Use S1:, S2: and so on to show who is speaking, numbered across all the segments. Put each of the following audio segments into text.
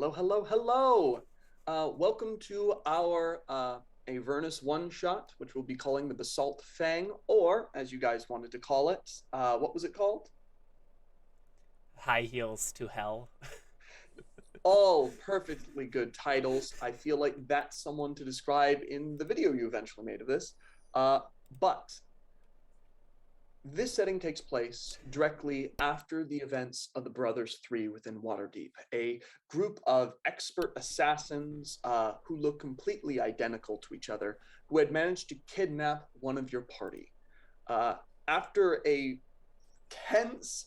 S1: Hello, hello, hello. Welcome to our Avernus one-shot, which we'll be calling the Basalt Fang, or, as you guys wanted to call it, what was it called?
S2: High heels to hell.
S1: All perfectly good titles. I feel like that's someone to describe in the video you eventually made of this. Uh, but this setting takes place directly after the events of the Brothers Three within Waterdeep, a group of expert assassins who look completely identical to each other, who had managed to kidnap one of your party. Uh, After a tense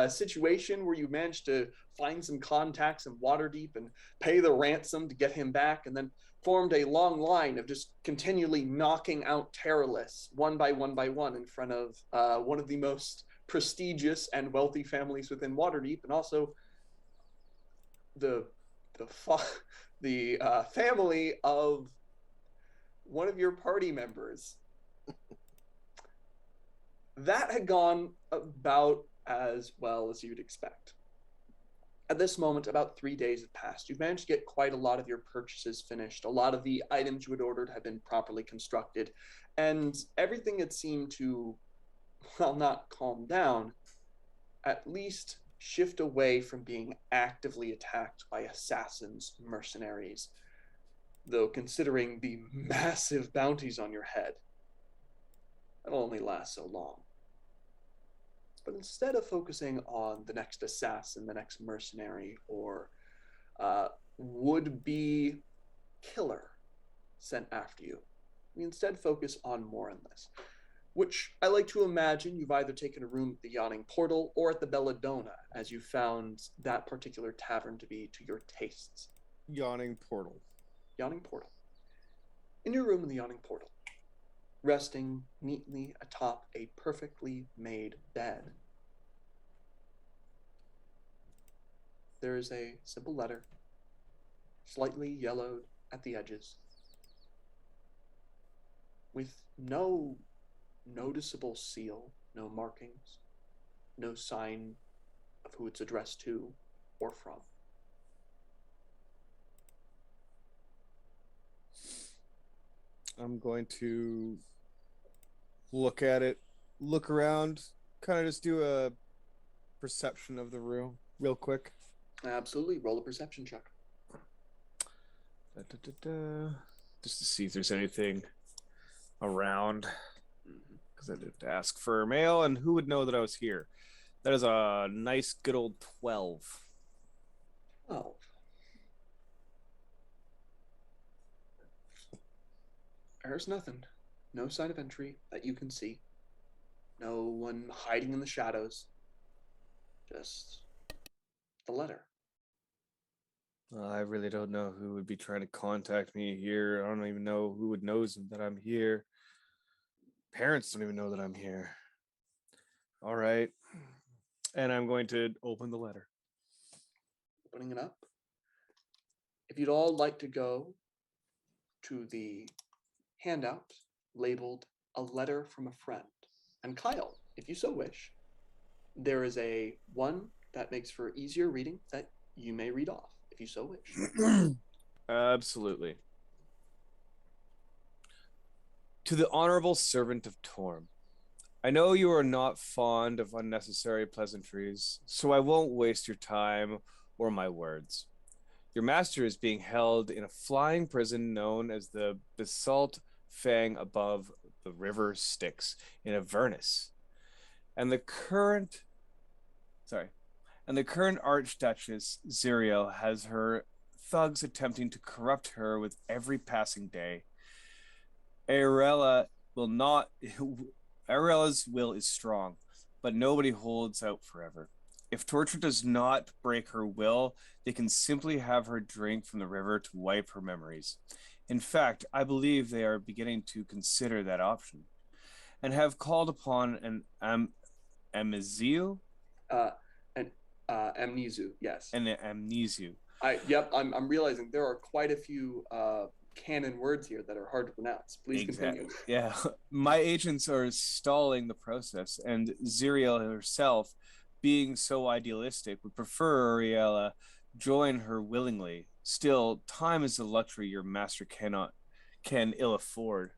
S1: situation where you managed to find some contacts in Waterdeep and pay the ransom to get him back, and then formed a long line of just continually knocking out terrorists one by one by one in front of one of the most prestigious and wealthy families within Waterdeep, and also the the the family of one of your party members. That had gone about as well as you'd expect. At this moment, about 3 days have passed. You've managed to get quite a lot of your purchases finished. A lot of the items you had ordered have been properly constructed, and everything had seemed to, well, not calm down, at least shift away from being actively attacked by assassins, mercenaries. Though, considering the massive bounties on your head, that'll only last so long. But instead of focusing on the next assassin, the next mercenary, or would be killer sent after you, we instead focus on Moren-lys, which I like to imagine you've either taken a room at the Yawning Portal or at the Belladonna, as you found that particular tavern to be to your tastes.
S3: Yawning portal.
S1: Yawning Portal. In your room in the Yawning Portal, resting neatly atop a perfectly made bed, there is a simple letter, slightly yellowed at the edges, with no noticeable seal, no markings, no sign of who it's addressed to or from.
S3: I'm going to look at it, look around, kind of just do a perception of the room real quick.
S1: Absolutely. Roll a perception check.
S3: Da, da, da, da. Just to see if there's anything around. Because I did ask for mail, and who would know that I was here? That is a nice, good old 12.
S1: 12. There's nothing. No sign of entry that you can see. No one hiding in the shadows. Just the letter.
S3: I really don't know who would be trying to contact me here. I don't even know who would know that I'm here. Parents don't even know that I'm here. All right. And I'm going to open the letter.
S1: Opening it up. If you'd all like to go to the handout labeled "A Letter from a Friend," and Kyle, if you so wish, there is a one that makes for easier reading that you may read off, if you so wish.
S3: Absolutely. To the honorable servant of Torm, I know you are not fond of unnecessary pleasantries, so I won't waste your time or my words. Your master is being held in a flying prison known as the Basalt Fang above the river Styx in Avernus. And the current and the current Archduchess Ziriel has her thugs attempting to corrupt her with every passing day. Arella will not Arella's will is strong, but nobody holds out forever. If torture does not break her will, they can simply have her drink from the river to wipe her memories. In fact, I believe they are beginning to consider that option and have called upon an amnesia.
S1: Uh, and Amnesu, yes.
S3: An amnesia.
S1: I'm realizing there are quite a few canon words here that are hard to pronounce. Please continue.
S3: Yeah. My agents are stalling the process, and Ziriel herself, being so idealistic, would prefer Ariella join her willingly. Still, time is a luxury your master can ill afford.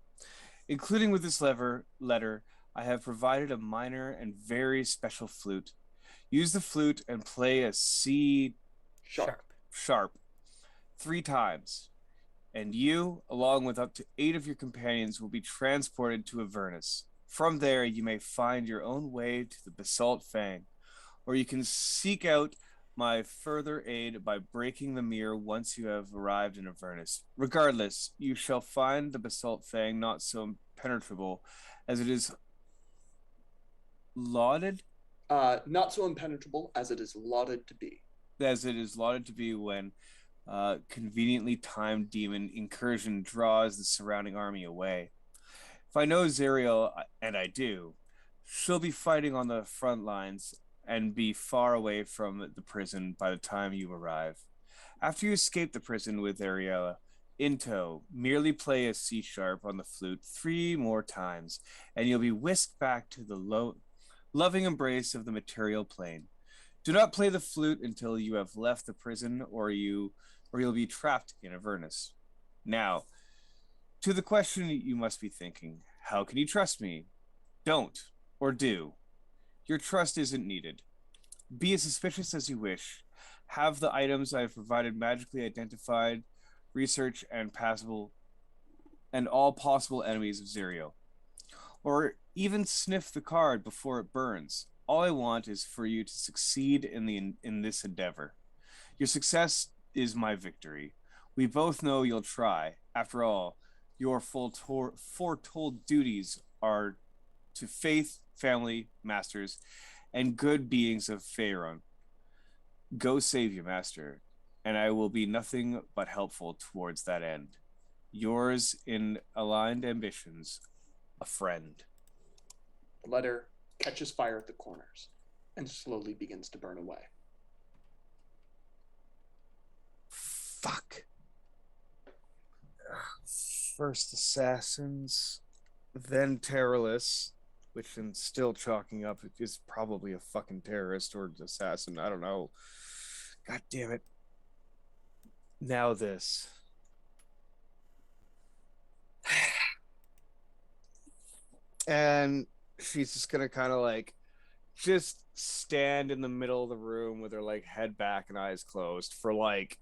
S3: Including with this letter, I have provided a minor and very special flute. Use the flute and play a C
S1: Sharp.
S3: sharp 3 times, and you, along with up to 8 of your companions, will be transported to Avernus. From there, you may find your own way to the Basalt Fang, or you can seek out my further aid by breaking the mirror once you have arrived in Avernus. Regardless, you shall find the Basalt Fang not so impenetrable as it is lauded
S1: Not so impenetrable as it is lauded to be.
S3: when conveniently timed demon incursion draws the surrounding army away. If I know Zerial, and I do, she'll be fighting on the front lines and be far away from the prison by the time you arrive. After you escape the prison with Ariella in tow, merely play a C sharp on the flute 3 more times, and you'll be whisked back to the loving embrace of the material plane. Do not play the flute until you have left the prison, or you'll be trapped in Avernus. Now, to the question you must be thinking, how can you trust me? Don't, or do. Your trust isn't needed. Be as suspicious as you wish. Have the items I have provided magically identified, research and all possible enemies of Zerial. Or even sniff the card before it burns. All I want is for you to succeed in this endeavor. Your success is my victory. We both know you'll try. After all, your foretold duties are to faith, family, masters, and good beings of Faerun. Go save your master, and I will be nothing but helpful towards that end. Yours in aligned ambitions, a friend.
S1: The letter catches fire at the corners and slowly begins to burn away.
S3: Fuck. First assassins, then terrorless, which I'm still chalking up is probably a fucking terrorist or assassin. I don't know. God damn it. Now this. And she's just gonna kind of like just stand in the middle of the room with her like head back and eyes closed for like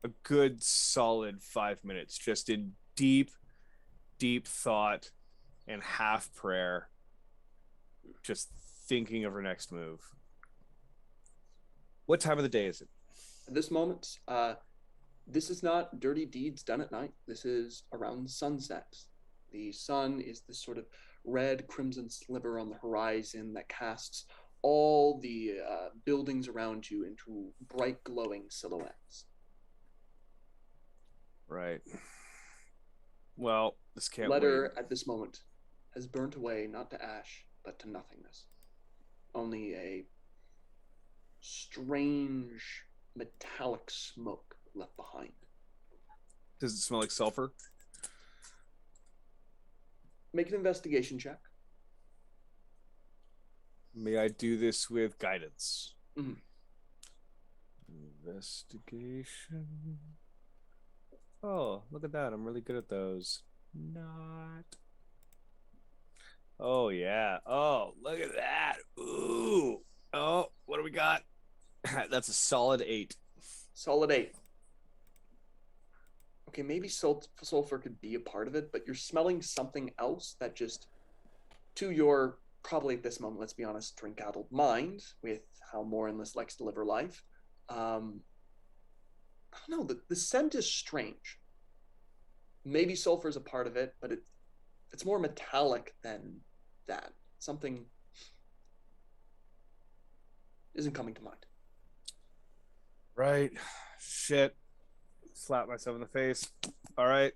S3: a good solid 5 minutes, just in deep thought and half prayer, just thinking of her next move. What time of the day is it?
S1: At this moment, this is not dirty deeds done at night. This is around sunset. The sun is this sort of red crimson sliver on the horizon that casts all the buildings around you into bright glowing silhouettes.
S3: Right. Well, this can't
S1: Letter
S3: wait.
S1: at this moment has burnt away not to ash, but to nothingness. Only a strange metallic smoke left behind.
S3: Does it smell like sulfur?
S1: Make an investigation check.
S3: May I do this with guidance?
S1: Mm-hmm.
S3: Investigation. Oh, look at that. I'm really good at those. Not. Oh, yeah. Oh, look at that. Ooh. Oh, what do we got? That's a solid 8.
S1: Solid 8. Okay, maybe sulfur could be a part of it, but you're smelling something else that just, to your, probably at this moment, let's be honest, drink-addled mind, with how Moren-lys likes to live her life, I don't know, the scent is strange. Maybe sulfur is a part of it, but it's more metallic than that. Something isn't coming to mind.
S3: Right. Shit. Slap myself in the face. All right.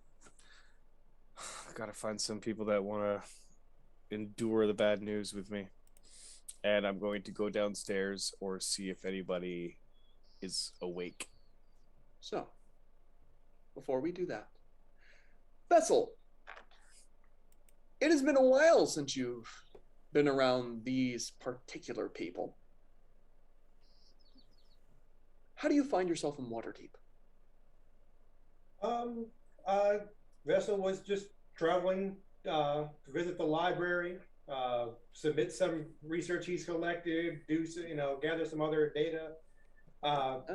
S3: Gotta find some people that want to endure the bad news with me. And I'm going to go downstairs or see if anybody is awake.
S1: So, before we do that, Vessel, it has been a while since you've been around these particular people. how do you find yourself in Waterdeep?
S4: Um, Vessel was just traveling to visit the library, submit some research he's collected, gather some other data.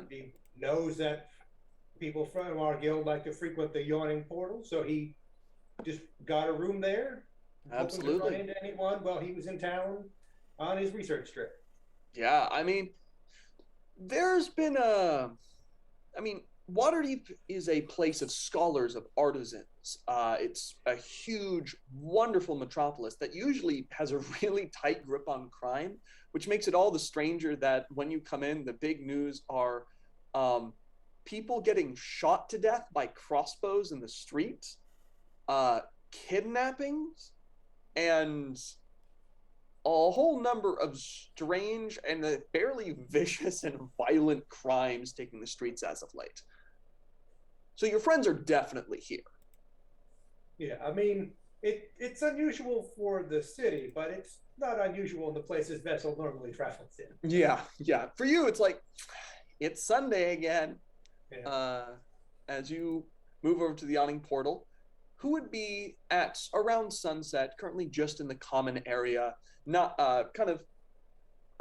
S4: He knows that people from our guild like to frequent the yawning portal, so he just got a room there, hoping to run into anyone while he was in town on his research trip.
S1: Yeah, I mean, there's been Waterdeep is a place of scholars, of artisans. It's a huge, wonderful metropolis that usually has a really tight grip on crime, which makes it all the stranger that when you come in, the big news are people getting shot to death by crossbows in the street, kidnappings, and a whole number of strange and fairly vicious and violent crimes taking the streets as of late. So your friends are definitely here.
S4: Yeah, I mean, it's unusual for the city, but it's not unusual in the places Vessel normally travels in.
S1: Yeah. For you, it's like, it's Sunday again.
S4: Yeah.
S1: As you move over to the yawning portal, who would be at around sunset, currently just in the common area, not kind of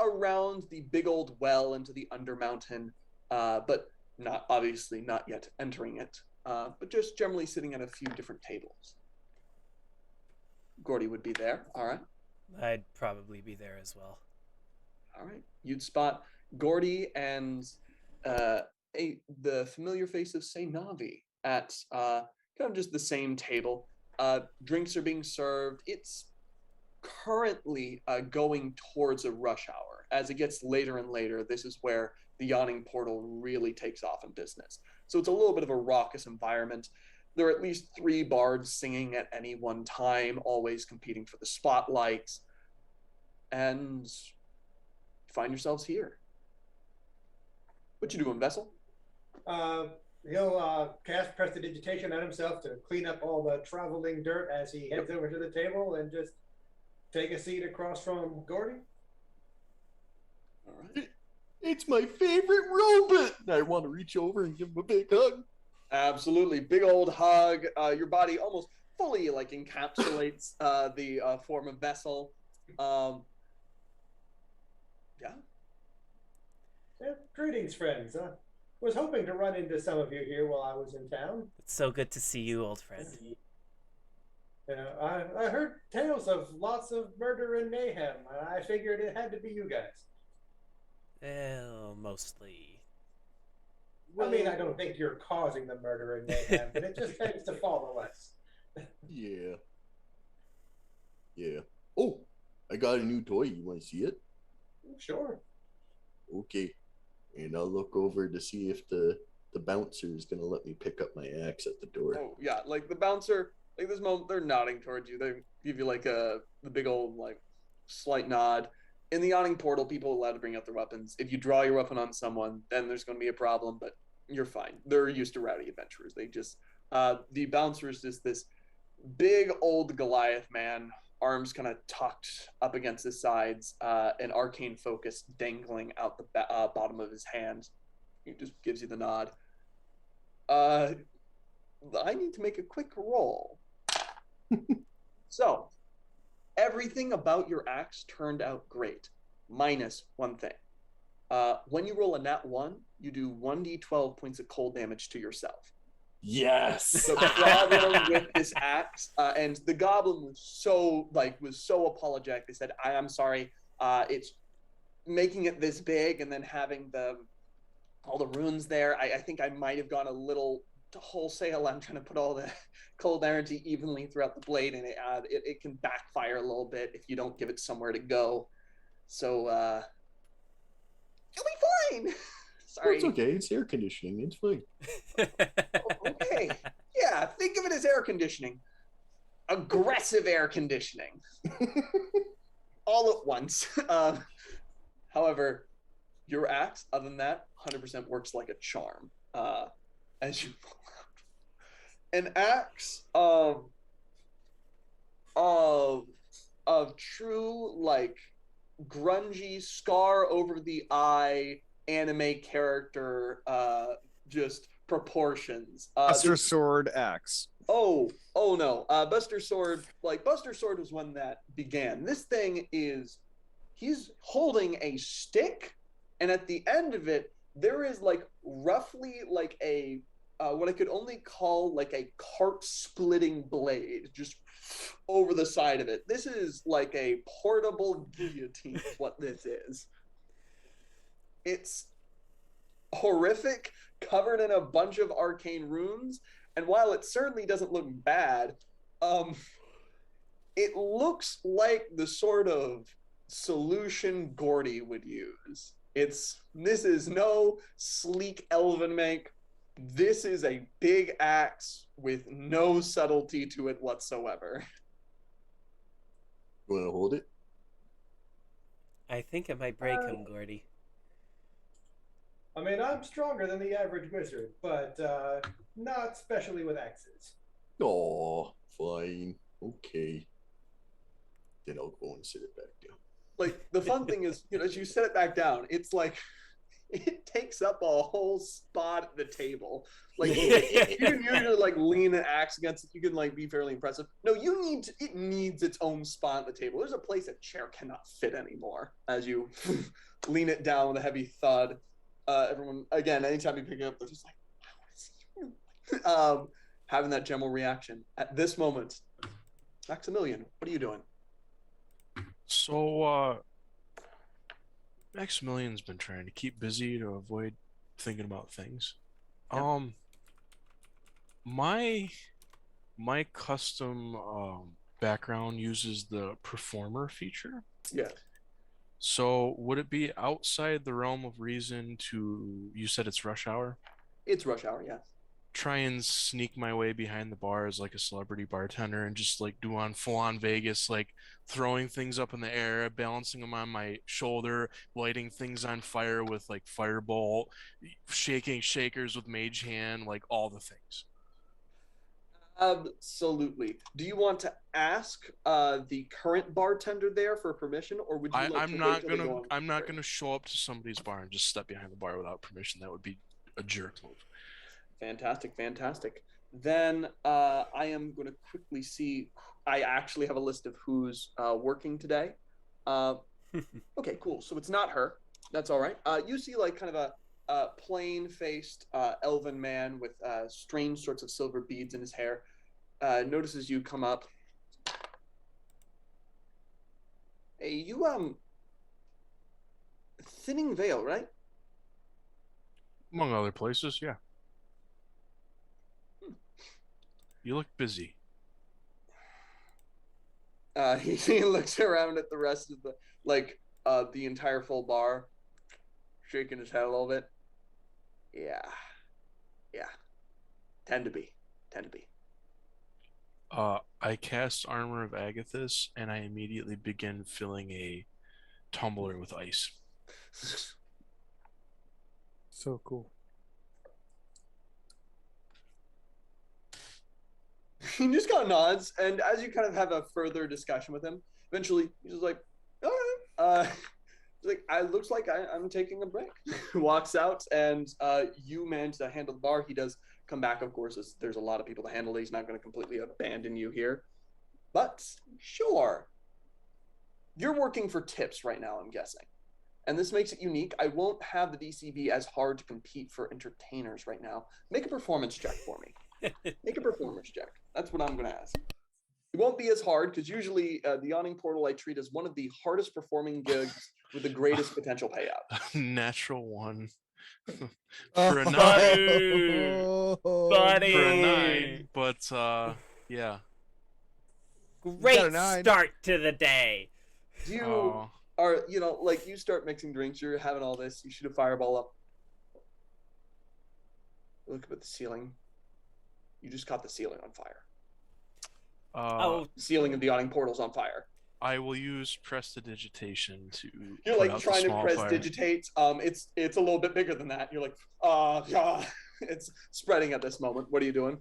S1: around the big old well into the Undermountain, but not yet entering it, but just generally sitting at a few different tables. Gordy would be there. All right.
S2: I'd probably be there as well.
S1: All right. You'd spot Gordy and the familiar face of say Navi at kind of just the same table. Drinks are being served. It's currently going towards a rush hour. As it gets later and later, this is where the yawning portal really takes off in business. So it's a little bit of a raucous environment. There are at least 3 bards singing at any one time, always competing for the spotlights. And find yourselves here. What you doing, Vessel?
S4: He'll cast prestidigitation on himself to clean up all the traveling dirt as he heads over to the table and just take a seat across from Gordy.
S1: All right.
S5: It's my favorite robot. I want to reach over and give him a big hug.
S1: Absolutely. Big old hug. Your body almost fully encapsulates the form of Vessel. Yeah.
S4: Greetings, friends. Was hoping to run into some of you here while I was in town.
S2: It's so good to see you, old friend.
S4: I heard tales of lots of murder and mayhem. I figured it had to be you guys.
S2: Well, mostly.
S4: I mean, I don't think you're causing the murder and mayhem, but it just tends to follow us.
S5: Yeah. Oh, I got a new toy. You want to see it?
S4: Sure.
S5: Okay. And I'll look over to see if the bouncer is going to let me pick up my axe at the door.
S1: Oh, yeah. Like the bouncer, this moment, they're nodding towards you. They give you the big old slight nod. In the yawning portal, people are allowed to bring out their weapons. If you draw your weapon on someone, then there's going to be a problem, but you're fine. They're used to rowdy adventurers. They just, the bouncer is just this big old Goliath man, arms kind of tucked up against his sides, an arcane focus dangling out the bottom of his hand. He just gives you the nod. I need to make a quick roll. So, everything about your axe turned out great, minus one thing. When you roll a nat 1, you do 1d12 points of cold damage to yourself.
S5: Yes.
S1: The problem with this axe, and the goblin was so apologetic. They said, "I'm sorry. It's making it this big, and then having all the runes there. I think I might have gone a little wholesale. I'm trying to put all the cold energy evenly throughout the blade, and it can backfire a little bit if you don't give it somewhere to go. So you'll be fine." Sorry.
S5: It's okay. It's air conditioning. It's fine.
S1: Okay. Yeah, think of it as air conditioning. Aggressive air conditioning. All at once. However, your axe, other than that, 100% works like a charm. As you pull out an axe of true, grungy scar over the eye anime character just proportions.
S3: Buster Sword axe.
S1: Oh no. Buster Sword was one that began. This thing is, he's holding a stick, and at the end of it, there is like roughly like a what I could only call like a cart splitting blade just over the side of it. This is like a portable guillotine, is what this is. It's horrific, covered in a bunch of arcane runes, and while it certainly doesn't look bad, it looks like the sort of solution Gordy would use. This is no sleek elven make. This is a big axe with no subtlety to it whatsoever.
S5: You want to hold it?
S2: I think it might break him, Gordy.
S4: I mean, I'm stronger than the average wizard, but not especially with axes.
S5: Oh, fine. Okay. Then I'll go and sit it back down.
S1: Like, the fun thing is, as you set it back down, it's like, it takes up a whole spot at the table. Like, you can usually like lean an axe against it. You can like be fairly impressive. No, it needs its own spot at the table. There's a place a chair cannot fit anymore as you lean it down with a heavy thud. Everyone, again, anytime you pick it up, they're just like, wow, what is he? Having that general reaction. At this moment, Maximilian, what are you doing?
S6: So, Maximilian's been trying to keep busy to avoid thinking about things.
S1: Yeah.
S6: My custom background uses the performer feature.
S1: Yeah.
S6: So would it be outside the realm of reason to, you said it's rush hour?
S1: It's rush hour, yes.
S6: Try and sneak my way behind the bar as like a celebrity bartender and just like do on full on Vegas, like throwing things up in the air, balancing them on my shoulder, lighting things on fire with like firebolt, shaking shakers with mage hand, like all the things.
S1: Absolutely. Do you want to ask the current bartender there for permission, or would you like
S6: I'm
S1: to
S6: not
S1: wait till they
S6: gonna
S1: go on
S6: I'm not
S1: break?
S6: gonna show up to somebody's bar and just step behind the bar without permission. That would be a jerk move.
S1: Fantastic, fantastic. Then I am going to quickly see. I actually have a list of who's working today. Okay, cool. So it's not her. That's all right. You see like kind of a plain-faced elven man with strange sorts of silver beads in his hair. Notices you come up. Hey, you Thinning Veil, right?
S6: Among other places, yeah. You look busy.
S1: He looks around at the rest of the entire full bar, shaking his head a little bit. Yeah. Tend to be.
S6: I cast Armor of Agathis, and I immediately begin filling a tumbler with ice.
S3: So cool.
S1: He just kind of nods, and as you kind of have a further discussion with him, eventually he's just like, all right. He's like, it looks like I'm taking a break. Walks out, and you manage to handle the bar. He does come back, of course, as there's a lot of people to handle. He's not going to completely abandon you here. But sure. You're working for tips right now, I'm guessing. And this makes it unique. I won't have the DC be as hard to compete for entertainers right now. Make a performance check for me. Make a performance check. That's what I'm going to ask. It won't be as hard because usually the Yawning Portal I treat as one of the hardest performing gigs with the greatest potential payout.
S6: Natural one.
S3: For
S6: a nine.
S2: Buddy!
S6: For a 9, but yeah.
S2: Great
S3: 9.
S2: start to the day.
S1: You are, like you start mixing drinks, you're having all this, you shoot a fireball up. Look up at the ceiling. You just caught the ceiling on fire. The ceiling of the Yawning Portal's on fire.
S6: I will use prestidigitation to.
S1: You're
S6: put
S1: like
S6: out
S1: trying
S6: the
S1: to
S6: small
S1: prestidigitate. It's a little bit bigger than that. You're like, it's spreading at this moment. What are you doing?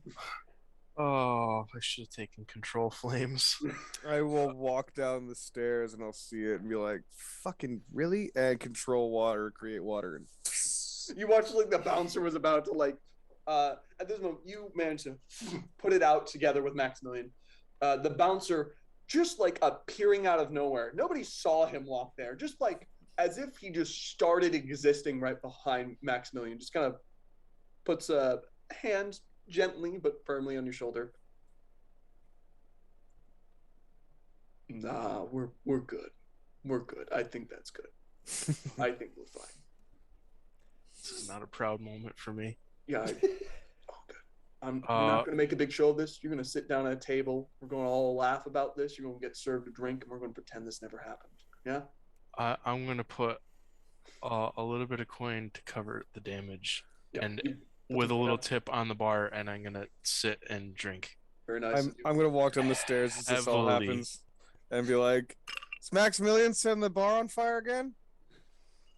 S6: Oh, I should have taken control flames.
S3: I will walk down the stairs and I'll see it and be like, fucking really? And control water, create water, and
S1: You watch like the bouncer was about to like. At this moment, you managed to put it out together with Maximilian. The bouncer just like appearing out of nowhere. Nobody saw him walk there. Just like as if he just started existing right behind Maximilian. Just kind of puts a hand gently but firmly on your shoulder. Nah, we're good. We're good. I think that's good. I think we're fine.
S6: This is not a proud moment for me.
S1: Yeah. Oh, good. We're not going to make a big show of this. You're going to sit down at a table. We're going to all laugh about this. You're going to get served a drink, and we're going to pretend this never happened. Yeah?
S6: I'm going to put a little bit of coin to cover the damage,
S1: Yeah.
S6: and with a little tip on the bar, and I'm going to sit and drink.
S1: Very nice.
S3: I'm going to walk down the stairs as this all
S6: Heavily.
S3: happens and be like, is Maximilian setting the bar on fire again?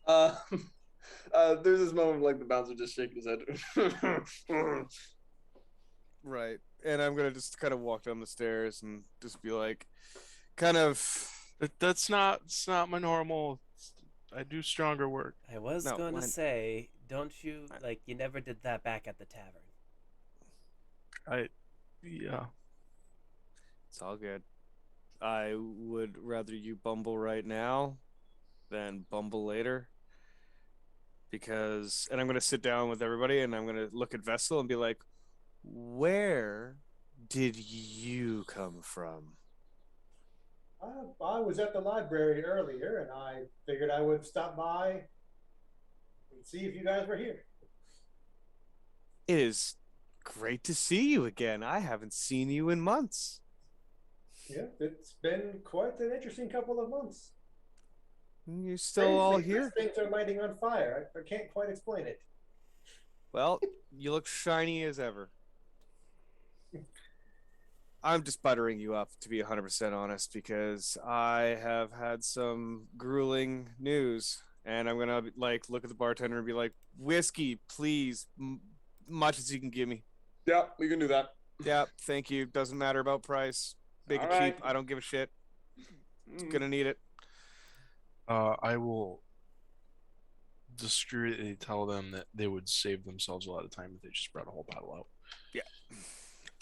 S1: There's this moment like the bouncer just shaking his head.
S3: Right. And I'm going to just kind of walk down the stairs and just be like, kind of...
S6: It's not my normal. I do stronger work.
S2: I was
S3: No,
S2: going to
S3: mine-
S2: say, don't you, like, you never did that back at the tavern.
S6: Yeah.
S3: It's all good. I would rather you bumble right now than bumble later. Because, and I'm going to sit down with everybody and I'm going to look at Vessel and be like, where did you come from?
S4: I was at the library earlier, and I figured I would stop by and see if you guys were here.
S3: It is great to see you again. I haven't seen you in months.
S4: Yeah, it's been quite an interesting couple of months.
S3: You're still all
S4: Strangely,
S3: here?
S4: things are lighting on fire. I can't quite explain it.
S3: Well, you look shiny as ever. I'm just buttering you up, to be 100% honest, because I have had some grueling news, and I'm gonna like look at the bartender and be like, "Whiskey, please, much as you can give me."
S1: Yeah, we can do that.
S3: Yeah, thank you. Doesn't matter about price. Make it
S1: All
S3: cheap.
S1: right.
S3: I don't give a shit. Gonna need it.
S6: I will discreetly tell them that they would save themselves a lot of time if they just brought a whole bottle out.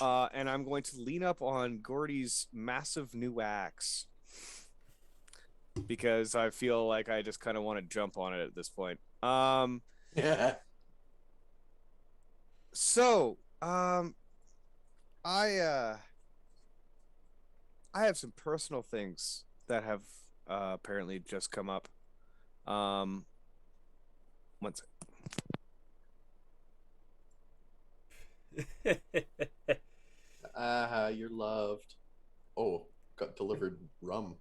S3: And I'm going to lean up on Gordy's massive new axe because I feel like I just kind of want to jump on it at this point.
S5: Yeah.
S3: So, I have some personal things that have apparently just come up. One sec.
S5: You're loved. Oh, got delivered rum.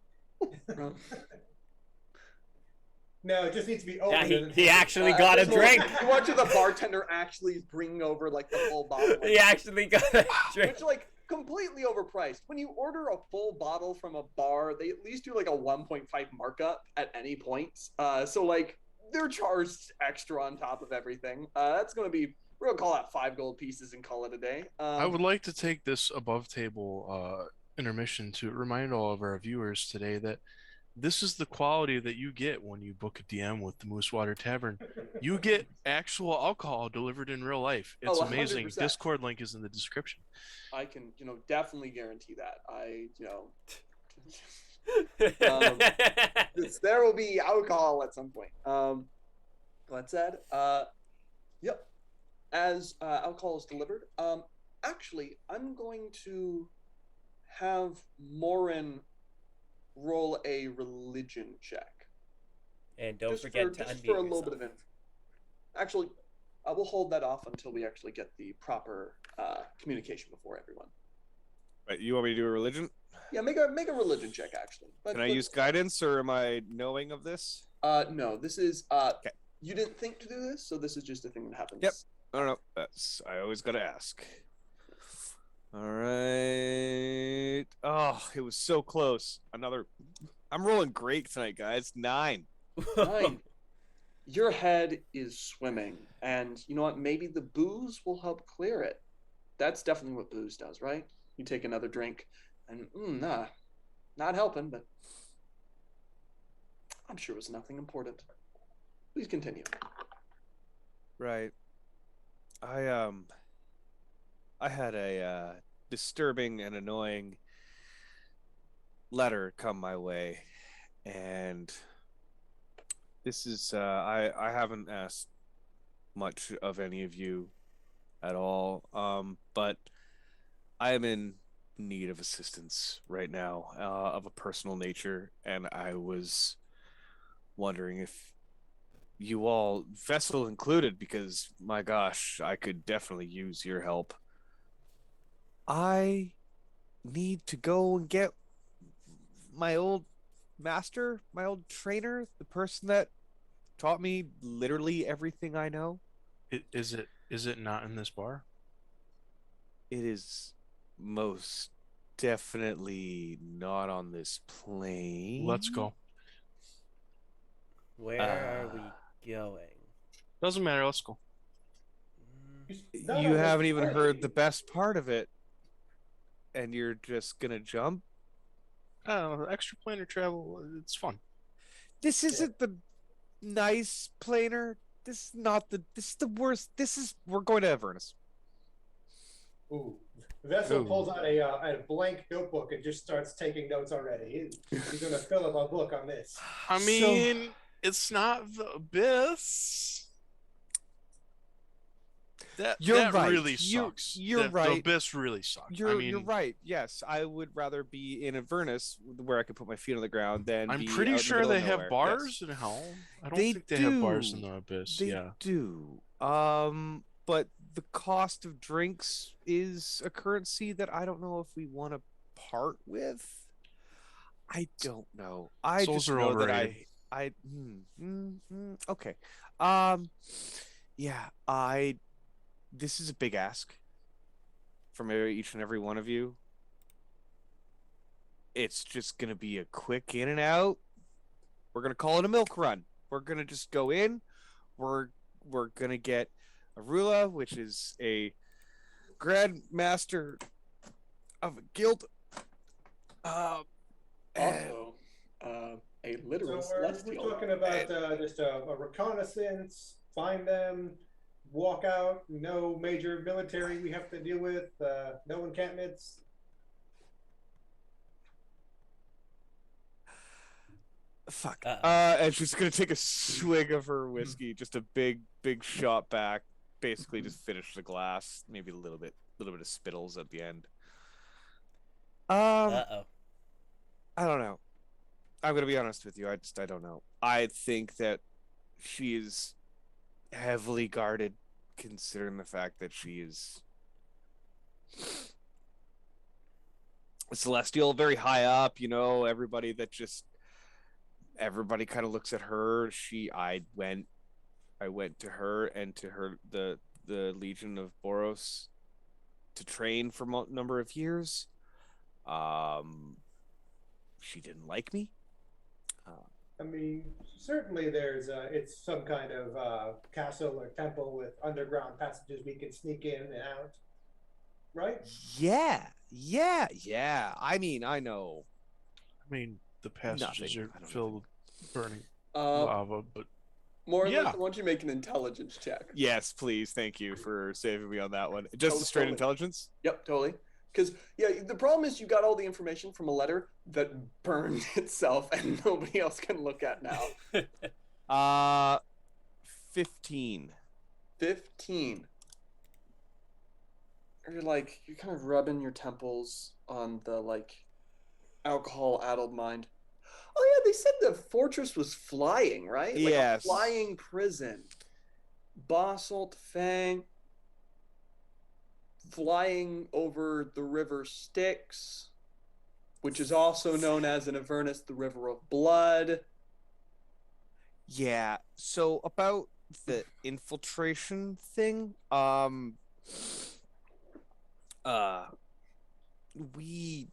S4: No, it just needs to be
S2: Yeah,
S4: open.
S2: he actually got a
S1: At this moment,
S2: drink.
S1: You watch the bartender actually bringing over like the full bottle.
S2: He actually got a drink.
S1: Which like completely overpriced. When you order a full bottle from a bar, they at least do like a 1.5 markup at any point. So like they're charged extra on top of everything. That's gonna be, we're gonna call that 5 gold pieces and call it a day.
S6: I would like to take this above table intermission to remind all of our viewers today that this is the quality that you get when you book a DM with the Moose Water Tavern. You get actual alcohol delivered in real life. It's
S1: Oh,
S6: amazing.
S1: 100%.
S6: Discord link is in the description.
S1: I can, definitely guarantee that. There will be alcohol at some point. That said, yep. As alcohol is delivered, actually, I'm going to have Moren roll a religion check.
S2: And don't
S1: Just
S2: forget to
S1: just
S2: unmute
S1: for a
S2: yourself.
S1: little bit of info. Actually, we'll hold that off until we actually get the proper communication before everyone.
S3: Right, you want me to do a religion?
S1: Yeah, make a religion check actually.
S3: Can I use guidance, or am I knowing of this?
S1: No, this is You didn't think to do this, so this is just a thing that happens.
S3: Yep. I don't know. I always gotta ask. All right. Oh, it was so close. I'm rolling great tonight, guys. 9.
S1: 9. Your head is swimming, and you know what? Maybe the booze will help clear it. That's definitely what booze does, right? You take another drink, and not helping, but I'm sure it was nothing important. Please continue.
S3: Right. I I had a disturbing and annoying letter come my way, and this is I haven't asked much of any of you at all. But I am in need of assistance right now, of a personal nature, and I was wondering if you all, vessel included, because my gosh, I could definitely use your help. I need to go and get my old master, my old trainer, the person that taught me literally everything I know.
S6: Is it not in this bar?
S3: It is most definitely not on this plane.
S6: Let's go.
S2: Where are we going?
S6: Doesn't matter. Let's go.
S3: You haven't even heard the best part of it, and you're just gonna jump?
S6: I don't know. Extra planar travel. It's fun.
S3: This isn't the nice planer. This is not the. This is the worst. We're going to Avernus.
S4: Ooh. Vessel
S6: Ooh.
S4: pulls out a blank notebook and just starts taking notes already. He's going to fill up a book on this.
S6: I mean, it's not the abyss. That
S3: right.
S6: really sucks.
S3: You're right.
S6: The abyss really sucks.
S3: You're right. Yes, I would rather be in Avernus where I could put my feet on the ground than.
S6: I'm
S3: be
S6: pretty
S3: out in the
S6: sure
S3: middle
S6: they
S3: of
S6: have
S3: nowhere.
S6: bars
S3: Yes.
S6: in hell. I don't
S3: They
S6: think they have bars in
S3: do.
S6: the abyss.
S3: They
S6: Yeah.
S3: do. But the cost of drinks is a currency that I don't know if we want to part with. I don't know. I
S6: Souls
S3: just
S6: are
S3: know
S6: overrated.
S3: that okay. Yeah, this is a big ask from each and every one of you. It's just gonna be a quick in and out. We're gonna call it a milk run. We're gonna just go in. We're gonna get Arula, which is a Grand Master of a guild.
S1: Also, a literal
S4: So we're
S1: celestial.
S4: talking about just a reconnaissance, find them, walk out, no major military we have to deal with, no encampments.
S3: Fuck.
S2: Uh-oh.
S3: And she's gonna take a swig of her whiskey, just a big shot back. Basically, just finish the glass. Maybe a little bit of spittles at the end.
S2: Uh-oh.
S3: I don't know. I'm gonna be honest with you. I don't know. I think that she is heavily guarded, considering the fact that she is a celestial, very high up. You know, everybody kind of looks at her. I went to her and to the Legion of Boros to train for a number of years. She didn't like me.
S4: I mean, certainly there's it's some kind of castle or temple with underground passages we can sneak in and out, right?
S3: Yeah. I mean, I know.
S6: I mean, the passages
S3: Nothing.
S6: are filled with burning
S1: Uh,
S6: lava, but
S1: Moren-lys,
S6: Yeah.
S1: I want you to make an intelligence check.
S3: Yes, please. Thank you for saving me on that one. Just a straight
S1: Totally.
S3: intelligence?
S1: Yep, totally. Because the problem is you got all the information from a letter that burned itself and nobody else can look at now.
S3: 15.
S1: 15. You're kind of rubbing your temples on the alcohol-addled mind. Oh yeah, they said the fortress was flying, right? Like
S3: Yes.
S1: a flying prison. Basalt Fang flying over the river Styx, which is also known as in Avernus the River of Blood.
S3: Yeah. So about the infiltration thing, we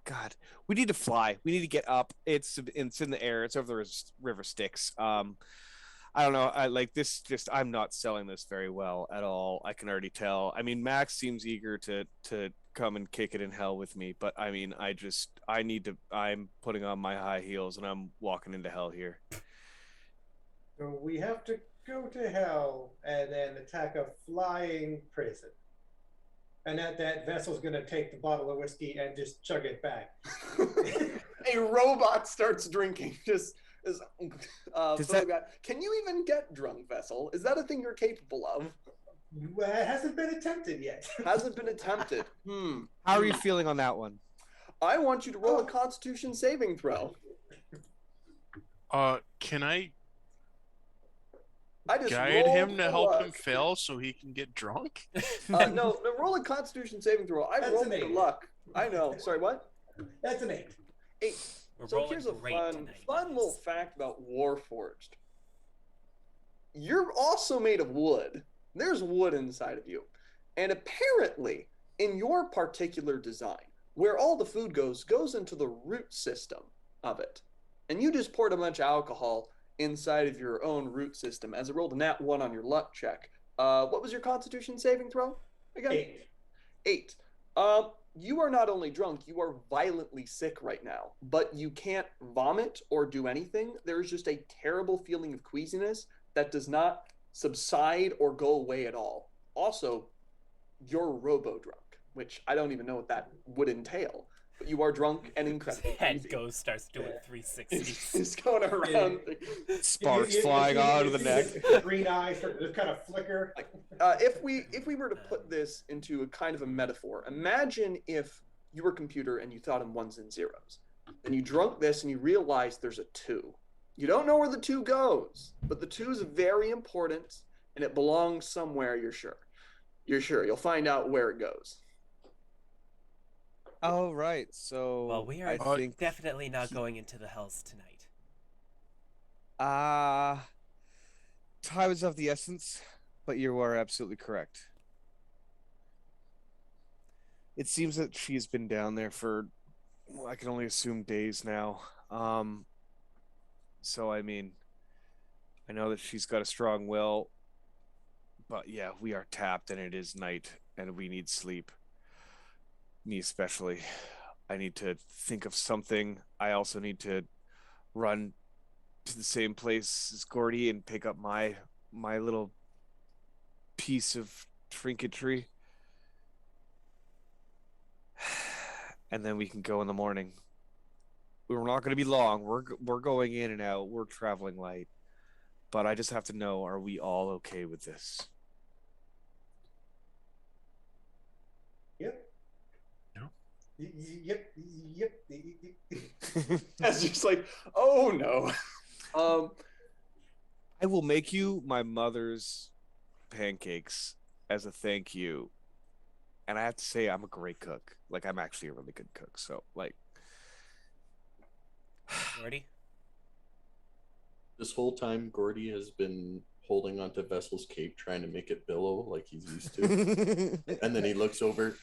S3: God, we need to fly. We need to get up. It's in the air. It's over the river Styx. I don't know. I like this. I'm not selling this very well at all. I can already tell. I mean, Max seems eager to come and kick it in hell with me, but I mean, I'm putting on my high heels and I'm walking into hell here.
S4: So we have to go to hell and then attack a flying prison. And that vessel's going to take the bottle of whiskey and just chug it back.
S1: A robot starts drinking. Just can you even get drunk, Vessel? Is that a thing you're capable of?
S4: Well, it hasn't been attempted yet.
S1: Hasn't been attempted.
S3: How are you feeling on that one?
S1: I want you to roll a Constitution saving throw.
S6: Can I
S1: just
S6: guide him to help
S1: luck.
S6: him fail so he can get drunk?
S1: No, roll a Constitution saving throw. I
S4: That's
S1: rolled
S4: an
S1: for
S4: 8.
S1: luck. I know. Sorry, what?
S4: That's an 8.
S1: 8.
S2: We're
S1: So
S2: rolling
S1: here's a
S2: great
S1: fun
S2: tonight.
S1: little fact about Warforged. You're also made of wood. There's wood inside of you. And apparently, in your particular design, where all the food goes into the root system of it. And you just poured a bunch of alcohol inside of your own root system as it rolled a nat 1 on your luck check. What was your Constitution saving throw again? 8. You are not only drunk, you are violently sick right now, but you can't vomit or do anything. There's just a terrible feeling of queasiness that does not subside or go away at all. Also, you're robo-drunk, which I don't even know what that would entail. But you are drunk and incredibly
S2: Head
S1: queasy.
S2: starts doing 360s.
S1: It's going around.
S3: Sparks flying out of the neck.
S4: Green eyes start to kind of flicker.
S1: If we were to put this into a kind of a metaphor, imagine if you were a computer and you thought in ones and zeros. Then you drunk this and you realize there's a 2. You don't know where the 2 goes, but the 2 is very important and it belongs somewhere, you're sure. You'll find out where it goes.
S3: Oh, right. So
S2: Well, we are
S3: I think
S2: definitely not going into the hells tonight.
S3: time is of the essence, but you are absolutely correct. It seems that she's been down there for, well, I can only assume days now. So I mean, I know that she's got a strong will, but yeah, we are tapped and it is night and we need sleep. Me especially. I need to think of something. I also need to run to the same place as Gordy and pick up my little piece of trinketry. And then we can go in the morning. We're not going to be long. We're going in and out. We're traveling light. But I just have to know, are we all okay with this?
S4: Yep.
S6: No.
S4: Yep.
S1: It's just like, oh no.
S3: I will make you my mother's pancakes as a thank you. And I have to say, I'm a great cook. Like, I'm actually a really good cook. So, like...
S2: Gordy?
S5: This whole time, Gordy has been holding onto Vessel's cape, trying to make it billow like he's used to. And then he looks over.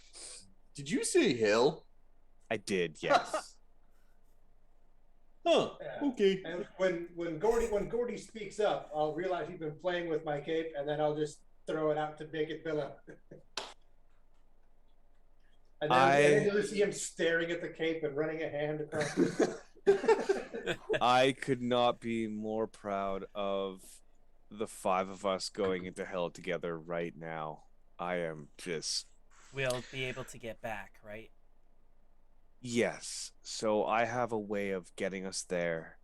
S5: Did you say hill?
S3: I did, yes.
S5: Huh.
S4: Yeah.
S5: Okay.
S4: And when Gordy speaks up, I'll realize he's been playing with my cape, and then I'll just throw it out to make it billow. And then you'll see him staring at the cape and running a hand across it.
S3: I could not be more proud of the 5 of us going into hell together right now. I am just...
S2: We'll be able to get back, right?
S3: Yes. So I have a way of getting us there.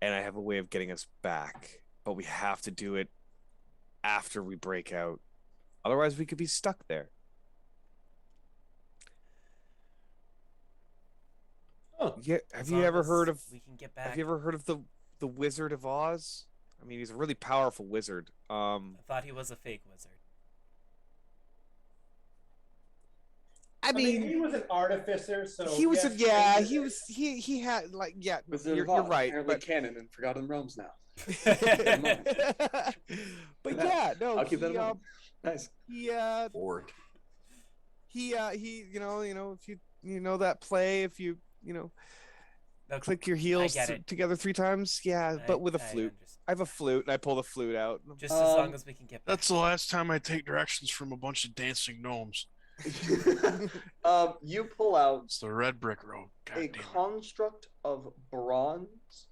S3: And I have a way of getting us back. But we have to do it after we break out. Otherwise, we could be stuck there.
S5: Oh.
S3: Yeah,
S2: As
S3: have you
S2: long
S3: ever
S2: as
S3: heard of
S2: we can get back.
S3: Have you ever heard of the Wizard of Oz? I mean, he's a really powerful wizard.
S2: I thought he was a fake wizard.
S3: I mean,
S4: he was an artificer, so
S3: he was
S4: yes,
S3: he had like
S1: Wizard
S3: you're
S1: of Oz,
S3: right,
S1: apparently
S3: but
S1: canon in Forgotten Realms now.
S3: but yeah, no,
S1: I'll keep that in mind. Nice.
S5: Ford.
S3: He you know if you know that play, if you
S2: Okay,
S3: click your heels
S2: I get it.
S3: together 3 times, but with a flute.
S2: understand.
S3: I have a flute and I pull the flute out.
S2: Just as long as we can get back.
S6: That's the last time I take directions from a bunch of dancing gnomes.
S1: You pull out
S6: It's the red brick road. God
S1: a
S6: damn it.
S1: construct of bronze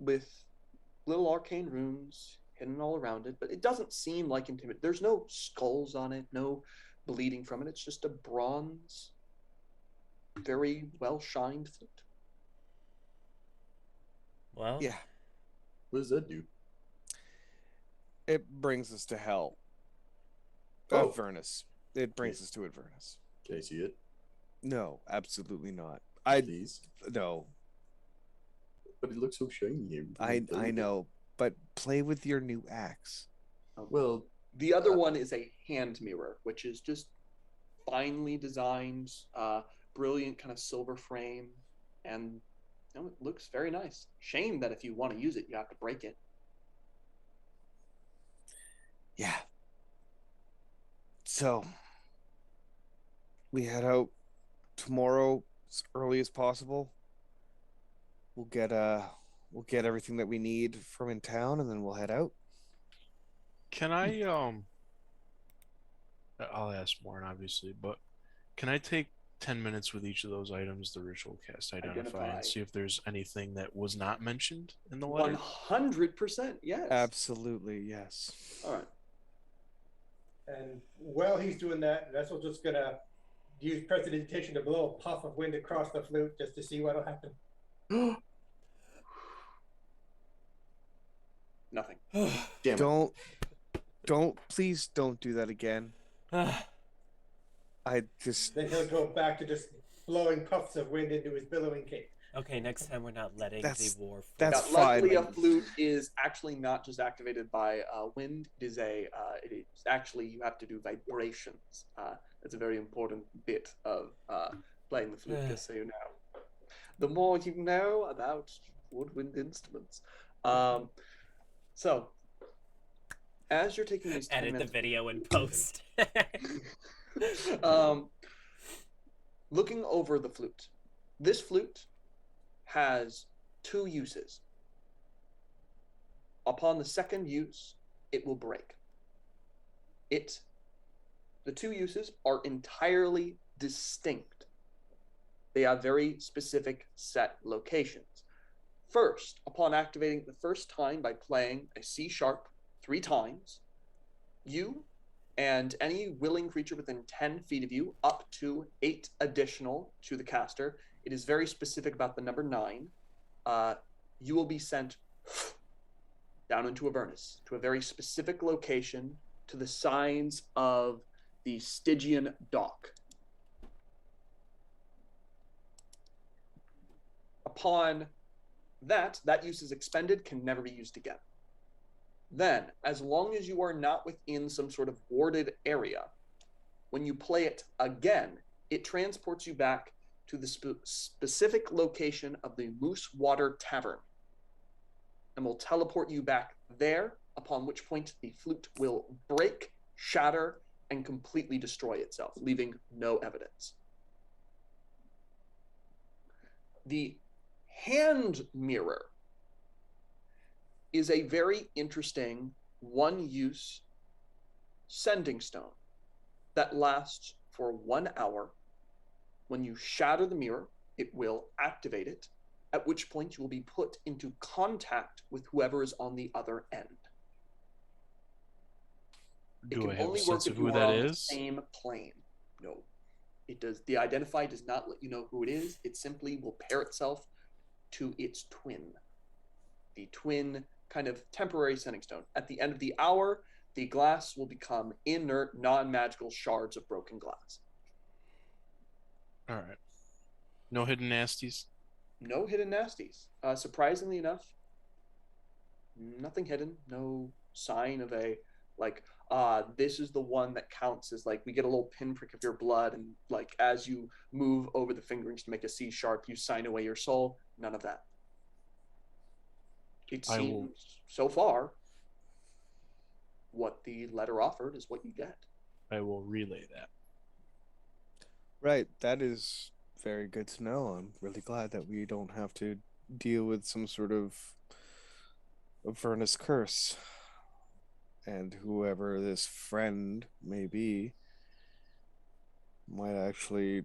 S1: with little arcane runes hidden all around it, but it doesn't seem like intimidating. There's no skulls on it, no bleeding from it. It's just a bronze, very well shined flute.
S2: Well,
S3: Yeah,
S5: What does that do?
S3: it brings us to hell.
S5: Oh.
S3: Avernus. It brings us to Avernus.
S5: Can I see it?
S3: No, absolutely not.
S5: Please.
S3: No.
S5: But it looks so shiny.
S3: I know, but play with your new axe.
S5: Well,
S1: The other one is a hand mirror, which is just finely designed, brilliant kind of silver frame, and it looks very nice. Shame that if you want to use it, you have to break it.
S3: Yeah. So we head out tomorrow as early as possible. We'll get everything that we need from in town, and then we'll head out.
S6: Can I I'll ask Moren, obviously, but can I take 10 minutes with each of those items, the ritual cast identify, and see if there's anything that was not mentioned in the letter?
S1: 100%, yes.
S3: Absolutely, yes.
S1: All right.
S4: And while he's doing that, Vessel's just gonna use prestidigitation to blow a puff of wind across the flute just to see what'll happen.
S1: Nothing.
S5: damn it.
S3: Please don't do that again. I just
S4: Then he'll go back to just blowing puffs of wind into his billowing cape.
S2: okay, next time we're not letting
S3: That's-
S2: the war.
S3: that's
S1: Now, luckily,
S3: fine.
S1: a flute is actually not just activated by wind. It is actually you have to do vibrations. That's a very important bit of playing the flute, just so you know. The more you know about woodwind instruments. So, as you're taking these 10
S2: edit the
S1: minutes,
S2: video and post.
S1: looking over the flute, this flute has 2 uses. Upon the second use, it will break. The 2 uses are entirely distinct. They have very specific set locations. First, upon activating the first time by playing a C sharp 3 times, you and any willing creature within 10 feet of you, up to 8 additional to the caster. It is very specific about the number 9. You will be sent down into Avernus, to a very specific location, to the signs of the Stygian dock. Upon that use is expended, can never be used again. Then, as long as you are not within some sort of warded area, when you play it again, it transports you back to the specific location of the Moose Water Tavern, and will teleport you back there, upon which point the flute will break, shatter, and completely destroy itself, leaving no evidence. The hand mirror is a very interesting one-use sending stone that lasts for 1 hour. When you shatter the mirror, it will activate it, at which point you will be put into contact with whoever is on the other end.
S6: Do I have a
S1: work
S6: sense
S1: if
S6: of
S1: you
S6: who
S1: are
S6: that
S1: on the
S6: is?
S1: same plane. No. It does. The identify does not let you know who it is. It simply will pair itself to its twin. The twin kind of temporary sending stone. At the end of the hour, the glass will become inert, non-magical shards of broken glass.
S6: All right. No hidden nasties.
S1: No hidden nasties. Surprisingly enough, nothing hidden. No sign of a, like, this is the one that counts as, like, we get a little pinprick of your blood, and, like, as you move over the fingerings to make a C sharp, you sign away your soul. None of that. It seems, so far, what the letter offered is what you get.
S6: I will relay that.
S3: right. That is very good to know. I'm really glad that we don't have to deal with some sort of Avernus curse. And whoever this friend may be might actually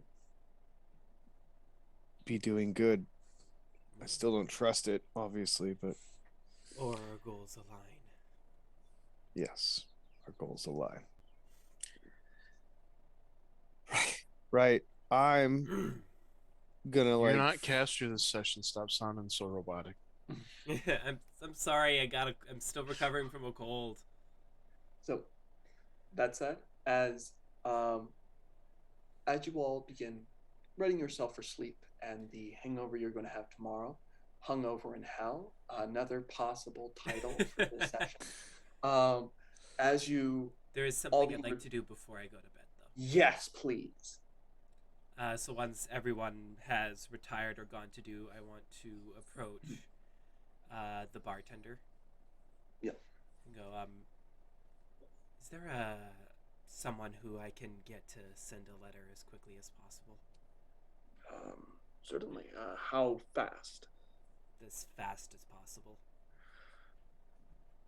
S3: be doing good I still don't trust it, obviously, but
S2: Or our goals align.
S3: yes, our goals align. Right. I'm gonna
S6: You're
S3: like
S6: not caster this session. Stop sounding so robotic.
S2: I'm sorry. I'm still recovering from a cold.
S1: So, that said, um, as you all begin readying yourself for sleep and the hangover you're going to have tomorrow, Hungover in Hell, another possible title for this session. As you
S2: There is
S1: all
S2: something I'd
S1: be
S2: like to do before I go to bed, though.
S1: yes, please.
S2: So once everyone has retired or gone to do, I want to approach the bartender.
S1: Yep.
S2: And go, is there someone who I can get to send a letter as quickly as possible?
S1: Certainly. How fast?
S2: As fast as possible.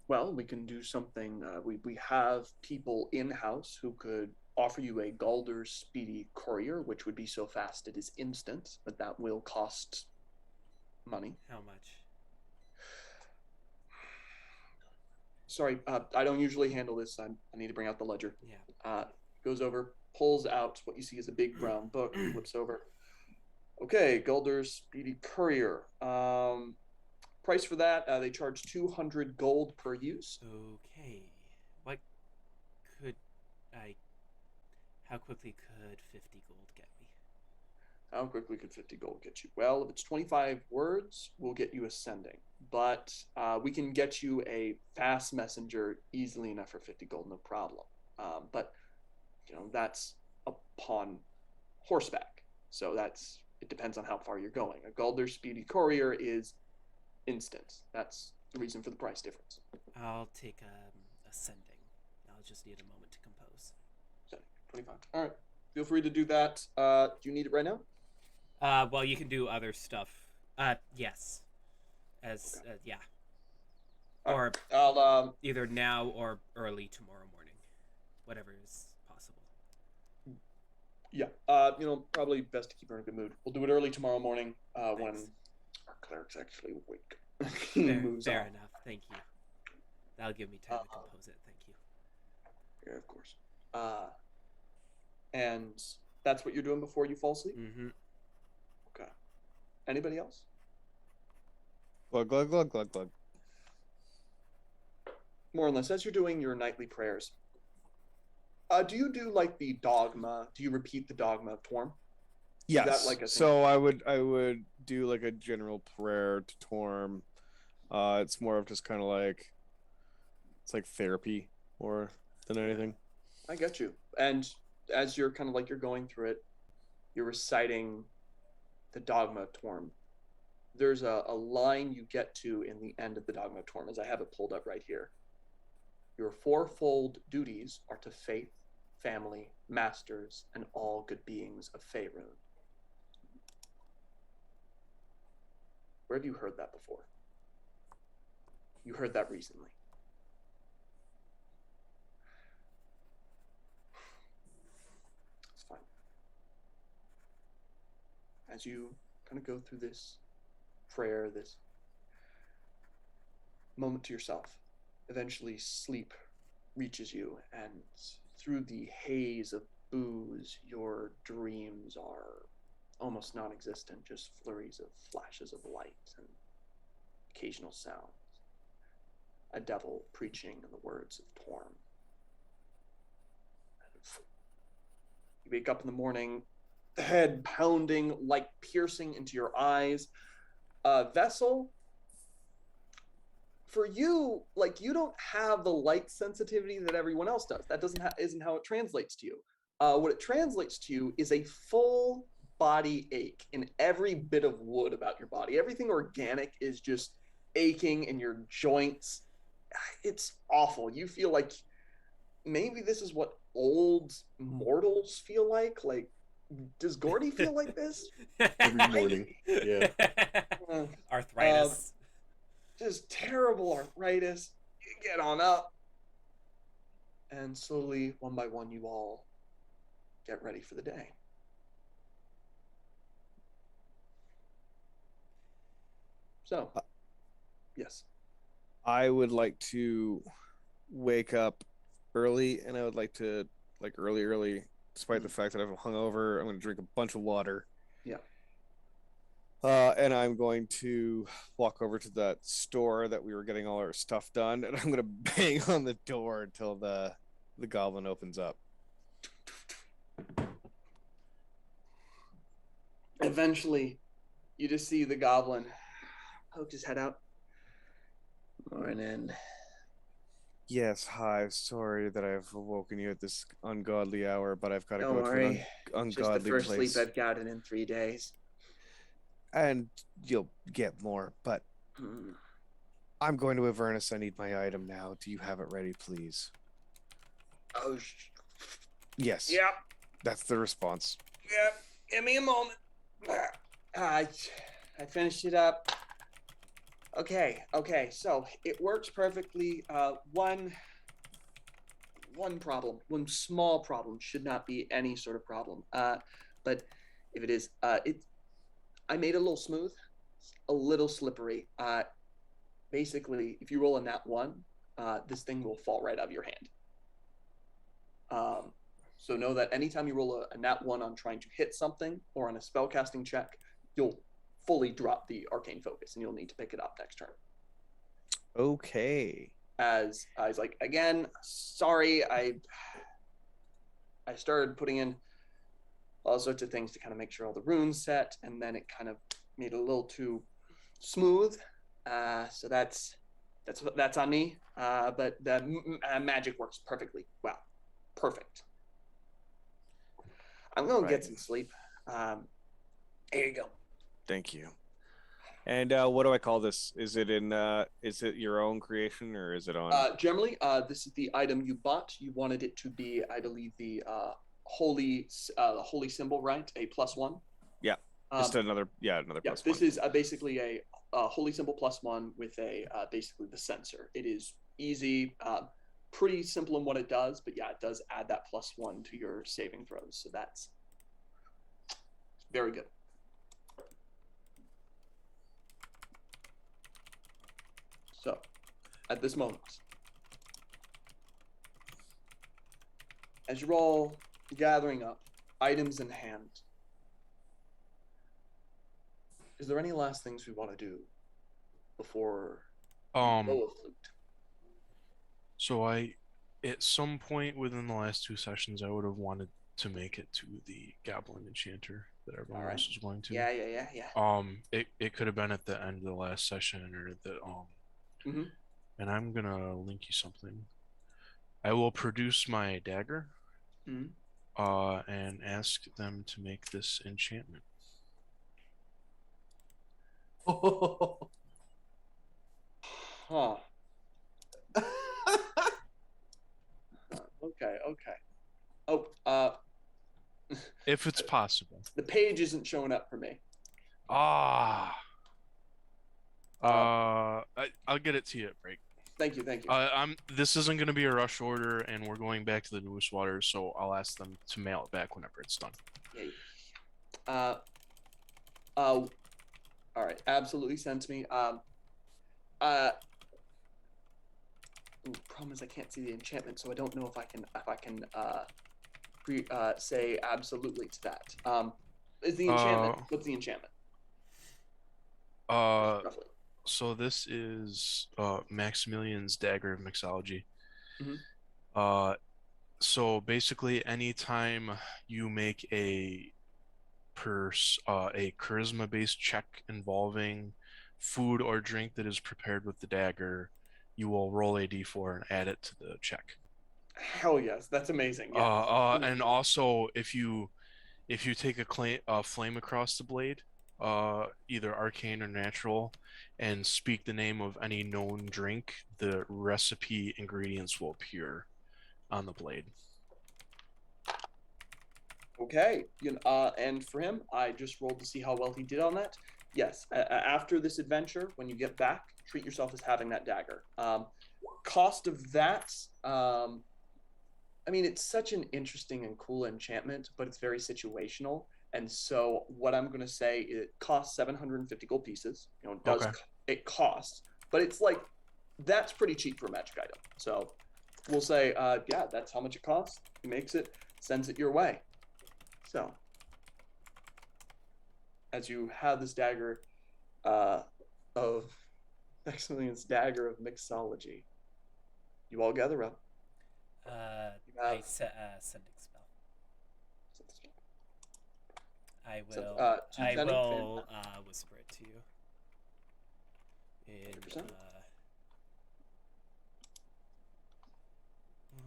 S1: Well, we can do something. We have people in-house who could offer you a Galder's Speedy Courier, which would be so fast it is instant, but that will cost money.
S2: How much?
S1: Sorry, I don't usually handle this. I need to bring out the ledger.
S2: Yeah.
S1: Goes over, pulls out what you see is a big brown book, flips over. Okay, Galder's Speedy Courier. Price for that, they charge 200 gold per use.
S2: Okay. What could I... How quickly could 50 gold get me?
S1: How quickly could 50 gold get you? Well, if it's 25 words, we'll get you ascending. But we can get you a fast messenger easily enough for 50 gold, no problem. But, that's upon horseback. So it depends on how far you're going. A Galder's Speedy Courier is instant. That's the reason for the price difference.
S2: I'll take ascending. I'll just need a moment to compose.
S1: 25. All right. Feel free to do that. Do you need it right now?
S2: Well, you can do other stuff. Yes. Yeah. Or
S1: I'll
S2: either now or early tomorrow morning. Whatever is possible.
S1: yeah. Probably best to keep her in a good mood. We'll do it early tomorrow morning when our cleric's actually awake. He moves
S2: fair
S1: on.
S2: enough. Thank you. That'll give me time to compose it. Thank you.
S1: Yeah, of course. And that's what you're doing before you fall asleep?
S2: Mm-hmm.
S1: Okay. Anybody else?
S3: glug glug glug glug glug.
S1: Moren-lys, as you're doing your nightly prayers, do you do like the dogma? Do you repeat the dogma of Torm?
S3: Yes.
S1: Is that like a
S3: so I would do like a general prayer to Torm. It's more of just kind of like it's like therapy more than anything.
S1: I get you. And as you're kind of like you're going through it, you're reciting the dogma of Torm. There's a line you get to in the end of the dogma of Torm, as I have it pulled up right here. Your fourfold duties are to faith, family, masters, and all good beings of Faerun. Where have you heard that before? You heard that recently. It's fine. As you kind of go through this prayer, this moment to yourself, eventually sleep reaches you, and through the haze of booze, your dreams are almost non-existent, just flurries of flashes of light and occasional sounds. A devil preaching in the words of Torm. You wake up in the morning, the head pounding, light piercing into your eyes. Vessel, for you, like, you don't have the light sensitivity that everyone else does. That isn't how it translates to you. What it translates to you is a full body ache in every bit of wood about your body. Everything organic is just aching in your joints. It's awful. You feel like maybe this is what old mortals feel like. Like, does Gordy feel like this?
S5: Every morning. Yeah.
S2: Arthritis.
S1: Just terrible arthritis. You get on up. And slowly, one by one, you all get ready for the day. So, yes.
S3: I would like to wake up early, and I would like to, like, early, despite the fact that I'm hungover. I'm going to drink a bunch of water.
S1: Yeah.
S3: And I'm going to walk over to that store that we were getting all our stuff done, and I'm going to bang on the door until the goblin opens up.
S1: Eventually, you just see the goblin poke his head out. Morning.
S3: Yes, hi. Sorry that I've awoken you at this ungodly hour, but I've got to
S1: Don't
S3: go to an
S1: worry.
S3: ungodly
S1: Just the first
S3: place.
S1: sleep I've gotten in 3 days.
S3: And you'll get more, but I'm going to Avernus. I need my item now. Do you have it ready, please?
S1: Oh,
S3: Yes.
S1: yeah.
S3: That's the response.
S1: Yeah. Give me a moment. I finished it up. Okay. So it works perfectly. One problem, one small problem, should not be any sort of problem. But if it is, I made it a little smooth, a little slippery. Basically, if you roll a nat 1, this thing will fall right out of your hand. So know that anytime you roll a nat 1 on trying to hit something or on a spellcasting check, you'll fully drop the arcane focus, and you'll need to pick it up next turn.
S3: Okay.
S1: As I was like, again, sorry, I started putting in all sorts of things to kind of make sure all the runes set, and then it kind of made it a little too smooth. So that's on me. But the magic works perfectly well. Perfect. I'm gonna get some sleep. Here you go.
S3: Thank you. And what do I call this? Is it your own creation, or is it on?
S1: Generally, this is the item you bought. You wanted it to be, I believe, the holy symbol, right? A +1.
S3: Yeah. Just another plus
S1: this
S3: one.
S1: is basically a holy symbol +1 with a basically the sensor. It is easy, pretty simple in what it does, but yeah, it does add that +1 to your saving throws. So that's very good. So, at this moment, as you're all gathering up items in hand, is there any last things we want to do before blow a flute?
S6: So at some point within the last 2 sessions, I would have wanted to make it to the Goblin Enchanter that everyone else was going to.
S1: Yeah.
S6: It could have been at the end of the last session or the And I'm gonna link you something. I will produce my dagger, and ask them to make this enchantment.
S1: Huh. Okay. Oh,
S6: If it's possible.
S1: the page isn't showing up for me.
S6: I'll get it to you at break.
S1: Thank you.
S6: This isn't going to be a rush order, and we're going back to the Moose Water, so I'll ask them to mail it back whenever it's done.
S1: All right, absolutely send to me. Problem is I can't see the enchantment, so I don't know if I can say absolutely to that. Is the enchantment? What's the enchantment? Roughly.
S6: So this is Maximilian's Dagger of Mixology. So basically, anytime you make a charisma-based check involving food or drink that is prepared with the dagger, you will roll a d4 and add it to the check.
S1: Hell yes, that's amazing.
S6: Yeah. And also, if you take a flame across the blade, either arcane or natural, and speak the name of any known drink, the recipe ingredients will appear on the blade.
S1: Okay, and for him, I just rolled to see how well he did on that. Yes, after this adventure, when you get back, treat yourself as having that dagger. Cost of that, I mean, it's such an interesting and cool enchantment, but it's very situational. And so what I'm going to say, it costs 750 gold pieces. It it costs, but it's like that's pretty cheap for a magic item. So we'll say, yeah, that's how much it costs. He makes it, sends it your way. So as you have this dagger of actually it's Dagger of Mixology, you all gather up.
S2: I sending spell. I will. Whisper it to you. In,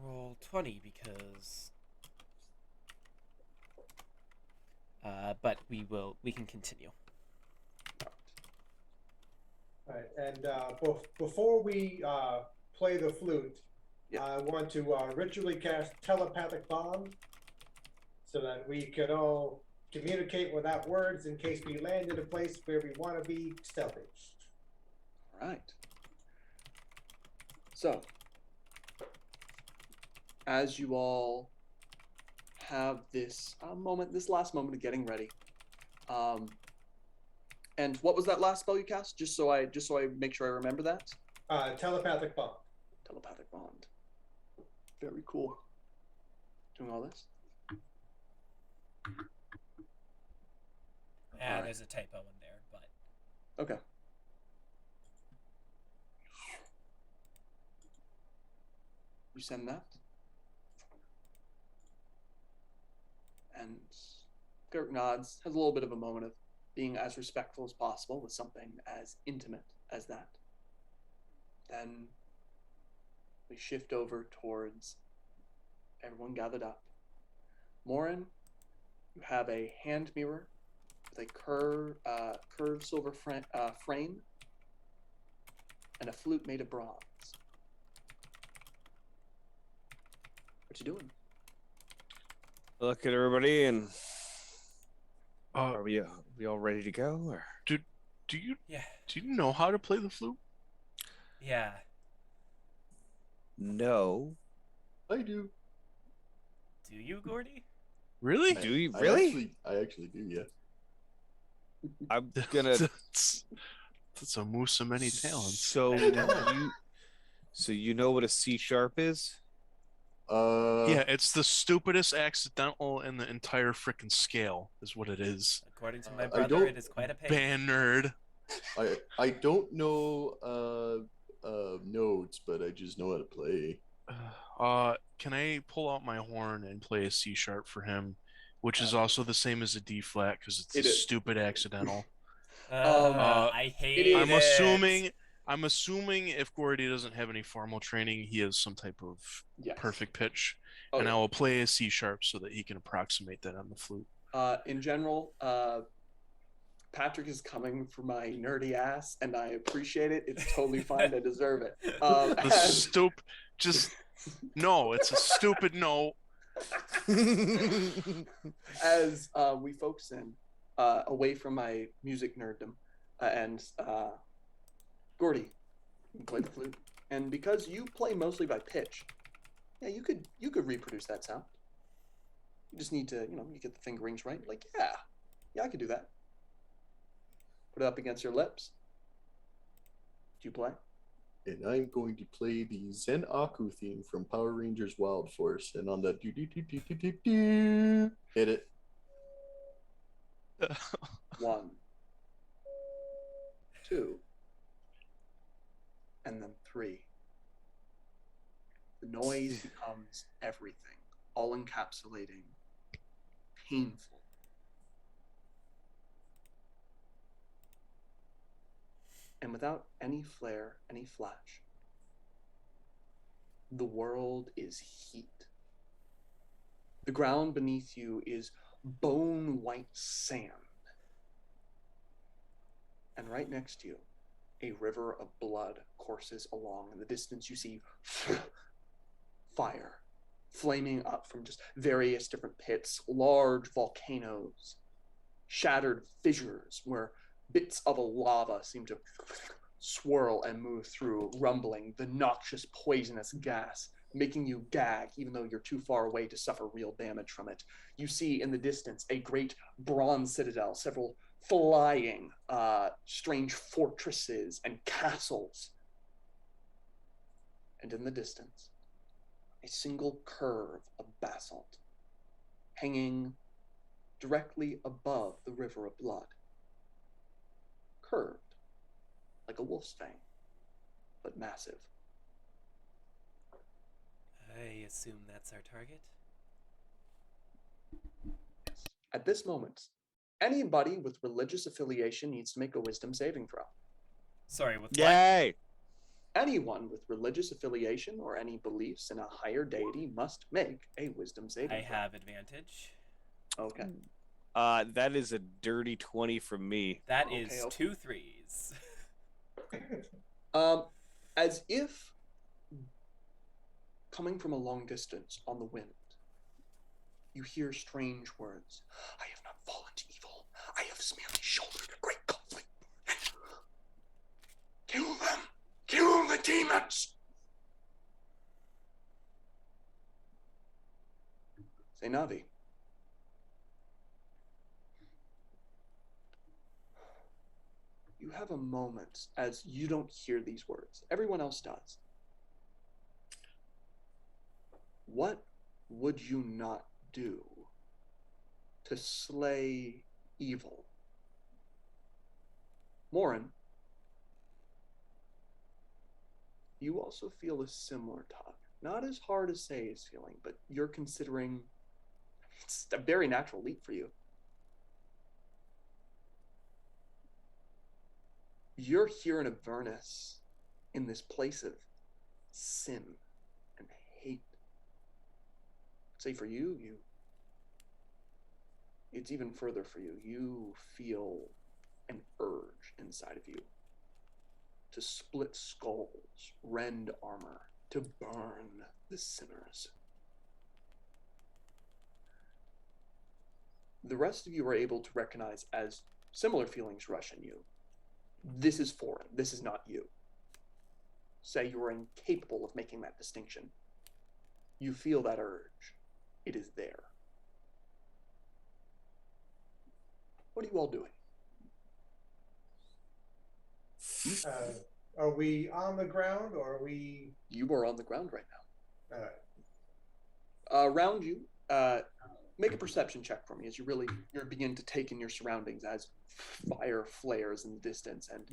S2: roll 20 because. But we can continue.
S4: All right, and before we play the flute, I want to ritually cast telepathic bond, so that we could all communicate without words in case we land in a place where we want to be stealthy.
S1: All right. So, as you all have this moment, this last moment of getting ready, and what was that last spell you cast? Just so I make sure I remember that.
S4: Telepathic bond.
S1: Telepathic bond. Very cool. Doing all this.
S2: Right. There's a typo in there, but
S1: okay. You send that, and Dirk nods, has a little bit of a moment of being as respectful as possible with something as intimate as that. Then we shift over towards everyone gathered up. Moren, you have a hand mirror with a curved silver frame and a flute made of bronze. What you doing?
S3: Look at everybody, and are we all ready to go? Or
S6: do you know how to play the flute?
S2: Yeah.
S3: No.
S5: I do.
S2: Do you, Gordy?
S6: Really?
S3: Do you really?
S5: I actually do. Yeah.
S3: I'm gonna.
S6: That's a moose of many talents.
S3: So you know what a C sharp is?
S6: Yeah, it's the stupidest accidental in the entire frickin' scale, is what it is.
S2: According to my brother, it is quite a pain.
S6: Band nerd.
S5: I don't know notes, but I just know how to play.
S6: Can I pull out my horn and play a C sharp for him, which is also the same as a D flat because it's a stupid accidental.
S2: I hate it.
S6: I'm assuming if Gordy doesn't have any formal training, he has some type of perfect pitch, and I will play a C sharp so that he can approximate that on the flute.
S1: In general, Patrick is coming for my nerdy ass, and I appreciate it. It's totally fine. I deserve it.
S6: No, it's a stupid no.
S1: As we focus in away from my music nerddom, and Gordy, you can play the flute, and because you play mostly by pitch, yeah, you could reproduce that sound. You just need to, you get the fingerings right. Like, yeah, I could do that. Put it up against your lips. Do you play?
S5: And I'm going to play the Zen Aku theme from Power Rangers Wild Force, and on that do hit it.
S1: 1, 2, and then 3. The noise becomes everything, all encapsulating, painful. And without any flare, any flash, the world is heat. The ground beneath you is bone-white sand. And right next to you, a river of blood courses along. In the distance, you see fire flaming up from just various different pits, large volcanoes, shattered fissures where bits of a lava seem to swirl and move through, rumbling the noxious, poisonous gas, making you gag even though you're too far away to suffer real damage from it. You see in the distance a great bronze citadel, several flying strange fortresses and castles. And in the distance, a single curve of basalt hanging directly above the river of blood. Curved, like a wolf's fang, but massive.
S2: I assume that's our target.
S1: At this moment, anybody with religious affiliation needs to make a wisdom saving throw.
S2: Sorry, what's
S3: Yay!
S1: Anyone with religious affiliation or any beliefs in a higher deity must make a wisdom saving
S2: I
S1: throw.
S2: have advantage.
S1: Okay.
S3: That is a dirty 20 from me.
S2: That
S1: Okay,
S2: is
S1: okay.
S2: 2 threes.
S1: As if coming from a long distance on the wind, you hear strange words. I have not fallen to evil. I have merely shouldered a great conflict. Kill them! Kill the demons! Say Navi. You have a moment as you don't hear these words. Everyone else does. What would you not do to slay evil? Moren, you also feel a similar tug. Not as hard as Say is feeling, but you're considering it's a very natural leap for you. You're here in Avernus, in this place of sin and hate. Say for you, it's even further for you. You feel an urge inside of you to split skulls, rend armor, to burn the sinners. The rest of you are able to recognize as similar feelings rush in you. This is foreign. This is not you. Say you are incapable of making that distinction. You feel that urge. It is there. What are you all doing?
S4: Are we on the ground or are we?
S1: You are on the ground right now.
S4: All right.
S1: Around you, make a perception check for me as you're beginning to take in your surroundings as fire flares in the distance and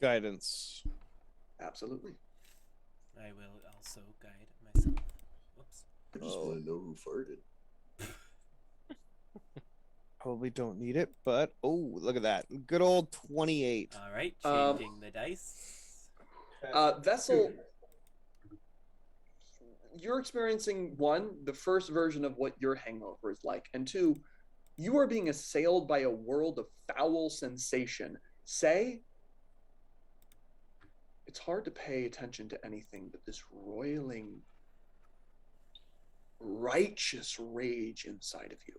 S3: Guidance.
S1: absolutely.
S2: I will also guide myself. Whoops.
S5: I just want to know who farted.
S3: Probably don't need it, but oh, look at that. Good old 28.
S2: All right, changing the dice.
S1: Vessel, you're experiencing one, the first version of what your hangover is like, and two, you are being assailed by a world of foul sensation. Say, it's hard to pay attention to anything but this roiling, righteous rage inside of you.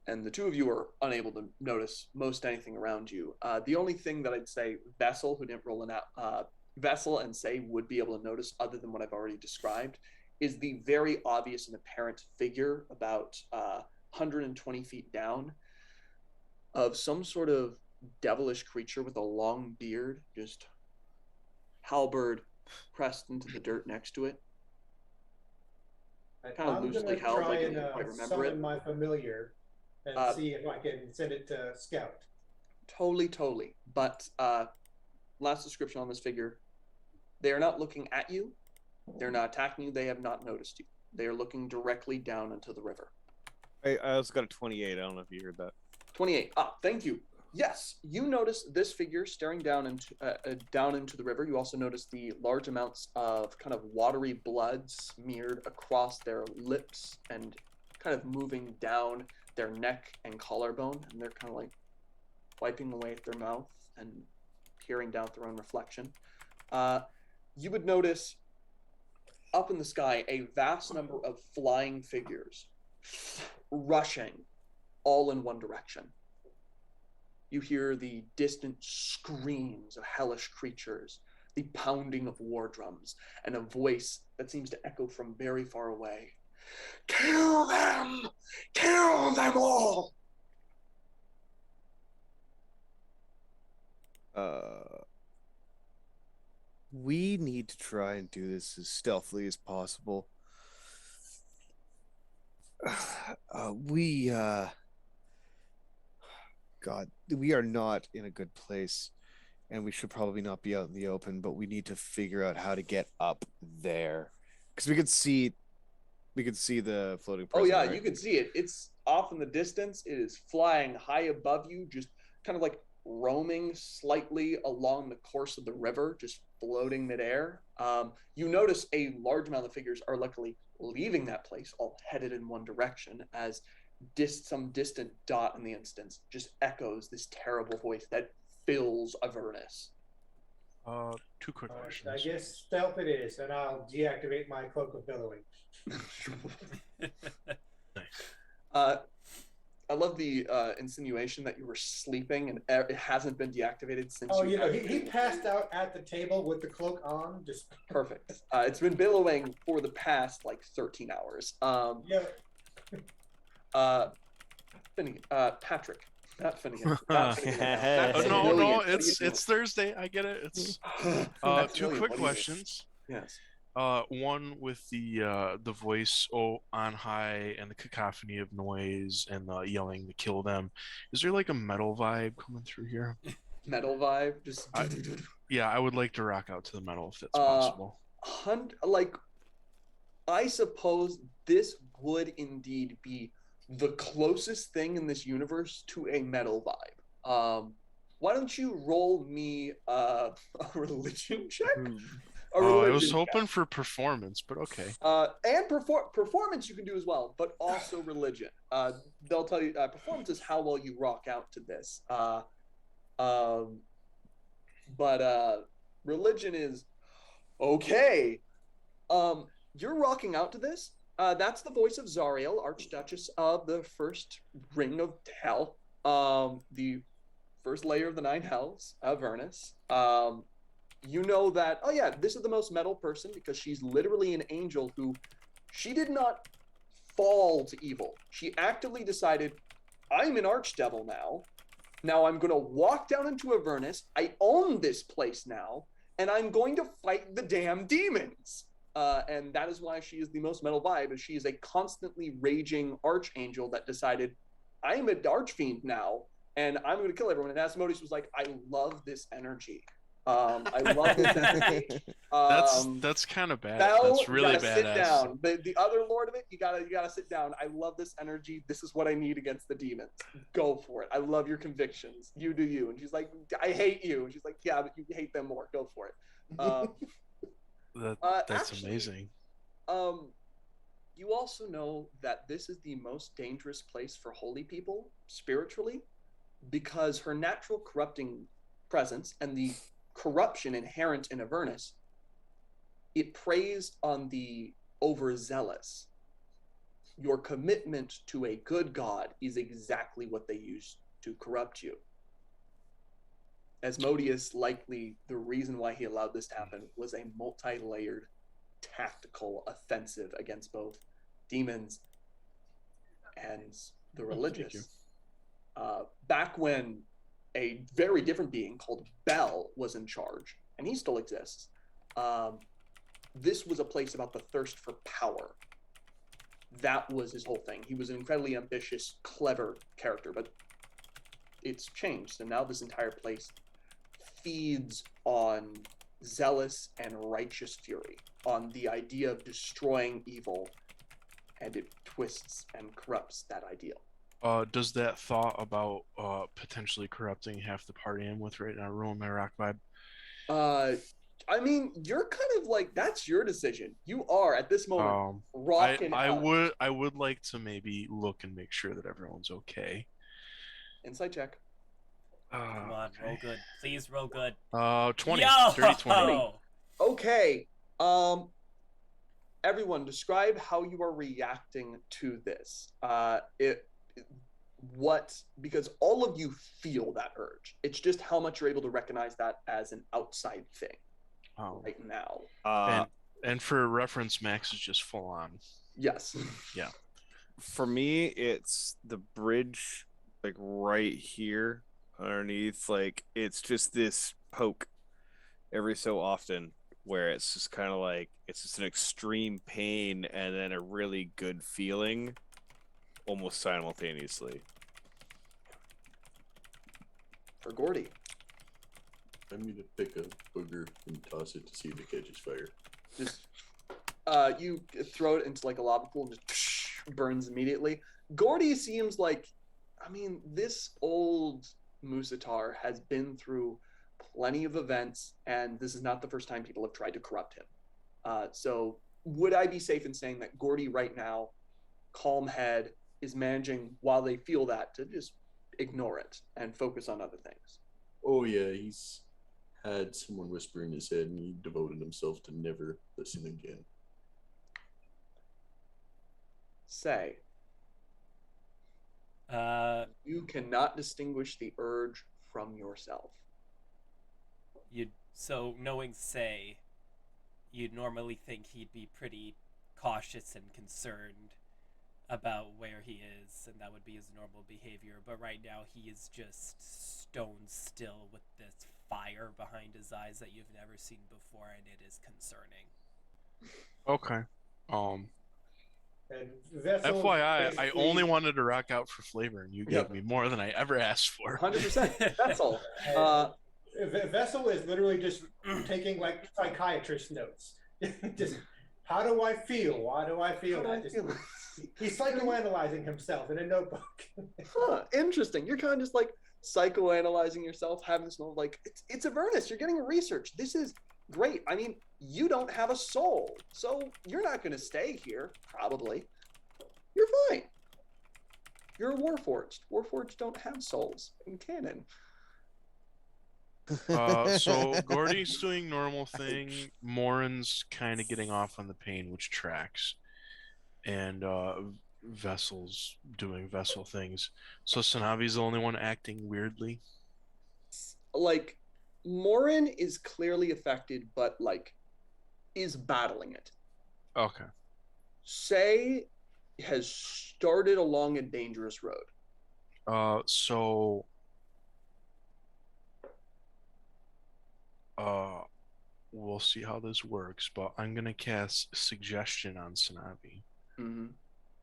S1: And the two of you are unable to notice most anything around you. The only thing that I'd say Vessel, who didn't roll an out, Vessel and Say would be able to notice, other than what I've already described, is the very obvious and apparent figure about 120 feet down of some sort of devilish creature with a long beard, just halberd pressed into the dirt next to it. Kind of
S4: I'm
S1: loosely
S4: gonna
S1: held,
S4: try
S1: like you
S4: and
S1: don't quite remember
S4: summon
S1: it.
S4: my familiar and see if I can send it to Scout.
S1: Totally. But last description on this figure, they are not looking at you. They're not attacking you. They have not noticed you. They are looking directly down into the river.
S3: I also got a 28. I don't know if you heard that.
S1: 28. Thank you. Yes, you notice this figure staring down into the river. You also notice the large amounts of kind of watery blood smeared across their lips and kind of moving down their neck and collarbone, and they're kind of like wiping away at their mouth and peering down at their own reflection. You would notice up in the sky a vast number of flying figures rushing all in one direction. You hear the distant screams of hellish creatures, the pounding of war drums, and a voice that seems to echo from very far away. Kill them! Kill them all!
S3: We need to try and do this as stealthily as possible. God, we are not in a good place, and we should probably not be out in the open, but we need to figure out how to get up there. Because we could see the floating prison.
S1: Oh yeah,
S3: right?
S1: you can see it. It's off in the distance. It is flying high above you, just kind of like roaming slightly along the course of the river, just floating midair. You notice a large amount of figures are luckily leaving that place, all headed in one direction, as some distant dot in the instance just echoes this terrible voice that fills Avernus.
S6: Two quick questions.
S4: I guess stealth it is, and I'll deactivate my cloak of billowing.
S1: I love the insinuation that you were sleeping and it hasn't been deactivated since.
S4: Oh, he passed out at the table with the cloak on. Just
S1: perfect. It's been billowing for the past like 13 hours.
S4: Yeah.
S1: Patrick, not Finnegan. Not Finnegan.
S6: No, it's Thursday. I get it. It's two quick questions.
S1: Yes.
S6: One with the voice on high and the cacophony of noise and the yelling to kill them. Is there like a metal vibe coming through here?
S1: Metal vibe, just.
S6: Yeah, I would like to rock out to the metal if that's possible.
S1: I suppose this would indeed be the closest thing in this universe to a metal vibe. Why don't you roll me a religion check?
S6: I was hoping for performance, but okay.
S1: And performance you can do as well, but also religion. They'll tell you performance is how well you rock out to this. But religion is okay. You're rocking out to this. That's the voice of Zariel, Archduchess of the First Ring of Hell, the first layer of the Nine Hells, Avernus. You know that, oh yeah, this is the most metal person because she's literally an angel who, she did not fall to evil. She actively decided, I'm an archdevil now. Now I'm going to walk down into Avernus. I own this place now, and I'm going to fight the damn demons. And that is why she is the most metal vibe, is she is a constantly raging archangel that decided, I'm an archfiend now, and I'm going to kill everyone. And Asmodeus was like, I love this energy. I love this energy.
S6: That's kind of bad.
S1: Bell,
S6: that's really
S1: badass. Sit
S6: badass.
S1: down. The other lord of it, you gotta sit down. I love this energy. This is what I need against the demons. Go for it. I love your convictions. You do you. And she's like, I hate you. And she's like, yeah, but you hate them more. Go for it.
S6: That's
S1: actually,
S6: amazing.
S1: You also know that this is the most dangerous place for holy people spiritually, because her natural corrupting presence and the corruption inherent in Avernus, it preys on the overzealous. Your commitment to a good god is exactly what they use to corrupt you. Asmodeus, likely the reason why he allowed this to happen was a multi-layered tactical offensive against both demons and the religious. Back when a very different being called Bel was in charge, and he still exists, this was a place about the thirst for power. That was his whole thing. He was an incredibly ambitious, clever character, but it's changed, and now this entire place feeds on zealous and righteous fury, on the idea of destroying evil, and it twists and corrupts that ideal.
S6: Does that thought about potentially corrupting half the party I'm with right now ruin my rock vibe?
S1: I mean, you're kind of like, that's your decision. You are at this moment rocking out.
S6: I would like to maybe look and make sure that everyone's okay.
S1: Insight check.
S2: Come on, roll good. Please roll good.
S6: 20.
S2: Yo!
S6: Dirty 20.
S1: Okay. Everyone, describe how you are reacting to this. Because all of you feel that urge. It's just how much you're able to recognize that as an outside thing right now.
S6: And for reference, Max is just full on.
S1: Yes.
S6: Yeah.
S3: For me, it's the bridge, like right here underneath. Like it's just this poke every so often where it's just kind of like it's just an extreme pain and then a really good feeling almost simultaneously.
S1: For Gordy.
S5: I'm going to pick a booger and toss it to see if it catches fire.
S1: Just you throw it into like a lava pool and just burns immediately. Gordy seems like, I mean, this old Musatar has been through plenty of events, and this is not the first time people have tried to corrupt him. So would I be safe in saying that Gordy right now, calm head, is managing, while they feel that, to just ignore it and focus on other things?
S5: Oh, yeah, he's had someone whisper in his head, and he devoted himself to never listen again.
S1: Say, you cannot distinguish the urge from yourself.
S2: So knowing Say, you'd normally think he'd be pretty cautious and concerned about where he is, and that would be his normal behavior. But right now, he is just stone still with this fire behind his eyes that you've never seen before, and it is concerning.
S6: Okay.
S4: And Vessel
S6: FYI, I
S4: basically-
S6: only wanted to rock out for flavor, and you gave me more than I ever asked for.
S1: 100%. That's all.
S4: Vessel is literally just taking like psychiatrist notes. Just how do I feel? Why do I feel that? He's psychoanalyzing himself in a notebook.
S1: Interesting. You're kind of just like psychoanalyzing yourself, having this moment like it's Avernus. You're getting research. This is great. I mean, you don't have a soul, so you're not going to stay here. Probably. You're fine. You're a Warforged. Warforged don't have souls in canon.
S6: So Gordy's doing normal thing. Moren's kind of getting off on the pain, which tracks, and Vessel's doing Vessel things. So Sanavi's the only one acting weirdly.
S1: Like, Moren is clearly affected, but like is battling it.
S6: Okay.
S1: Say has started along a dangerous road.
S6: So we'll see how this works, but I'm gonna cast suggestion on Sanavi.
S1: Mm-hmm.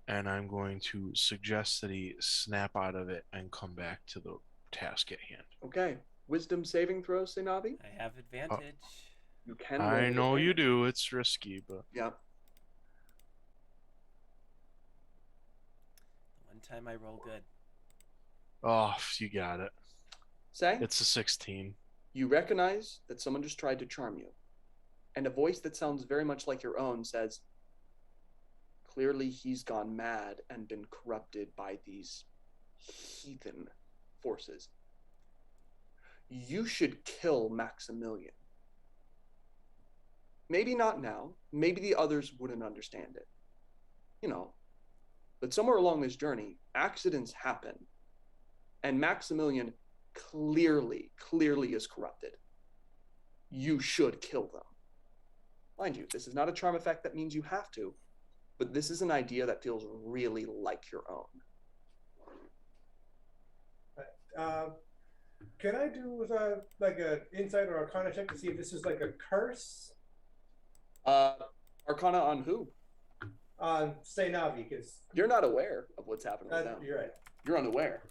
S6: And I'm going to suggest that he snap out of it and come back to the task at hand.
S1: Okay. Wisdom saving throw, Sanavi?
S2: I have advantage.
S1: You can.
S6: I
S1: roll
S6: know
S1: with
S6: you
S1: advantage.
S6: do. It's risky, but
S1: Yeah.
S2: One time I roll good.
S6: oh, you got it.
S1: Say,
S6: It's a 16.
S1: you recognize that someone just tried to charm you. And a voice that sounds very much like your own says, clearly he's gone mad and been corrupted by these heathen forces. You should kill Maximilian. Maybe not now. Maybe the others wouldn't understand it. You know. But somewhere along this journey, accidents happen. And Maximilian clearly is corrupted. You should kill them. Mind you, this is not a charm effect that means you have to, but this is an idea that feels really like your own.
S4: Can I do like an insight or arcana check to see if this is like a curse?
S1: Arcana on who?
S4: On Navi, because
S1: You're not aware of what's happening right now.
S4: you're right.
S1: You're unaware.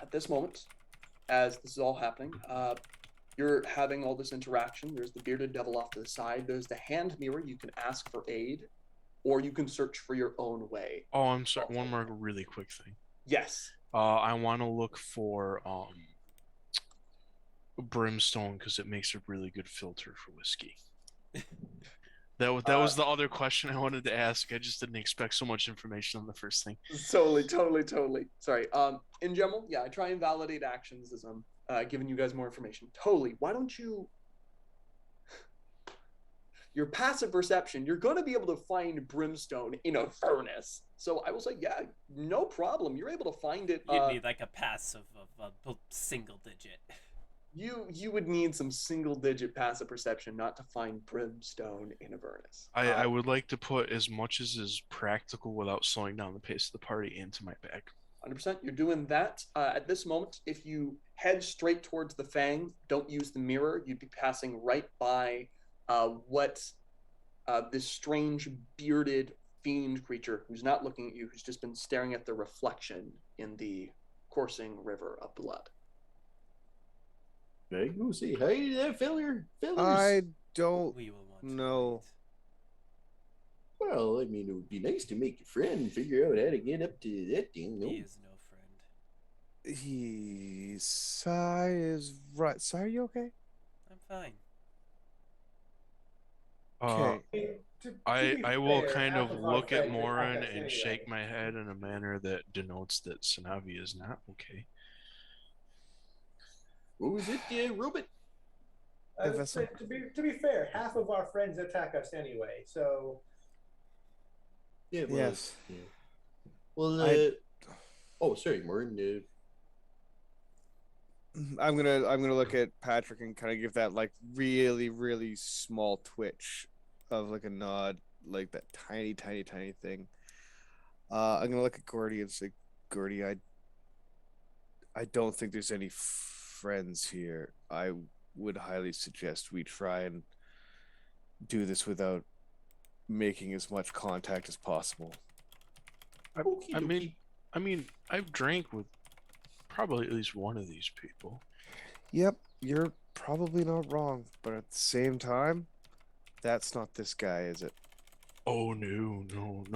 S1: At this moment, as this is all happening, you're having all this interaction. There's the bearded devil off to the side. There's the hand mirror. You can ask for aid, or you can search for your own way.
S6: Oh, I'm sorry. One more really quick thing.
S1: Yes.
S6: I want to look for brimstone because it makes a really good filter for whiskey. That was the other question I wanted to ask. I just didn't expect so much information on the first thing.
S1: Totally. Sorry. In general, yeah, I try and validate actions as I'm giving you guys more information. Totally. Why don't you... Your passive perception, you're going to be able to find brimstone in a furnace. So I will say, yeah, no problem. You're able to find it.
S2: You'd need like a passive of a single digit.
S1: You would need some single-digit passive perception not to find brimstone in Avernus.
S6: I would like to put as much as is practical without slowing down the pace of the party into my bag.
S1: 100%. You're doing that. At this moment, if you head straight towards the Fang, don't use the mirror, you'd be passing right by this strange bearded fiend creature who's not looking at you, who's just been staring at the reflection in the coursing river of blood.
S5: Hey, go say hi to that feller. Fellers.
S3: I don't
S2: We will want to
S3: know.
S2: wait.
S5: Well, I mean, it would be nice to make a friend and figure out how to get up to that thing. No?
S2: He is no friend.
S3: Sai is right. Sai, are you okay?
S2: I'm fine.
S3: Okay.
S6: I will kind of
S4: half our
S6: look at
S4: friends
S6: Moren
S4: attack us
S6: and
S4: anyway.
S6: shake my head in a manner that denotes that Sanavi is not okay.
S5: What was it, Robot?
S3: Vessel.
S4: To be fair, half of our friends attack us anyway. So
S5: Yeah, well,
S3: Yes.
S5: Yeah. Well, oh, sorry, Moren.
S3: I'm gonna look at Patrick and kind of give that like really, really small twitch of like a nod, like that tiny thing. I'm gonna look at Gordy and say, Gordy, I don't think there's any friends here. I would highly suggest we try and do this without making as much contact as possible.
S6: I mean, I've drank with probably at least one of these people.
S3: Yep, you're probably not wrong, but at the same time, that's not this guy, is it?
S6: Oh no.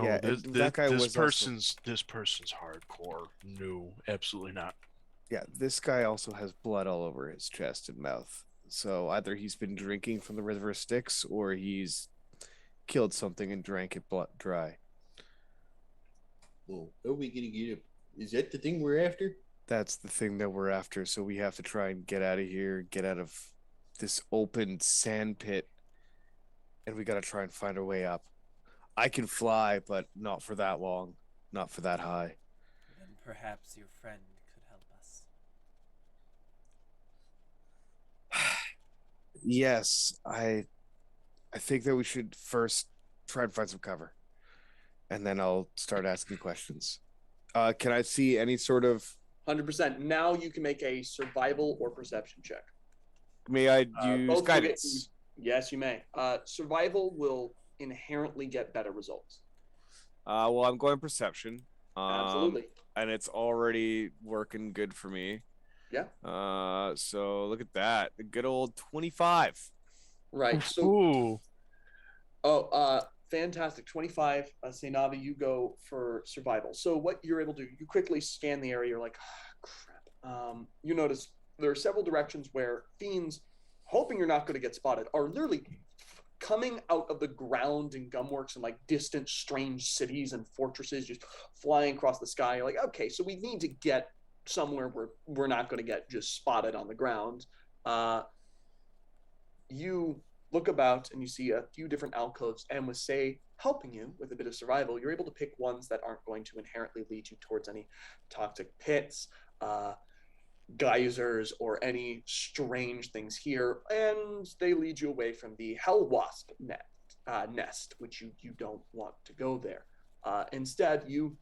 S3: Yeah, that guy was also-
S6: this person's hardcore. No, absolutely not.
S3: Yeah, this guy also has blood all over his chest and mouth. So either he's been drinking from the River Styx or he's killed something and drank it dry.
S5: Oh, how are we gonna get up? Is that the thing we're after?
S3: That's the thing that we're after. So we have to try and get out of here, get out of this open sand pit, and we got to try and find our way up. I can fly, but not for that long, not for that high.
S2: Then perhaps your friend could help us.
S3: Yes, I think that we should first try and find some cover, and then I'll start asking questions. Can I see any sort of?
S1: 100%. Now you can make a survival or perception check.
S3: May I
S1: Both
S3: use
S1: will
S3: guidance?
S1: Yes, you may. Survival will inherently get better results.
S3: Well, I'm going perception.
S1: Absolutely.
S3: And it's already working good for me.
S1: Yeah.
S3: So look at that, the good old 25.
S1: Right. So,
S6: Ooh.
S1: fantastic. 25. Seinavi, you go for survival. So what you're able to do, you quickly scan the area. You're like, crap. You notice there are several directions where fiends, hoping you're not going to get spotted, are literally coming out of the ground in gumworks and like distant strange cities and fortresses just flying across the sky. You're like, okay, so we need to get somewhere where we're not going to get just spotted on the ground. You look about and you see a few different alcoves, and with say helping you with a bit of survival, you're able to pick ones that aren't going to inherently lead you towards any toxic pits, geysers, or any strange things here, and they lead you away from the hell wasp nest, which you don't want to go there. Instead, you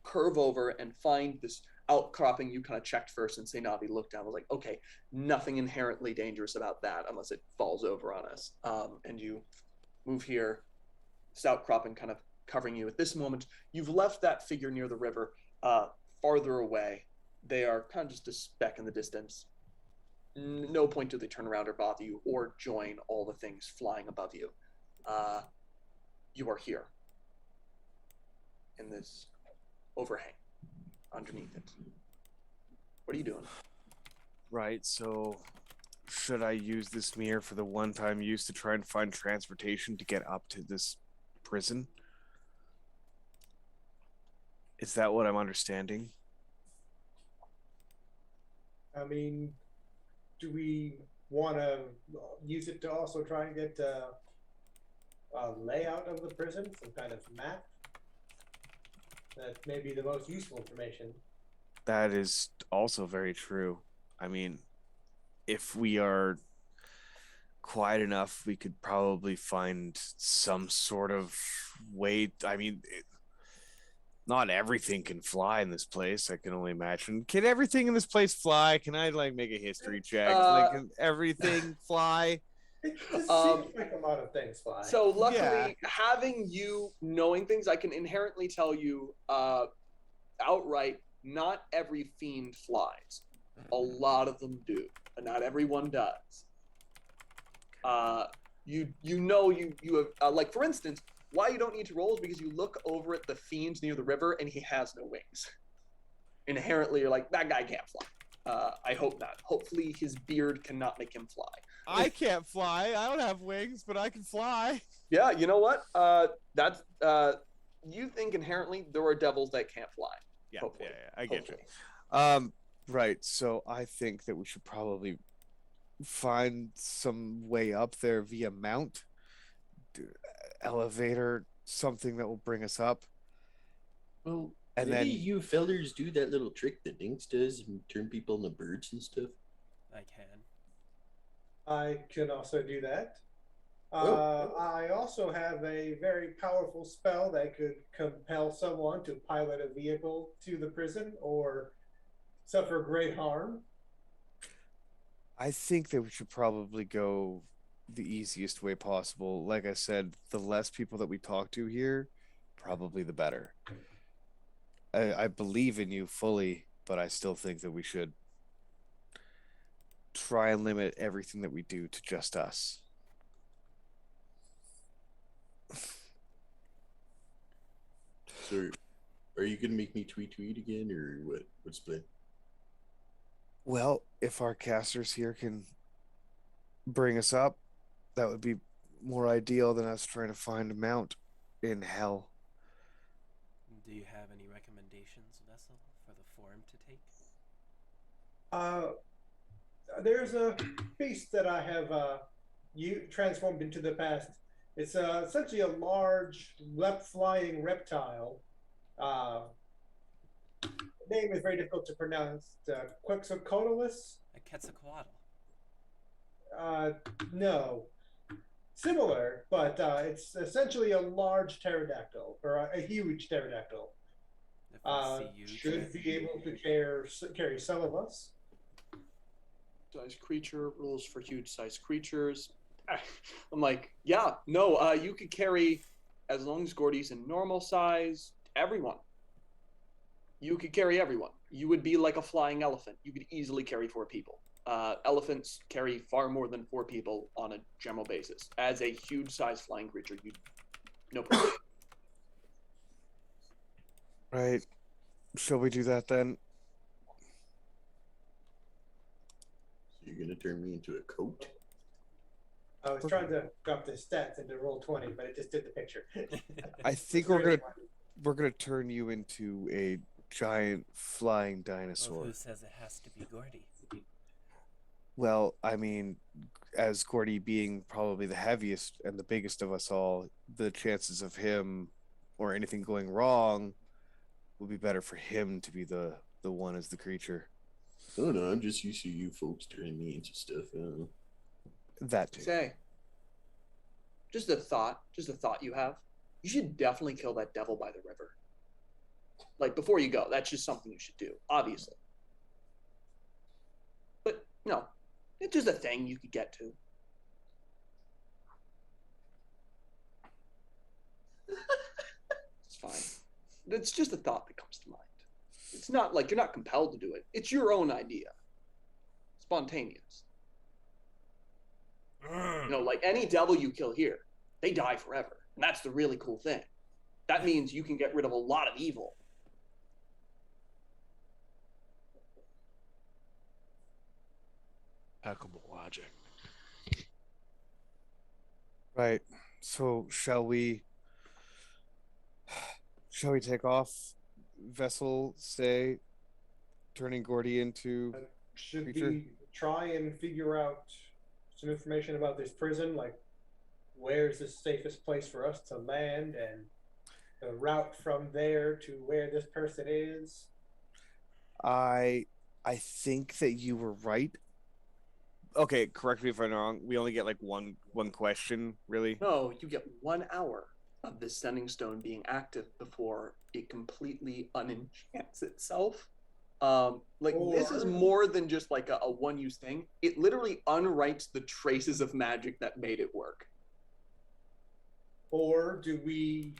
S1: curve over and find this outcropping you kind of checked first, and Seinavi looked down, was like, okay, nothing inherently dangerous about that unless it falls over on us. And you move here, this outcropping kind of covering you. At this moment, you've left that figure near the river farther away. They are kind of just a speck in the distance. No point do they turn around or bother you or join all the things flying above you. You are here in this overhang underneath it. What are you doing?
S3: Right, so should I use this mirror for the one-time use to try and find transportation to get up to this prison? Is that what I'm understanding?
S4: I mean, do we want to use it to also try and get a layout of the prison, some kind of map? That may be the most useful information.
S3: That is also very true. I mean, if we are quiet enough, we could probably find some sort of way. I mean, not everything can fly in this place. I can only imagine. Can everything in this place fly? Can I like make a history check? Like, can everything fly?
S4: It just
S1: Um,
S4: seems like a lot of things fly.
S1: So luckily,
S3: Yeah.
S1: having you knowing things, I can inherently tell you outright, not every fiend flies. A lot of them do, but not everyone does. You have like, for instance, why you don't need to roll is because you look over at the fiend near the river and he has no wings. Inherently, you're like, that guy can't fly. I hope not. Hopefully his beard cannot make him fly.
S3: I can't fly. I don't have wings, but I can fly.
S1: Yeah, you know what? That's you think inherently there are devils that can't fly.
S3: Yeah,
S1: Hopefully.
S3: I get
S1: Hopefully.
S3: you. Right. So I think that we should probably find some way up there via mount, elevator, something that will bring us up.
S5: Well,
S3: And
S5: maybe
S3: then
S5: you fellers do that little trick that Dinks does and turn people into birds and stuff.
S2: I can.
S4: I can also do that.
S5: Oh.
S4: I also have a very powerful spell that could compel someone to pilot a vehicle to the prison or suffer great harm.
S3: I think that we should probably go the easiest way possible. Like I said, the less people that we talk to here, probably the better. I believe in you fully, but I still think that we should try and limit everything that we do to just us.
S5: So, are you gonna make me tweet again, or what? What's the plan?
S3: Well, if our casters here can bring us up, that would be more ideal than us trying to find a mount in hell.
S2: Do you have any recommendations, Vessel, for the form to take?
S4: There's a beast that I have transformed into the past. It's essentially a large, flying reptile. The name is very difficult to pronounce. Quetzalcoatlus?
S2: A Quetzalcoatl.
S4: No. Similar, but it's essentially a large pterodactyl, or a huge pterodactyl.
S2: If I see you,
S4: Should be able to carry some of us.
S1: Size creature rules for huge size creatures. I'm like, yeah, no, you could carry, as long as Gordy's in normal size, everyone. You could carry everyone. You would be like a flying elephant. You could easily carry 4 people. Elephants carry far more than 4 people on a general basis. As a huge size flying creature, you no problem.
S3: Right. Shall we do that then?
S5: So you're gonna turn me into a coat?
S4: I was trying to drop the stats into roll 20, but it just did the picture.
S3: I think we're gonna turn you into a giant flying
S2: well,
S3: dinosaur.
S2: who says it has to be Gordy?
S3: Well, I mean, as Gordy being probably the heaviest and the biggest of us all, the chances of him or anything going wrong would be better for him to be the one as the creature.
S5: I don't know. I'm just used to you folks turning me into stuff. I don't know.
S3: That too.
S1: Say, just a thought you have. You should definitely kill that devil by the river. Like, before you go, that's just something you should do, obviously. But no, it's just a thing you could get to. It's fine. It's just a thought that comes to mind. It's not like you're not compelled to do it. It's your own idea. Spontaneous. You know, like any devil you kill here, they die forever. And that's the really cool thing. That means you can get rid of a lot of evil.
S6: Impeccable logic.
S3: Right. So shall we take off? Vessel say turning Gordy into
S4: Should
S3: creature?
S4: we try and figure out some information about this prison? Like, where's the safest place for us to land and the route from there to where this person is?
S3: I think that you were right, okay, correct me if I'm wrong. We only get like one question, really.
S1: No, you get 1 hour of this sending stone being active before it completely unenchants itself. This is more than just like a one-use thing. It literally unwrites the traces of magic that made it work.
S4: Or do we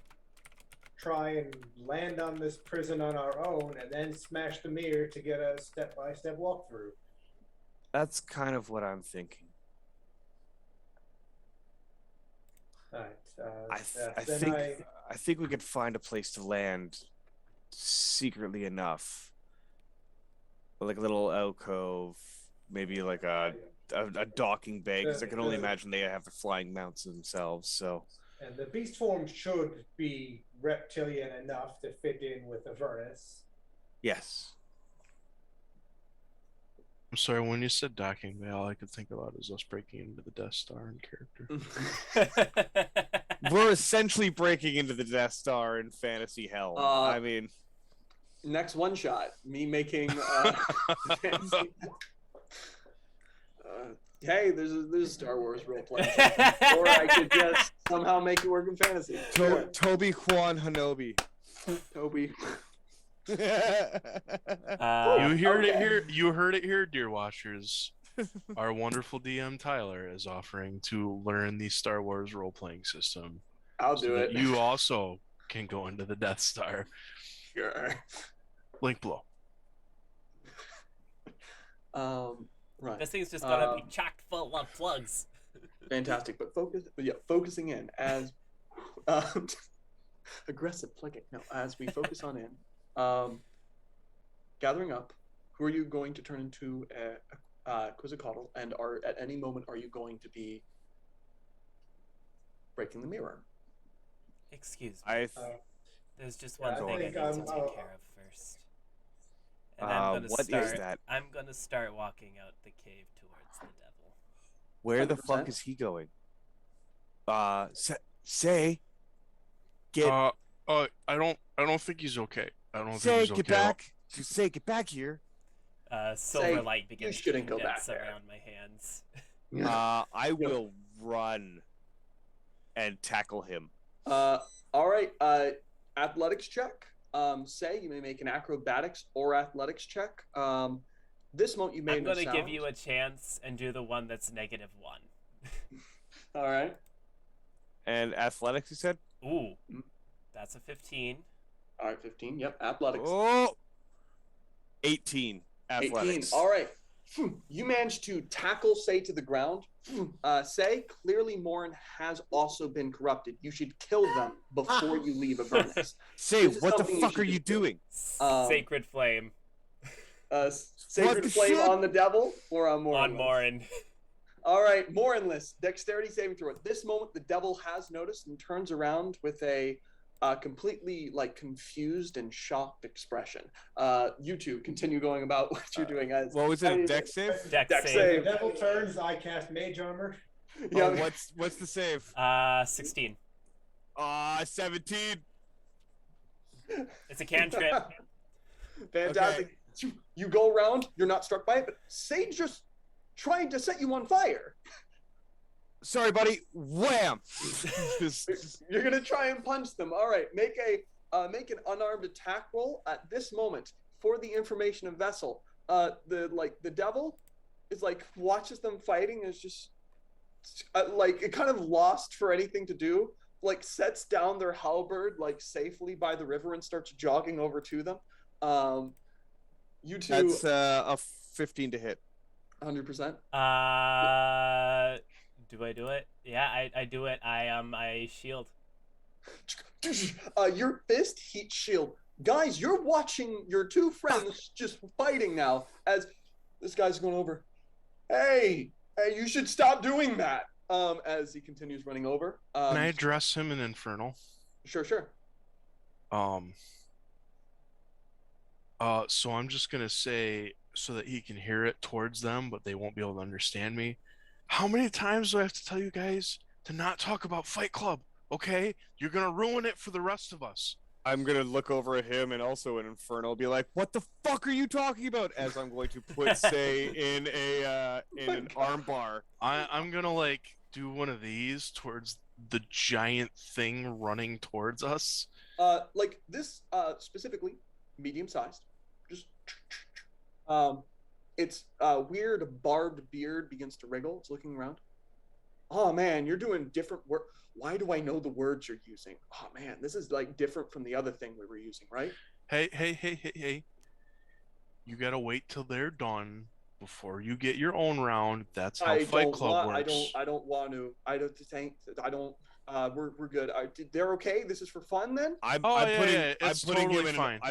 S4: try and land on this prison on our own and then smash the mirror to get a step-by-step walkthrough?
S3: That's kind of what I'm thinking.
S4: All right.
S3: I think we could find a place to land secretly enough, like a little alcove, maybe like a docking bay, because I can only imagine they have the flying mounts themselves. So,
S4: and the beast form should be reptilian enough to fit in with Avernus.
S3: yes.
S6: I'm sorry, when you said docking bay, all I could think about is us breaking into the Death Star in character.
S3: We're essentially breaking into the Death Star in fantasy hell. I mean,
S1: next one shot, me making fantasy. Hey, there's a Star Wars role play, or I could just somehow make it work in fantasy.
S3: Toby Juan Hanobi.
S1: Toby.
S6: You heard it here, dear watchers. Our wonderful DM Tyler is offering to learn the Star Wars role-playing system.
S1: I'll do it.
S6: You also can go into the Death Star.
S1: Sure.
S6: Link below.
S1: Right.
S2: This thing's just gonna be chock full of plugs.
S1: Fantastic, but focusing in as aggressive plugging. No, as we focus on in, gathering up. Who are you going to turn into a Quetzalcoatl, and at any moment are you going to be breaking the mirror?
S2: Excuse me. There's just one thing I need to take care of first. And I'm gonna start walking out the cave towards the devil.
S3: Where 100%? The fuck is he going? Say. Get.
S6: I don't think he's okay. I don't
S3: say,
S6: think he's okay.
S3: Get back. Say, get back here.
S2: Silver light begins
S1: to condense
S2: around my hands.
S3: I will run and tackle him.
S1: All right. Athletics check. Say you may make an acrobatics or athletics check. This moment you made.
S2: I'm going to give you a chance and do the one that's -1.
S1: All right.
S3: And athletics, you said?
S2: Ooh, that's a 15.
S1: All right, 15. Yep, athletics.
S3: Oh, 18. Athletics.
S1: 18. All right. You managed to tackle Say to the ground. Say, clearly Moren has also been corrupted. You should kill them before you leave Avernus.
S3: Say, what the fuck are you doing?
S2: Sacred flame.
S1: Sacred flame on the devil or on Moren?
S2: On Moren.
S1: All right, Moren-lys, dexterity saving throw. At this moment, the devil has noticed and turns around with a completely confused and shocked expression. You two continue going about what you're doing.
S3: What was it? Dex save?
S2: Dex
S4: save.
S2: save.
S4: The devil turns. I cast mage armor.
S3: Yeah. What's the save?
S2: 16.
S3: 17.
S2: It's a cantrip.
S1: Fantastic. Okay. You go around. You're not struck by it, but Sage just trying to set you on fire.
S3: Sorry, buddy. Wham!
S1: You're gonna try and punch them. All right. Make an unarmed attack roll at this moment for the information of Vessel. The devil is watches them fighting and is just it kind of lost for anything to do. Sets down their halberd safely by the river and starts jogging over to them. You two.
S3: That's a 15 to hit.
S1: 100%.
S2: Do I do it? Yeah, I do it. I shield.
S1: Your fist heat shield. Guys, you're watching your two friends just fighting now as this guy's going over. Hey, you should stop doing that. As he continues running over.
S6: Can I address him in Infernal?
S1: Sure.
S6: So I'm just gonna say, so that he can hear it towards them, but they won't be able to understand me. How many times do I have to tell you guys to not talk about Fight Club? Okay, you're gonna ruin it for the rest of us.
S3: I'm gonna look over at him and also an Inferno, be like, "What the fuck are you talking about?" As I'm going to put Say in an arm bar.
S6: I'm gonna like do one of these towards the giant thing running towards us.
S1: Like this specifically medium sized. Just its weird barbed beard begins to wriggle. It's looking around. Oh man, you're doing different work. Why do I know the words you're using? Oh man, this is like different from the other thing we were using, right?
S6: Hey. You gotta wait till they're done before you get your own round. That's how Fight Club works.
S1: I don't want to. I don't think. I don't. We're good. They're okay. This is for fun then.
S3: I'm
S6: It's
S3: putting
S6: totally
S3: him
S6: fine.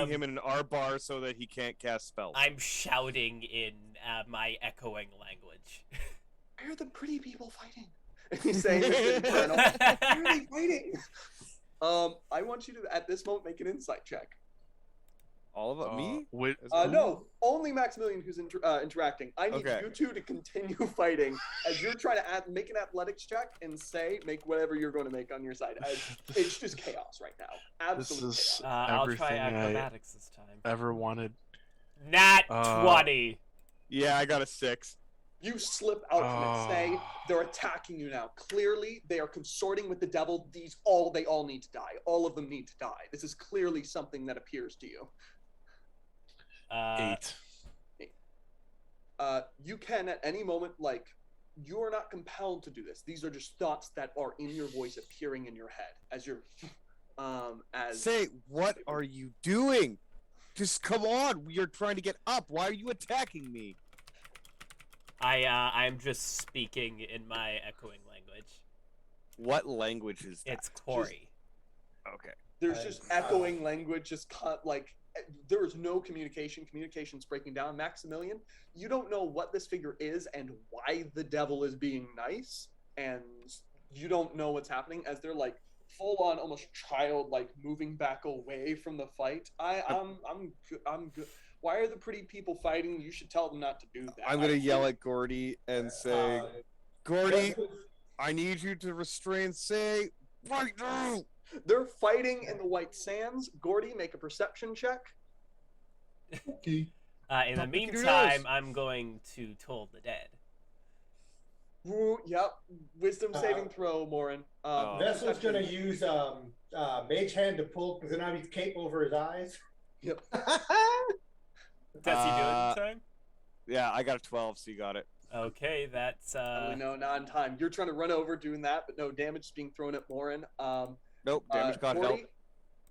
S3: him in an R bar so that he can't cast spells.
S2: I'm shouting in my echoing language.
S1: Why are the pretty people fighting? He's saying this in Infernal. Why are they fighting? I want you to at this moment make an insight check.
S3: All of it, me?
S1: No, only Maximilian who's interacting. I need you two to continue fighting as you're trying to make an athletics check and make whatever you're going to make on your side. It's just chaos right now. Absolute chaos.
S2: I'll try acrobatics this time.
S6: Ever wanted.
S2: Nat 20.
S3: Yeah, I got a 6.
S1: You slip out from it. They're attacking you now. Clearly, they are consorting with the devil. They all need to die. All of them need to die. This is clearly something that appears to you.
S6: 8.
S1: You can at any moment, you are not compelled to do this. These are just thoughts that are in your voice appearing in your head as you're
S3: Say, what are you doing? Just come on. We are trying to get up. Why are you attacking me?
S2: I'm just speaking in my echoing language.
S3: What language is that?
S2: It's Corey.
S3: Okay.
S1: There's just echoing language, just there is no communication. Communication's breaking down. Maximilian, you don't know what this figure is and why the devil is being nice, and you don't know what's happening as they're full on, almost childlike, moving back away from the fight. I'm good. Why are the pretty people fighting? You should tell them not to do that.
S3: I'm going to yell at Gordy and say, Gordy, I need you to restrain Say right now.
S1: They're fighting in the White Sands. Gordy, make a perception check.
S2: In the meantime, I'm going to Toll the Dead.
S1: Ooh, yep. Wisdom saving throw, Moren.
S4: Vessel's going to use Mage Hand to pull, because then I have cape over his eyes.
S1: Yep.
S2: Does he do it in time?
S3: Yeah, I got a 12, so you got it.
S2: Okay, that's
S1: No, not in time. You're trying to run over doing that, but no damage is being thrown at Moren.
S3: Nope, damage got
S1: Gordy,
S3: help.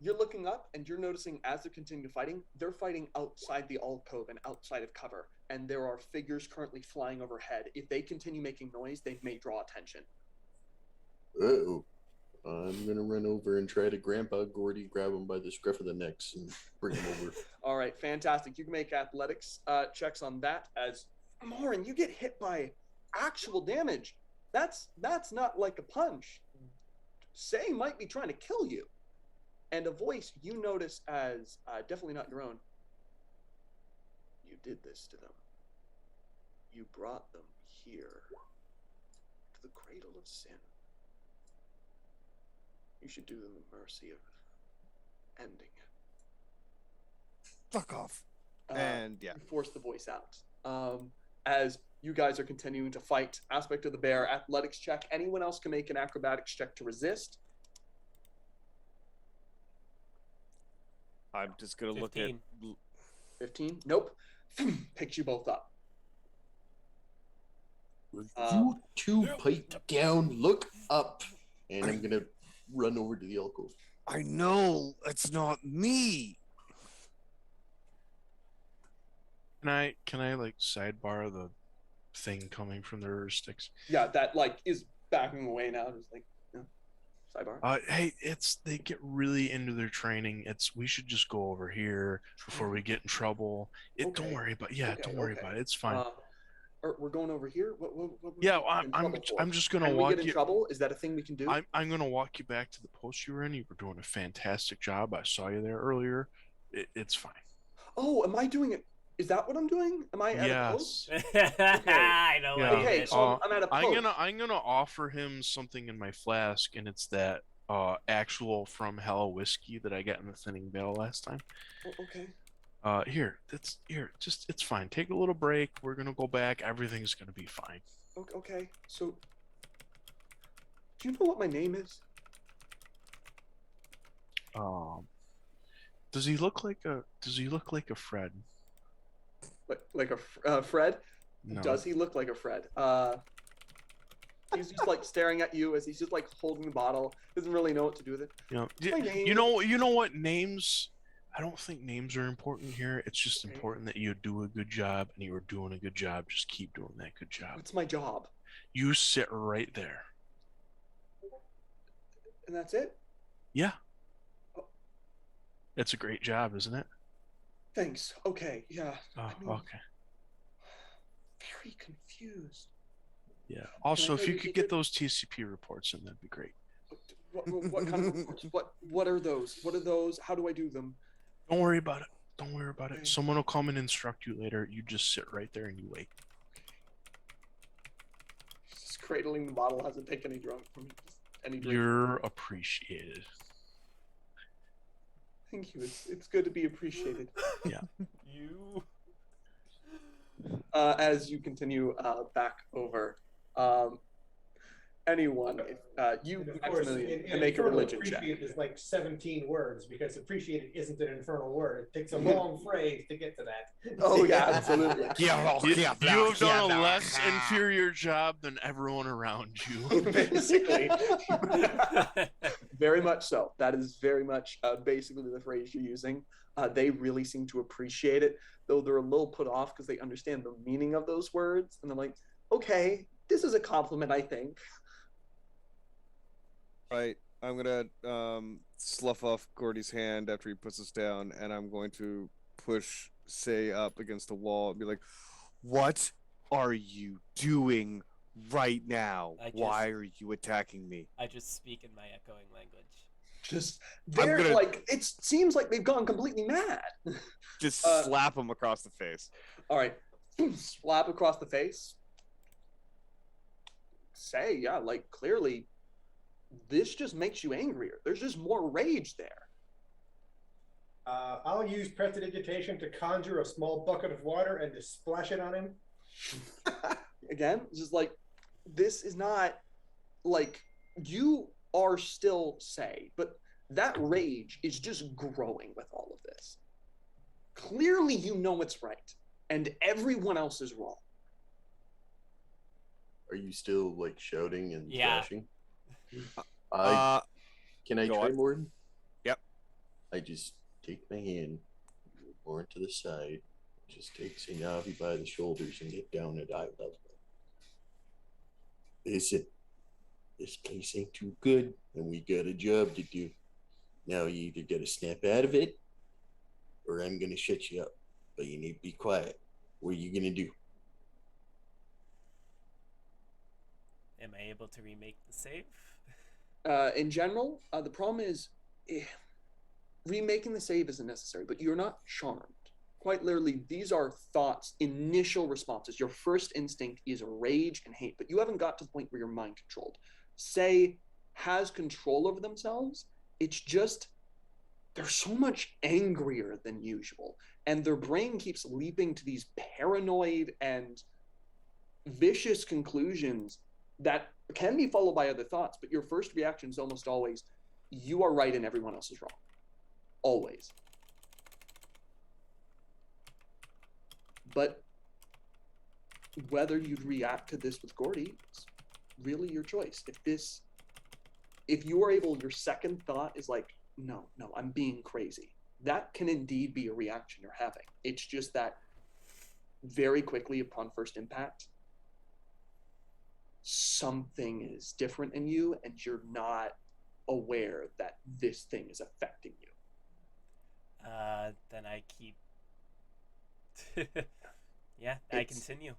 S1: You're looking up and you're noticing as they're continuing fighting, they're fighting outside the alcove and outside of cover, and there are figures currently flying overhead. If they continue making noise, they may draw attention.
S5: Uh-oh. I'm gonna run over and try to Grandpa Gordy, grab him by the scruff of the necks, and bring him over.
S1: All right, fantastic. You can make athletics checks on that. As Moren, you get hit by actual damage. That's not like a punch. Say might be trying to kill you. And a voice you notice as definitely not your own. You did this to them. You brought them here to the cradle of sin. You should do them the mercy of ending it.
S3: Fuck off. And yeah.
S1: You force the voice out. As you guys are continuing to fight, aspect of the bear, athletics check. Anyone else can make an acrobatics check to resist.
S3: I'm just gonna
S2: 15.
S3: look at
S1: 15? Nope. Picks you both up.
S5: You two pipe down, look up, and I'm gonna run over to the alcove.
S3: I know it's not me.
S6: Can I like sidebar the thing coming from the sticks?
S1: Yeah, that is backing away now. Just sidebar.
S6: Hey, they get really into their training. We should just go over here before we get in trouble. Don't worry about don't worry about it. It's fine.
S1: We're going over here.
S6: I'm just gonna
S1: walk
S6: walk
S1: you. Get in trouble? Is that a thing we can do?
S6: I'm gonna walk you back to the post you were in. You were doing a fantastic job. I saw you there earlier. It's fine.
S1: Oh, am I doing it? Is that what I'm doing? Am I at a post?
S2: I know.
S6: Yeah.
S1: Okay, so I'm at a post.
S6: I'm gonna offer him something in my flask, and it's that actual from hell whiskey that I got in the thinning veil last time.
S1: Oh, okay.
S6: Just it's fine. Take a little break. We're gonna go back. Everything's gonna be fine.
S1: Okay. So, do you know what my name is?
S6: Does he look like a Fred?
S1: Like a Fred?
S6: No.
S1: Does he look like a Fred? He's just like staring at you as he's just like holding the bottle. Doesn't really know what to do with it. My name.
S6: You know what names? I don't think names are important here. It's just important that you do a good job, and you are doing a good job. Just keep doing that good job.
S1: What's my job?
S6: You sit right there.
S1: And that's it?
S6: Yeah.
S1: Oh.
S6: It's a great job, isn't it?
S1: Thanks. Okay. Yeah.
S6: Oh, okay.
S1: Very confused.
S6: Yeah. Also, if you could get those TCP reports in, that'd be great.
S1: What kind of reports? What are those? What are those? How do I do them?
S6: Don't worry about it.
S1: Okay.
S6: Someone will come and instruct you later. You just sit right there and you wait.
S1: He's just cradling the bottle. Hasn't taken any drink from me. Any drink.
S6: You're appreciated.
S1: Thank you. It's good to be appreciated.
S6: Yeah.
S2: You.
S1: As you continue back over, anyone, if you
S4: And of course,
S1: Maximilian,
S4: in
S1: can make a
S4: infernal,
S1: religion check.
S4: appreciate is like 17 words because appreciated isn't an infernal word. It takes a long phrase to get to that.
S1: Oh yeah, absolutely.
S6: You have done a less inferior job than everyone around you.
S1: Basically, very much so. That is very much basically the phrase you're using. They really seem to appreciate it, though they're a little put off because they understand the meaning of those words, and they're like, "Okay, this is a compliment, I think."
S3: Right. I'm gonna slough off Gordy's hand after he puts us down, and I'm going to push Say up against the wall and be like, "What are you doing right now? Why are you attacking me?"
S2: I just speak in my echoing language.
S1: Just very
S3: gonna-
S1: like it seems like they've gone completely mad.
S3: Just slap him across the face.
S1: All right, slap across the face. Say, yeah, like clearly, this just makes you angrier. There's just more rage there.
S4: I'll use prestidigitation to conjure a small bucket of water and to splash it on him.
S1: Again, it's just like this is not like you are still Say, but that rage is just growing with all of this. Clearly, you know it's right, and everyone else is wrong.
S5: Are you still like shouting and
S2: Yeah.
S5: thrashing? Can I
S3: go
S5: try,
S3: on.
S5: Moren?
S3: Yep.
S5: I just take my hand, move Moren to the side, just take Navi by the shoulders and get down at eye level. Listen, this place ain't too good, and we got a job to do. Now you either gotta snap out of it, or I'm gonna shut you up. But you need to be quiet. What are you gonna do?
S2: Am I able to remake the save?
S1: In general, the problem is remaking the save isn't necessary, but you're not charmed. Quite literally, these are thoughts, initial responses. Your first instinct is rage and hate, but you haven't got to the point where you're mind controlled. Say has control over themselves. It's just they're so much angrier than usual, and their brain keeps leaping to these paranoid and vicious conclusions that can be followed by other thoughts, but your first reaction is almost always, you are right and everyone else is wrong. Always. But whether you'd react to this with Gordy, it's really your choice. If you are able, your second thought is like, no, I'm being crazy. That can indeed be a reaction you're having. It's just that very quickly upon first impact, something is different in you and you're not aware that this thing is affecting you.
S2: Then I keep... Yeah, I continue.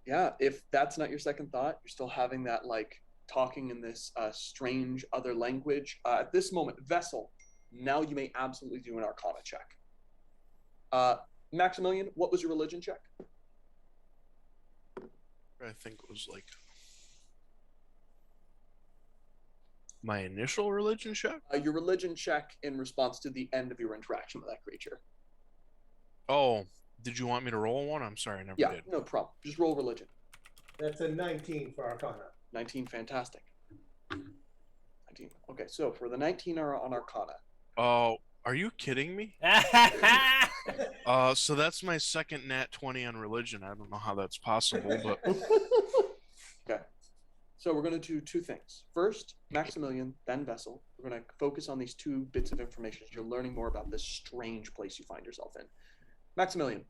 S1: Yeah, if that's not your second thought, you're still having that like talking in this strange other language. At this moment, Vessel, now you may absolutely do an Arcana check. Maximilian, what was your religion check?
S6: I think it was like My initial religion check?
S1: Your religion check in response to the end of your interaction with that creature.
S6: Oh, did you want me to roll one? I'm sorry, I never
S1: Yeah,
S6: did.
S1: no problem. Just roll religion.
S4: That's a 19 for Arcana.
S1: 19, fantastic. 19. Okay, so for the 19 on Arcana.
S6: Oh, are you kidding me? So that's my second nat 20 on religion. I don't know how that's possible, but
S1: Okay. So we're going to do two things. First, Maximilian, then Vessel. We're going to focus on these two bits of information as you're learning more about this strange place you find yourself in. Maximilian.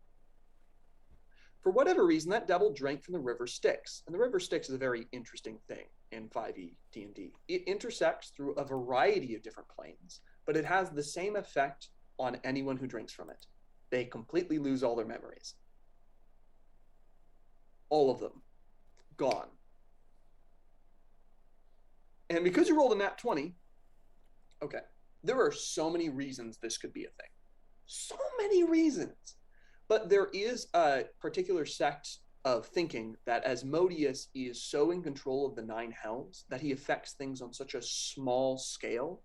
S1: For whatever reason, that devil drank from the river Styx. And the river Styx is a very interesting thing in 5e D&D. It intersects through a variety of different planes, but it has the same effect on anyone who drinks from it. They completely lose all their memories. All of them. Gone. And because you rolled a nat 20, okay, there are so many reasons this could be a thing. So many reasons. But there is a particular sect of thinking that Asmodeus is so in control of the nine hells that he affects things on such a small scale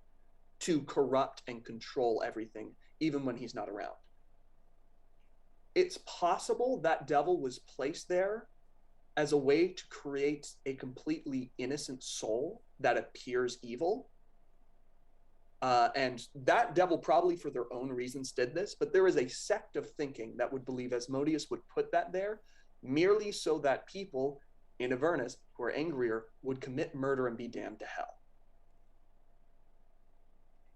S1: to corrupt and control everything, even when he's not around. It's possible that devil was placed there as a way to create a completely innocent soul that appears evil. And that devil probably for their own reasons did this, but there is a sect of thinking that would believe Asmodeus would put that there merely so that people in Avernus who are angrier would commit murder and be damned to hell.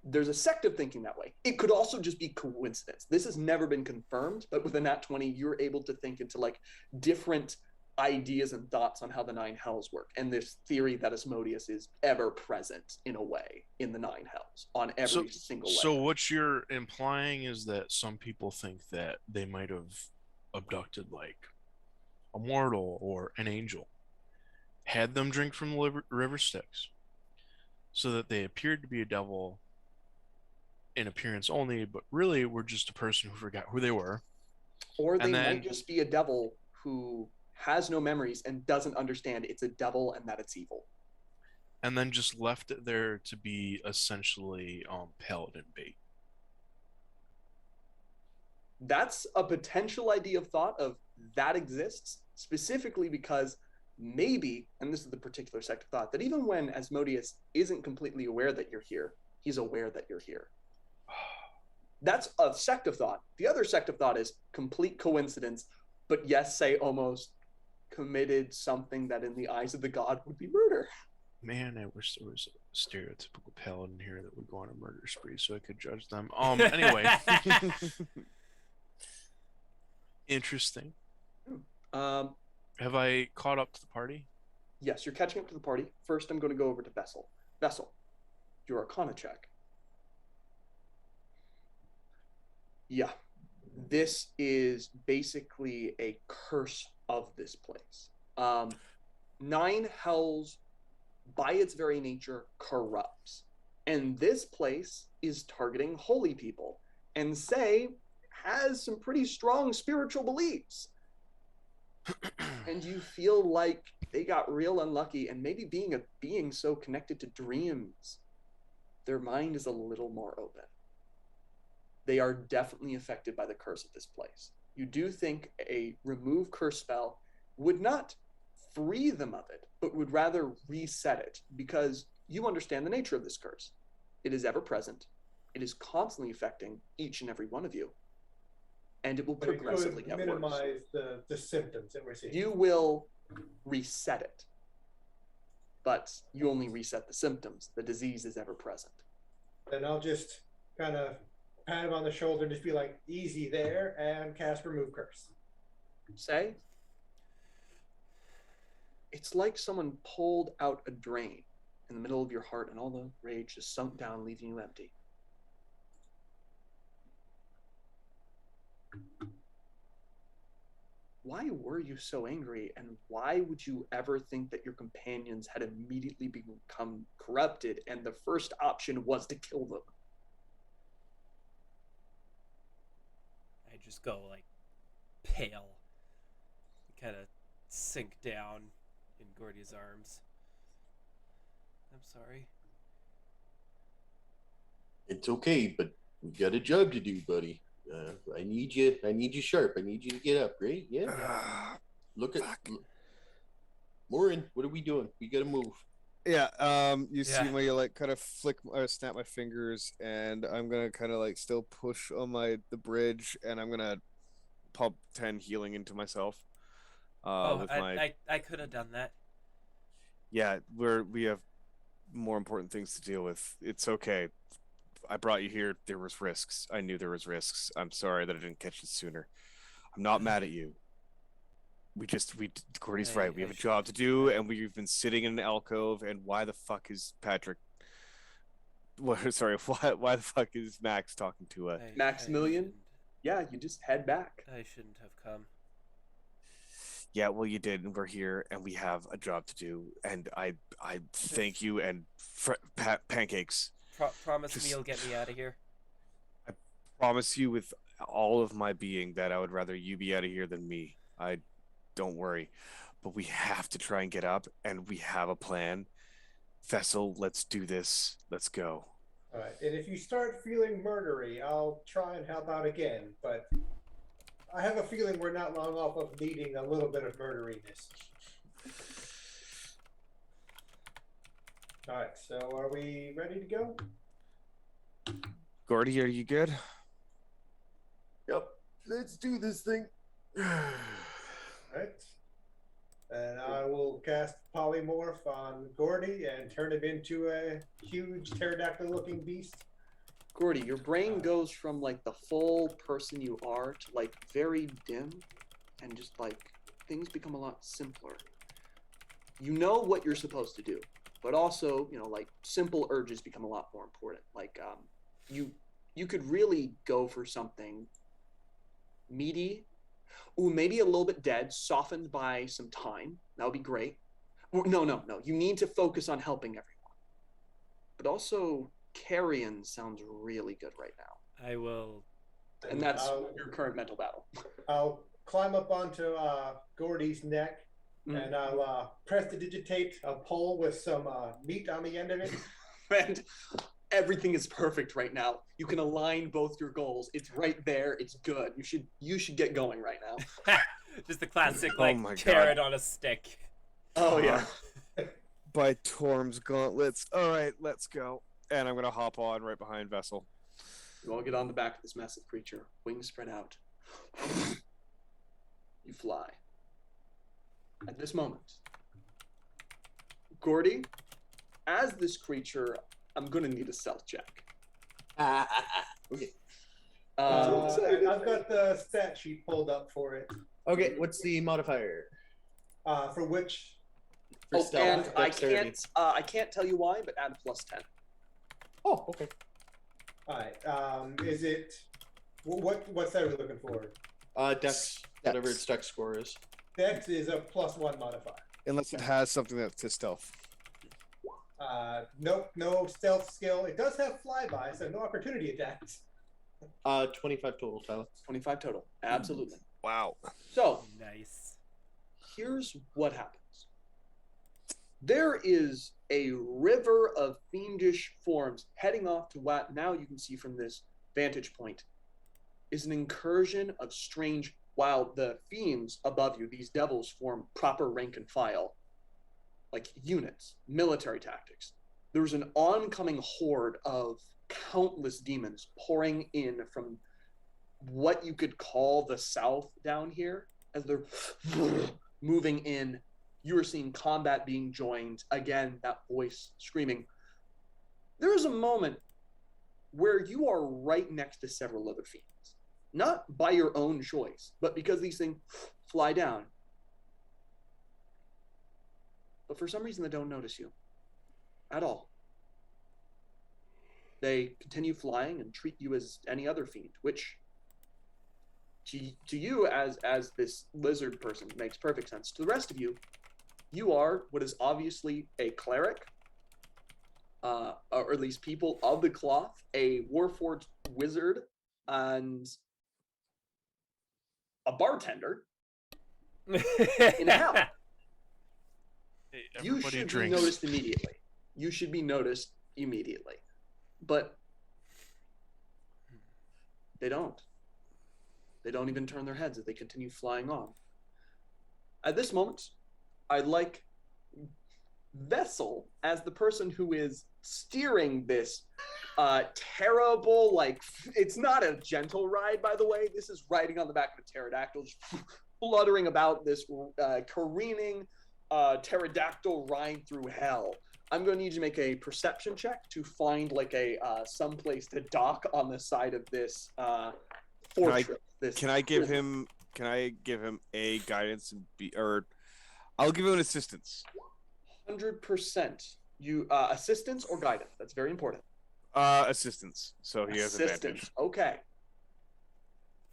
S1: There's a sect of thinking that way. It could also just be coincidence. This has never been confirmed, but with a nat 20, you're able to think into like different ideas and thoughts on how the nine hells work, and this theory that Asmodeus is ever present in a way in the nine hells on every single layer.
S6: So what you're implying is that some people think that they might have abducted like a mortal or an angel, had them drink from the river Styx, so that they appeared to be a devil in appearance only, but really were just a person who forgot who they were.
S1: Or they might just be a devil who has no memories and doesn't understand it's a devil and that it's evil.
S6: And then just left it there to be essentially paladin bait.
S1: That's a potential idea of thought of that exists, specifically because maybe, and this is the particular sect of thought, that even when Asmodeus isn't completely aware that you're here, he's aware that you're here. That's a sect of thought. The other sect of thought is complete coincidence, but yes, say almost committed something that in the eyes of the god would be murder.
S6: Man, I wish there was a stereotypical paladin here that would go on a murder spree so I could judge them. Anyway. Interesting. Have I caught up to the party?
S1: Yes, you're catching up to the party. First, I'm going to go over to Vessel. Vessel, your Arcana check. Yeah, this is basically a curse of this place. Nine hells, by its very nature, corrupts. And this place is targeting holy people and has some pretty strong spiritual beliefs. And you feel like they got real unlucky, and maybe being so connected to dreams, their mind is a little more open. They are definitely affected by the curse of this place. You do think a remove curse spell would not free them of it, but would rather reset it, because you understand the nature of this curse. It is ever present. It is constantly affecting each and every one of you. And it will progressively get worse.
S4: Minimize the symptoms that we're seeing.
S1: You will reset it, but you only reset the symptoms. The disease is ever present.
S4: Then I'll just kind of pat him on the shoulder and just be like, easy there, and cast remove curse.
S1: Say, it's like someone pulled out a drain in the middle of your heart and all the rage just sunk down, leaving you empty. Why were you so angry, and why would you ever think that your companions had immediately become corrupted and the first option was to kill them?
S2: I just go like pale, kind of sink down in Gordy's arms. I'm sorry.
S5: It's okay, but we got a job to do, buddy. I need you. I need you sharp. I need you to get up, right? Yeah. Look at Moren. What are we doing? We gotta move.
S3: Yeah. You see
S2: Yeah.
S3: me like kind of flick or snap my fingers, and I'm gonna kind of like still push on the bridge, and I'm gonna pump 10 healing into myself. With my
S2: I could have done that.
S3: yeah, we have more important things to deal with. It's okay. I brought you here. There was risks. I knew there was risks. I'm sorry that I didn't catch it sooner. I'm not mad at you. Cordy's right. We have a job to do, and we've been sitting in an alcove. And why the fuck is Patrick? Sorry, why the fuck is Max talking to us?
S1: Maximilian? Yeah, you just head back.
S2: I shouldn't have come.
S3: Yeah, well, you did, and we're here, and we have a job to do. And I thank you, and pancakes.
S2: Promise me you'll get me out of here.
S3: I promise you with all of my being that I would rather you be out of here than me. Don't worry. But we have to try and get up, and we have a plan. Vessel, let's do this. Let's go.
S4: All right, and if you start feeling murdery, I'll try and help out again, but I have a feeling we're not long off of needing a little bit of murderiness. All right, so are we ready to go?
S3: Gordy, are you good?
S5: Yep. Let's do this thing.
S4: Right. And I will cast Polymorph on Gordy and turn him into a huge pterodactyl-looking beast.
S1: Gordy, your brain goes from like the full person you are to like very dim, and just like things become a lot simpler. You know what you're supposed to do, but also, like simple urges become a lot more important. Like you could really go for something meaty. Ooh, maybe a little bit dead, softened by some time. That would be great. No. You need to focus on helping everyone. But also, carrion sounds really good right now.
S2: I will.
S1: And that's your current mental battle.
S4: I'll climb up onto Gordy's neck, and I'll prestidigitate a pole with some meat on the end of it.
S1: And everything is perfect right now. You can align both your goals. It's right there. It's good. You should get going right now.
S2: Just the classic
S3: Oh
S2: like
S3: my
S2: carrot
S3: God.
S2: on a stick.
S1: Oh yeah.
S3: By Torm's gauntlets. All right, let's go. And I'm gonna hop on right behind Vessel.
S1: You all get on the back of this massive creature, wings spread out. You fly. At this moment, Gordy, as this creature, I'm gonna need a stealth check.
S5: Okay.
S4: I've got the stat sheet pulled up for it.
S5: Okay, what's the modifier?
S4: For which?
S5: For stealth,
S1: and
S5: dexterity.
S1: I can't tell you why, but add +10.
S5: Oh, okay.
S4: All right. Is it what stat are we looking for?
S5: Dex, whatever its dex score is.
S4: Dex is a +1 modifier.
S3: Unless it has something that's to stealth.
S4: Nope, no stealth skill. It does have flyby, so no opportunity attacks.
S5: 25 total, Tyler.
S1: 25 total. Absolutely.
S3: Wow.
S1: So
S2: Nice.
S1: here's what happens. There is a river of fiendish forms heading off to what now you can see from this vantage point is an incursion of strange, while the fiends above you, these devils, form proper rank and file, like units, military tactics. There's an oncoming horde of countless demons pouring in from what you could call the south down here as they're moving in. You are seeing combat being joined. Again, that voice screaming. There is a moment where you are right next to several other fiends. Not by your own choice, but because these things fly down. But for some reason, they don't notice you at all. They continue flying and treat you as any other fiend, which to you as this lizard person makes perfect sense. To the rest of you, you are what is obviously a cleric, or at least people of the cloth, a warforged wizard, and a bartender in a house.
S6: Hey,
S1: You
S6: everybody
S1: should
S6: drinks.
S1: be noticed immediately. You should be noticed immediately. But They don't. They don't even turn their heads as they continue flying on. At this moment, I'd like Vessel, as the person who is steering this terrible, like, it's not a gentle ride, by the way. This is riding on the back of a pterodactyl, just fluttering about this careening pterodactyl ride through hell. I'm going to need you to make a perception check to find like a someplace to dock on the side of this fortress.
S3: Can I give him a guidance and or I'll give him an assistance.
S1: 100%. You assistance or guidance? That's very important.
S3: Assistance. So he has advantage.
S1: Okay.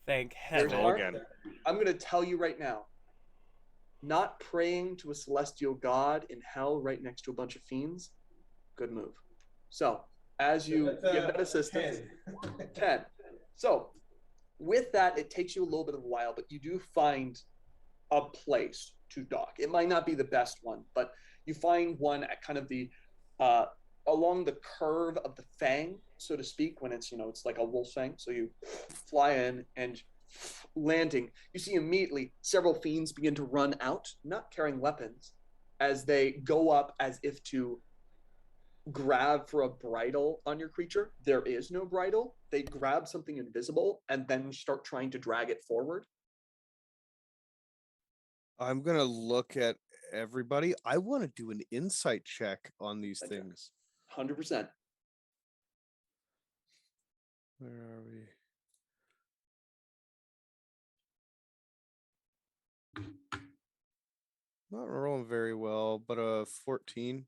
S2: Thank
S1: There's
S2: heaven.
S3: Roll again.
S1: I'm going to tell you right now. Not praying to a celestial god in hell right next to a bunch of fiends. Good move. So, as you give that assistance, 10. So, with that, it takes you a little bit of a while, but you do find a place to dock. It might not be the best one, but you find one at kind of the along the curve of the fang, so to speak, when it's, it's like a wolf fang. So you fly in and landing, you see immediately several fiends begin to run out, not carrying weapons, as they go up as if to grab for a bridle on your creature. There is no bridle. They grab something invisible and then start trying to drag it forward.
S3: I'm gonna look at everybody. I want to do an insight check on these things.
S1: 100%.
S3: Where are we? Not rolling very well, but 14.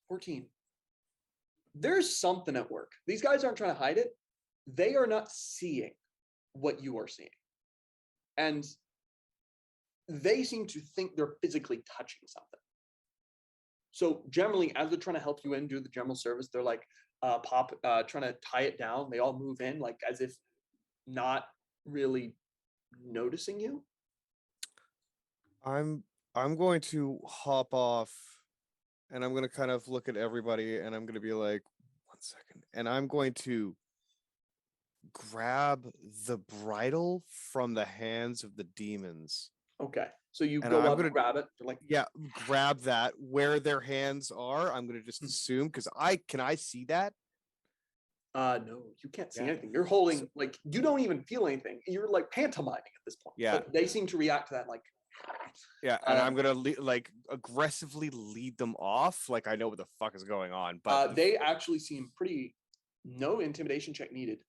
S1: 14. There's something at work. These guys aren't trying to hide it. They are not seeing what you are seeing. And they seem to think they're physically touching something. So generally, as they're trying to help you in, do the general service, they're like trying to tie it down. They all move in like as if not really noticing you.
S3: I'm going to hop off and I'm going to kind of look at everybody and I'm going to be like, 1 second. And I'm going to grab the bridle from the hands of the demons.
S1: Okay. So you
S3: And
S1: go
S3: I'm
S1: up
S3: gonna
S1: and grab it. They're like,
S3: yeah, grab that where their hands are. I'm going to just assume because I see that?
S1: no, you can't see
S3: Yeah.
S1: anything. You're holding, like, you don't even feel anything. You're like pantomiming at this point.
S3: Yeah.
S1: But they seem to react to that like,
S3: Yeah, and I'm gonna like aggressively lead them off, like I know what the fuck is going on. But
S1: they actually seem no intimidation check needed.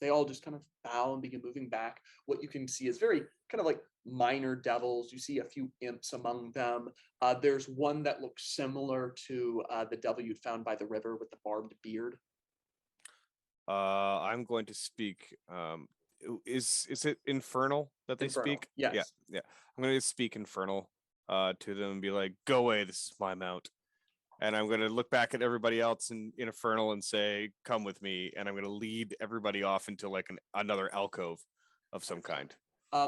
S1: They all just kind of bow and begin moving back. What you can see is very kind of like minor devils. You see a few imps among them. There's one that looks similar to the devil you'd found by the river with the barbed beard.
S3: I'm going to speak. Is it infernal that they
S1: Infernal,
S3: speak?
S1: yes.
S3: Yeah. I'm going to speak infernal to them and be like, "Go away, this is my mount." And I'm going to look back at everybody else in infernal and say, "Come with me." And I'm going to lead everybody off into like another alcove of some kind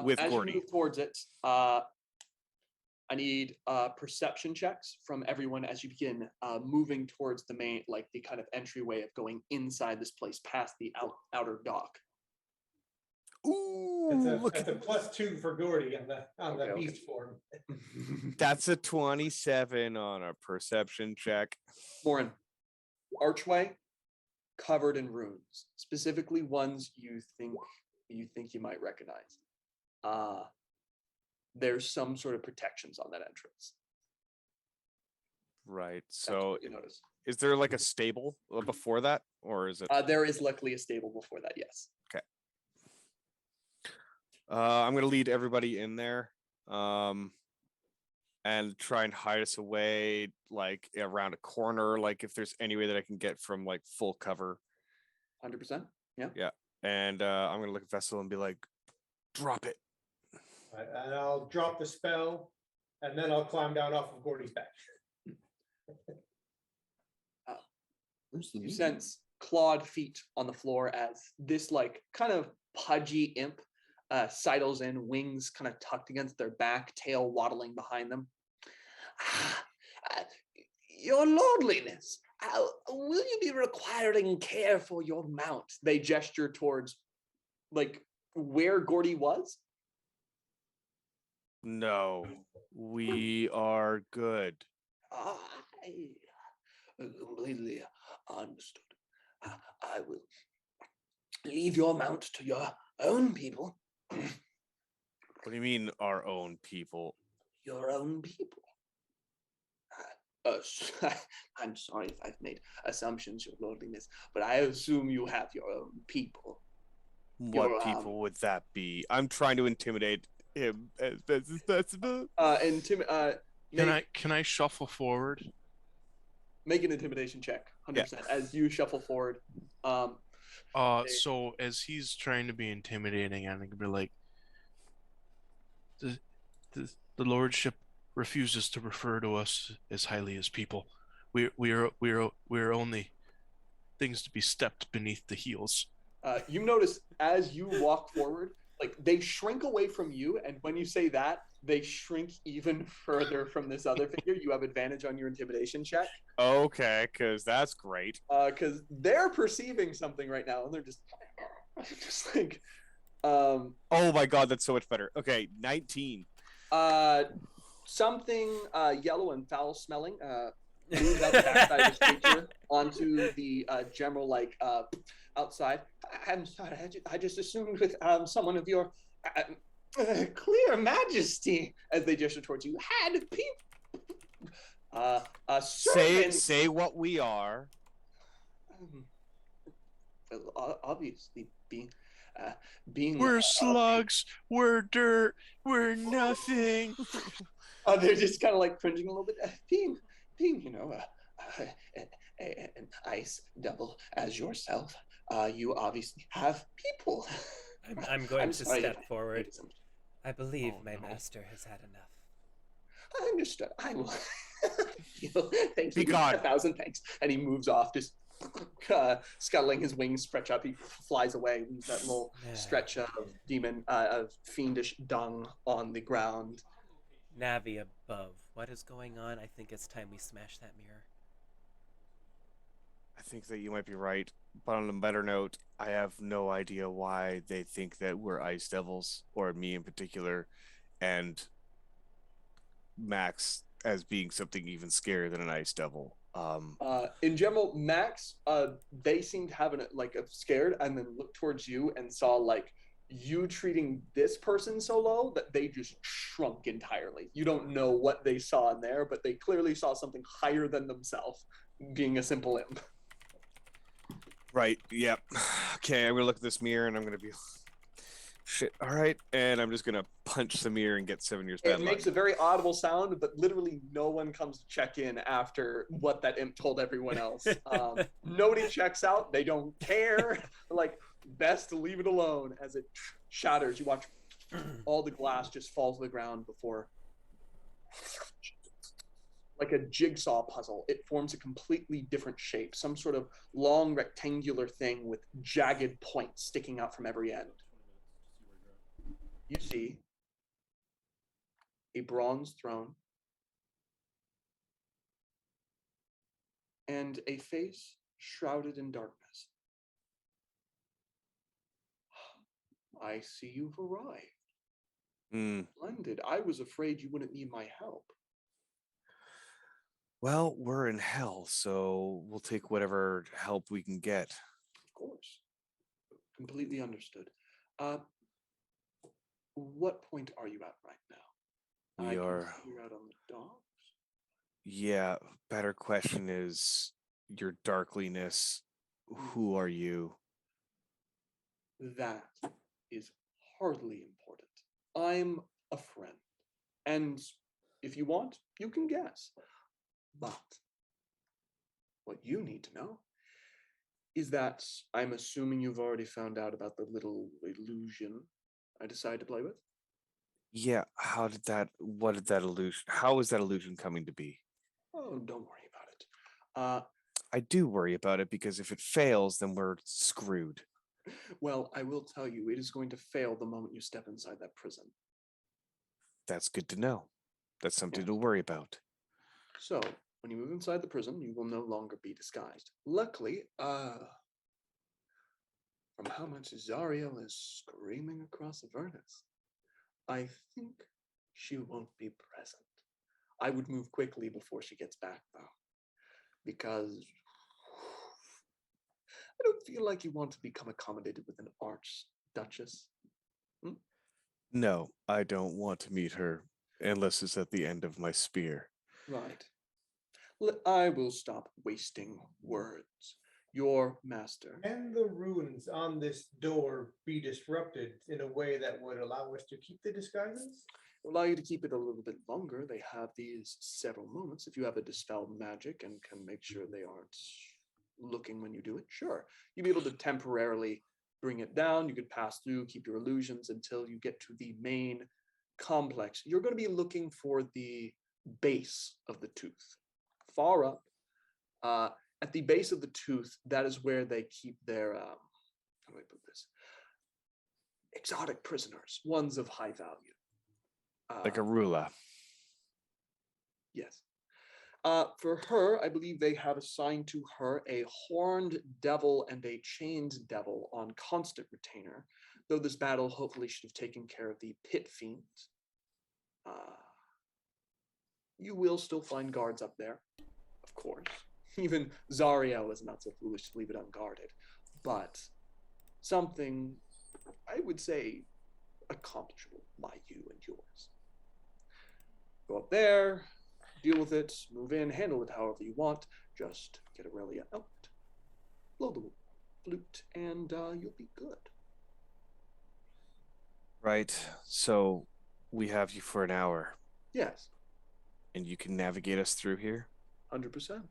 S3: with
S1: as
S3: Gordy.
S1: you move towards it, I need perception checks from everyone as you begin moving towards the main, like the kind of entryway of going inside this place past the outer dock.
S3: Ooh,
S4: It's a +2 for Gordy on the
S1: Okay.
S4: beast form.
S3: That's a 27 on a perception check.
S1: Moren, archway covered in runes, specifically ones you think you might recognize. There's some sort of protections on that entrance.
S3: Right.
S1: That's
S3: So
S1: what you notice.
S3: is there like a stable before that, or is it?
S1: There is luckily a stable before that. Yes.
S3: I'm gonna lead everybody in there, and try and hide us away, like around a corner. Like if there's any way that I can get from like full cover.
S1: 100%. Yeah.
S3: And I'm gonna look at Vessel and be like, "Drop it."
S4: Right, and I'll drop the spell, and then I'll climb down off of Gordy's back.
S5: Where's the
S1: You
S5: meat?
S1: sense clawed feet on the floor as this like kind of pudgy imp sidles in, wings kind of tucked against their back, tail waddling behind them. Your lordliness, will you be requiring care for your mount? They gesture towards like where Gordy was?
S3: No, we are good.
S5: I completely understood. I will leave your mount to your own people.
S3: What do you mean, our own people?
S5: Your own people. I'm sorry if I've made assumptions, Your Lordliness, but I assume you have your own people.
S3: What
S5: Your,
S3: people would that be? I'm trying to intimidate him as best as possible.
S6: Can I shuffle forward?
S1: Make an intimidation check, 100%. As you shuffle forward.
S6: So as he's trying to be intimidating, I'm gonna be like, the lordship refuses to refer to us as highly as people. We're only things to be stepped beneath the heels.
S1: You notice as you walk forward, like they shrink away from you, and when you say that, they shrink even further from this other figure. You have advantage on your intimidation check.
S3: Okay, because that's great.
S1: Because they're perceiving something right now, and they're just like,
S3: Oh my god, that's so much better. Okay, 19.
S1: Something yellow and foul smelling moves out the backside of this creature onto the general outside. I'm sorry, I just assumed with someone of your clear majesty, as they gesture towards you, had people.
S3: Say what we are.
S1: Well, obviously, being
S6: we're slugs, we're dirt, we're nothing.
S1: They're just kind of like cringing a little bit. Being an ice devil as yourself, you obviously have people.
S2: I'm going to
S1: sorry,
S2: step forward. I believe my master has had enough.
S1: I understood. I will. Thank
S3: Be
S1: you.
S3: gone.
S1: 1,000 thanks. And he moves off, just scuttling his wings, stretch up. He flies away. Leaves that little stretch of demon, of fiendish dung on the ground.
S2: Navi above. What is going on? I think it's time we smash that mirror.
S3: I think that you might be right, but on a better note, I have no idea why they think that we're ice devils, or me in particular, and Max as being something even scarier than an ice devil.
S1: In general, Max, they seemed to have a scared, and then looked towards you and saw you treating this person so low that they just shrunk entirely. You don't know what they saw in there, but they clearly saw something higher than themselves, being a simple imp.
S3: Right, yep. Okay, I'm gonna look at this mirror and I'm gonna be shit, alright, and I'm just gonna punch the mirror and get 7 years bad
S1: luck. It makes a very audible sound, but literally no one comes to check in after what that imp told everyone else. Nobody checks out, they don't care. Best to leave it alone. As it shatters, you watch all the glass just fall to the ground before, like a jigsaw puzzle, it forms a completely different shape, some sort of long rectangular thing with jagged points sticking out from every end. You see a bronze throne and a face shrouded in darkness. I see you've arrived. Splendid. I was afraid you wouldn't need my help.
S3: Well, we're in hell, so we'll take whatever help we can get.
S1: Of course. Completely understood. What point are you at right now? You're out on the docks?
S3: Yeah, better question is your darkliness. Who are you?
S1: That is hardly important. I'm a friend. And if you want, you can guess. But what you need to know is that I'm assuming you've already found out about the little illusion I decided to play with.
S3: Yeah, how is that illusion coming to be?
S1: Oh, don't worry about it.
S3: I do worry about it because if it fails, then we're screwed.
S1: Well, I will tell you, it is going to fail the moment you step inside that prison.
S3: That's good to know. That's something to worry about.
S1: So, when you move inside the prison, you will no longer be disguised. Luckily, for From how much Zariel is screaming across Avernus, I think she won't be present. I would move quickly before she gets back, though, because I don't feel like you want to become accommodated with an archduchess.
S3: No, I don't want to meet her unless it's at the end of my spear.
S1: Right. I will stop wasting words. Your master.
S4: Can the runes on this door be disrupted in a way that would allow us to keep the disguises?
S1: Allow you to keep it a little bit longer. They have these several moments. If you have a dispelled magic and can make sure they aren't looking when you do it, sure. You'd be able to temporarily bring it down. You could pass through, keep your illusions until you get to the main complex. You're going to be looking for the base of the tooth. Far up, at the base of the tooth, that is where they keep their, how do I put this? Exotic prisoners, ones of high value.
S3: Like a ruler.
S1: Yes. For her, I believe they have assigned to her a horned devil and a chained devil on constant retainer, though this battle hopefully should have taken care of the pit fiends. You will still find guards up there, of course. Even Zariel is not so foolish to leave it unguarded. But something, I would say, accomplishable by you and yours. Go up there, deal with it, move in, handle it however you want. Just get Aurelia out, blow the flute, and you'll be good.
S3: Right. So we have you for an hour.
S1: Yes.
S3: And you can navigate us through here?
S1: 100%.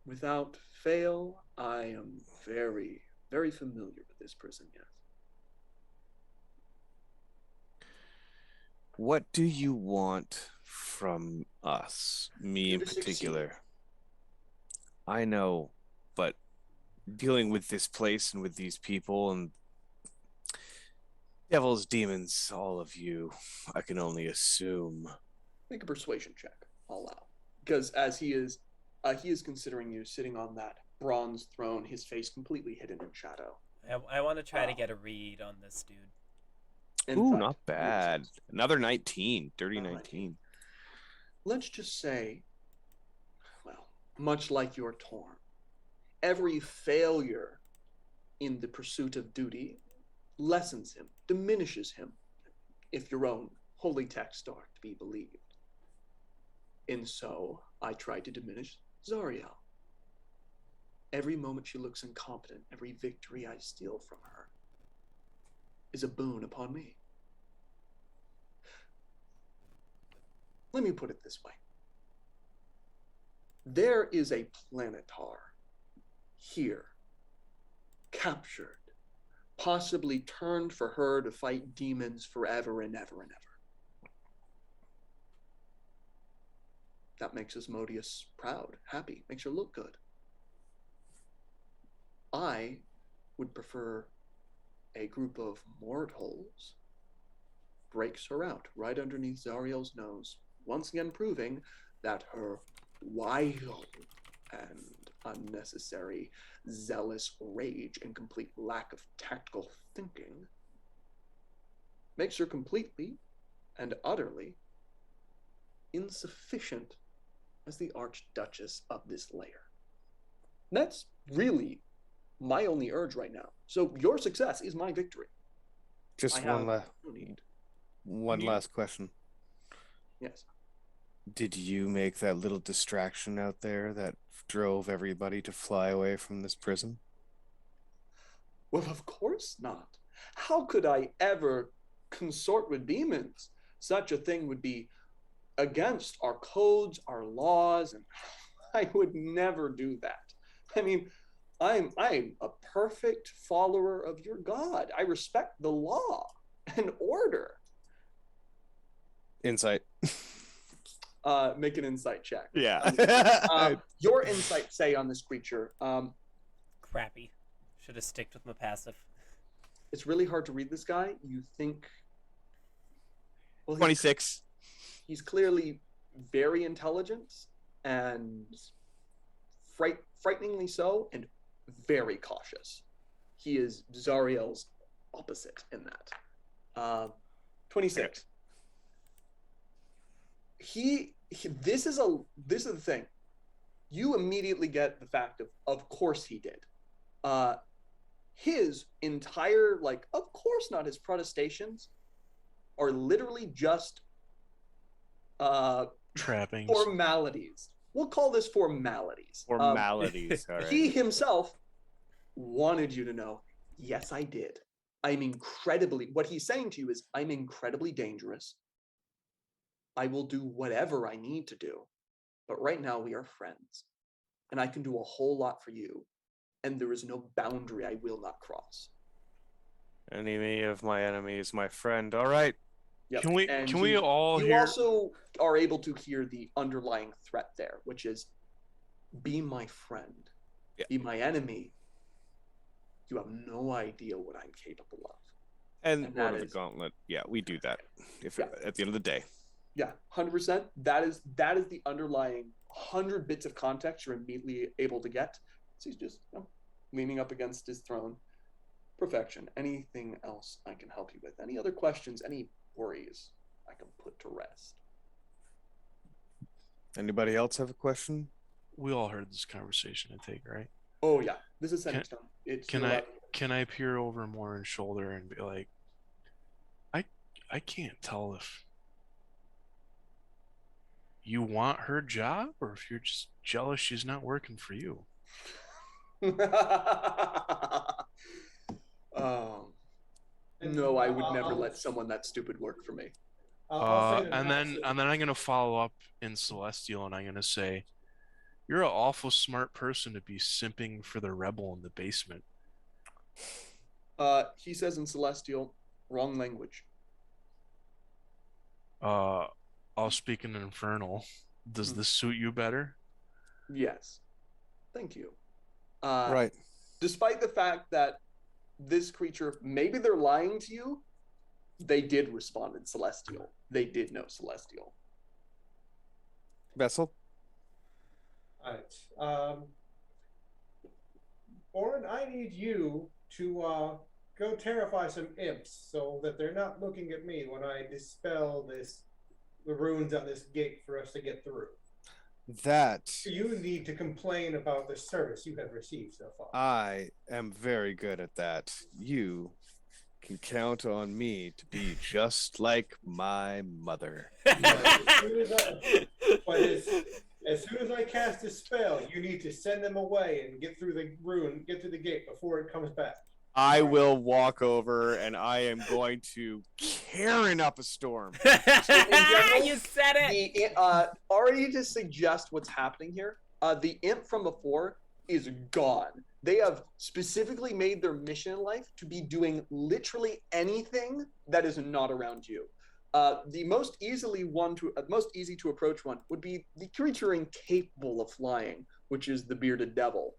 S1: Without fail, I am very, very familiar with this prison, yes.
S3: What do you want from us? Me in particular. I know, but dealing with this place and with these people and devils, demons, all of you, I can only assume.
S1: Make a persuasion check, I'll allow. Because as he is considering you sitting on that bronze throne, his face completely hidden in shadow.
S2: I want to try to get a read on this dude.
S3: Ooh, not bad. Another 19, dirty 19.
S1: Let's just say, well, much like your Torm, every failure in the pursuit of duty lessens him, diminishes him, if your own holy text are to be believed. And so I tried to diminish Zariel. Every moment she looks incompetent, every victory I steal from her is a boon upon me. Let me put it this way. There is a planetar here, captured, possibly turned for her to fight demons forever and ever and ever. That makes Asmodeus proud, happy, makes her look good. I would prefer a group of mortals breaks her out right underneath Zariel's nose, once again proving that her wild and unnecessary zealous rage and complete lack of tactical thinking makes her completely and utterly insufficient as the Archduchess of this lair. That's really my only urge right now. So your success is my victory.
S3: Just one last question.
S1: Yes.
S3: Did you make that little distraction out there that drove everybody to fly away from this prison?
S1: Well, of course not. How could I ever consort with demons? Such a thing would be against our codes, our laws, and I would never do that. I mean, I'm a perfect follower of your God. I respect the law and order.
S3: Insight.
S1: Make an insight check.
S3: Yeah.
S1: Your insight say on this creature.
S2: Crappy. Should have sticked with my passive.
S1: It's really hard to read this guy. You think. Well,
S3: 26.
S1: He's clearly very intelligent and frighteningly so, and very cautious. he is Zariel's opposite in that. 26. This is the thing. You immediately get the fact of course he did. His entire, like, of course not, his protestations are literally just
S6: Trappings.
S1: formalities. We'll call this formalities.
S3: Formalities. All right.
S1: He himself wanted you to know, yes, I did. What he's saying to you is, I'm incredibly dangerous. I will do whatever I need to do. But right now we are friends. And I can do a whole lot for you. And there is no boundary I will not cross.
S3: Enemy of my enemy is my friend. All right.
S1: Yep.
S6: Can we all
S1: you
S6: hear?
S1: also are able to hear the underlying threat there, which is, be my friend.
S3: Yeah.
S1: Be my enemy. You have no idea what I'm capable of.
S3: And
S1: And
S3: Lord
S1: that
S3: of the
S1: is-
S3: Gauntlet. Yeah, we do that. If
S1: Yeah.
S3: at the end of the day.
S1: Yeah, 100%. That is the underlying 100 bits of context you're immediately able to get. So he's just leaning up against his throne. Perfection. Anything else I can help you with? Any other questions? Any worries I can put to rest?
S3: Anybody else have a question?
S6: We all heard this conversation, I take, right?
S1: Oh yeah, this is Sending Stone.
S6: Can I peer over Moren's shoulder and be like, I can't tell if you want her job or if you're just jealous she's not working for you.
S1: No, I would never let someone that stupid work for me.
S4: I'll say
S6: And then I'm gonna follow up in Celestial, and I'm gonna say, you're an awful smart person to be simping for the rebel in the basement.
S1: He says in Celestial, wrong language.
S6: I'll speak in Infernal. Does this suit you better?
S1: Yes. Thank you.
S3: Right.
S1: Despite the fact that this creature, maybe they're lying to you, they did respond in Celestial. They did know Celestial.
S3: Vessel?
S4: Alright. Oren, I need you to go terrify some imps so that they're not looking at me when I dispel the runes on this gate for us to get through.
S3: That
S4: You need to complain about the service you have received so far.
S3: I am very good at that. You can count on me to be just like my mother.
S4: As soon as I cast a spell, you need to send them away and get through the gate before it comes back.
S3: I will walk over and I am going to Karen up a storm.
S1: general,
S2: You said it.
S1: Already to suggest what's happening here, the imp from before is gone. They have specifically made their mission in life to be doing literally anything that is not around you. The most easy to approach one would be the creature incapable of flying, which is the bearded devil.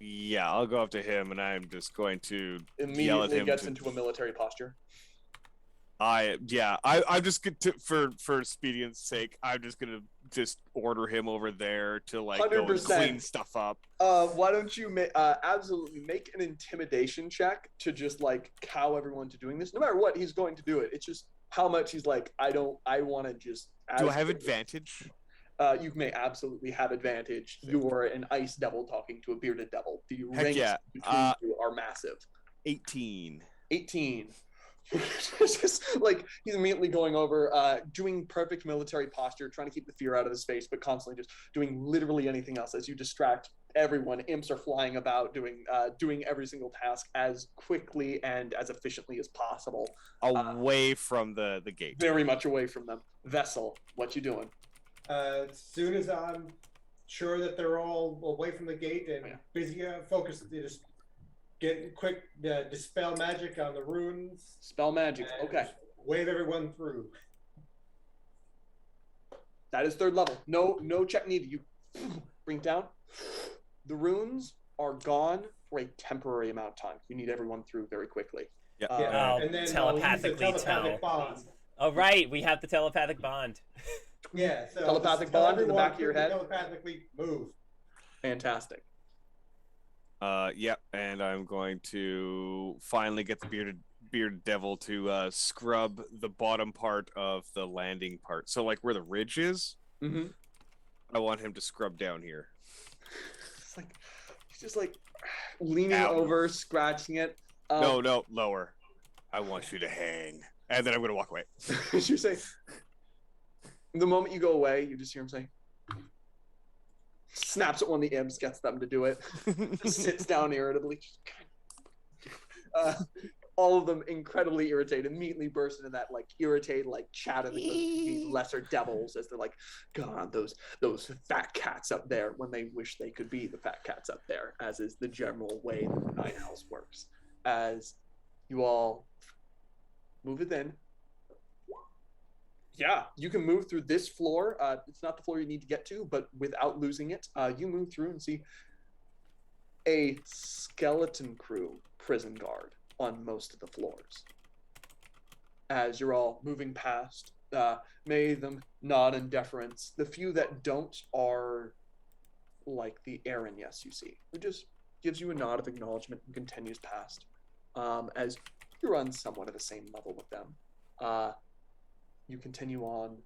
S3: Yeah, I'll go up to him and I'm just going to yell at
S1: Immediately
S3: him.
S1: gets into a military posture.
S3: I'm just going to, for expedience sake, I'm just gonna just order him over there to like go and
S1: 100%.
S3: clean stuff up.
S1: Why don't you absolutely make an intimidation check to just like cow everyone to doing this? No matter what, he's going to do it. It's just how much he's like, I want to just.
S3: Do I have advantage?
S1: You may absolutely have advantage. You are an ice devil talking to a bearded devil. The
S3: Heck
S1: ranks
S3: yeah.
S1: between you are massive.
S3: 18.
S1: 18. Just like he's immediately going over, doing perfect military posture, trying to keep the fear out of his face, but constantly just doing literally anything else as you distract everyone. Imps are flying about, doing every single task as quickly and as efficiently as possible.
S3: Away from the gate.
S1: Very much away from them. Vessel, what you doing?
S4: As soon as I'm sure that they're all away from the gate and busy, focused, just get quick dispel magic on the runes.
S1: Spell magic.
S4: and
S1: Okay.
S4: just wave everyone through.
S1: That is third level. No check needed. You bring it down. The runes are gone for a temporary amount of time. You need everyone through very quickly.
S3: Yeah.
S2: I'll
S4: and then
S2: telepathically
S4: use the telepathic bond.
S2: Oh, right. We have the telepathic bond.
S4: Yeah, so
S1: Telepathic
S4: just tell
S1: bond in the
S4: everyone
S1: back of your
S4: quickly
S1: head?
S4: Telepathically move.
S1: Fantastic.
S3: Yep, and I'm going to finally get the bearded devil to scrub the bottom part of the landing part. So like where the ridge is,
S1: Mm-hmm.
S3: I want him to scrub down here.
S1: It's like he's just like leaning
S3: Ow.
S1: over, scratching it.
S3: No, lower. I want you to hang, and then I'm gonna walk away.
S1: You say, the moment you go away, you just hear him say, snaps at one of the imps, gets them to do it, just sits down irritably. All of them incredibly irritated, immediately burst into that like irritated, like chattering these lesser devils as they're like, God, those fat cats up there, when they wish they could be the fat cats up there, as is the general way that the Nine Hells works. As you all move it in. Yeah, you can move through this floor. It's not the floor you need to get to, but without losing it, you move through and see a skeleton crew prison guard on most of the floors. As you're all moving past, many of them nod in deference. The few that don't are like the Aaron, yes, you see, who just gives you a nod of acknowledgement and continues past. As you're on somewhat of the same level with them. You continue on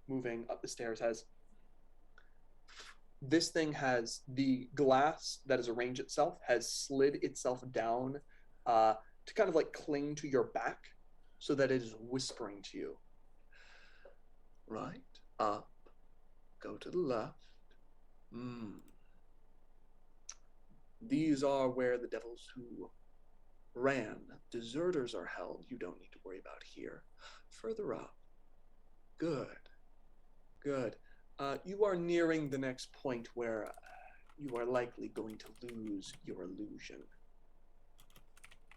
S1: moving up the stairs. As this thing has the glass that has arranged itself has slid itself down to kind of like cling to your back so that it is whispering to you. Right, up, go to the left. These are where the devils who ran, deserters are held. You don't need to worry about here. Further up. Good. You are nearing the next point where you are likely going to lose your illusion.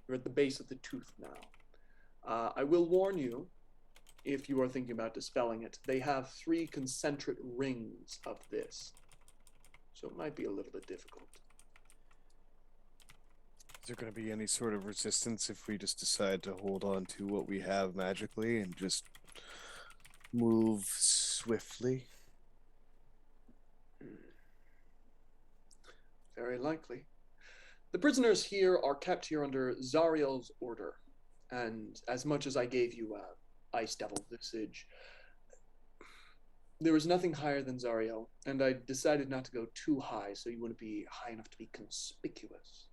S1: You're at the base of the tooth now. I will warn you, if you are thinking about dispelling it, they have 3 concentric rings of this. So it might be a little bit difficult.
S3: Is there going to be any sort of resistance if we just decide to hold on to what we have magically and just move swiftly?
S1: Very likely. The prisoners here are kept here under Zariel's order, and as much as I gave you Ice Devil visage, there was nothing higher than Zariel, and I decided not to go too high so you wouldn't be high enough to be conspicuous.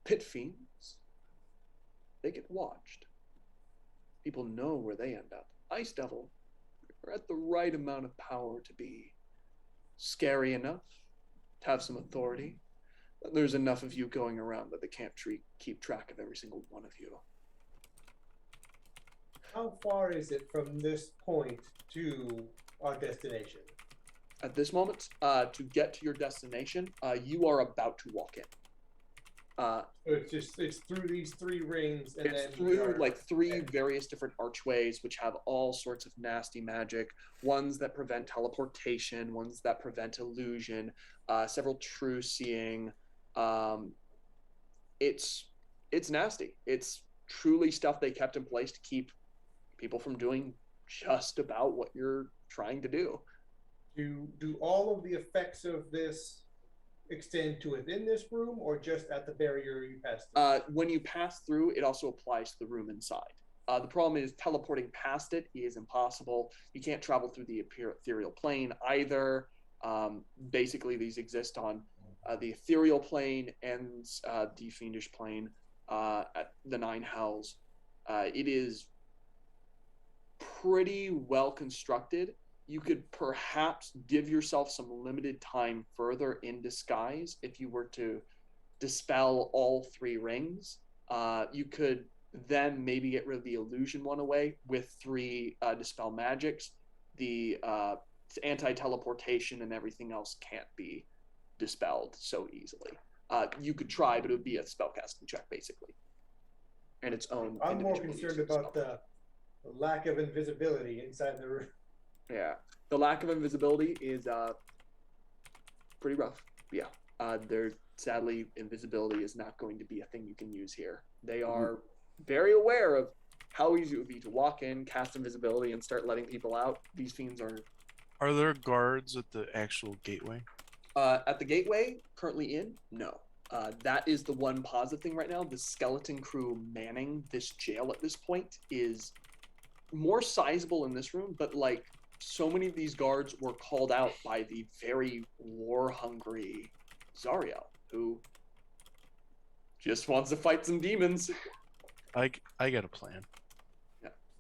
S1: Pit fiends, they get watched. People know where they end up. Ice Devil are at the right amount of power to be scary enough, to have some authority. There's enough of you going around that they can't keep track of every single one of you.
S4: How far is it from this point to our destination?
S1: At this moment, to get to your destination, you are about to walk in.
S4: It's through these 3 rings, and
S1: it's
S4: then
S1: through like 3 various different archways, which have all sorts of nasty magic. Ones that prevent teleportation, ones that prevent illusion, several true seeing. It's nasty. It's truly stuff they kept in place to keep people from doing just about what you're trying to do.
S4: Do all of the effects of this extend to within this room, or just at the barrier you pass through?
S1: When you pass through, it also applies to the room inside. The problem is teleporting past it is impossible. You can't travel through the ethereal plane either. Basically, these exist on the ethereal plane and the fiendish plane at the 9 Hells. It is pretty well constructed. You could perhaps give yourself some limited time further in disguise if you were to dispel all 3 rings. You could then maybe get rid of the illusion one away with 3 dispel magics. The anti-teleportation and everything else can't be dispelled so easily. You could try, but it would be a spellcasting check basically, and its own.
S4: I'm more concerned about the lack of invisibility inside the room.
S1: Yeah, the lack of invisibility is pretty rough. Yeah, sadly, invisibility is not going to be a thing you can use here. They are very aware of how easy it would be to walk in, cast invisibility, and start letting people out. These fiends are.
S6: Are there guards at the actual gateway?
S1: At the gateway, currently no. That is the one positive thing right now. The skeleton crew manning this jail at this point is more sizable in this room, but like so many of these guards were called out by the very war-hungry Zariel, who just wants to fight some demons.
S6: I got a plan.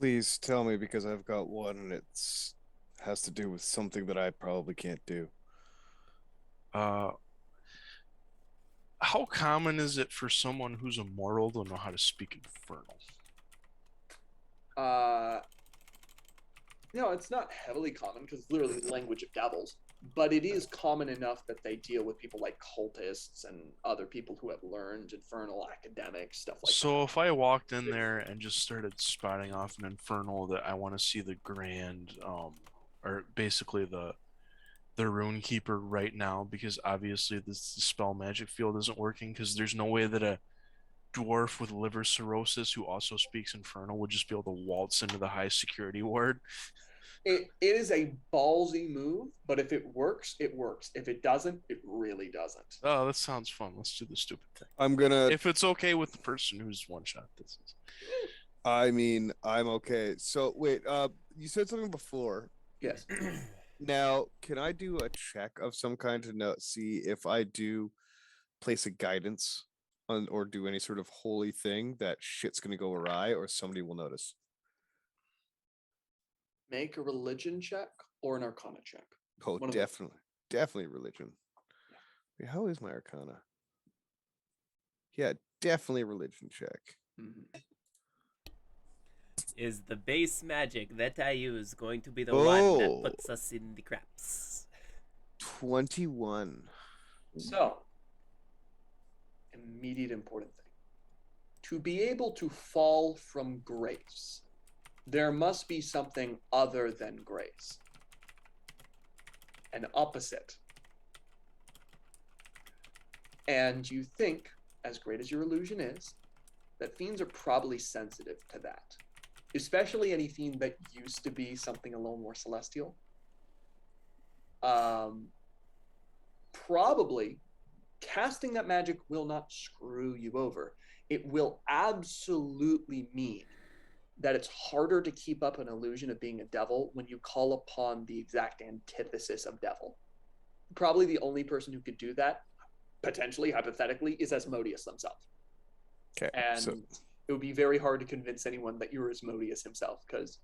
S3: Please tell me, because I've got one and it's has to do with something that I probably can't do.
S6: How common is it for someone who's immoral to know how to speak Infernal?
S1: It's not heavily common because it's literally the language of devils, but it is common enough that they deal with people like cultists and other people who have learned infernal academics, stuff like that.
S6: So if I walked in there and just started spouting off an Infernal that I want to see the grand, or basically the Rune Keeper right now, because obviously the spell magic field isn't working, because there's no way that a dwarf with liver cirrhosis who also speaks Infernal would just be able to waltz into the high security ward.
S1: It is a ballsy move, but if it works, it works. If it doesn't, it really doesn't.
S6: Oh, that sounds fun. Let's do the stupid thing.
S3: I'm gonna.
S6: If it's okay with the person who's one shot, this is.
S3: I mean, I'm okay. So wait, you said something before.
S1: Yes.
S3: Now, can I do a check of some kind to see if I do place a guidance on or do any sort of holy thing that shit's gonna go awry or somebody will notice?
S1: Make a religion check or an arcana check.
S3: Oh, definitely religion. Wait, how is my arcana? Yeah, definitely religion check.
S1: Mm-hmm.
S2: Is the base magic that I use going to be the one that puts us in the craps?
S3: 21.
S1: So, immediate important thing. To be able to fall from grace, there must be something other than grace. An opposite. And you think, as great as your illusion is, that fiends are probably sensitive to that. Especially any fiend that used to be something a little more celestial. Probably casting that magic will not screw you over. It will absolutely mean that it's harder to keep up an illusion of being a devil when you call upon the exact antithesis of devil. Probably the only person who could do that, potentially, hypothetically, is Asmodeus himself.
S3: Okay.
S1: And it would be very hard to convince anyone that you're Asmodeus himself, because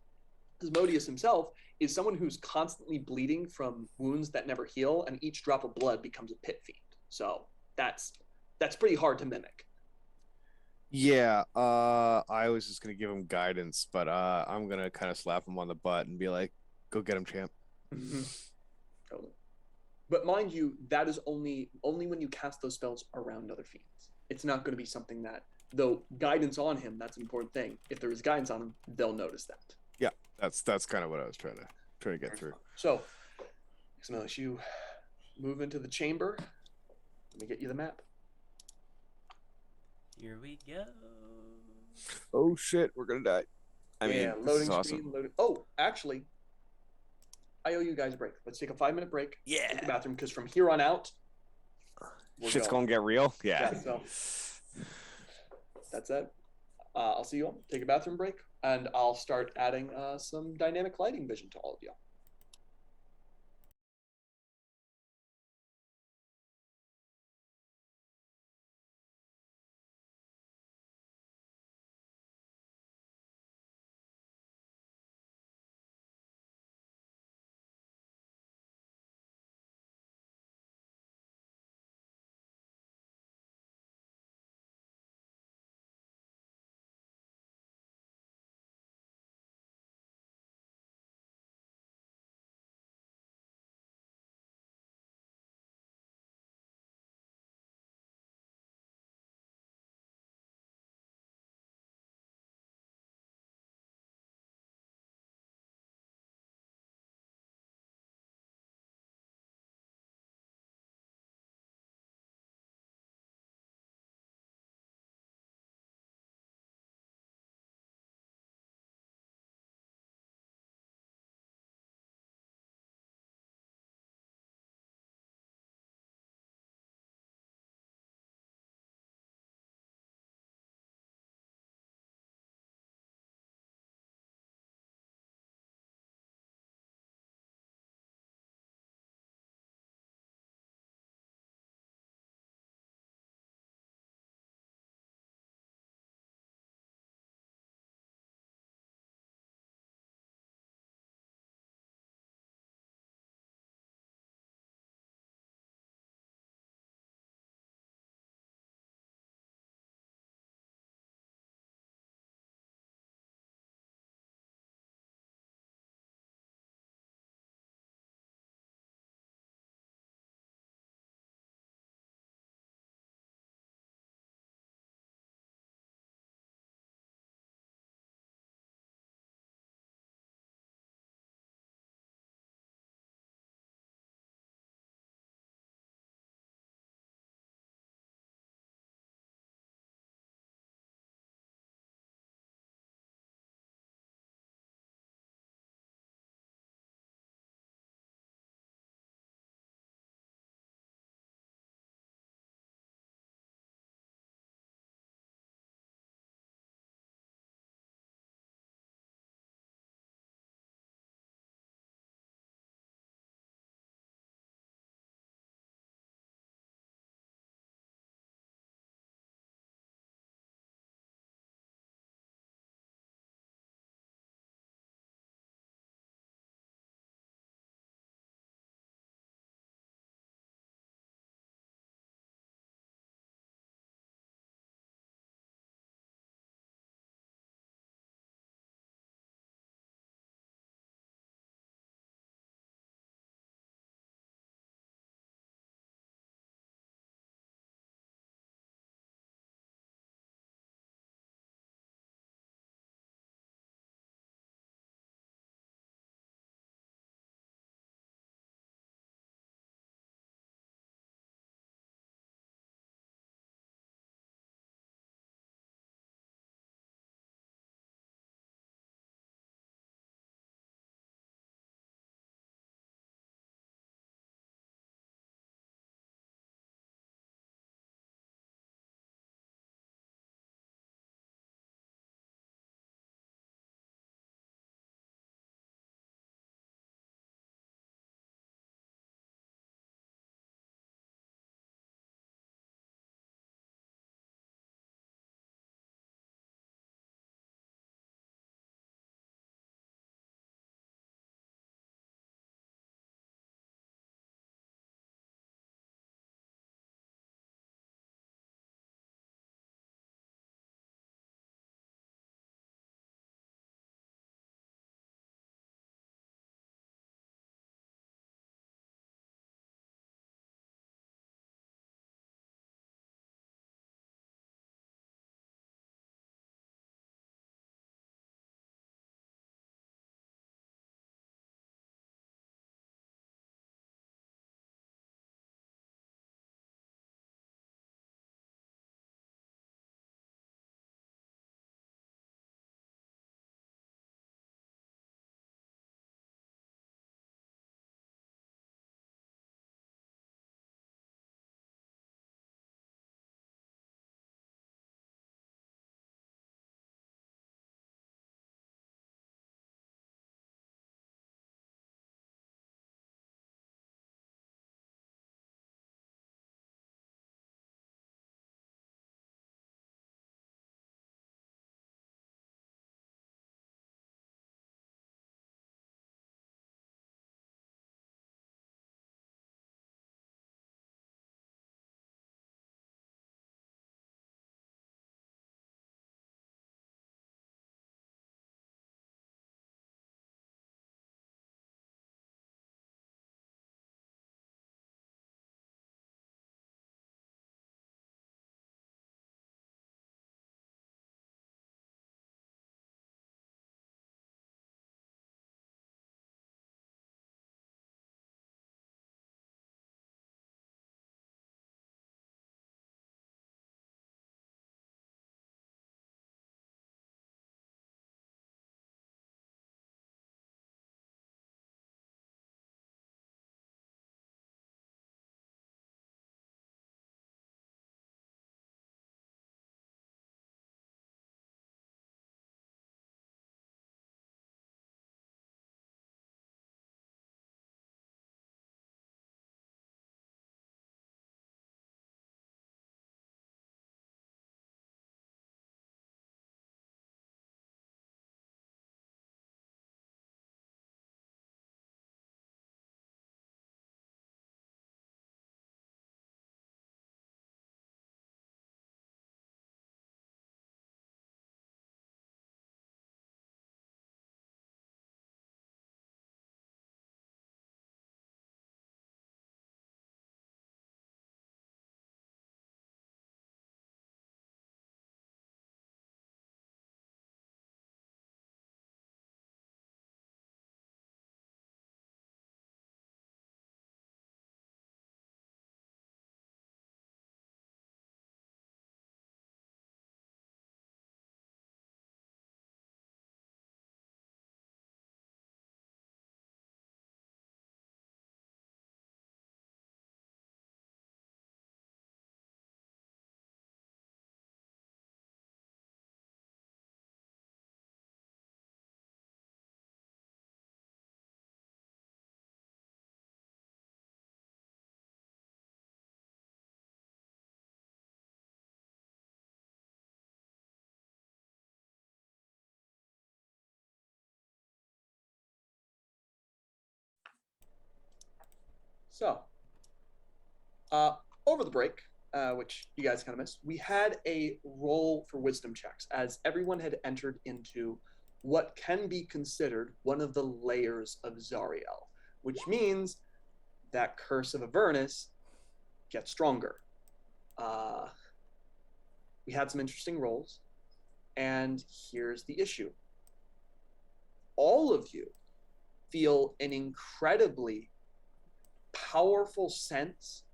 S1: Asmodeus himself is someone who's constantly bleeding from wounds that never heal, and each drop of blood becomes a pit fiend. So that's pretty hard to mimic.
S3: Yeah, I was just gonna give him guidance, but I'm gonna kind of slap him on the butt and be like, "Go get him, champ."
S1: Totally. But mind you, that is only when you cast those spells around other fiends. It's not going to be something that, though guidance on him, that's an important thing. If there is guidance on him, they'll notice that.
S3: Yeah, that's kind of what I was trying to get through.
S1: So, Xmelish, you move into the chamber. Let me get you the map.
S2: Here we go.
S3: Oh shit, we're gonna die. I mean,
S1: loading
S3: this is
S1: screen.
S3: awesome.
S1: Loading. Oh, actually, I owe you guys a break. Let's take a 5-minute break.
S2: Yeah.
S1: Go to the bathroom, because from here on out,
S3: Shit's gonna get real. Yeah.
S1: So that's it. I'll see you all. Take a bathroom break, and I'll start adding some dynamic lighting vision to all of you. So, over the break, which you guys kind of missed, we had a roll for wisdom checks as everyone had entered into what can be considered one of the layers of Zariel, which means that Curse of Avernus gets stronger. We had some interesting rolls, and here's the issue. All of you feel an incredibly powerful sense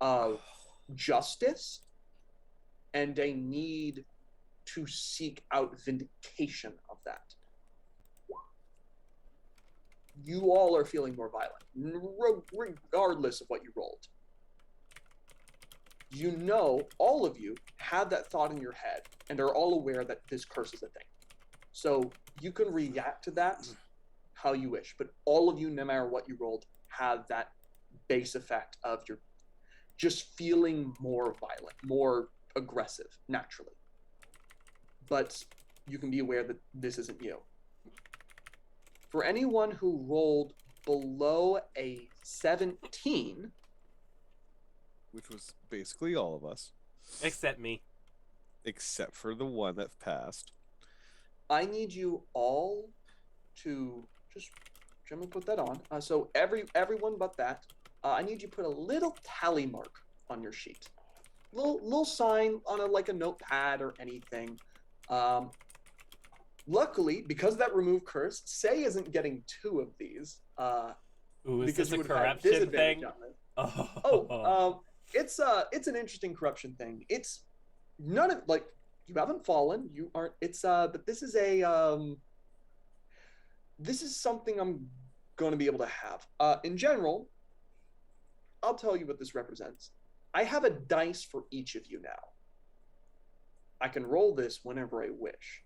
S1: of justice and a need to seek out vindication of that. You all are feeling more violent, regardless of what you rolled. You know, all of you have that thought in your head and are all aware that this curse is a thing. So you can react to that how you wish, but all of you, no matter what you rolled, have that base effect of your just feeling more violent, more aggressive, naturally. But you can be aware that this isn't you. For anyone who rolled below a 17,
S3: which was basically all of us,
S2: Except me.
S3: except for the one that passed.
S1: I need you all to just gently put that on. So everyone but that, I need you to put a little tally mark on your sheet. Little sign on a notepad or anything. Luckily, because of that remove curse, Say isn't getting 2 of these.
S2: Ooh, is
S1: Because
S2: this
S1: you
S2: a
S1: would have had
S2: corruption
S1: disadvantage
S2: thing?
S1: on it. It's an interesting corruption thing. It's none of you haven't fallen. You aren't. It's but this is this is something I'm going to be able to have. In general, I'll tell you what this represents. I have a dice for each of you now. I can roll this whenever I wish,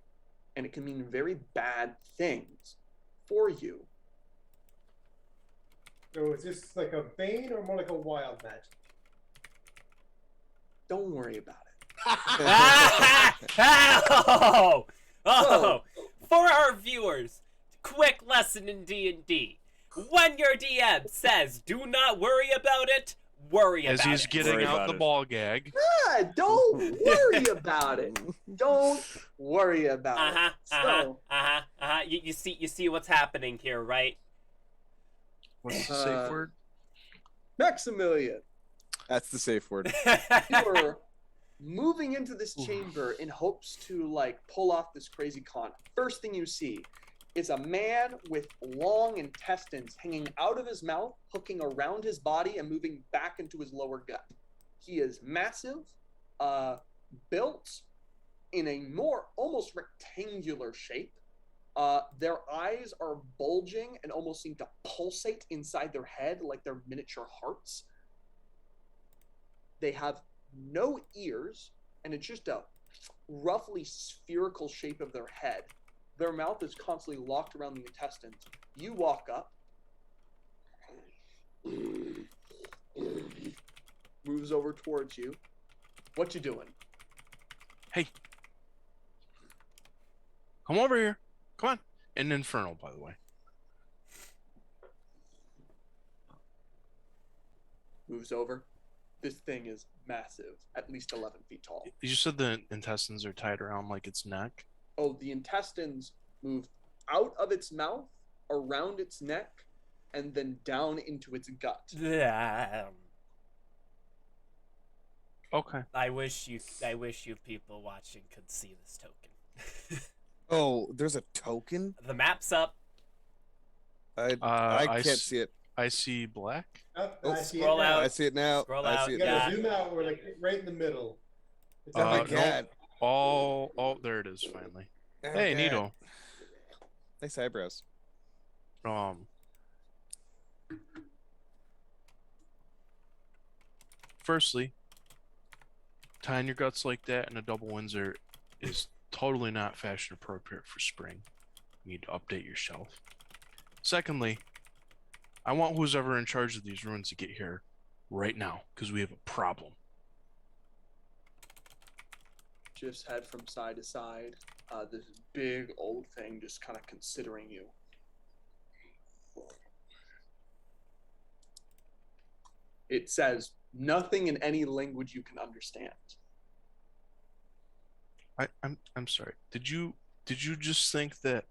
S1: and it can mean very bad things for you.
S4: So is this like a bane or more like a wild magic?
S1: Don't worry about it.
S2: Oh! For our viewers, quick lesson in D&D. When your DM says, "Do not worry about it," worry
S6: As
S2: about
S6: he's
S2: it.
S6: getting
S3: Worry
S6: out
S3: about
S6: the
S3: it.
S6: ball gag.
S1: Don't worry about it. Don't worry about it.
S2: You see what's happening here, right?
S6: What's the safe word?
S1: Maximilian,
S3: That's the safe word.
S1: you're moving into this chamber in hopes to pull off this crazy con. First thing you see is a man with long intestines hanging out of his mouth, hooking around his body and moving back into his lower gut. He is massive, built in a more almost rectangular shape. Their eyes are bulging and almost seem to pulsate inside their head like they're miniature hearts. They have no ears, and it's just a roughly spherical shape of their head. Their mouth is constantly locked around the intestines. You walk up, moves over towards you. What you doing?
S6: Hey. Come over here. Come on. An infernal, by the way.
S1: Moves over. This thing is massive, at least 11 feet tall.
S6: You said the intestines are tied around like its neck.
S1: Oh, the intestines move out of its mouth, around its neck, and then down into its gut.
S6: Okay.
S2: I wish you people watching could see this token.
S3: Oh, there's a token?
S2: The map's up.
S3: I can't see it.
S6: I see black.
S4: Oh,
S3: Oh,
S4: I see
S2: scroll
S4: it now.
S2: out.
S3: I see it now.
S2: Scroll
S3: I
S2: out.
S3: see
S4: You
S3: it
S4: gotta
S3: now.
S4: zoom out. We're right in the middle. It's
S3: Oh my
S4: like-
S3: god.
S6: Oh, there it is finally.
S3: Oh,
S6: Hey,
S3: God.
S6: Nito.
S3: Nice eyebrows.
S6: Firstly, tying your guts like that in a double Windsor is totally not fashion appropriate for spring. You need to update your shelf. Secondly, I want who's ever in charge of these ruins to get here right now, because we have a problem.
S1: Shifts head from side to side. This big old thing just kind of considering you. It says nothing in any language you can understand.
S6: I'm sorry. Did you just think that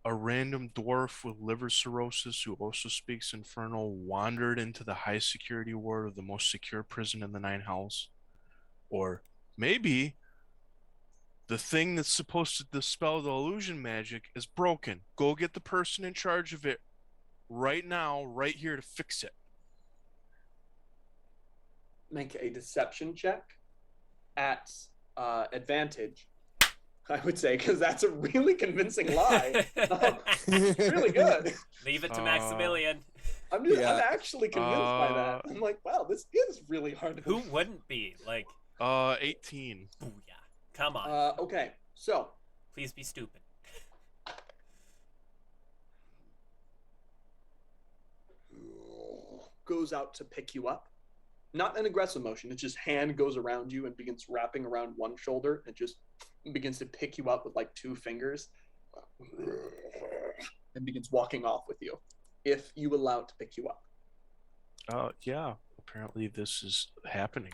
S6: a random dwarf with liver cirrhosis who also speaks Infernal wandered into the high security ward of the most secure prison in the Nine Hells? Or maybe the thing that's supposed to dispel the illusion magic is broken. Go get the person in charge of it right now, right here to fix it.
S1: Make a deception check at advantage, I would say, because that's a really convincing lie. Really good.
S2: Leave it to Maximilian.
S1: I'm actually convinced by that. I'm like, wow, this is really hard to
S2: Who wouldn't be? Like,
S6: 18.
S2: booyah. Come on.
S1: Okay, so
S2: Please be stupid.
S1: goes out to pick you up. Not an aggressive motion. It's just hand goes around you and begins wrapping around one shoulder and just begins to pick you up with like 2 fingers and begins walking off with you if you allow it to pick you up.
S6: Yeah. Apparently this is happening.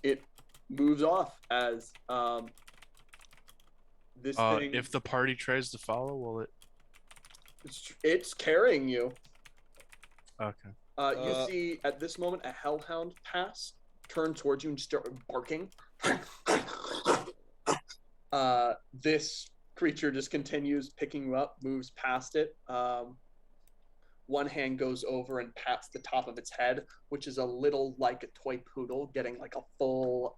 S1: It moves off as this thing.
S6: If the party tries to follow, will it?
S1: It's carrying you.
S6: Okay.
S1: You see at this moment a hellhound pass, turn towards you and start barking. This creature just continues picking you up, moves past it. One hand goes over and pats the top of its head, which is a little like a toy poodle, getting like a full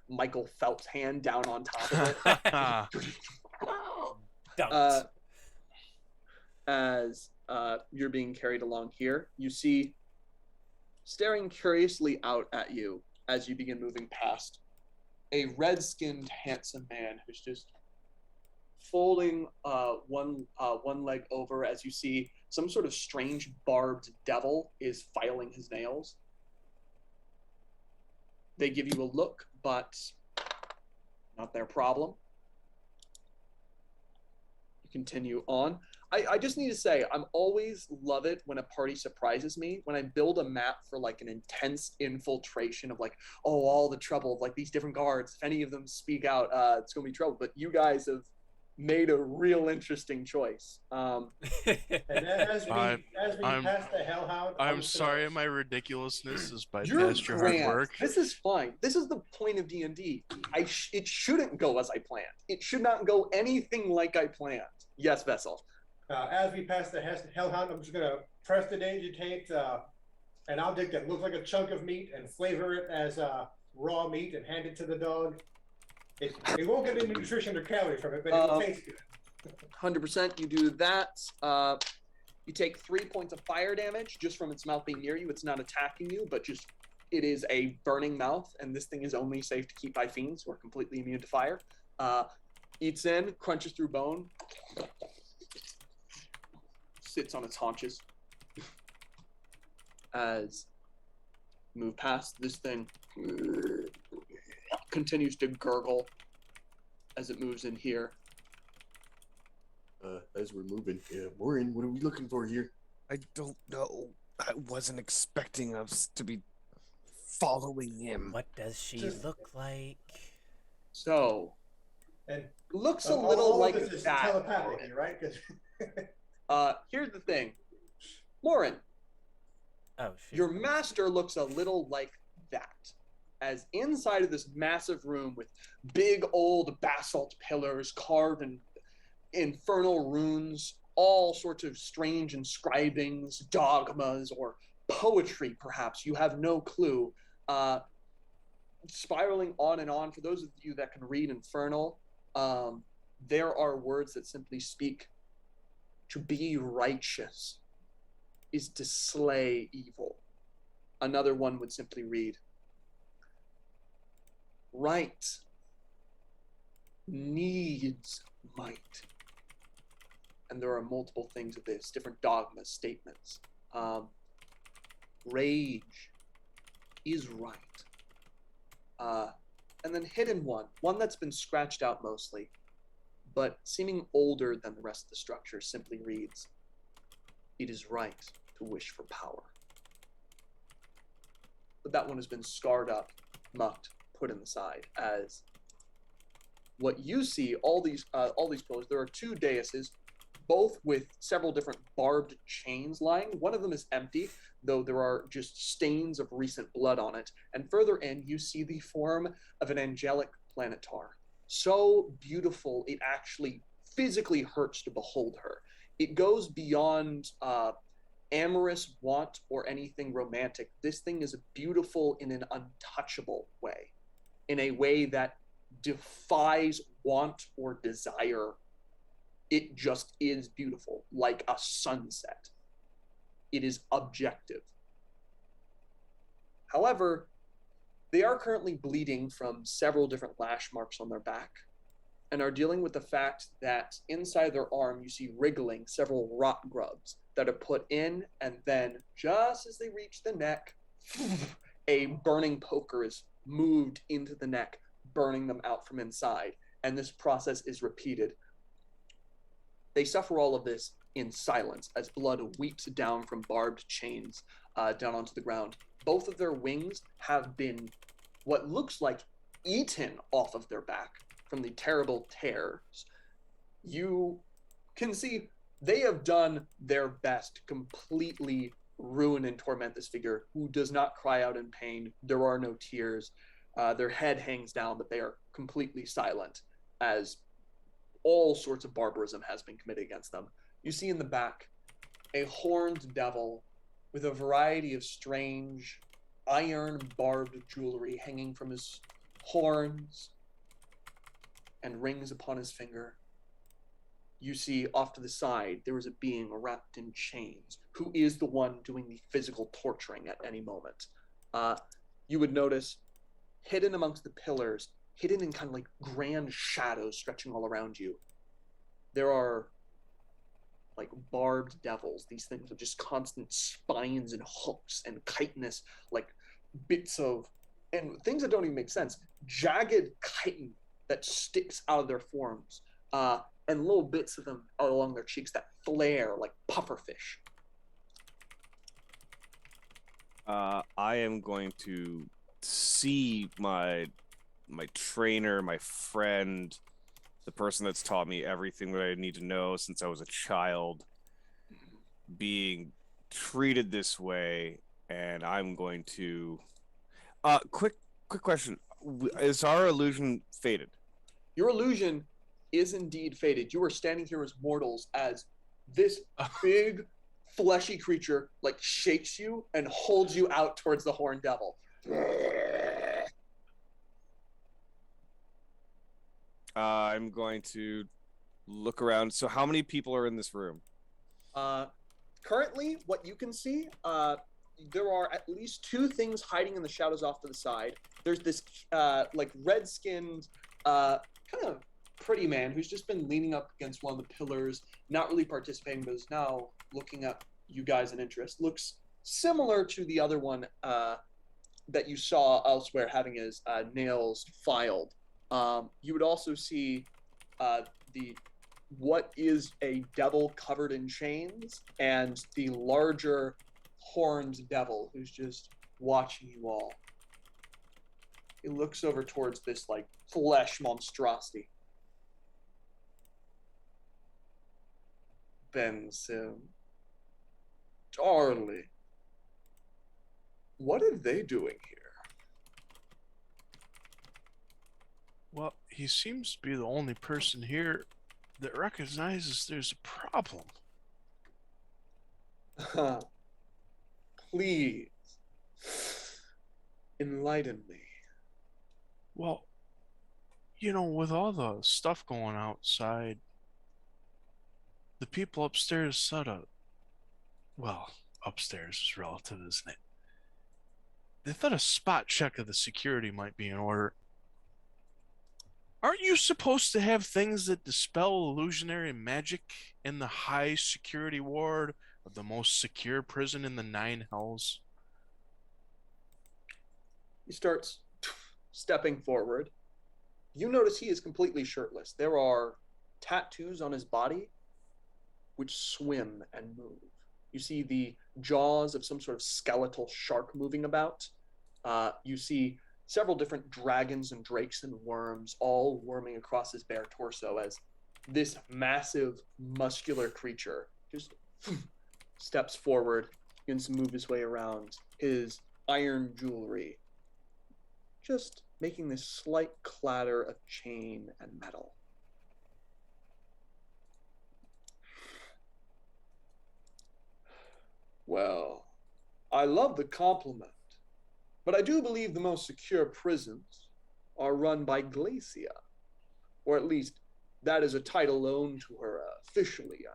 S1: Michael Phelps hand down on top of it.
S2: Don't.
S1: As you're being carried along here, you see, staring curiously out at you as you begin moving past, a red-skinned, handsome man who's just folding one leg over as you see some sort of strange barbed devil is filing his nails. They give you a look, but not their problem. You continue on. I just need to say, I'm always love it when a party surprises me. When I build a map for like an intense infiltration of like, oh, all the trouble of like these different guards. If any of them speak out, it's gonna be trouble. But you guys have made a real interesting choice.
S4: And as we pass the hellhound,
S6: I'm sorry, my ridiculousness is
S1: You're
S6: bypassed your
S1: grand.
S6: hard work.
S1: This is fine. This is the point of D&D. It shouldn't go as I planned. It should not go anything like I planned. Yes, Vessel.
S4: As we pass the hellhound, I'm just gonna prestidigitate an object that looks like a chunk of meat and flavor it as raw meat and hand it to the dog. It won't get any nutrition or calories from it, but it will taste good.
S1: 100%. You do that. You take 3 points of fire damage just from its mouth being near you. It's not attacking you, but just it is a burning mouth, and this thing is only safe to keep by fiends who are completely immune to fire. Eats in, crunches through bone, sits on its haunches. As move past, this thing continues to gurgle as it moves in here.
S5: As we're moving, Moren, what are we looking for here?
S3: I don't know. I wasn't expecting us to be following him.
S2: What does she look like?
S1: So,
S4: And
S1: looks a
S4: all
S1: little
S4: of
S1: like
S4: this is
S1: that.
S4: telepathic, right? 'Cause
S1: Here's the thing. Moren,
S2: Oh, shit.
S1: your master looks a little like that. As inside of this massive room with big old basalt pillars carved in infernal runes, all sorts of strange inscribings, dogmas, or poetry, perhaps. You have no clue. Spiraling on and on. For those of you that can read Infernal, there are words that simply speak: to be righteous is to slay evil. Another one would simply read, right needs might. And there are multiple things of this, different dogmas, statements. Rage is right. And then hidden one that's been scratched out mostly, but seeming older than the rest of the structure, simply reads, it is right to wish for power. but that one has been scarred up, mucked, put in the side. As what you see, all these pillars, there are two daises, both with several different barbed chains lying. One of them is empty, though there are just stains of recent blood on it. And further in, you see the form of an angelic planetar. So beautiful, it actually physically hurts to behold her. It goes beyond amorous want or anything romantic. This thing is beautiful in an untouchable way, in a way that defies want or desire. It just is beautiful, like a sunset. It is objective. However, they are currently bleeding from several different lash marks on their back and are dealing with the fact that inside their arm you see wriggling several rot grubs that are put in, and then just as they reach the neck, a burning poker is moved into the neck, burning them out from inside, and this process is repeated. They suffer all of this in silence as blood weeps down from barbed chains down onto the ground. Both of their wings have been what looks like eaten off of their back from the terrible tears. You can see they have done their best to completely ruin and torment this figure, who does not cry out in pain. There are no tears. Their head hangs down, but they are completely silent as all sorts of barbarism has been committed against them. You see in the back a horned devil with a variety of strange iron barbed jewelry hanging from his horns and rings upon his finger. You see off to the side there is a being wrapped in chains who is the one doing the physical torturing at any moment. You would notice hidden amongst the pillars, hidden in kind of like grand shadows stretching all around you, there are like barbed devils, these things with just constant spines and hooks and chitinous, like bits of, and things that don't even make sense, jagged chitin that sticks out of their forms, and little bits of them out along their cheeks that flare like pufferfish.
S3: I am going to see my trainer, my friend, the person that's taught me everything that I need to know since I was a child, being treated this way, and I'm going to quick question. Is our illusion faded?
S1: Your illusion is indeed faded. You are standing here as mortals as this big fleshy creature like shakes you and holds you out towards the horned devil.
S3: I'm going to look around. So how many people are in this room?
S1: Currently, what you can see, there are at least two things hiding in the shadows off to the side. There's this like red-skinned, kind of pretty man who's just been leaning up against one of the pillars, not really participating, but is now looking at you guys in interest. Looks similar to the other one that you saw elsewhere, having his nails filed. You would also see what is a devil covered in chains, and the larger horned devil who's just watching you all. He looks over towards this like flesh monstrosity. Bensim, darling, what are they doing here?
S6: Well, he seems to be the only person here that recognizes there's a problem.
S1: Please, enlighten me.
S6: Well, you know, with all the stuff going outside, the people upstairs said well, upstairs is relative, isn't it? They thought a spot check of the security might be in order. Aren't you supposed to have things that dispel illusionary magic in the high security ward of the most secure prison in the 9 hells?
S1: He starts stepping forward. You notice he is completely shirtless. There are tattoos on his body which swim and move. You see the jaws of some sort of skeletal shark moving about. You see several different dragons and drakes and worms all worming across his bare torso as this massive muscular creature just steps forward, begins to move his way around, his iron jewelry just making this slight clatter of chain and metal. Well, I love the compliment, but I do believe the most secure prisons are run by Glacia, or at least that is a title loaned to her officially and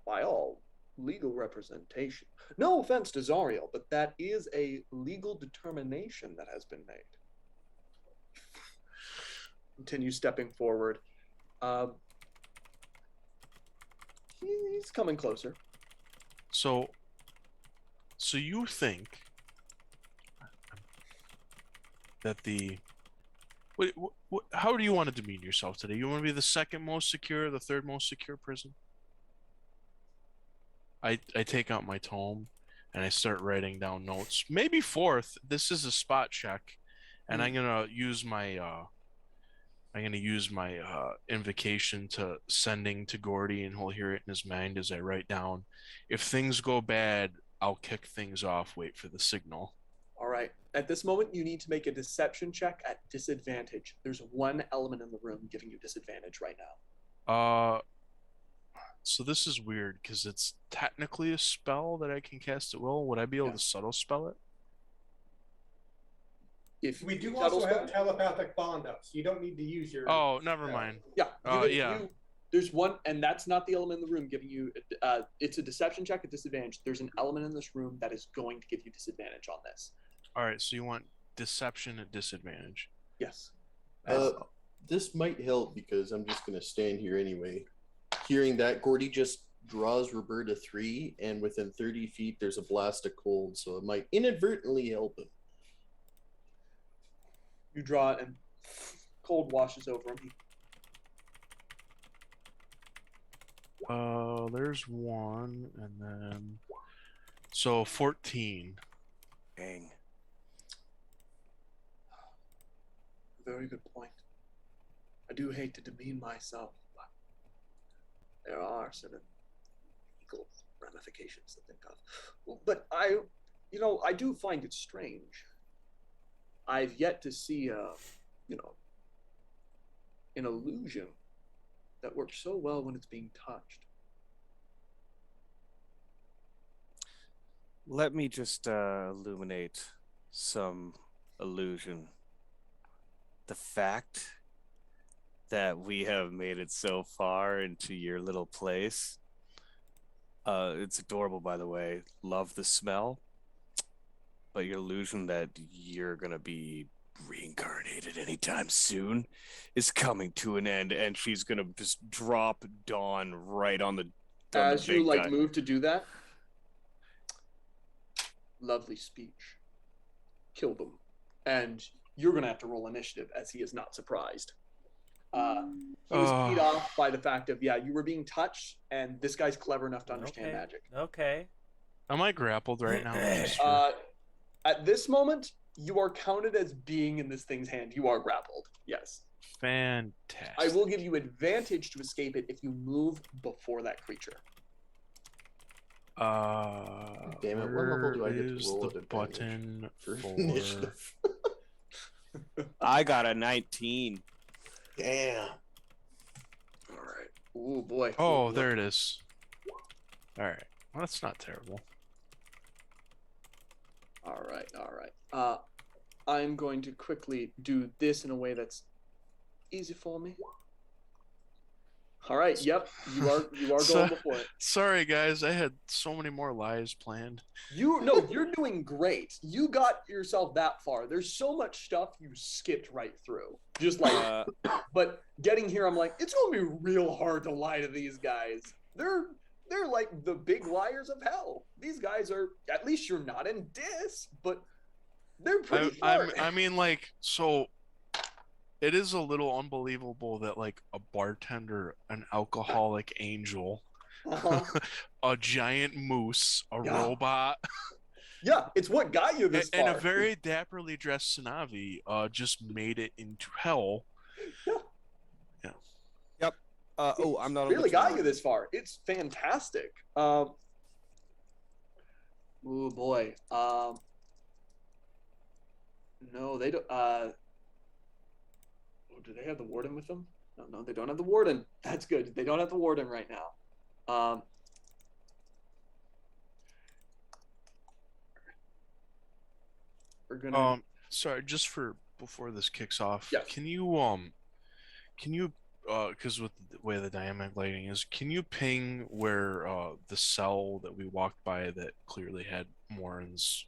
S1: by all legal representation. No offense to Zariel, but that is a legal determination that has been made. Continue stepping forward. He's coming closer.
S6: So you think that how do you want to demean yourself today? You want to be the second most secure, the third most secure prison? I take out my tome and I start writing down notes. Maybe fourth. This is a spot check, and I'm gonna use my invocation to sending to Gordy, and he'll hear it in his mind as I write down. If things go bad, I'll kick things off. Wait for the signal.
S1: All right. At this moment, you need to make a deception check at disadvantage. There's one element in the room giving you disadvantage right now.
S6: So this is weird because it's technically a spell that I can cast at will. Would I be able to subtle spell it?
S1: If
S4: we do also have telepathic bond up, so you don't need to use your.
S6: Oh, never mind.
S1: Yeah. There's one, and that's not the element in the room giving you. It's a deception check at disadvantage. There's an element in this room that is going to give you disadvantage on this.
S6: All right, so you want deception at disadvantage?
S1: Yes.
S5: This might help because I'm just gonna stand here anyway. Hearing that, Gordy just draws Roberta 3, and within 30 feet there's a blast of cold, so it might inadvertently help him.
S1: You draw it, and cold washes over him.
S6: There's one, and then so 14.
S3: Dang.
S1: Very good point. I do hate to demean myself, but there are certain legal ramifications to think of. But I do find it strange. I've yet to see an illusion that works so well when it's being touched.
S3: Let me just illuminate some illusion. The fact that we have made it so far into your little place. It's adorable, by the way. Love the smell. But your illusion that you're going to be reincarnated anytime soon is coming to an end, and she's going to just drop Dawn right on the
S1: As you
S3: guy.
S1: move to do that, lovely speech. Killed him. And you're going to have to roll initiative, as he is not surprised. He was beat off by the fact of, you were being touched, and this guy's clever enough to understand magic.
S2: Okay.
S6: Am I grappled right now?
S1: At this moment, you are counted as being in this thing's hand. You are grappled. Yes.
S6: Fantastic.
S1: I will give you advantage to escape it if you move before that creature.
S5: Damn it! What level do I get to roll
S6: the
S5: at
S6: button for
S5: initiative?
S3: I got a 19.
S5: Damn.
S1: All right. Oh boy.
S6: Oh, there it is. All right. Well, that's not terrible.
S1: All right. I'm going to quickly do this in a way that's easy for me. All right. Yep. You are going before it.
S6: Sorry, guys. I had so many more lies planned.
S1: You're doing great. You got yourself that far. There's so much stuff you skipped right through. Just like, but getting here, I'm like, it's gonna be real hard to lie to these guys. They're like the big liars of hell. These guys are. At least you're not in dis, but they're pretty smart.
S6: I mean, like, so it is a little unbelievable that like a bartender, an alcoholic angel, a giant moose, a robot.
S1: Yeah, it's what got you this
S6: And
S1: far.
S6: a very dapperly dressed Sanavi just made it into hell.
S1: Yeah.
S3: Yep. Oh, I'm not on the
S1: really got
S3: turn
S1: you this far. It's fantastic. Oh boy. No, they don't. Oh, do they have the warden with them? No, they don't have the warden. That's good. They don't have the warden right now. We're gonna.
S6: Sorry, just for before this kicks off,
S1: Yes.
S6: can you because with the way the dynamic lighting is, can you ping where the cell that we walked by that clearly had Moren's?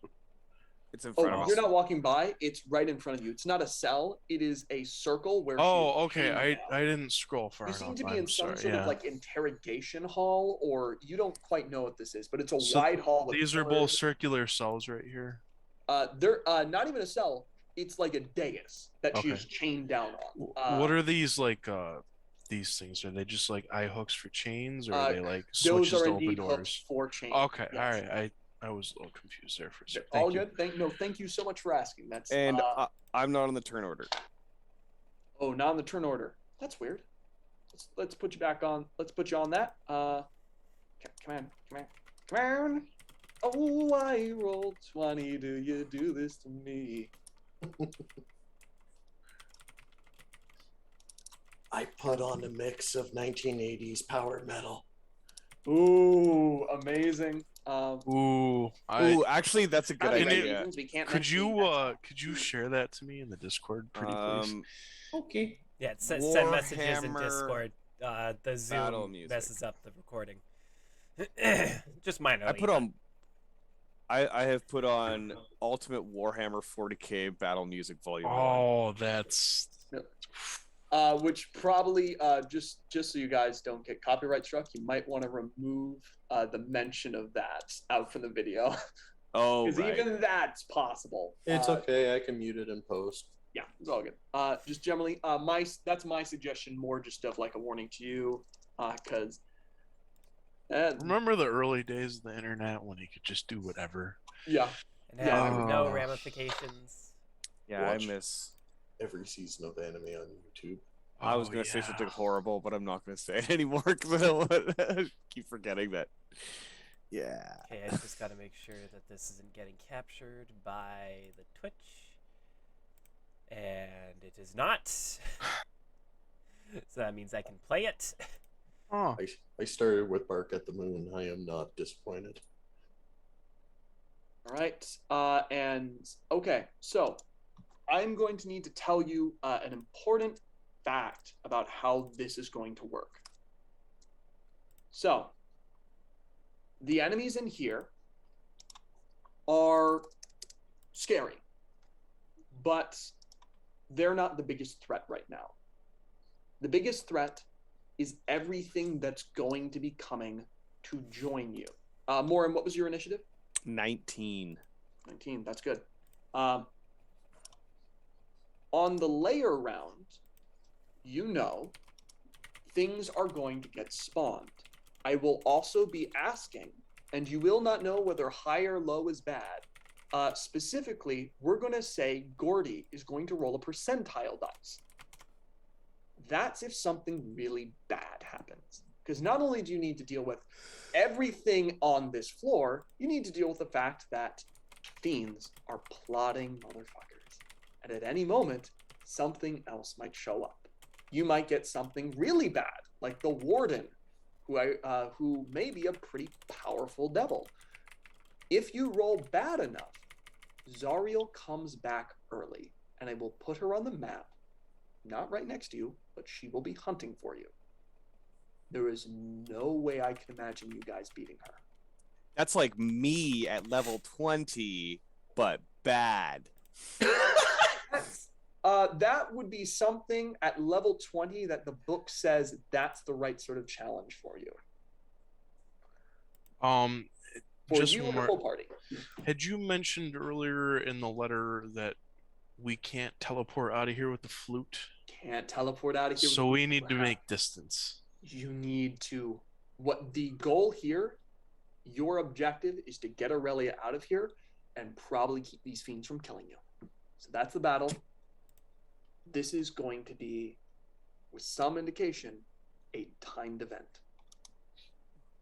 S3: It's in front of
S1: Oh,
S3: us.
S1: you're not walking by. It's right in front of you. It's not a cell. It is a circle where.
S6: Oh, okay.
S1: I
S6: I didn't scroll far
S1: You
S6: enough.
S1: seem to be in
S6: I'm
S1: some
S6: sorry.
S1: sort of like interrogation hall, or you don't quite know what this is, but it's a wide hall. With
S6: These are both circular cells right here.
S1: They're not even a cell. It's like a dais that she is
S6: Okay.
S1: chained down on.
S6: What are these like? These things, are they just like eye hooks for chains, or are they like
S1: Those
S6: switches
S1: are
S6: to open
S1: indeed hooks
S6: doors?
S1: for chains.
S6: Okay,
S1: Yes.
S6: all right. I was a little confused there for a second.
S1: All good. Thank you so much for asking. That's
S3: And I'm not on the turn order.
S1: oh, not in the turn order. That's weird. Let's put you back on. Let's put you on that. Come on. Oh, I rolled 20. Do you do this to me?
S5: I put on a mix of 1980s power metal.
S1: Ooh, amazing.
S3: Ooh, actually, that's a good idea.
S6: Could you share that to me in the Discord, pretty please?
S5: Okay.
S2: Yeah, send messages in
S3: Warhammer
S2: Discord. The
S3: battle
S2: Zoom
S3: music.
S2: messes up the recording. Just minor.
S3: I have put on Ultimate Warhammer 40K Battle Music Volume 1.
S6: Oh, that's
S1: which probably just so you guys don't get copyright struck, you might want to remove the mention of that out from the video.
S3: Oh,
S1: because
S3: right.
S1: even that's possible.
S5: It's okay. I can mute it in post.
S1: Yeah, it's all good. Just generally, that's my suggestion, more just of like a warning to you, because.
S6: Remember the early days of the internet when you could just do whatever?
S1: Yeah.
S2: And have no ramifications.
S3: Yeah,
S5: Watch
S3: I miss
S5: every season of anime on YouTube.
S3: I was going to say something horrible, but I'm not going to say it anymore because I don't want to keep forgetting that. Yeah.
S2: Okay, I just got to make sure that this isn't getting captured by the Twitch. And it is not. So that means I can play it.
S6: Oh.
S5: I started with Bark at the Moon. I am not disappointed.
S1: All right. And okay, so I'm going to need to tell you an important fact about how this is going to work. So the enemies in here are scary, but they're not the biggest threat right now. The biggest threat is everything that's going to be coming to join you. Moren, what was your initiative?
S3: 19.
S1: 19, that's good. On the layer round, you know things are going to get spawned. I will also be asking, and you will not know whether high or low is bad. Specifically, we're going to say Gordy is going to roll a percentile dice. That's if something really bad happens. Because not only do you need to deal with everything on this floor, you need to deal with the fact that fiends are plotting motherfuckers. And at any moment, something else might show up. You might get something really bad, like the warden, who may be a pretty powerful devil. If you roll bad enough, Zariel comes back early, and I will put her on the map. Not right next to you, but she will be hunting for you. There is no way I can imagine you guys beating her.
S3: That's like me at level 20, but bad.
S1: That would be something at level 20 that the book says that's the right sort of challenge for you. For
S6: just
S1: you
S6: one
S1: and the
S6: more.
S1: whole party.
S6: Had you mentioned earlier in the letter that we can't teleport out of here with the flute?
S1: Can't teleport out of here.
S6: So we need to make distance.
S1: You need to. What the goal here, your objective is to get Aurelia out of here and probably keep these fiends from killing you. So that's the battle. This is going to be, with some indication, a timed event.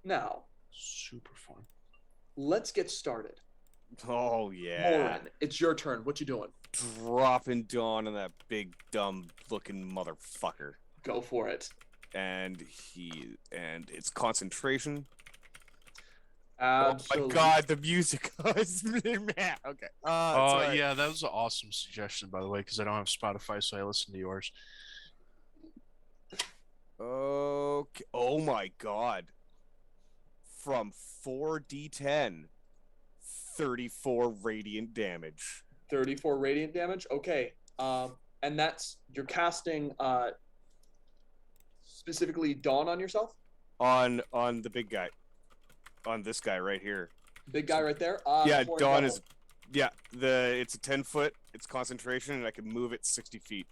S1: Now,
S6: Super fun.
S1: let's get started.
S3: Oh yeah.
S1: Moren, it's your turn. What you doing?
S3: Dropping Dawn on that big dumb looking motherfucker.
S1: Go for it.
S3: And it's concentration.
S1: Absolutely.
S3: Oh my god, the music. Man, okay. Sorry.
S6: Yeah, that was an awesome suggestion, by the way, because I don't have Spotify, so I listen to yours.
S3: Okay. Oh my god. From 4d10, 34 radiant damage.
S1: 34 radiant damage. Okay. And that's, you're casting specifically Dawn on yourself?
S3: On the big guy. On this guy right here.
S1: Big guy right there?
S3: Yeah,
S1: for
S3: Dawn
S1: double.
S3: is. Yeah, it's a 10-foot. It's concentration, and I can move it 60 feet.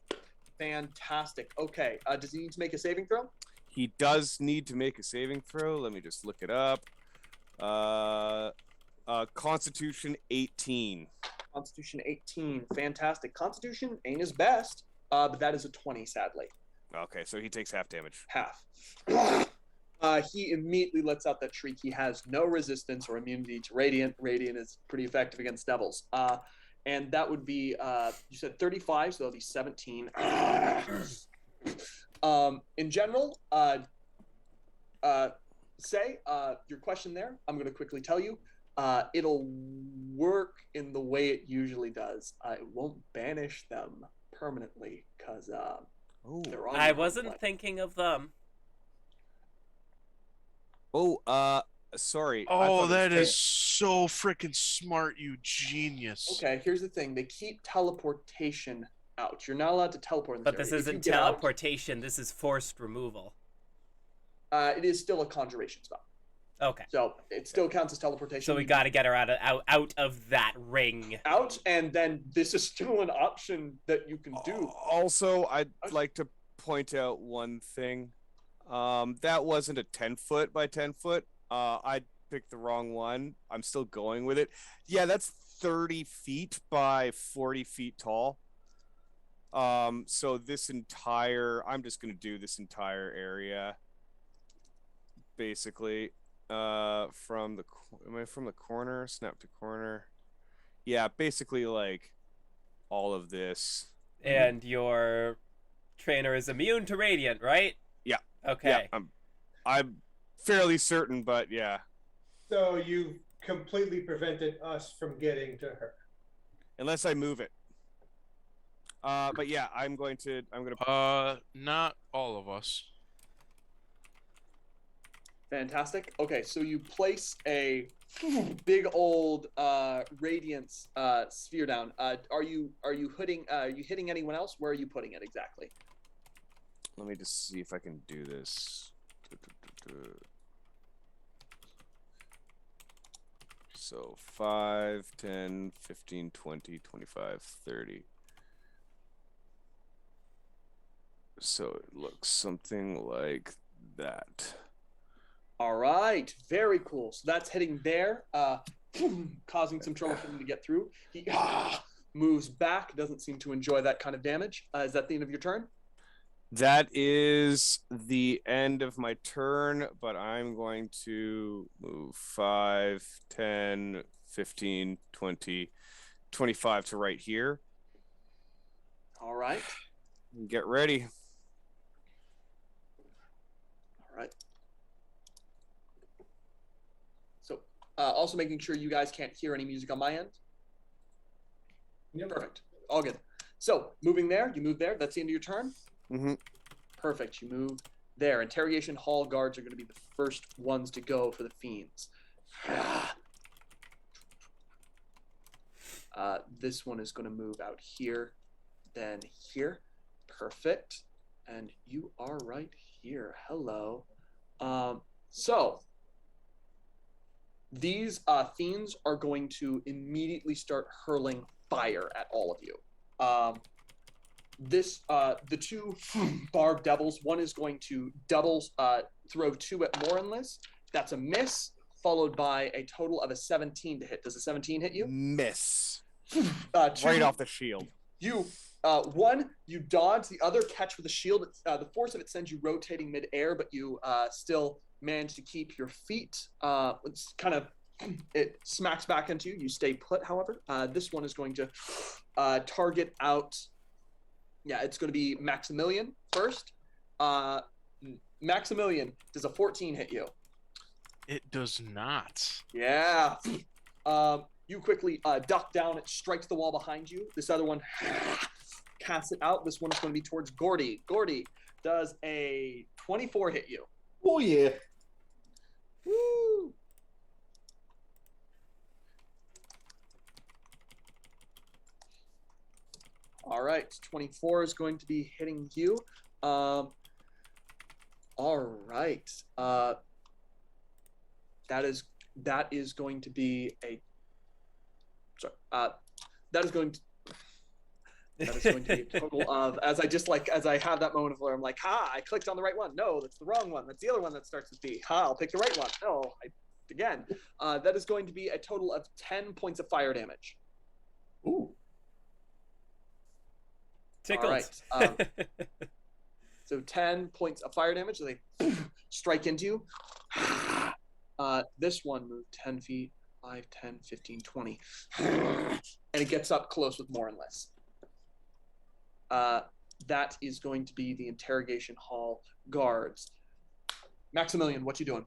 S1: Fantastic. Okay. Does he need to make a saving throw?
S3: He does need to make a saving throw. Let me just look it up. Constitution 18.
S1: Constitution 18. Fantastic. Constitution ain't his best, but that is a 20, sadly.
S3: Okay, so he takes half damage.
S1: Half. He immediately lets out that shriek. He has no resistance or immunity to Radiant. Radiant is pretty effective against devils. And that would be, you said 35, so that'll be 17. In general, your question there, I'm going to quickly tell you. It'll work in the way it usually does. It won't banish them permanently, because they're on.
S2: I wasn't thinking of them.
S3: Oh, sorry.
S6: Oh, that is so freaking smart, you genius.
S1: Okay, here's the thing. They keep teleportation out. You're not allowed to teleport in
S2: But
S1: this
S2: this
S1: area. If you
S2: isn't
S1: get out,
S2: teleportation. This is forced removal.
S1: it is still a conjuration spell.
S2: Okay.
S1: So it still counts as teleportation.
S2: So we got to get her out of that ring.
S1: Out, and then this is still an option that you can do.
S3: Also, I'd like to point out one thing. That wasn't a 10-foot by 10-foot. I picked the wrong one. I'm still going with it. Yeah, that's 30 feet by 40 feet tall. So I'm just going to do this entire area. Basically, am I from the corner? Snap to corner. Yeah, basically like all of this.
S2: And your trainer is immune to radiant, right?
S3: Yeah.
S2: Okay.
S3: Yeah, I'm fairly certain, but yeah.
S4: So you completely prevented us from getting to her.
S3: Unless I move it. But yeah, I'm gonna.
S6: Not all of us.
S1: Fantastic. Okay, so you place a big old radiance sphere down. Are you hitting anyone else? Where are you putting it exactly?
S3: Let me just see if I can do this. So 5, 10, 15, 20, 25, 30. So it looks something like that.
S1: All right, very cool. So that's hitting there, causing some trouble for him to get through. He moves back, doesn't seem to enjoy that kind of damage. Is that the end of your turn?
S3: That is the end of my turn, but I'm going to move 5, 10, 15, 20, 25 to right here.
S1: All right.
S3: Get ready.
S1: All right. So, also making sure you guys can't hear any music on my end.
S4: Yep.
S1: Perfect. All good. So, moving there, you move there. That's the end of your turn.
S3: Mm-hmm.
S1: Perfect. You move there. Interrogation hall guards are going to be the first ones to go for the fiends. This one is going to move out here, then here. Perfect. And you are right here. Hello. So these fiends are going to immediately start hurling fire at all of you. The two barbed devils, one is going to double throw 2 at Moren-lys. That's a miss. followed by a total of a 17 to hit. Does a 17 hit you?
S3: Miss.
S1: Two,
S3: Right off the shield.
S1: You, one, you dodge. The other catch with the shield. The force of it sends you rotating midair, but you still manage to keep your feet. It's kind of, it smacks back into you. You stay put, however. This one is going to target out. Yeah, it's going to be Maximilian first. Maximilian, does a 14 hit you?
S6: It does not.
S1: Yeah. You quickly duck down. It strikes the wall behind you. This other one casts it out. This one is going to be towards Gordy. Gordy, does a 24 hit you?
S5: Oh yeah.
S1: Woo! All right, 24 is going to be hitting you. All right. That is going to be a. Sorry. That is going to be a total of, as I have that moment where I'm like, I clicked on the right one. No, that's the wrong one. That's the other one that starts with B. I'll pick the right one. No, again. That is going to be a total of 10 points of fire damage.
S5: Ooh.
S2: Tickled.
S1: All right. So 10 points of fire damage. So they strike into you. This one moved 10 feet, 5, 10, 15, 20. And it gets up close with Moren-lys. That is going to be the interrogation hall guards. Maximilian, what you doing?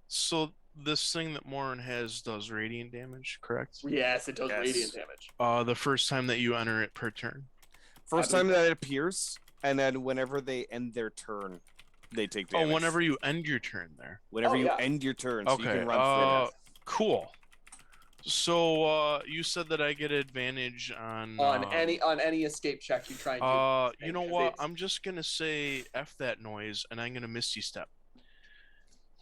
S6: So this thing that Moren has does radiant damage, correct?
S1: Yes, it does
S3: Yes.
S1: radiant damage.
S6: The first time that you enter it per turn.
S3: First time that it appears, and then whenever they end their turn, they take damage.
S6: Oh, whenever you end your turn there.
S3: Whenever you
S1: yeah.
S3: end your turn, so
S6: Okay.
S3: you can run through.
S6: Cool. So you said that I get advantage on
S1: any escape check you try and do.
S6: you know what? I'm just gonna say F that noise, and I'm gonna Misty Step.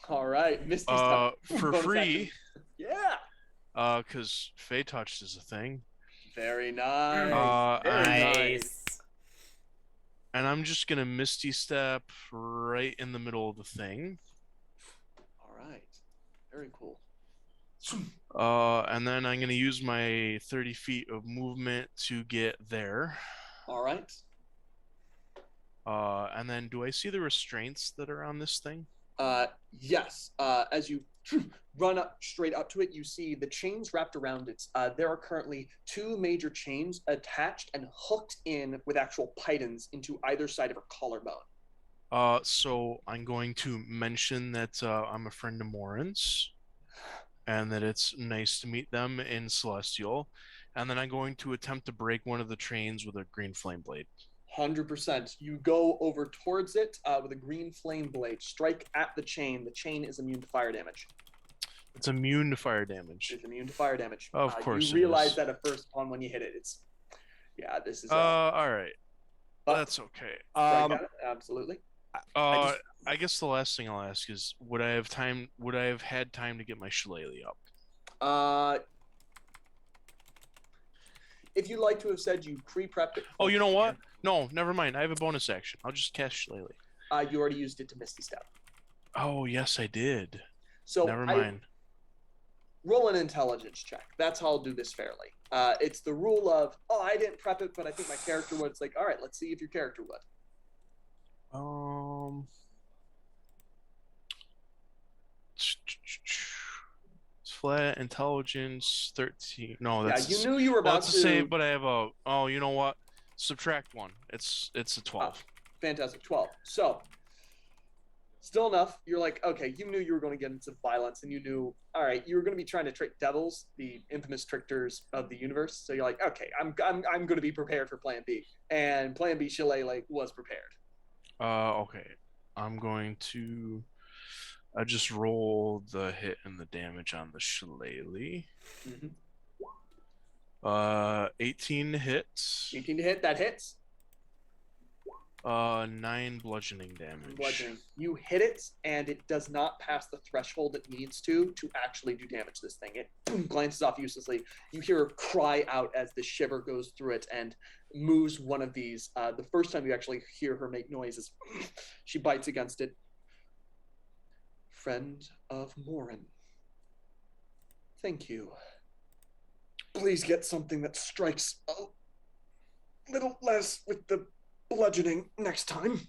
S1: All right, Misty Step.
S6: For
S1: Bonus
S6: free.
S1: action. Yeah.
S6: Because Fey Touched is a thing.
S1: Very nice. Very
S2: Nice.
S6: And I'm just gonna Misty Step right in the middle of the thing.
S1: All right. Very cool.
S6: And then I'm gonna use my 30 feet of movement to get there.
S1: All right.
S6: And then do I see the restraints that are on this thing?
S1: Yes. As you run up straight up to it, you see the chains wrapped around it. There are currently 2 major chains attached and hooked in with actual pythons into either side of her collarbone.
S6: So I'm going to mention that I'm a friend of Moren's, and that it's nice to meet them in Celestial, and then I'm going to attempt to break one of the chains with a green flame blade.
S1: 100%. You go over towards it with a green flame blade. Strike at the chain. The chain is immune to fire damage.
S6: It's immune to fire damage.
S1: It's immune to fire damage.
S6: Of course
S1: You
S6: it
S1: realize
S6: is.
S1: that at first upon when you hit it. It's, yeah, this is.
S6: All right.
S1: but
S6: That's okay.
S1: strike at it, absolutely.
S6: I guess the last thing I'll ask is, would I have had time to get my shillelagh up?
S1: If you'd like to have said you pre-prepped it.
S6: Oh, you know what? No, never mind. I have a bonus action. I'll just cast shillelagh.
S1: You already used it to Misty Step.
S6: Oh, yes, I did.
S1: So
S6: Never mind.
S1: Roll an intelligence check. That's how I'll do this fairly. It's the rule of, I didn't prep it, but I think my character would. It's like, all right, let's see if your character would.
S6: It's flat intelligence 13. No, that's
S1: Yeah, you knew you were about
S6: to save, but I have a. Oh, you know what? Subtract 1. It's a 12.
S1: Fantastic. 12. So, still enough. You're like, okay, you knew you were going to get into violence, and you knew, all right, you were going to be trying to trick devils, the infamous tricksters of the universe. So you're like, okay, I'm going to be prepared for Plan B, and Plan B Shillelagh was prepared.
S6: Okay. I'm going to. I just roll the hit and the damage on the shillelagh.
S1: Mm-hmm.
S6: 18 to hit.
S1: 18 to hit. That hits.
S6: 9 bludgeoning damage.
S1: Bludgeoning. You hit it, and it does not pass the threshold it needs to actually do damage to this thing. It glances off uselessly. You hear her cry out as the shiver goes through it and moves one of these. The first time you actually hear her make noise is she bites against it. friend of Moren. Thank you. Please get something that strikes a little less with the bludgeoning next time.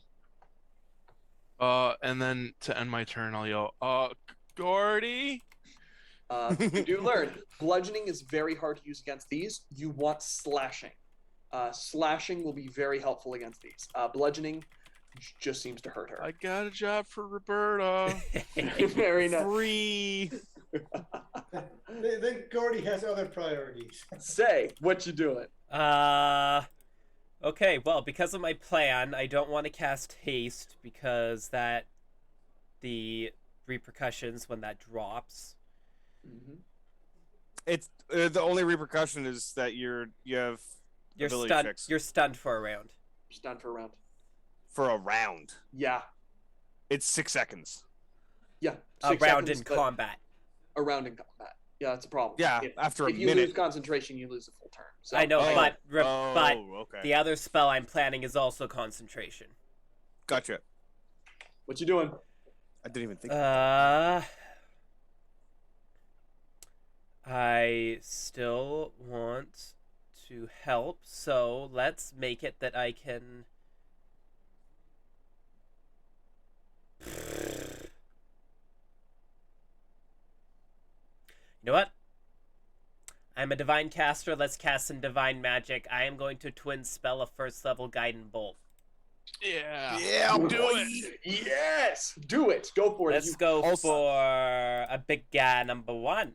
S6: And then to end my turn, I'll yell, Gordy?
S1: You do learn, bludgeoning is very hard to use against these. You want slashing. Slashing will be very helpful against these. Bludgeoning just seems to hurt her.
S6: I got a job for Roberta.
S1: Very nice.
S6: Free.
S4: Then Gordy has other priorities.
S1: Say, what you doing?
S2: Okay, well, because of my plan, I don't want to cast haste because the repercussions when that drops.
S1: Mm-hmm.
S3: It's the only repercussion is that you have
S2: You're
S3: ability
S2: stunned.
S3: checks
S2: You're stunned for a round.
S1: Stunned for a round.
S3: for a round.
S1: Yeah.
S3: It's 6 seconds.
S1: Yeah.
S2: A
S1: 6
S2: round
S1: seconds,
S2: in
S1: but
S2: combat.
S1: A round in combat. Yeah, that's a problem.
S3: Yeah, after a
S1: if you
S3: minute.
S1: lose concentration, you lose a full turn. So,
S2: I know, but
S3: okay.
S2: the other spell I'm planning is also concentration.
S3: Gotcha.
S1: what you doing?
S3: I didn't even think.
S2: I still want to help, so let's make it that I can. You know what? I'm a divine caster. Let's cast some divine magic. I am going to twin spell a first level guiding bolt.
S6: Yeah.
S3: Yeah,
S6: do
S3: boy.
S6: it.
S1: Yes! Do it! Go for it.
S2: Let's go for a big guy number 1.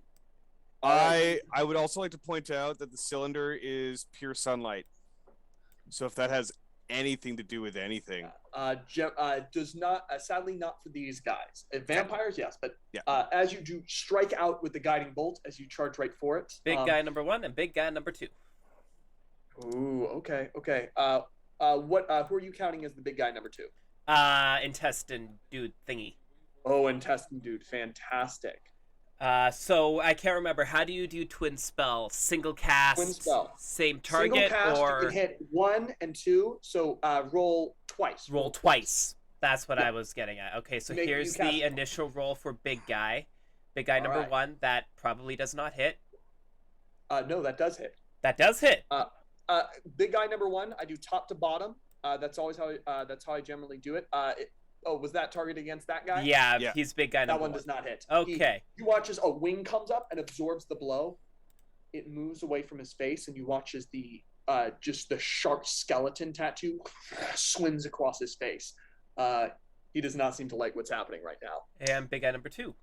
S3: I would also like to point out that the cylinder is pure sunlight. So if that has anything to do with anything.
S1: Does not, sadly not for these guys. Vampires, yes, but
S3: Yeah.
S1: As you do strike out with the guiding bolt as you charge right for it.
S2: Big guy number 1 and big guy number 2.
S1: Ooh, okay. Who are you counting as the big guy number 2?
S2: Intestine dude thingy.
S1: Oh, intestine dude, fantastic.
S2: So I can't remember. How do you do twin spell? Single cast.
S1: Twin spell.
S2: Same target,
S1: Single cast,
S2: or
S1: you can hit 1 and 2. So roll twice.
S2: roll twice. That's what I was getting at. Okay, so
S1: You
S2: here's
S1: cast
S2: the
S1: twice.
S2: initial roll for big guy. Big guy number
S1: Alright.
S2: 1. That probably does not hit.
S1: No, that does hit.
S2: That does hit.
S1: Big guy number 1. I do top to bottom. That's always how. That's how I generally do it. Was that targeted against that guy?
S2: Yeah, he's big guy
S1: That
S2: number
S1: one
S2: 1.
S1: does not hit.
S2: Okay.
S1: You watch as a wing comes up and absorbs the blow. It moves away from his face, and you watch as the just the sharp skeleton tattoo swims across his face. He does not seem to like what's happening right now.
S2: And big guy number 2.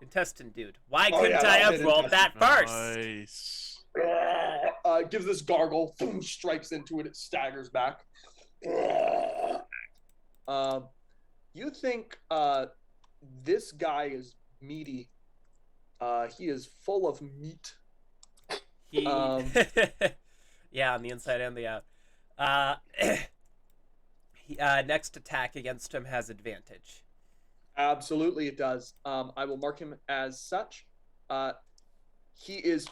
S2: Intestine dude. Why
S1: Oh,
S2: couldn't
S1: yeah,
S2: I
S1: that
S2: have
S1: hit
S2: rolled that first?
S6: Nice.
S1: Gives this gargle, boom, strikes into it, it staggers back. You think this guy is meaty. He is full of meat.
S2: He yeah, on the inside and the out. Next attack against him has advantage.
S1: Absolutely, it does. I will mark him as such. He is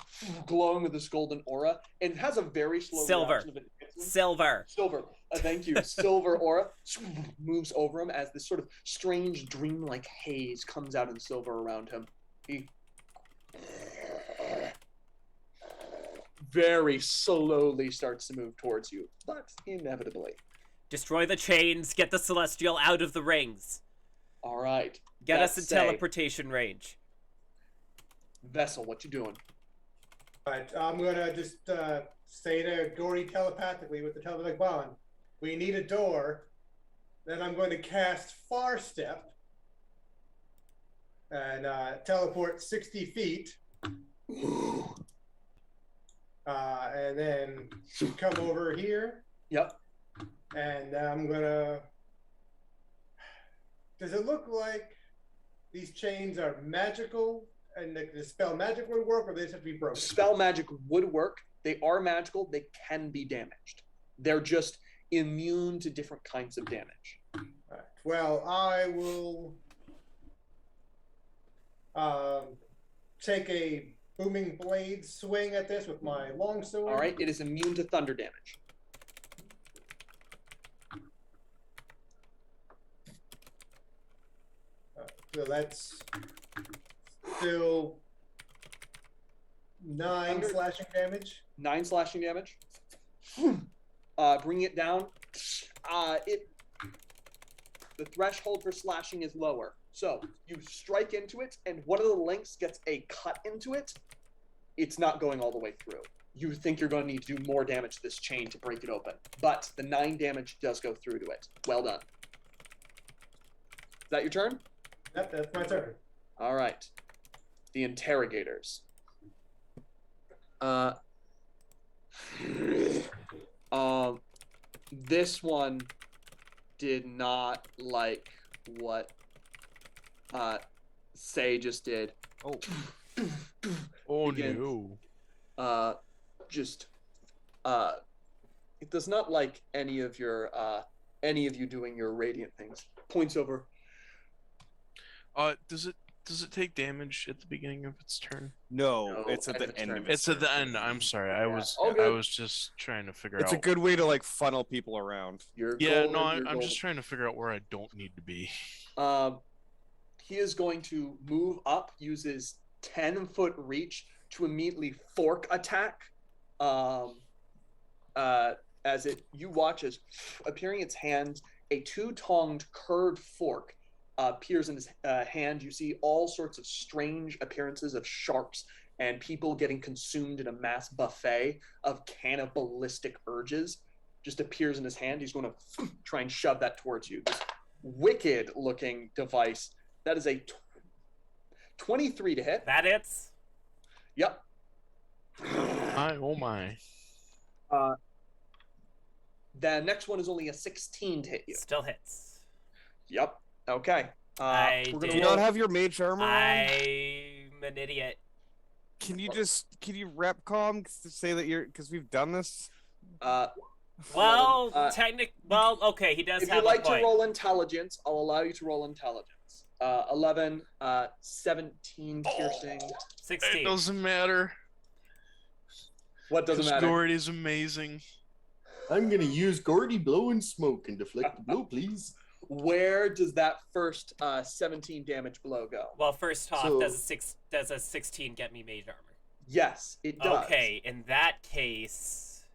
S1: glowing with this golden aura and has a very slow
S2: Silver.
S1: reaction of it.
S2: Silver.
S1: Silver. Thank you. Silver aura moves over him as this sort of strange dreamlike haze comes out in silver around him. He very slowly starts to move towards you, but inevitably.
S2: Destroy the chains. Get the celestial out of the rings.
S1: All right.
S2: Get us in
S1: Say,
S2: teleportation range.
S1: Vessel, what you doing?
S4: All right, I'm gonna just say to Gory telepathically with the telepathic bond, we need a door. Then I'm going to cast Far Step and teleport 60 feet. And then come over here.
S1: Yep.
S4: And I'm gonna. Does it look like these chains are magical and the spell magic would work, or they just have to be broken?
S1: Spell magic would work. They are magical. They can be damaged. They're just immune to different kinds of damage.
S4: Right. Well, I will take a booming blade swing at this with my longsword.
S1: All right. It is immune to thunder damage.
S4: So that's still 9 slashing damage.
S1: 9 slashing damage. Bring it down. The threshold for slashing is lower. So you strike into it, and one of the links gets a cut into it. It's not going all the way through. You think you're going to need to do more damage to this chain to break it open. But the 9 damage does go through to it. Well done. Is that your turn?
S4: Yep, that's my turn.
S1: All right. The interrogators. This one did not like what Say just did.
S3: Oh.
S6: Oh
S1: Begins.
S6: no.
S1: It does not like any of you doing your radiant things. Points over.
S6: Does it take damage at the beginning of its turn?
S3: No,
S1: No,
S3: it's at
S1: end
S3: the
S1: of its
S3: end
S1: turn.
S3: of its
S6: It's at the
S3: turn.
S6: end. I'm sorry. I was
S1: All good.
S6: just trying to figure
S3: It's
S6: out.
S3: a good way to like funnel people around.
S1: You're
S6: Yeah,
S1: golden,
S6: no,
S1: you're
S6: I'm just
S1: golden.
S6: trying to figure out where I don't need to be.
S1: He is going to move up, uses 10-foot reach to immediately fork attack. You watch as appearing its hand, a 2-tonged curved fork appears in his hand. You see all sorts of strange appearances of sharks and people getting consumed in a mass buffet of cannibalistic urges. Just appears in his hand. He's going to try and shove that towards you. This wicked-looking device. That is a 23 to hit.
S2: That hits.
S1: Yep.
S6: Oh my.
S1: The next one is only a 16 to hit you.
S2: Still hits.
S1: Yep. Okay.
S2: I
S1: we're
S2: did-
S3: Do you not have your mage armor on?
S2: I'm an idiot.
S3: Can you rep com to say that you're, because we've done this?
S2: Well,
S1: Uh,
S2: okay, he does
S1: if
S2: have
S1: you'd like
S2: a point.
S1: to roll intelligence, I'll allow you to roll intelligence. 11, 17 piercing.
S6: It
S2: 16.
S6: doesn't matter.
S1: What doesn't
S6: Because
S1: matter?
S6: Gordy's amazing.
S5: I'm gonna use Gordy blow and smoke and deflect the blow, please.
S1: Where does that first 17 damage blow go?
S2: Well, first off,
S5: So-
S2: does a 16 get me mage armor?
S1: Yes, it does.
S2: Okay, in that case,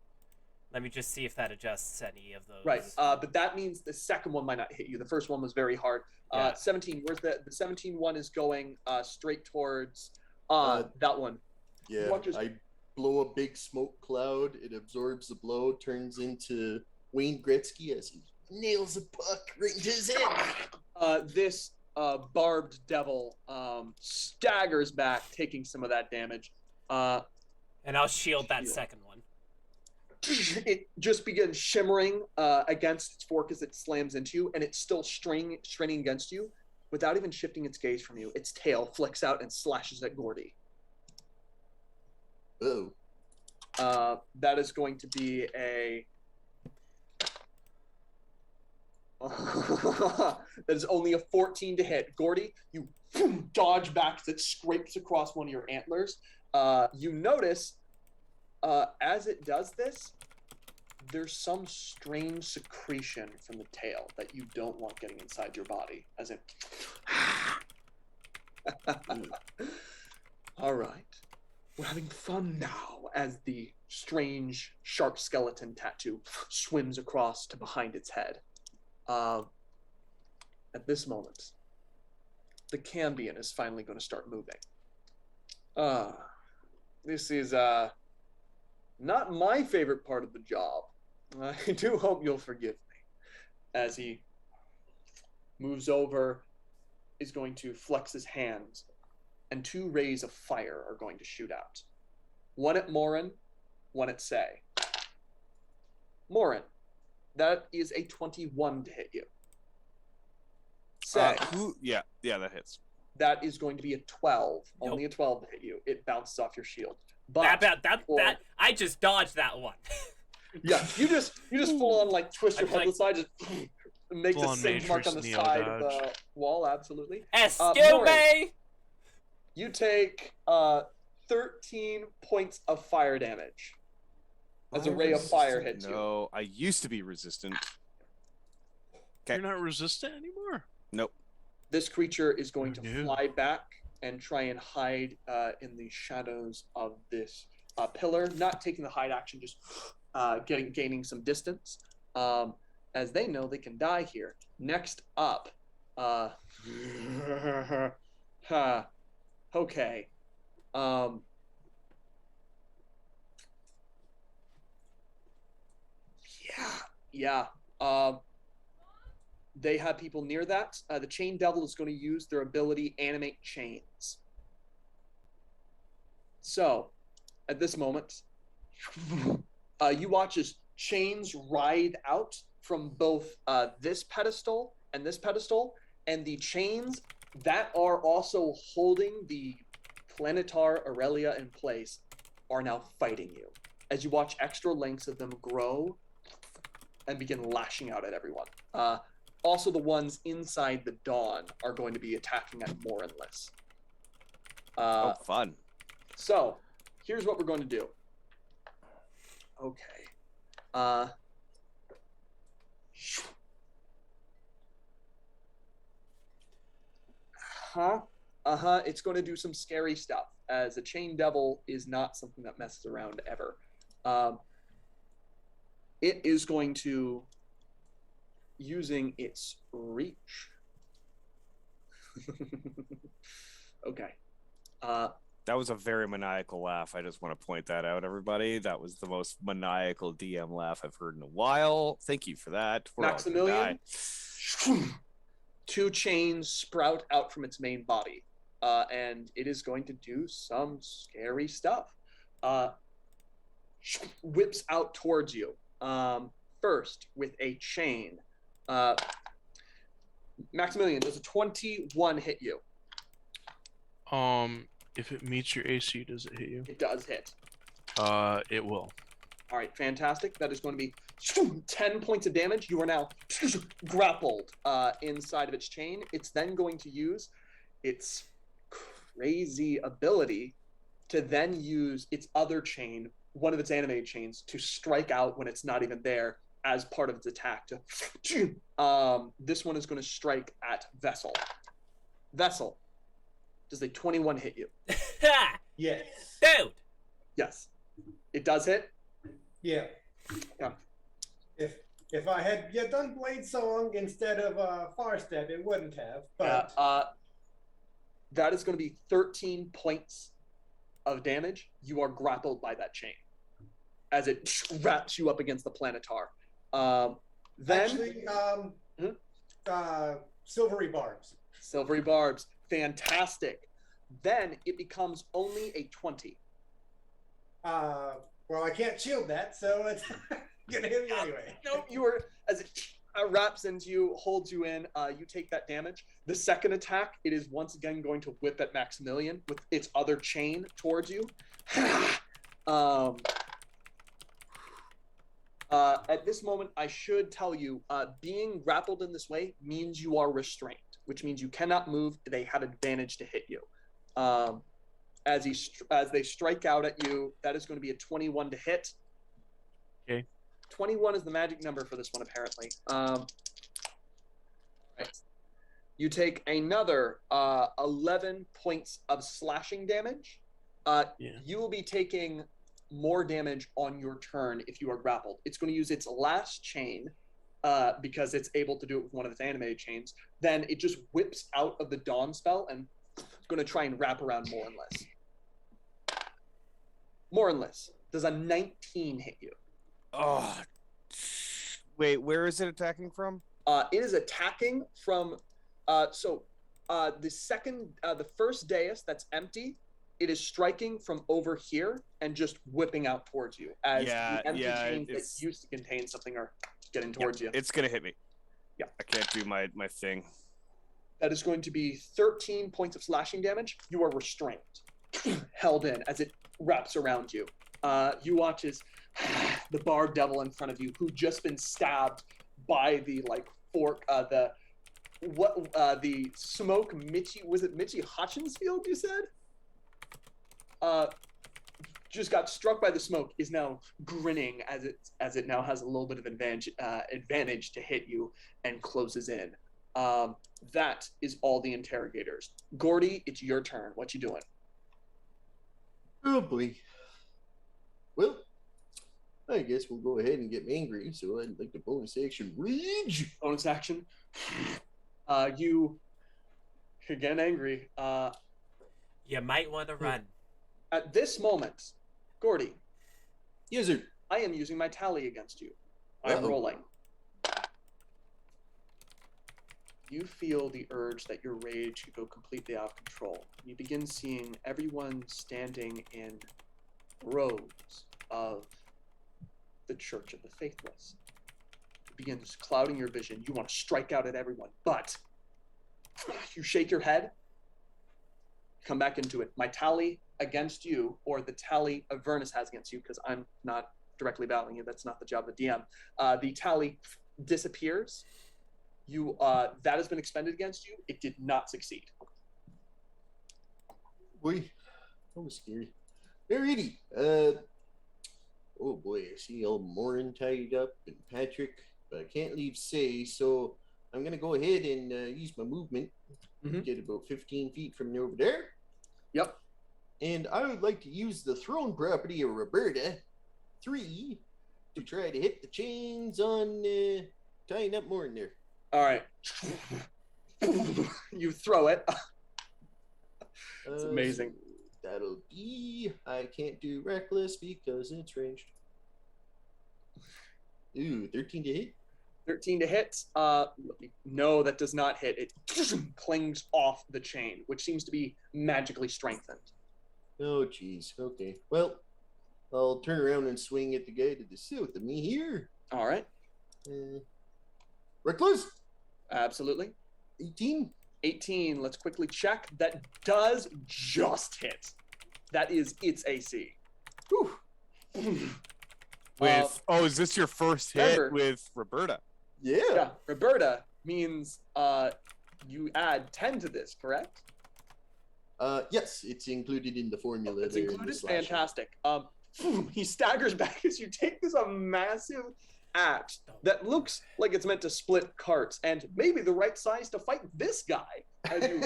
S2: let me just see if that adjusts any of those.
S1: Right, but that means the second one might not hit you. The first one was very hard.
S2: Yeah.
S1: 17. Where's the 17 one is going straight towards that one.
S5: Yeah,
S1: Watch as-
S5: I blow a big smoke cloud. It absorbs the blow, turns into Wayne Gretzky as he nails a puck right into his head.
S1: This barbed devil staggers back, taking some of that damage.
S2: And I'll shield that
S1: Shield.
S2: second one.
S1: It just begins shimmering against its fork as it slams into you, and it's still straining against you without even shifting its gaze from you. Its tail flicks out and slashes at Gordy.
S5: Oh,
S1: That is going to be a... that is only a 14 to hit. Gordy, you dodge back as it scrapes across one of your antlers. You notice, as it does this, there's some strange secretion from the tail that you don't want getting inside your body. As it... All right. We're having fun now as the strange shark skeleton tattoo swims across to behind its head. At this moment, the Cambion is finally going to start moving. This is not my favorite part of the job. I do hope you'll forgive me. As he moves over, is going to flex his hands, and 2 rays of fire are going to shoot out. One at Moren, one at Say. Moren, that is a 21 to hit you. Say,
S3: Yeah, that hits.
S1: that is going to be a 12.
S2: Nope.
S1: Only a 12 to hit you. It bounces off your shield. But
S2: That I just dodged that one.
S1: yeah, you just full on like twist your
S2: I'm
S1: head to the side, just makes a
S6: Full-on
S1: singe mark on the
S6: Matrix
S1: side of
S6: neo-dodge.
S1: the wall. Absolutely.
S2: Excuse
S1: Moren.
S2: me.
S1: You take 13 points of fire damage as a ray of fire hits you.
S3: No, I used to be resistant. Okay.
S6: You're not resistant anymore.
S3: Nope.
S1: This creature is going to
S6: no.
S1: fly back and try and hide in the shadows of this pillar, not taking the hide action, just gaining some distance, as they know they can die here. Next up, okay. Yeah. They have people near that. The Chain Devil is going to use their ability Animate Chains. So, at this moment, you watch as chains ride out from both this pedestal, and the chains that are also holding the Planetar Aurelia in place are now fighting you. As you watch extra lengths of them grow and begin lashing out at everyone. Also, the ones inside the Dawn are going to be attacking at Moren-lys.
S3: Oh, fun.
S1: So, here's what we're going to do. Okay. It's going to do some scary stuff, as a Chain Devil is not something that messes around ever. It is going to, using its reach. Okay.
S3: That was a very maniacal laugh. I just want to point that out, everybody. That was the most maniacal DM laugh I've heard in a while. Thank you for that. We're all gonna
S1: Maximilian,
S3: die.
S1: 2 chains sprout out from its main body, and it is going to do some scary stuff. Whips out towards you. First, with a chain. Maximilian, does a 21 hit you?
S6: If it meets your AC, does it hit you?
S1: It does hit.
S6: It will.
S1: All right, fantastic. That is going to be 10 points of damage. You are now grappled inside of its chain. It's then going to use its crazy ability to then use its other chain, one of its animated chains, to strike out when it's not even there as part of its attack. This one is going to strike at Vessel. Vessel, does a 21 hit you?
S4: Yes.
S2: Dude!
S1: Yes. It does hit?
S4: Yeah.
S1: Yeah.
S4: If I had done Blade Song instead of Far Step, it wouldn't have. But
S1: that is going to be 13 points of damage. You are grappled by that chain as it wraps you up against the Planetar. Then
S4: actually, silvery barbs.
S1: Silvery barbs, fantastic. Then it becomes only a 20.
S4: Well, I can't shield that, so it's gonna hit me anyway.
S1: No, you are, as it wraps into you, holds you in. You take that damage. The second attack, it is once again going to whip at Maximilian with its other chain towards you. At this moment, I should tell you, being grappled in this way means you are restrained, which means you cannot move. They have advantage to hit you. As they strike out at you, that is going to be a 21 to hit.
S6: Okay.
S1: 21 is the magic number for this one, apparently. Right. You take another 11 points of slashing damage. You will be taking more damage on your turn if you are grappled. It's going to use its last chain because it's able to do it with one of its animated chains. Then it just whips out of the Dawn spell and it's going to try and wrap around Moren-lys. Moren-lys, does a 19 hit you?
S3: Oh, wait, where is it attacking from?
S1: It is attacking from, the first dais that's empty, it is striking from over here and just whipping out towards you as the empty chains that used to contain something are getting towards you.
S3: It's gonna hit me.
S1: Yeah.
S3: I can't do my thing.
S1: That is going to be 13 points of slashing damage. You are restrained, held in as it wraps around you. You watch as the Bard Devil in front of you, who just been stabbed by the fork, the smoke. Was it Mitchie Hutchinsfield? You said. Just got struck by the smoke, is now grinning as it now has a little bit of advantage to hit you and closes in. That is all the interrogators. Gordy, it's your turn. What you doing?
S5: Oh boy. Well, I guess we'll go ahead and get angry. So I'd like to bonus action rage.
S1: Bonus action. You get angry.
S2: You might want to run.
S1: At this moment, Gordy,
S5: Yes, sir.
S1: I am using my tally against you. I'm
S5: Uh-oh.
S1: rolling. You feel the urge that your rage could go completely out of control. You begin seeing everyone standing in rows of the Church of the Faithless. It begins clouding your vision. You want to strike out at everyone, but you shake your head, come back into it. My tally against you, or the tally Avernus has against you, because I'm not directly battling you. That's not the job of the DM. The tally disappears. You that has been expended against you. It did not succeed.
S5: Boy, that was scary. Alrighty. Oh boy, I see old Moren tied up and Patrick, but I can't leave Say, so I'm gonna go ahead and use my movement.
S1: Mhm.
S5: Get about 15 feet from over there.
S1: Yep.
S5: And I would like to use the throne property of Roberta 3 to try to hit the chains on tying up Moren there.
S1: All right. You throw it. It's amazing.
S5: So that'll be. I can't do reckless because it's ranged. Ooh, 13 to hit.
S1: 13 to hit. No, that does not hit. It clings off the chain, which seems to be magically strengthened.
S5: Oh, jeez. Okay. Well, I'll turn around and swing at the guy to the south of me here.
S1: All right.
S5: Reckless.
S1: Absolutely.
S5: 18.
S1: 18. Let's quickly check. That does just hit. That is its AC.
S5: Whew.
S3: With is this your first hit
S1: remember-
S3: with Roberta?
S1: Yeah. Roberta means you add 10 to this, correct?
S5: Yes, it's included in the formula.
S1: It's
S5: there in
S1: included.
S5: the slasher.
S1: Fantastic. He staggers back as you take this massive axe that looks like it's meant to split carts and maybe the right size to fight this guy. As you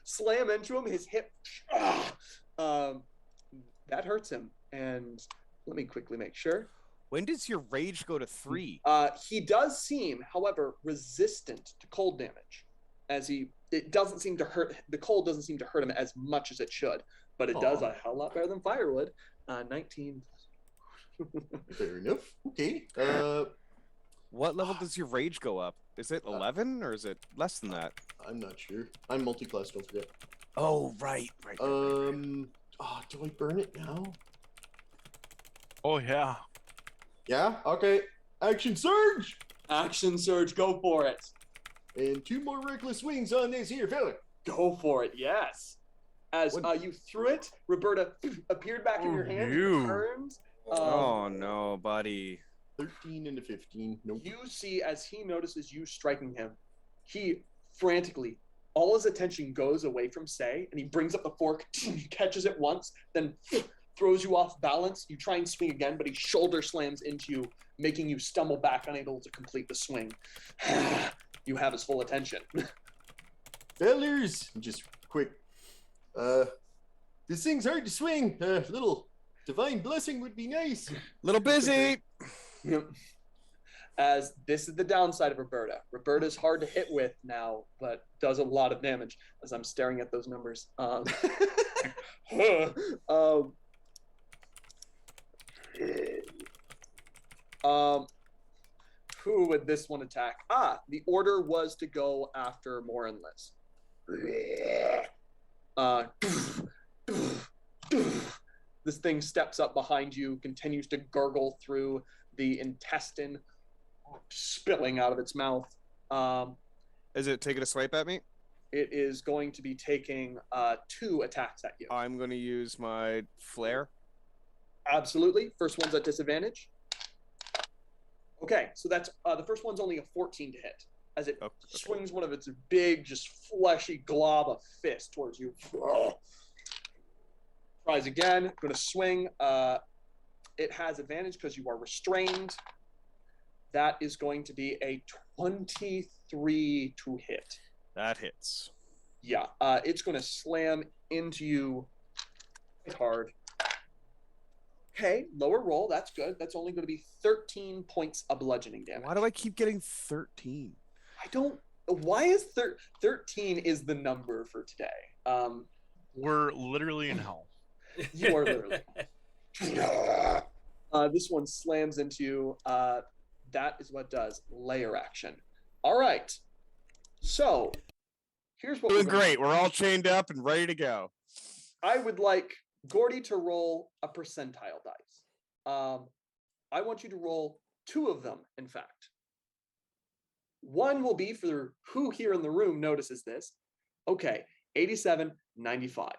S1: slam into him, his hip, that hurts him. And let me quickly make sure.
S3: When does your rage go to 3?
S1: He does seem, however, resistant to cold damage. It doesn't seem to hurt. The cold doesn't seem to hurt him as much as it should, but it does a hell of a lot better than firewood. 19.
S5: Fair enough. Okay.
S3: What level does your rage go up? Is it 11 or is it less than that?
S5: I'm not sure. I'm multi-class, don't forget.
S3: Oh, right.
S5: Do I burn it now?
S6: Oh yeah.
S5: Yeah? Okay. Action surge!
S1: Action surge, go for it.
S5: And 2 more reckless swings on this here, fella.
S1: Go for it, yes. As you threw it, Roberta appeared back in your hand,
S6: no.
S1: turns.
S3: Oh, no, buddy.
S5: 13 into 15. Nope.
S1: You see, as he notices you striking him, he frantically, all his attention goes away from Say, and he brings up the fork, catches it once, then throws you off balance. You try and swing again, but he shoulder slams into you, making you stumble back, unable to complete the swing. You have his full attention.
S5: Fellers, just quick. This thing's hard to swing. Little divine blessing would be nice.
S3: Little busy.
S1: As this is the downside of Roberta. Roberta's hard to hit with now, but does a lot of damage. As I'm staring at those numbers. Who would this one attack? The order was to go after Moren-lys. This thing steps up behind you, continues to gurgle through the intestine, spilling out of its mouth.
S3: Is it taking a swipe at me?
S1: It is going to be taking 2 attacks at you.
S3: I'm going to use my flare.
S1: Absolutely. First one's at disadvantage. Okay, so that's the first one's only a 14 to hit, as it swings one of its big, just fleshy glob of fist towards you. Tries again. Going to swing. It has advantage because you are restrained. That is going to be a 23 to hit.
S3: That hits.
S1: Yeah, it's going to slam into you quite hard. Okay, lower roll. That's good. That's only going to be 13 points of bludgeoning damage.
S3: Why do I keep getting 13?
S1: I don't. Why is 13 is the number for today?
S6: We're literally in hell.
S1: You are literally. This one slams into you. That is what does layer action. All right. So here's what
S3: Doing
S1: we're gonna
S3: great. We're all chained up and ready to go.
S1: I would like Gordy to roll a percentile dice. I want you to roll 2 of them, in fact. One will be for who here in the room notices this. Okay, 87, 95.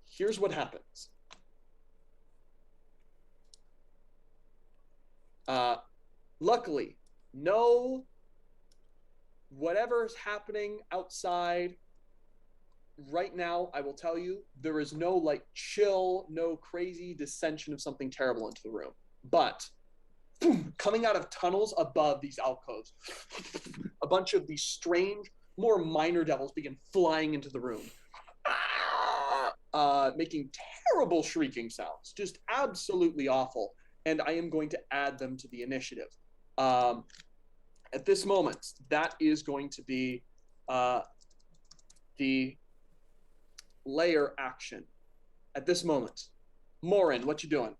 S1: Here's what happens. Luckily, no whatever's happening outside right now, I will tell you, there is no like chill, no crazy dissension of something terrible into the room. But boom, coming out of tunnels above these alcoves, a bunch of these strange, more minor devils begin flying into the room, making terrible shrieking sounds, just absolutely awful. And I am going to add them to the initiative. At this moment, that is going to be the layer action. At this moment, Moren, what you doing?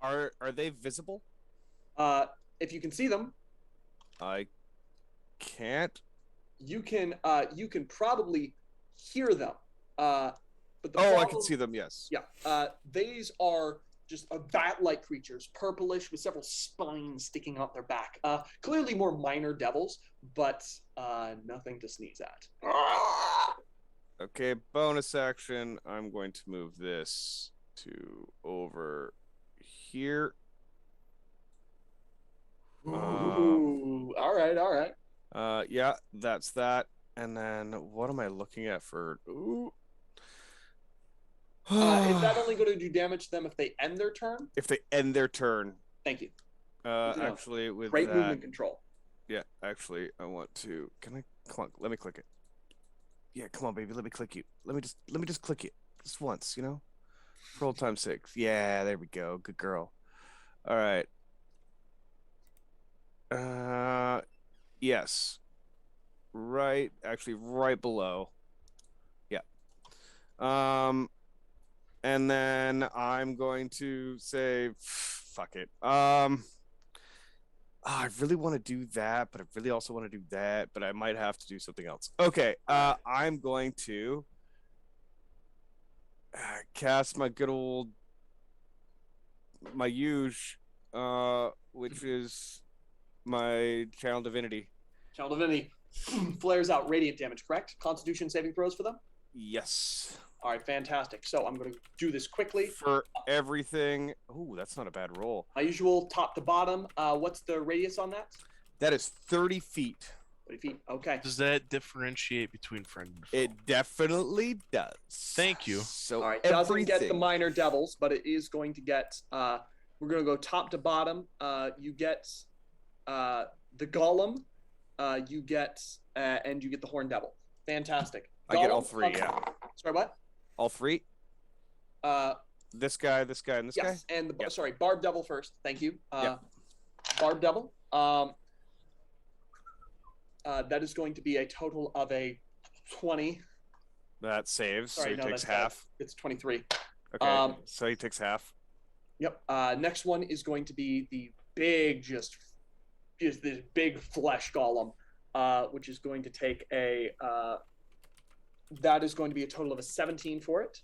S3: Are they visible?
S1: If you can see them,
S3: I can't.
S1: you can probably hear them. But the
S3: I
S1: problem,
S3: can see them. Yes.
S1: Yeah, these are just bat-like creatures, purplish with several spines sticking out their back. Clearly more minor devils, but nothing to sneeze at.
S3: Okay. Bonus action. I'm going to move this to over here.
S1: Ooh, all right.
S3: Yeah, that's that. And then what am I looking at for? Ooh.
S1: Is that only going to do damage to them if they end their turn?
S3: If they end their turn?
S1: Thank you.
S3: Actually, with
S1: Great
S3: that,
S1: movement control.
S3: yeah, actually, I want to. Can I? Come on, let me click it. Yeah, come on, baby, let me click you. Let me just click it just once, you know, for old time's sake. Yeah, there we go. Good girl. All right. Yes. Right. Actually, right below. Yeah. And then I'm going to say, fuck it. I really want to do that, but I really also want to do that, but I might have to do something else. Okay. I'm going to cast my good old, my huge, which is my Channel Divinity.
S1: Channel Divinity flares out radiant damage, correct? Constitution saving throws for them?
S3: Yes.
S1: All right, fantastic. So I'm going to do this quickly.
S3: For everything. Ooh, that's not a bad roll.
S1: My usual top to bottom. What's the radius on that?
S3: That is 30 feet.
S1: 30 feet. Okay.
S6: Does that differentiate between friend and foe?
S3: It definitely does.
S6: Thank you.
S3: So
S1: All right.
S3: everything.
S1: Doesn't get the minor devils, but it is going to get. We're going to go top to bottom. You get the golem. You get and you get the horn devil. Fantastic. Golem,
S3: I get all 3. Yeah.
S1: Sorry, what?
S3: All 3. This guy, and this guy.
S1: Yes, and
S3: Yep.
S1: sorry, Barb Devil first. Thank you.
S3: Yep.
S1: Barb Devil. That is going to be a total of a 20.
S3: That saves,
S1: Sorry,
S3: so he
S1: no,
S3: takes
S1: that's
S3: half.
S1: It's 23.
S3: Okay, so he takes half.
S1: Yep. Next one is going to be the big, just this big flesh golem, which is going to take a. That is going to be a total of a 17 for it.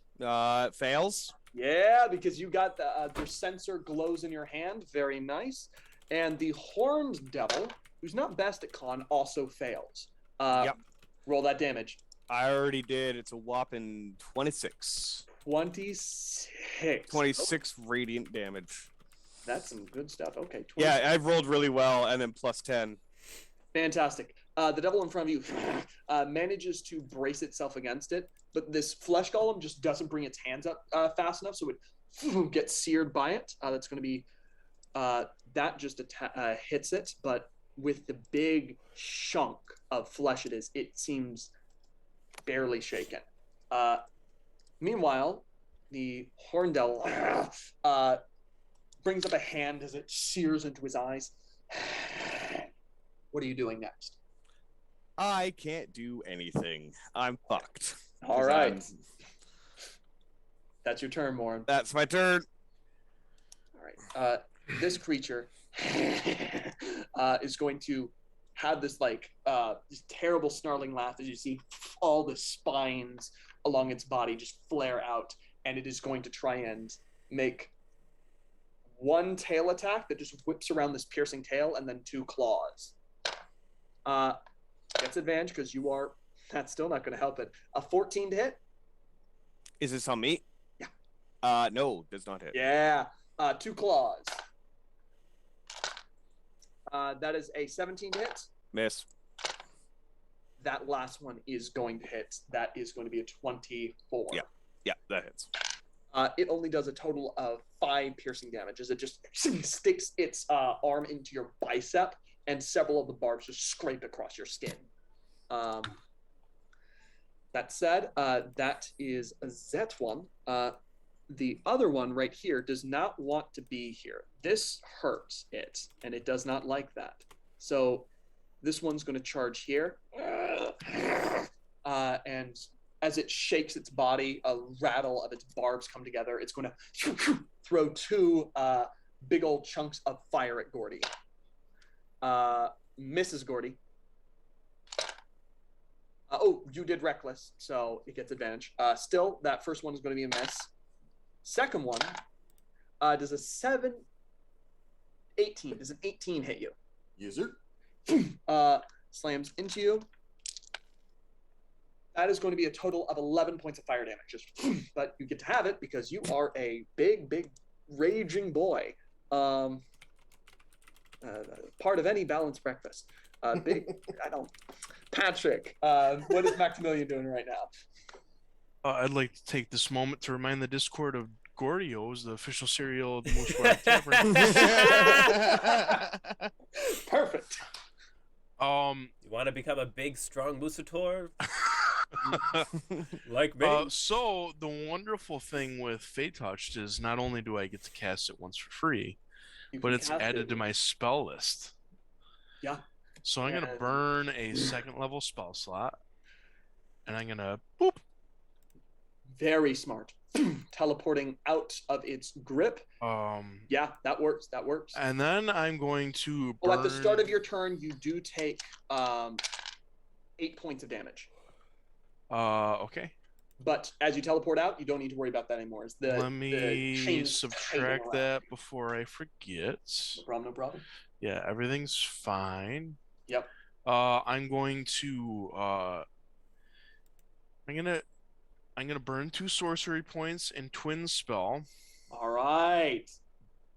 S3: Fails.
S1: Yeah, because you got the sensor glows in your hand. Very nice. And the horned devil, who's not best at con, also fails.
S3: Yep.
S1: Roll that damage.
S3: I already did. It's a whopping 26.
S1: 26.
S3: 26 radiant damage.
S1: That's some good stuff. Okay. 26.
S3: Yeah, I've rolled really well, and then plus 10.
S1: Fantastic. The devil in front of you manages to brace itself against it, but this flesh golem just doesn't bring its hands up fast enough, so it gets seared by it. That's going to be that just hits it, but with the big chunk of flesh it seems barely shaken. Meanwhile, the Horndel brings up a hand as it sears into his eyes. What are you doing next?
S3: I can't do anything. I'm fucked.
S1: All right. That's your turn, Moren.
S3: That's my turn.
S1: All right. This creature is going to have this this terrible snarling laugh as you see all the spines along its body just flare out, and it is going to try and make one tail attack that just whips around this piercing tail, and then 2 claws. Gets advantage because you are. That's still not going to help it. A 14 to hit.
S3: Is this on me?
S1: Yeah.
S3: No, does not hit.
S1: Yeah. 2 claws. That is a 17 to hit.
S3: Miss.
S1: That last one is going to hit. That is going to be a 24.
S3: Yeah, that hits.
S1: It only does a total of 5 piercing damage as it just sticks its arm into your bicep, and several of the barbs just scrape across your skin. That said, that is that one. The other one right here does not want to be here. This hurts it, and it does not like that. So this one's going to charge here. And as it shakes its body, a rattle of its barbs come together. It's going to throw 2 big old chunks of fire at Gordy. Misses Gordy. You did reckless, so it gets advantage. Still, that first one is going to be a miss. Second one does a 18. Does an 18 hit you?
S5: Yes, sir.
S1: Slams into you. That is going to be a total of 11 points of fire damage. But you get to have it because you are a big, big, raging boy. Part of any balanced breakfast. Patrick, what is Maximilian doing right now?
S6: I'd like to take this moment to remind the Discord of Gordios, the official cereal of the Moose Water Tavern.
S1: Perfect.
S2: You want to become a big, strong Moosator? Like me?
S6: So, the wonderful thing with Fate Touched is not only do I get to cast it once for free, but it's added to my spell list.
S1: Yeah.
S6: So I'm going to burn a 2nd level spell slot, and I'm going to boop.
S1: Very smart. Teleporting out of its grip. Yeah, that works. That works.
S6: And then I'm going to burn...
S1: at the start of your turn, you do take 8 points of damage.
S6: Okay.
S1: But as you teleport out, you don't need to worry about that anymore.
S6: Let me subtract that before I forget.
S1: No problem.
S6: Yeah, everything's fine.
S1: Yep.
S6: I'm going to I'm gonna burn 2 sorcery points and twin spell.
S1: All right.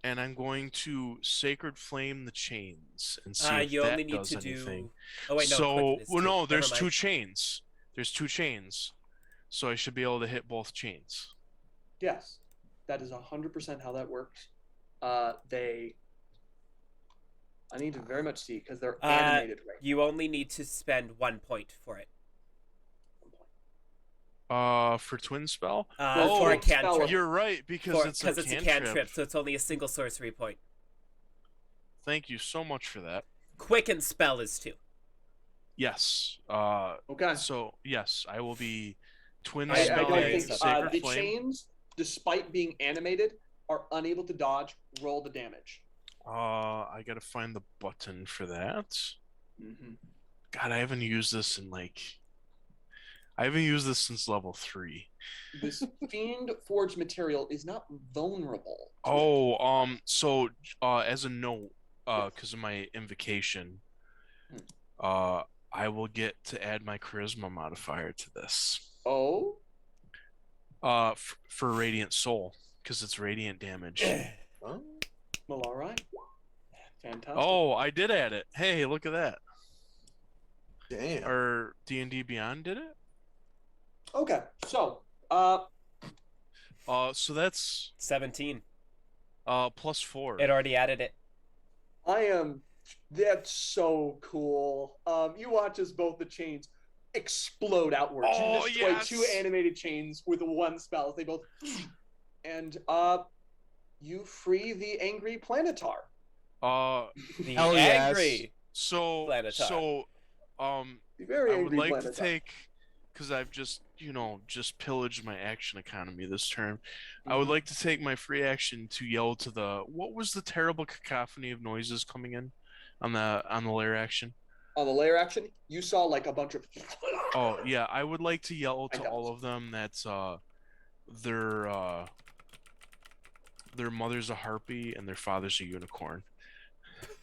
S6: And I'm going to sacred flame the chains and see if
S2: you
S6: that
S2: only need
S6: does
S2: to
S6: anything.
S2: do. Oh wait, no.
S6: So no, there's
S2: Never
S6: 2
S2: mind.
S6: chains. There's 2 chains, so I should be able to hit both chains.
S1: Yes, that is 100% how that works. I need to very much see because they're animated right
S2: You only need to spend 1 point for it.
S6: For twin spell?
S2: For a cantrip.
S6: You're right, because it's a cantrip.
S2: So it's only a single sorcery point.
S6: Thank you so much for that.
S2: Quicken spell is 2.
S6: Yes.
S1: Okay.
S6: So yes, I will be twin
S1: I
S6: spell.
S1: don't think
S6: Sacred
S1: the
S6: Flame.
S1: chains, despite being animated, are unable to dodge. Roll the damage.
S6: I gotta find the button for that.
S1: Mm-hmm.
S6: God, I haven't used this since level 3.
S1: This fiend forged material is not vulnerable.
S6: So as a note, because of my invocation, I will get to add my charisma modifier to this.
S1: Oh.
S6: For Radiant Soul, because it's radiant damage.
S1: Oh. Well, all right. Fantastic.
S6: Oh, I did add it. Hey, look at that.
S5: Damn.
S6: Or D&D Beyond did it?
S1: Okay, so
S6: so that's
S2: 17.
S6: +4.
S2: It already added it.
S1: That's so cool. You watch as both the chains explode outwards.
S6: Oh,
S1: You destroy
S6: yes!
S1: 2 animated chains with 1 spell. They both, and you free the angry planetar.
S2: The
S3: Hell yes.
S2: angry
S6: So
S2: Planetar.
S1: The very
S6: I would
S1: angry
S6: like
S1: planetar.
S6: to take, because I've just pillaged my action economy this turn. I would like to take my free action to yell to what was the terrible cacophony of noises coming in on the lair action?
S1: On the layer action, you saw like a bunch of.
S6: Oh yeah, I would like to yell to
S1: I
S6: all of them that their mother's a harpy and their father's a unicorn.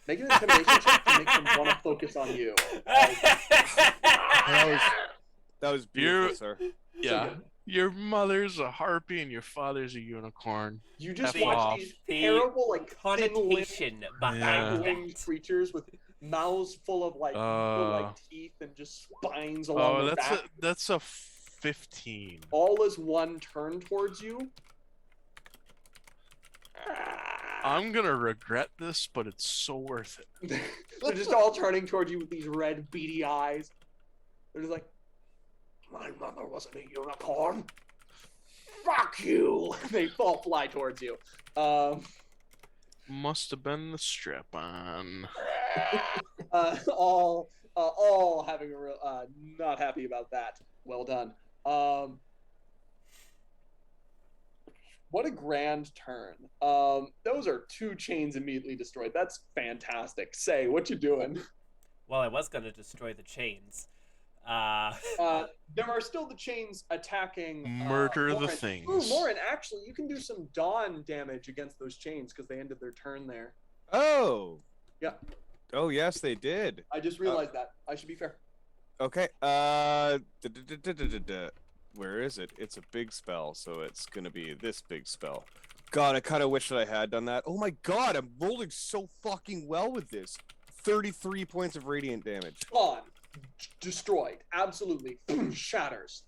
S1: Make an intimidation check to make them want to focus on you.
S3: That was beautiful, sir.
S6: Yeah,
S1: good.
S6: your mother's a harpy and your father's a unicorn.
S1: You just
S6: F
S1: watch
S6: off.
S1: these
S2: The
S1: terrible, like
S2: connotation behind
S1: winged
S2: that.
S1: creatures with mouths full of like teeth and just spines along
S6: Oh,
S1: their back.
S6: that's a 15.
S1: All as one turn towards you.
S6: I'm gonna regret this, but it's so worth it.
S1: They're just all turning towards you with these red, beady eyes. They're just like, my mother wasn't a unicorn. Fuck you! They all fly towards you.
S6: Must have been the strap-on.
S1: All having a real, not happy about that. Well done. What a grand turn. Those are 2 chains immediately destroyed. That's fantastic. Say, what you doing?
S2: Well, I was going to destroy the chains.
S1: There are still the chains attacking.
S6: Murder the
S1: Moren.
S6: things.
S1: Ooh, Moren, actually, you can do some dawn damage against those chains because they ended their turn there.
S3: Oh.
S1: Yeah.
S3: Oh yes, they did.
S1: I just realized that. I should be fair.
S3: Okay. Where is it? It's a big spell, so it's gonna be this big spell. God, I kind of wish that I had done that. Oh my God, I'm rolling so fucking well with this. 33 points of radiant damage.
S1: Gone. Destroyed. Absolutely. Shatters.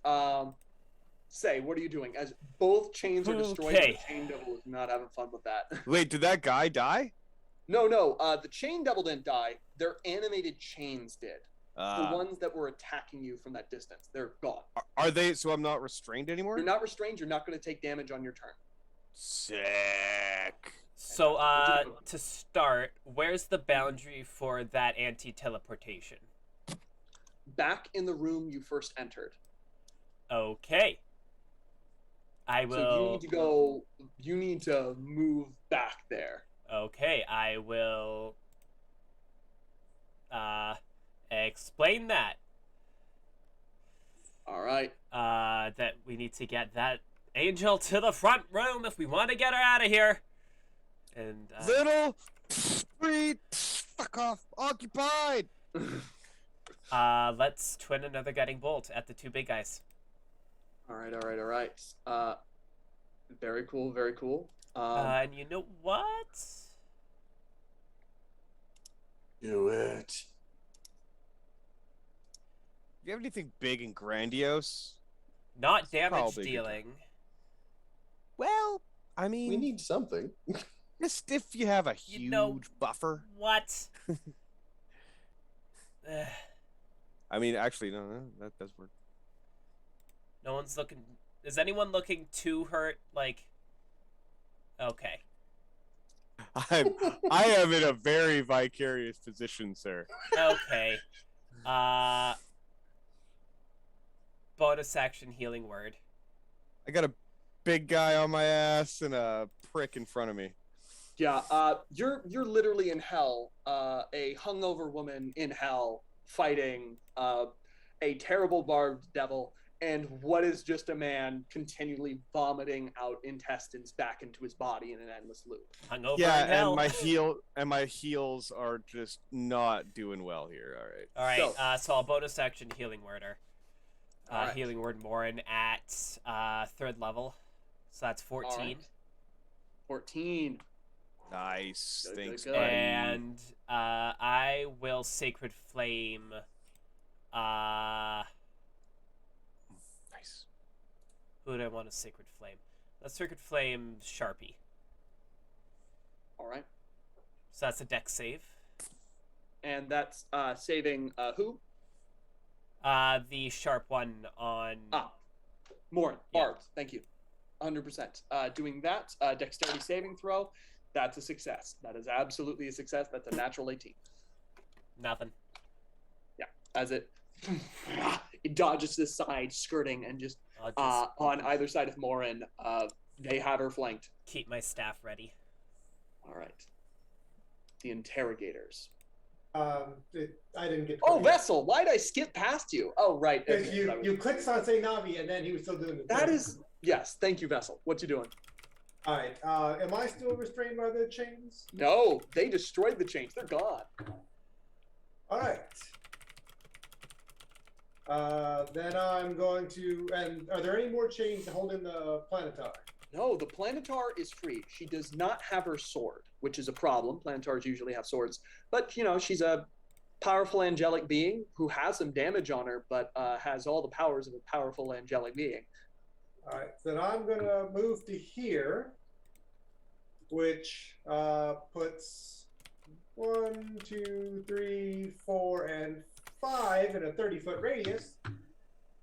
S1: Say, what are you doing? As both chains are destroyed,
S2: Okay.
S1: the chain devil is not having fun with that.
S3: Wait, did that guy die?
S1: No. The chain devil didn't die. Their animated chains did. The ones that were attacking you from that distance, they're gone.
S3: Are they? So I'm not restrained anymore?
S1: You're not restrained. You're not going to take damage on your turn.
S3: Sick.
S2: So, to start, where's the boundary for that anti-teleportation?
S1: Back in the room you first entered.
S2: Okay. I will...
S1: So you need to go... You need to move back there.
S2: Okay, I will... explain that.
S1: All right.
S2: That we need to get that angel to the front room if we want to get her out of here. And,
S3: Little free fuck off occupied.
S2: let's twin another guiding bolt at the 2 big guys.
S1: All right. Very cool, very cool.
S2: And you know what?
S5: Do it.
S3: Do you have anything big and grandiose?
S2: Not damage
S3: probably good.
S2: dealing.
S3: Well, I mean,
S5: We need something.
S3: just if you have a
S2: You
S3: huge
S2: know-
S3: buffer.
S2: What?
S3: I mean, actually, no, that does work.
S2: No one's looking... Is anyone looking to hurt? Like... Okay.
S3: I am in a very vicarious position, sir.
S2: Okay. Bonus action healing word.
S3: I got a big guy on my ass and a prick in front of me.
S1: Yeah. You're literally in hell. A hungover woman in hell fighting a terrible barbed devil, and what is just a man continually vomiting out intestines back into his body in an endless loop.
S2: Hungover
S3: Yeah,
S2: in hell.
S3: and my heels are just not doing well here. All right.
S2: All right. So I'll bonus action healing word her.
S1: All right.
S2: Healing word Moren at 3rd level. So that's 14.
S1: All right. 14.
S3: Nice.
S1: Good,
S3: Thanks,
S1: good,
S3: buddy.
S1: good.
S2: And I will sacred flame.
S3: Nice.
S2: Who do I want to sacred flame? Let's sacred flame Sharpie.
S1: All right.
S2: So that's a dex save.
S1: And that's saving who?
S2: The sharp one on.
S1: Moren.
S2: Yeah.
S1: Barbed. Thank you. 100%. Doing that, dexterity saving throw. That's a success. That is absolutely a success. That's a natural 18.
S2: Nothing.
S1: Yeah. As it dodges to the side, skirting, and just
S2: I'll
S1: on either side of Moren, they have her flanked.
S2: keep my staff ready.
S1: All right. The interrogators.
S4: I didn't get.
S1: Oh, Vessel, why'd I skip past you? Oh, right.
S4: Because
S1: Okay,
S4: you clicked on say Navi and then he was still doing the
S1: That
S4: thing.
S1: is yes. Thank you, Vessel. What you doing?
S4: All right. Am I still restrained by the chains?
S1: No, they destroyed the chains. They're gone.
S4: All right. Then I'm going to. And are there any more chains holding the Planetar?
S1: No, the Planetar is free. She does not have her sword, which is a problem. Planetars usually have swords. But, she's a powerful angelic being who has some damage on her, but has all the powers of a powerful angelic being.
S4: All right. Then I'm going to move to here, which puts 1, 2, 3, 4, and 5 in a 30-foot radius.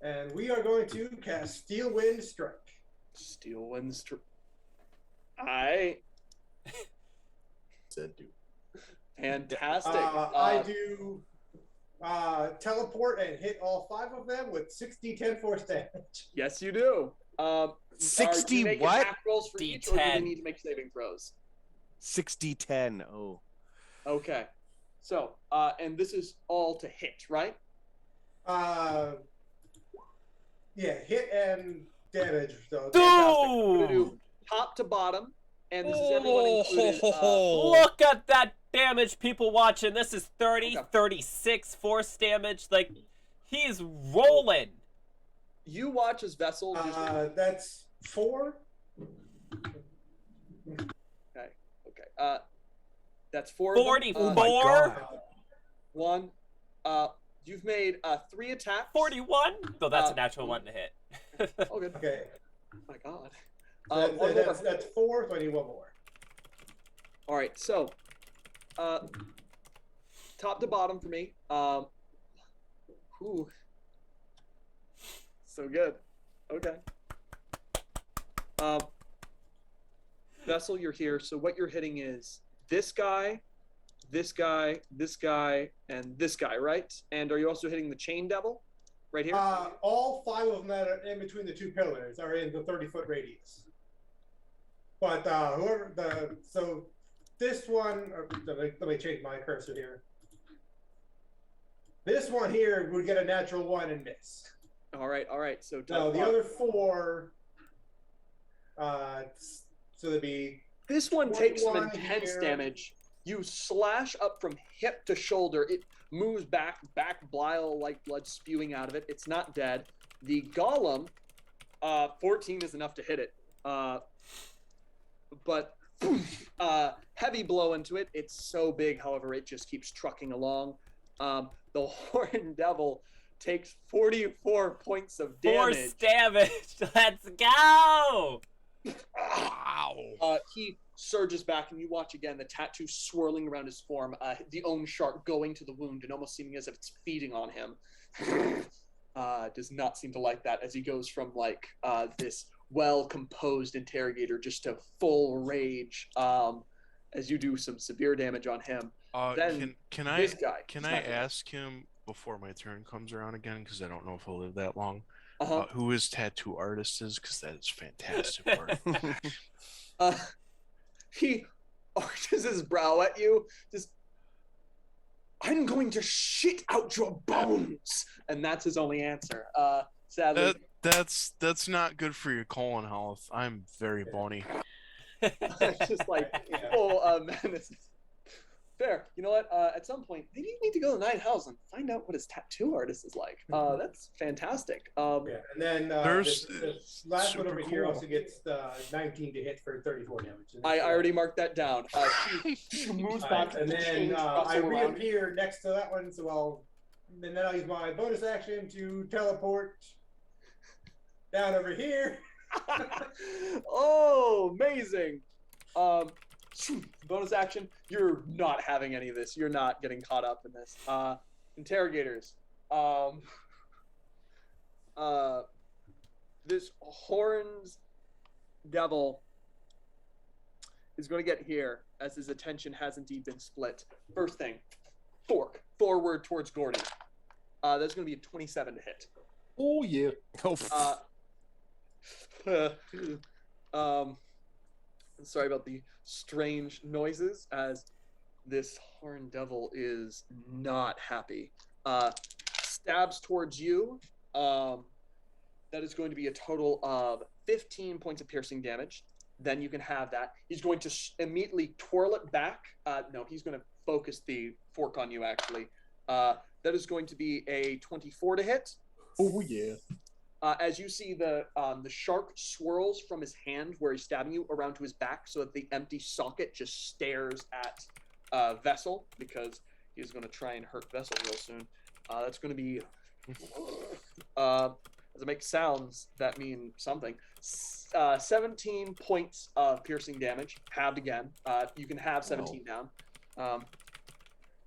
S4: And we are going to cast Steel Wind Strike.
S1: Steel Wind Strike. I.
S5: Said do.
S1: Fantastic.
S4: I do teleport and hit all 5 of them with 6d10 force damage.
S1: Yes, you do.
S3: 60
S1: are you making
S3: what?
S1: attack rolls for each, or do they
S2: D10.
S1: need to make saving throws?
S3: 60-10. Oh.
S1: Okay. So, and this is all to hit, right?
S4: Yeah, hit and damage. So
S1: Fantastic. We're gonna
S2: Dude!
S1: do top to bottom, and this is everyone included.
S2: Look at that damage, people watching. This is 30,
S1: Okay.
S2: 36 force damage. Like, he's rolling.
S1: You watch as Vessel just
S4: that's 4.
S1: okay. That's 4.
S2: 44.
S3: Oh my God.
S1: 1. You've made 3 attacks.
S2: 41? Though that's a natural one to hit.
S1: Oh, good.
S4: Okay.
S1: Oh my God.
S4: So
S1: One more.
S4: that's 4, so I need 1 more.
S1: All right. So, top to bottom for me. Whew. So good. Okay. Vessel, you're here. So what you're hitting is this guy, this guy, this guy, and this guy, right? And are you also hitting the chain devil right here?
S4: All 5 of them that are in between the 2 pillars are in the 30-foot radius. But so this one, let me change my cursor here. This one here would get a natural 1 and miss.
S1: All right. So,
S4: No, the other 4, so there'd be
S1: this one takes some
S4: 21
S1: intense
S4: here.
S1: damage. You slash up from hip to shoulder. It moves back bile like blood spewing out of it. It's not dead. The golem, 14 is enough to hit it. But heavy blow into it. It's so big, however, it just keeps trucking along. The Horned Devil takes 44 points of damage.
S2: Force damage. Let's go.
S6: Wow.
S1: He surges back, and you watch again the tattoo swirling around his form, the own shark going to the wound and almost seeming as if it's feeding on him. Does not seem to like that as he goes from this well-composed interrogator just to full rage as you do some severe damage on him. Then
S6: Can I
S1: this guy.
S6: can I ask him before my turn comes around again, because I don't know if he'll live that long,
S1: Uh-huh.
S6: who his tattoo artist is, because that is fantastic work.
S1: He arches his brow at you, just, I'm going to shit out your bones, and that's his only answer. Sadly,
S6: That's not good for your colon health. I'm very bony.
S1: it's just like
S4: Yeah.
S1: full menace. Fair. You know what? At some point, maybe you need to go to Nine House and find out what his tattoo artist is like. That's fantastic.
S4: Yeah, and then
S6: There's-
S4: this last one
S6: super
S4: over here
S6: cool.
S4: also gets 19 to hit for 34 damage.
S1: I already marked that down. She moves back,
S4: And then
S1: change
S4: I
S1: rustle around.
S4: reappear next to that one, so then I'll use my bonus action to teleport down over here.
S1: Oh, amazing. bonus action. You're not having any of this. You're not getting caught up in this. Interrogators. This horns devil is going to get here as his attention has indeed been split. First thing, fork forward towards Gordy. That's going to be a 27 to hit.
S5: Oh yeah.
S1: Sorry about the strange noises as this horn devil is not happy. Stabs towards you. That is going to be a total of 15 points of piercing damage. Then you can have that. He's going to immediately twirl it back. No, he's going to focus the fork on you, actually. That is going to be a 24 to hit.
S5: Oh yeah.
S1: As you see the shark swirls from his hand where he's stabbing you around to his back so that the empty socket just stares at Vessel, because he's going to try and hurt Vessel real soon. That's going to be... as it makes sounds that mean something. 17 points of piercing damage, halved again. You can have 17 down.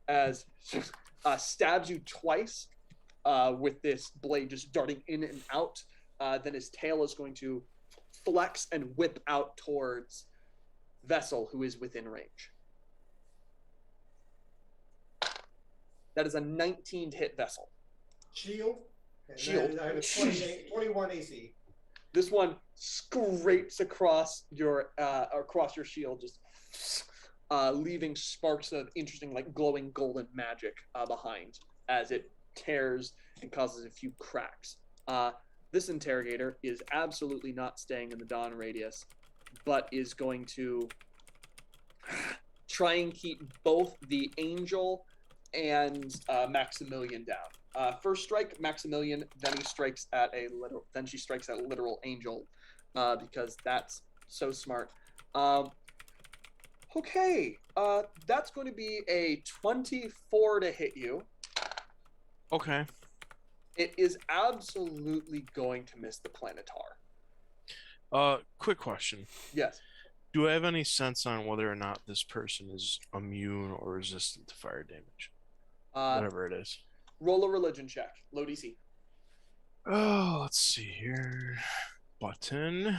S1: As stabs you twice with this blade just darting in and out. Then his tail is going to flex and whip out towards Vessel, who is within range. That is a 19 to hit Vessel.
S4: Shield. And
S1: Shield.
S4: I have a 21 AC.
S1: This one scrapes across your shield, just leaving sparks of interesting, like glowing golden magic behind as it tears and causes a few cracks. This interrogator is absolutely not staying in the dawn radius, but is going to try and keep both the angel and Maximilian down. First strike Maximilian, then she strikes at literal angel, because that's so smart. Okay, that's going to be a 24 to hit you.
S6: Okay.
S1: It is absolutely going to miss the Planetar.
S6: Quick question.
S1: Yes.
S6: Do I have any sense on whether or not this person is immune or resistant to fire damage? Whatever it is.
S1: Roll a religion check. Low DC.
S6: Oh, let's see here. Button.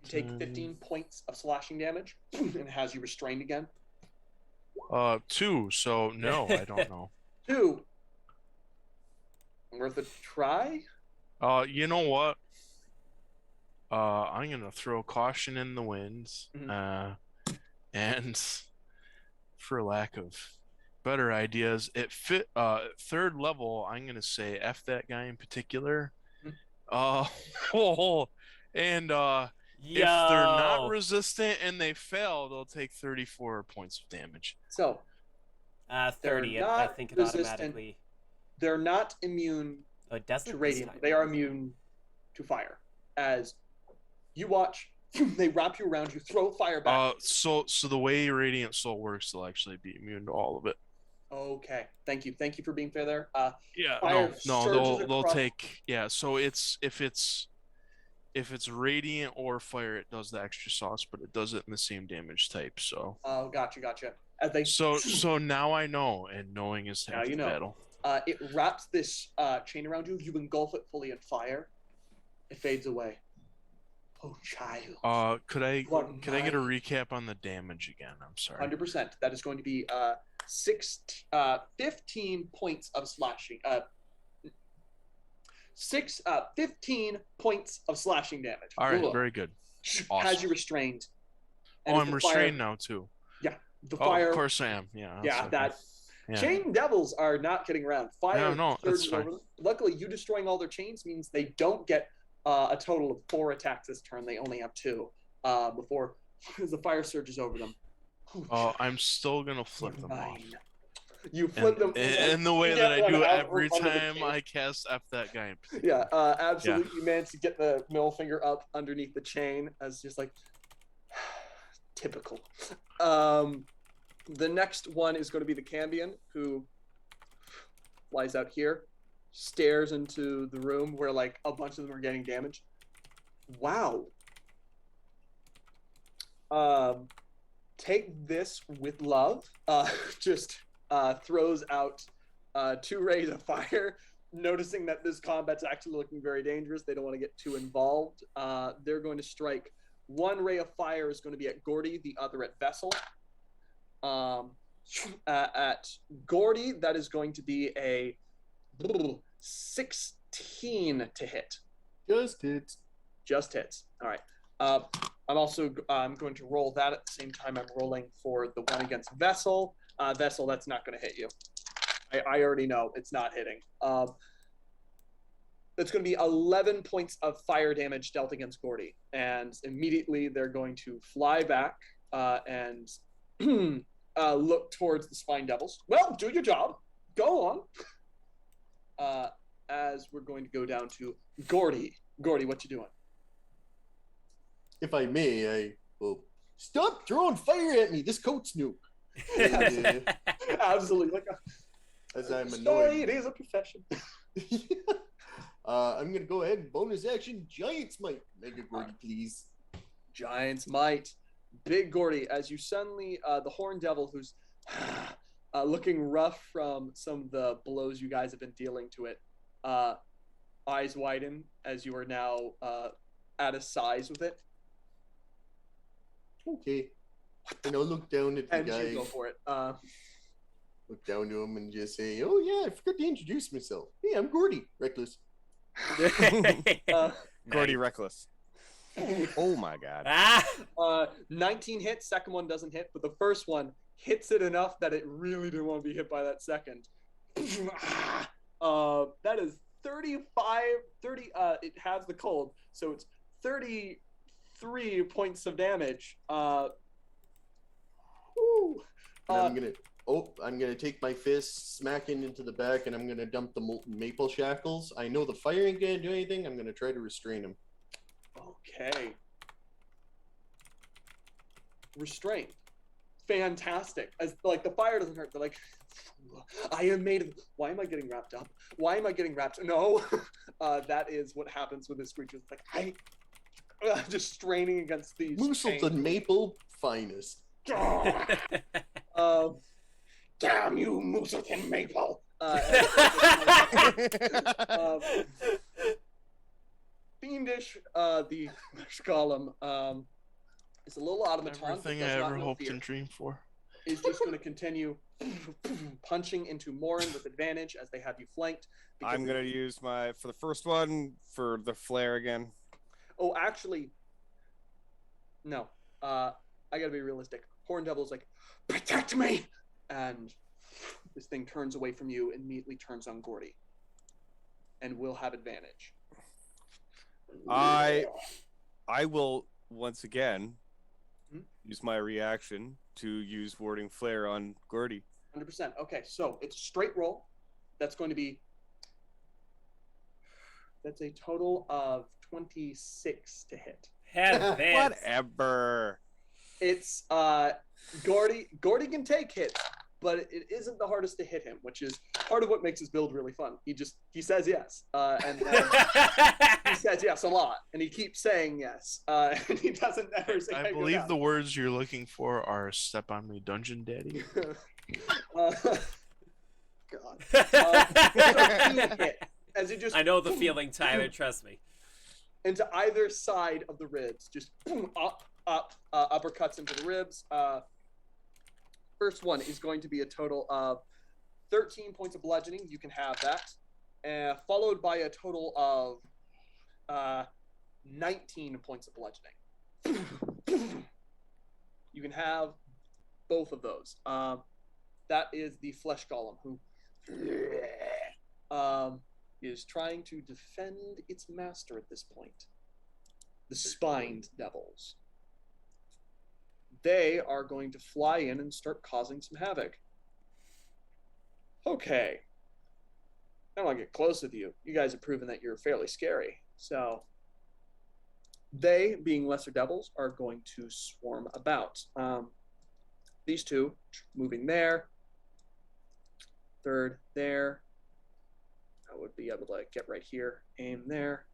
S1: Take 15 points of slashing damage and has you restrained again.
S6: 2, so no, I don't know.
S1: 2. Worth a try?
S6: You know what? I'm gonna throw caution in the winds. And for lack of better ideas, it fit third level, I'm gonna say F that guy in particular. And if they're not resistant and they fail, they'll take 34 points of damage.
S1: So
S2: 30, I think it automatically.
S1: They're not immune to radiant. They are immune to fire. As you watch, they wrap you around, you throw fire back.
S6: So the way Radiant Soul works, they'll actually be immune to all of it.
S1: Okay, thank you for being fair there.
S6: They'll take. Yeah, so if it's Radiant or Fire, it does the extra sauce, but it does it in the same damage type. So.
S1: Oh, gotcha.
S6: So now I know, and knowing is half the battle.
S1: It wraps this chain around you. You engulf it fully in fire. It fades away. Oh, child.
S6: Could I get a recap on the damage again? I'm sorry.
S1: 100%. That is going to be 15 points of slashing. 15 points of slashing damage.
S6: All right, very good. Awesome.
S1: Has you restrained.
S6: And I'm restrained now too.
S1: Yeah, the fire.
S6: Of course I am. Yeah.
S1: Yeah, chain devils are not getting around. Fire.
S6: No, that's fine.
S1: Luckily, you destroying all their chains means they don't get a total of 4 attacks this turn. They only have 2 before the fire surges over them.
S6: I'm still gonna flip them off.
S1: You flip them
S6: in the way that I do every time I cast F that guy in particular.
S1: Yeah, absolutely. You managed to get the middle finger up underneath the chain as just like typical. The next one is going to be the Cambion, who flies out here, stares into the room where like a bunch of them are getting damaged. Wow. take this with love. Just throws out 2 rays of fire. Noticing that this combat's actually looking very dangerous, they don't want to get too involved. They're going to strike. 1 ray of fire is going to be at Gordy, the other at Vessel. At Gordy, that is going to be a 16 to hit.
S5: Just hits.
S1: Just hits. All right. I'm going to roll that at the same time I'm rolling for the one against Vessel. Vessel, that's not going to hit you. I already know it's not hitting. That's going to be 11 points of fire damage dealt against Gordy. And immediately they're going to fly back and look towards the Spine Devils. Well, do your job. Go on. As we're going to go down to Gordy. Gordy, what you doing?
S5: If I may, I will stop throwing fire at me. This coat's new. And,
S1: Absolutely. Like
S5: as I'm
S1: sorry,
S5: annoyed.
S1: it is a profession.
S5: I'm gonna go ahead and bonus action Giant's Might. Mega Gordy, please.
S1: Giant's Might. Big Gordy, as you suddenly, the Horn Devil, who's looking rough from some of the blows you guys have been dealing to it, eyes widen as you are now at a size with it.
S5: Okay. And I'll look down at the
S1: And
S5: guy.
S1: you go for it.
S5: Look down to him and just say, "Oh yeah, I forgot to introduce myself. Hey, I'm Gordy, Reckless."
S3: Gordy Reckless. Oh my god.
S1: 19 hits. Second one doesn't hit, but the first one hits it enough that it really didn't want to be hit by that second. That is 35, 30. It has the cold, so it's 33 points of damage.
S5: And I'm gonna take my fist, smack it into the back, and I'm gonna dump the molten maple shackles. I know the fire ain't gonna do anything. I'm gonna try to restrain him.
S1: Okay. Restraint. Fantastic. As like the fire doesn't hurt, they're like, I am made of. Why am I getting wrapped up? Why am I getting wrapped? No. That is what happens with this creature. It's like just straining against these.
S5: Mooselton maple finest.
S1: Damn you, Mooselton maple. Fiendish, the Golem, is a little automaton.
S6: Everything I ever hoped and dreamed for.
S1: Is just going to continue punching into Moren with advantage as they have you flanked.
S3: I'm going to use for the first one, for the flare again.
S1: Oh, actually, no. I got to be realistic. Horn Devil's like, protect me! And this thing turns away from you and immediately turns on Gordy. And will have advantage.
S3: I will once again use my reaction to use Warding Flare on Gordy.
S1: 100%. Okay, so it's a straight roll. That's going to be. That's a total of 26 to hit.
S3: Whatever.
S1: It's Gordy can take hits, but it isn't the hardest to hit him, which is part of what makes his build really fun. He says yes, and he says yes a lot, and he keeps saying yes, and he doesn't ever say.
S6: I believe the words you're looking for are "Step on me, Dungeon Daddy."
S1: God. 13 hit, as it just.
S2: I know the feeling, Tyler. Trust me.
S1: Into either side of the ribs, just up, uppercuts into the ribs. First one is going to be a total of 13 points of bludgeoning. You can have that. Followed by a total of 19 points of bludgeoning. You can have both of those. That is the Flesh Golem, who is trying to defend its master at this point. The Spined Devils. They are going to fly in and start causing some havoc. Okay. I don't want to get close with you. You guys have proven that you're fairly scary. So they, being lesser devils, are going to swarm about. These two moving there. Third there. I would be able to get right here. Aim there.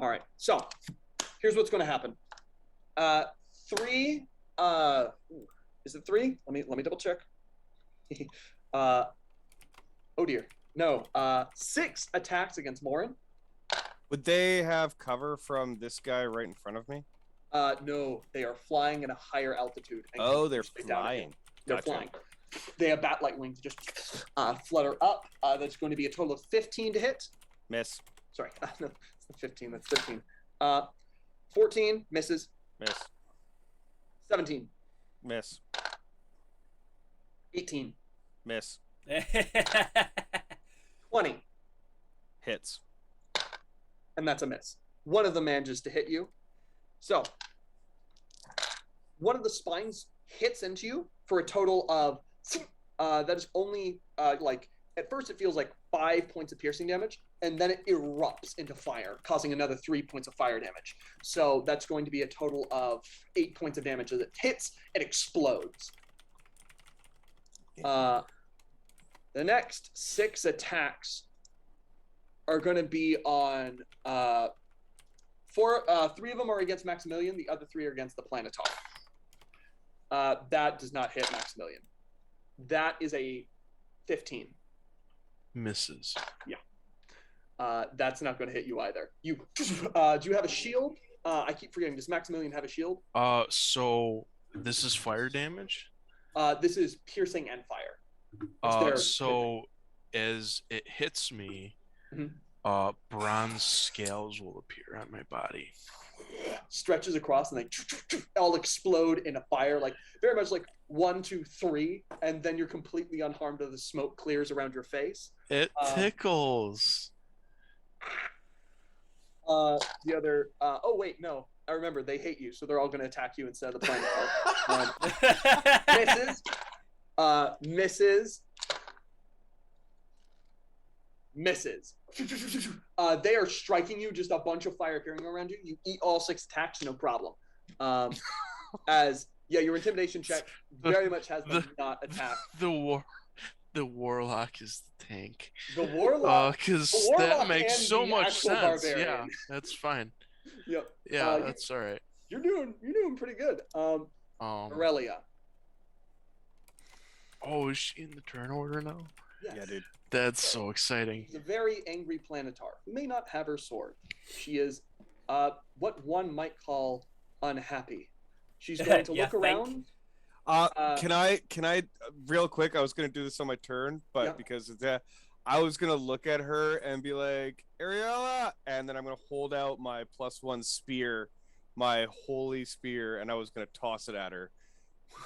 S1: All right. So here's what's going to happen. 3. Is it 3? Let me double check. Oh dear. No. 6 attacks against Moren.
S3: Would they have cover from this guy right in front of me?
S1: No, they are flying at a higher altitude. And
S3: Oh, they're
S1: straight down at you.
S3: flying.
S1: They're
S3: Gotcha.
S1: flying. They have bat-like wings that just flutter up. That's going to be a total of 15 to hit.
S3: Miss.
S1: Sorry, no, it's not 15. That's 15. 14 misses.
S3: Miss.
S1: 17.
S3: Miss.
S1: 18.
S3: Miss.
S1: 20.
S3: Hits.
S1: And that's a miss. One of them manages to hit you. So, one of the spines hits into you for a total of, that is only, like, at first it feels like 5 points of piercing damage, and then it erupts into fire, causing another 3 points of fire damage. So that's going to be a total of 8 points of damage as it hits and explodes. The next 6 attacks are going to be on 3 of them are against Maximilian. The other 3 are against the Planetar. That does not hit Maximilian. That is a 15.
S6: Misses.
S1: Yeah. That's not going to hit you either. You do you have a shield? I keep forgetting. Does Maximilian have a shield?
S6: So this is fire damage?
S1: This is piercing and fire.
S6: So as it hits me, bronze scales will appear on my body.
S1: Stretches across and they all explode in a fire, like very much like 1, 2, 3, and then you're completely unharmed as the smoke clears around your face.
S6: It tickles.
S1: The other oh wait, no. I remember they hate you, so they're all gonna attack you instead of the planet. Misses. They are striking you, just a bunch of fire appearing around you. You eat all 6 attacks, no problem. Your intimidation check very much has them not attack.
S6: The warlock is the tank.
S1: The warlock,
S6: because that makes so much sense. Barbarian. Yeah, that's fine.
S1: Yep.
S6: Yeah, that's all right.
S1: You're doing pretty good. Aurelia.
S6: Oh, is she in the turn order now?
S1: Yes.
S3: Yeah, dude.
S6: That's so exciting.
S1: She's a very angry Planetar who may not have her sword. She is what one might call unhappy. She's going to look around.
S3: Can I real quick? I was gonna do this on my turn, but because of that, I was gonna look at her and be like, Ariella, and then I'm gonna hold out my +1 spear, my holy spear, and I was gonna toss it at her.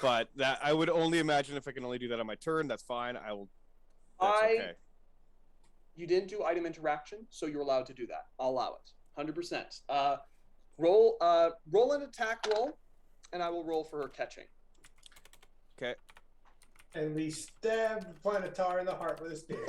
S3: But that I would only imagine if I can only do that on my turn. That's fine. I will. That's okay.
S1: You didn't do item interaction, so you're allowed to do that. I'll allow it. 100%. Roll an attack roll, and I will roll for her catching.
S3: Okay.
S4: And we stabbed the Planetar in the heart with a spear.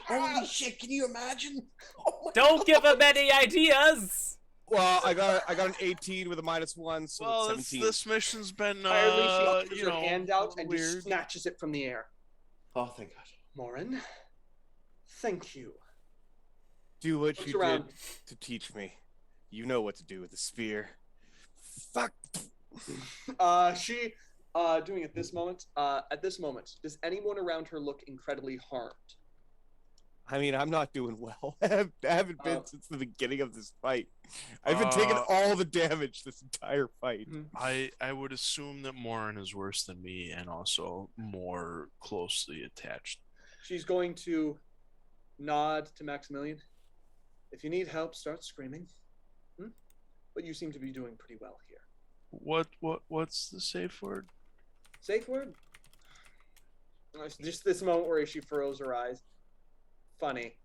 S5: Holy shit! Can you imagine? Oh
S2: Don't give him any ideas.
S3: Well, I got an 18 with a -1, so it's 17.
S6: This mission's been
S1: Entirely, she puts her hand out and
S6: weird.
S1: just snatches it from the air.
S5: Oh, thank God.
S1: Moren, thank you.
S3: Do what
S1: Looks
S3: you
S1: around.
S3: did to teach me. You know what to do with the spear. Fuck.
S1: She doing it this moment. At this moment, does anyone around her look incredibly harmed?
S3: I mean, I'm not doing well. I haven't been since the beginning of this fight. I've been taking all the damage this entire fight.
S6: I would assume that Moren is worse than me and also more closely attached.
S1: She's going to nod to Maximilian. If you need help, start screaming. But you seem to be doing pretty well here.
S6: What's the safe word?
S1: Safe word? Just this moment where she furrows her eyes. Funny.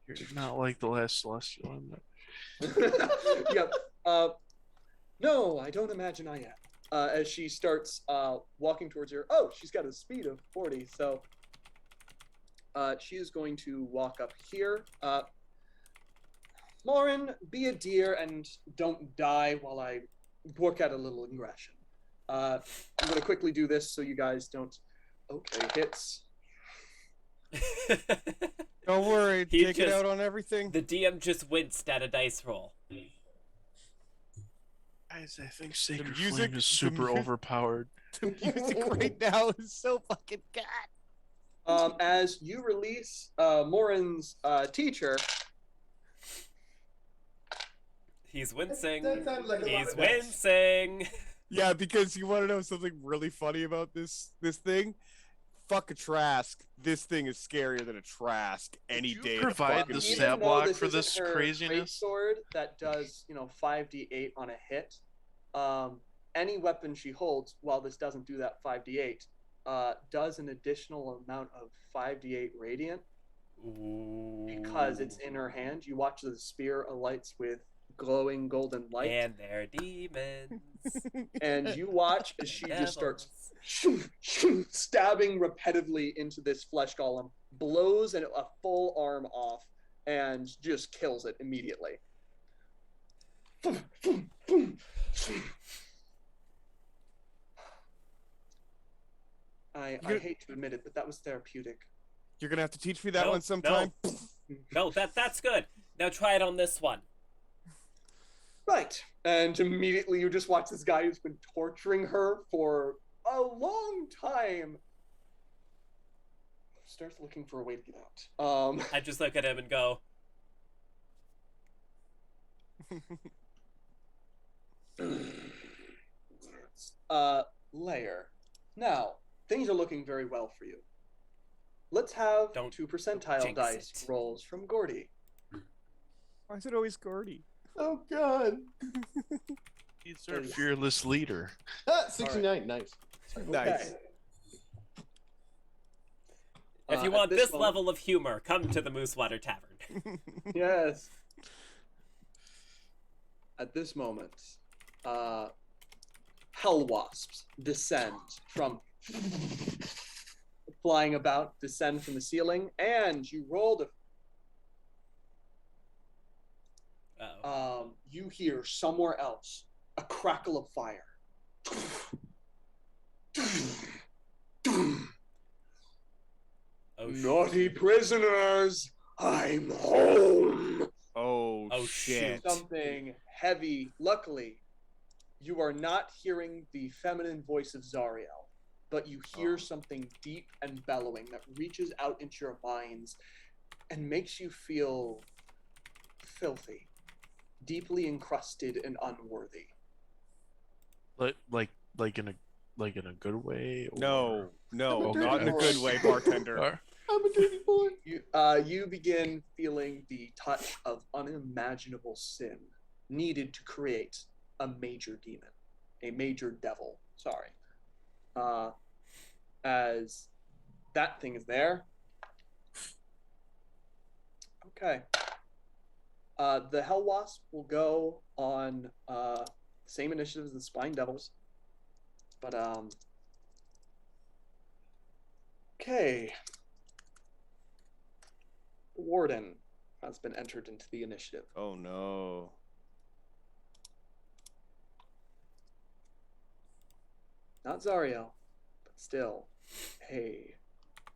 S6: You're not like the last Celestial, I'm not.
S1: Yep. No, I don't imagine I am. As she starts walking towards her. Oh, she's got a speed of 40, so she is going to walk up here. Moren, be a dear and don't die while I work out a little aggression. I'm going to quickly do this so you guys don't... Okay, hits.
S3: Don't worry,
S2: He
S3: take it
S2: just-
S3: out on everything.
S2: The DM just winced at a dice roll.
S6: Guys, I think Sacred
S3: music-
S6: Flame is
S3: the
S6: super
S3: mu-
S6: overpowered.
S3: The music right now is so fucking god.
S1: As you release Moren's teacher,
S2: He's wincing.
S4: That sounds like a lot
S2: He's
S4: of dice.
S2: wincing.
S3: Yeah, because you want to know something really funny about this thing? Fuck a Trask. This thing is scarier than a Trask any
S6: you
S3: day.
S6: provide
S3: of the
S6: the
S3: fucking
S6: stat
S1: even though
S6: block
S1: this
S6: for
S1: isn't
S6: this
S1: her
S6: craziness?
S1: greatsword that does 5d8 on a hit, any weapon she holds, while this doesn't do that 5d8, does an additional amount of 5d8 radiant because it's in her hand. You watch the spear alights with glowing golden light,
S2: And they're demons.
S1: and you watch as she
S2: Devils.
S1: just starts stabbing repetitively into this flesh golem, blows a full arm off, and just kills it immediately. I hate to admit it, but that was therapeutic.
S3: You're gonna have to teach me that
S2: No,
S3: one sometime.
S2: No, that's good. Now try it on this one.
S1: Right. And immediately you just watch this guy who's been torturing her for a long time starts looking for a way to get out.
S2: I just look at him and go,
S1: Layer. Now, things are looking very well for you. Let's have
S2: Don't
S1: 2 percentile
S2: jinx
S1: dice
S2: it.
S1: rolls from Gordy.
S3: Why is it always Gordy?
S5: Oh God.
S6: He's our fearless leader.
S5: 69. Nice.
S3: Nice.
S2: if you
S1: At
S2: want this
S1: moment-
S2: level of humor, come to the Moose Water Tavern.
S1: Yes. At this moment, hell wasps descend from flying about, descend from the ceiling, and you rolled
S2: Uh-oh.
S1: you hear somewhere else a crackle of fire.
S2: Oh,
S1: Naughty prisoners, I'm home.
S3: Oh,
S2: Oh,
S3: shit.
S2: shoot.
S1: Something heavy. Luckily, you are not hearing the feminine voice of Zariel, but you hear something deep and bellowing that reaches out into your minds and makes you feel filthy, deeply encrusted and unworthy.
S6: Like in a good way? Or...
S3: No,
S5: Okay.
S3: not in a good way, bartender.
S5: I'm a dirty boy.
S1: You begin feeling the touch of unimaginable sin needed to create a major demon, a major devil. Sorry. As that thing is there. Okay. The Hell Wasp will go on same initiative as the Spine Devils, but okay. Warden has been entered into the initiative.
S3: Oh no.
S1: Not Zariel, but still a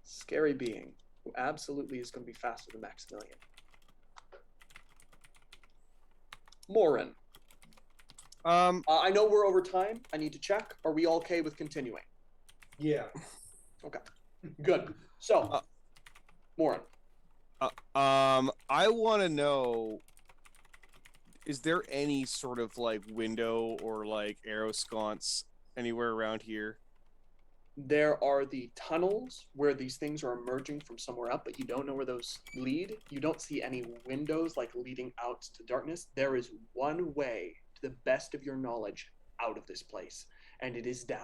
S1: scary being who absolutely is going to be faster than Maximilian. Moren. I know we're over time. I need to check. Are we all okay with continuing?
S4: Yeah.
S1: Okay. Good. So, Moren.
S3: I want to know, is there any sort of like window or like arrow sconce anywhere around here?
S1: There are the tunnels where these things are emerging from somewhere up, but you don't know where those lead. You don't see any windows like leading out to darkness. There is one way, to the best of your knowledge, out of this place, and it is down.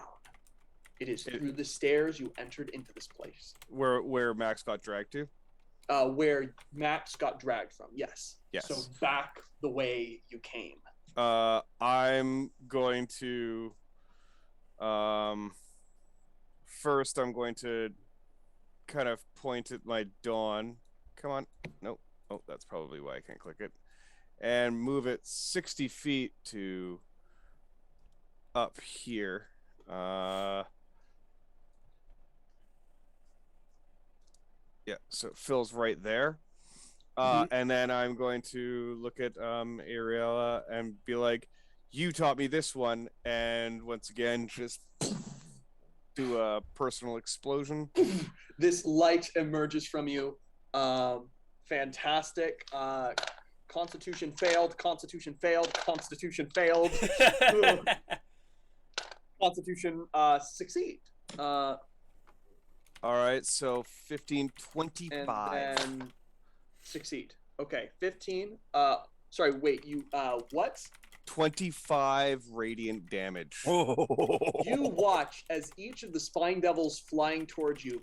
S1: It is through the stairs you entered into this place.
S3: Where Max got dragged to?
S1: Where Max got dragged from, yes.
S3: Yes.
S1: So back the way you came.
S3: I'm going to first I'm going to kind of point at my dawn. Come on. Nope. Oh, that's probably why I can't click it. And move it 60 feet to up here. Yeah, Yeah, so it fills right there. And then I'm going to look at Ariella and be like, you taught me this one, and once again just do a personal explosion.
S1: This light emerges from you. Fantastic. Constitution failed. Constitution failed. Constitution failed. Constitution succeed.
S3: All right, so 15, 25.
S1: And then succeed. Okay, 15. Sorry, wait, you what?
S3: 25 radiant damage.
S1: You watch as each of the spine devils flying towards you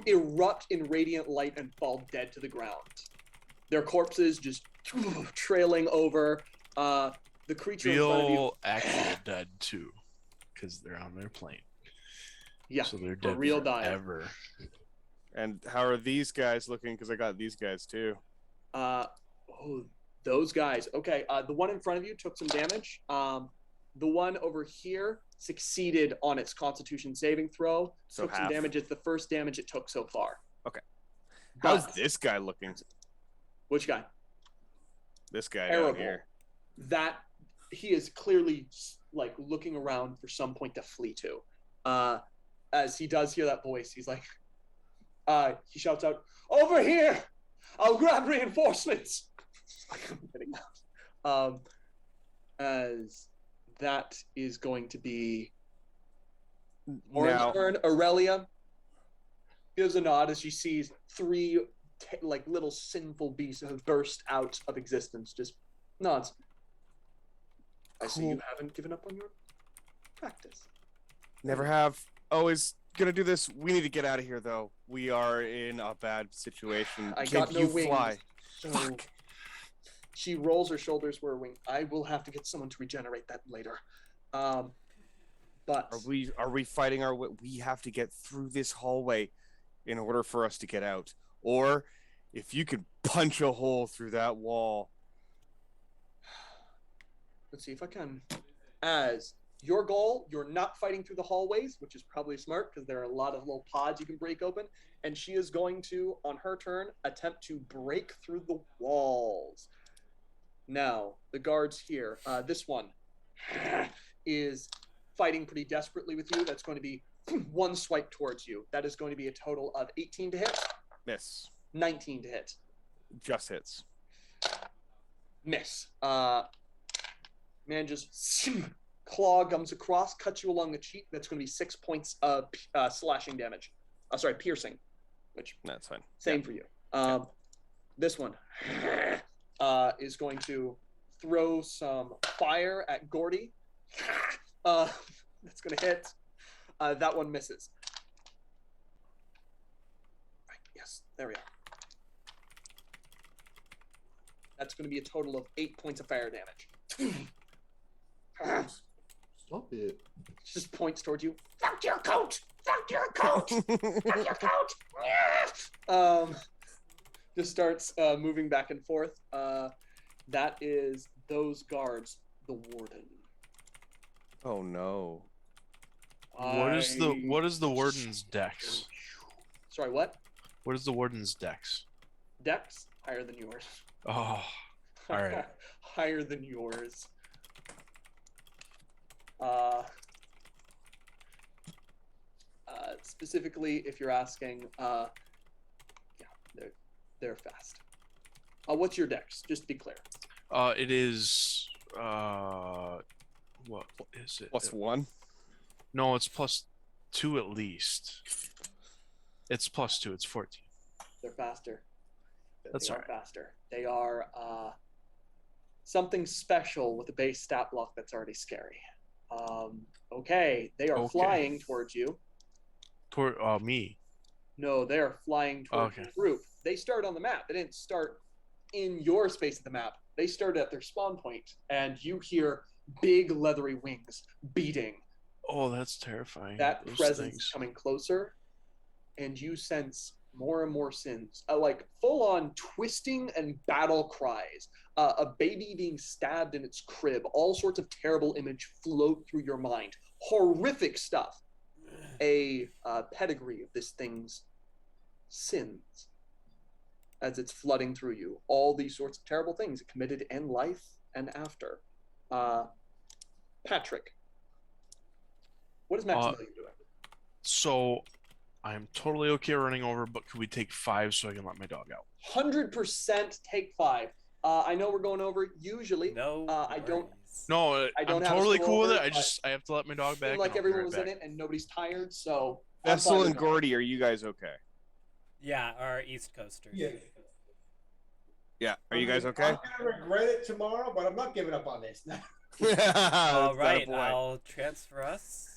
S1: erupt in radiant light and fall dead to the ground. Their corpses just trailing over. The creature in front of you.
S6: Real actual dead too, because they're on their plane.
S1: Yeah,
S6: So they're dead
S1: real
S6: forever.
S3: And how are these guys looking? Because I got these guys too.
S1: Those guys. Okay, the one in front of you took some damage. The one over here succeeded on its Constitution saving throw.
S3: So
S1: took some
S3: half.
S1: damage. It's the first damage it took so far.
S3: Okay. How's
S1: But-
S3: this guy looking?
S1: Which guy?
S3: This guy
S1: Terrible.
S3: down here.
S1: That he is clearly like looking around for some point to flee to. As he does hear that voice, he's like, he shouts out, "Over here! I'll grab reinforcements." I'm kidding. As that is going to be Moren's
S3: Now,
S1: turn. Aurelia gives a nod as she sees three like little sinful beasts have burst out of existence. Just nods. I see you
S3: Cool.
S1: haven't given up on your practice.
S3: never have. Always gonna do this. We need to get out of here, though. We are in a bad situation.
S1: I
S3: Can
S1: got no
S3: you
S1: wings.
S3: fly?
S1: So
S3: Fuck.
S1: she rolls her shoulders where a wing. I will have to get someone to regenerate that later. But
S3: Are we fighting our way? We have to get through this hallway in order for us to get out. Or if you could punch a hole through that wall.
S1: let's see if I can. As your goal, you're not fighting through the hallways, which is probably smart because there are a lot of little pods you can break open. And she is going to, on her turn, attempt to break through the walls. Now, the guards here, this one is fighting pretty desperately with you. That's going to be one swipe towards you. That is going to be a total of 18 to hit,
S3: Miss.
S1: 19 to hit.
S3: Just hits.
S1: Miss. Man just claw comes across, cuts you along the cheek. That's going to be 6 points of slashing damage. Sorry, piercing, which
S3: That's fine.
S1: same for you. This one is going to throw some fire at Gordy. That's going to hit. That one misses. Right, yes, there we are. That's going to be a total of 8 points of fire damage.
S5: Stop it.
S1: Just points towards you. Fuck your coat! Fuck your coat! Fuck your coat! Yeah! Just starts moving back and forth. That is those guards, the warden.
S3: Oh no.
S6: What is the warden's dex?
S1: Sorry, what?
S6: What is the warden's dex?
S1: Dex? Higher than yours.
S6: Oh, all right.
S1: Higher than yours. Specifically, if you're asking, yeah, they're fast. What's your dex? Just to be clear.
S6: It is what is it?
S3: +1.
S6: No, it's +2 at least. It's +2. It's 14.
S1: They're faster.
S6: That's
S1: they are
S6: alright.
S1: faster. They are something special with a base stat block that's already scary. Okay, they are
S6: Okay.
S1: flying towards you.
S6: Toward me.
S1: No, they are flying towards
S6: Okay.
S1: the group. They started on the map. They didn't start in your space of the map. They started at their spawn point, and you hear big leathery wings beating.
S6: Oh, that's terrifying.
S1: That
S6: those
S1: presence
S6: things.
S1: coming closer, and you sense more and more sins, like full-on twisting and battle cries, a baby being stabbed in its crib, all sorts of terrible image float through your mind, horrific stuff. A pedigree of this thing's sins. as it's flooding through you. All these sorts of terrible things committed in life and after. Patrick, what is Maximilian doing?
S6: So I'm totally okay running over, but could we take 5 so I can let my dog out?
S1: 100% take 5. I know we're going over usually.
S2: No,
S1: I don't.
S2: worries.
S6: No,
S1: I don't
S6: I'm
S1: have a
S6: totally
S1: score
S6: cool with
S1: over,
S6: it.
S1: but
S6: I have to let my dog back.
S1: Seemed like
S6: and I'll be
S1: everyone
S6: right
S1: was
S6: back.
S1: in it and nobody's tired, so I'm
S3: Vessel
S1: fine
S3: and
S1: with that.
S3: Gordy, are you guys okay?
S2: Yeah, our East Coasters.
S4: Yeah.
S3: Yeah. Are you guys okay?
S4: I'm gonna regret it tomorrow, but I'm not giving up on this.
S2: All right,
S3: boy.
S2: I'll transfer us.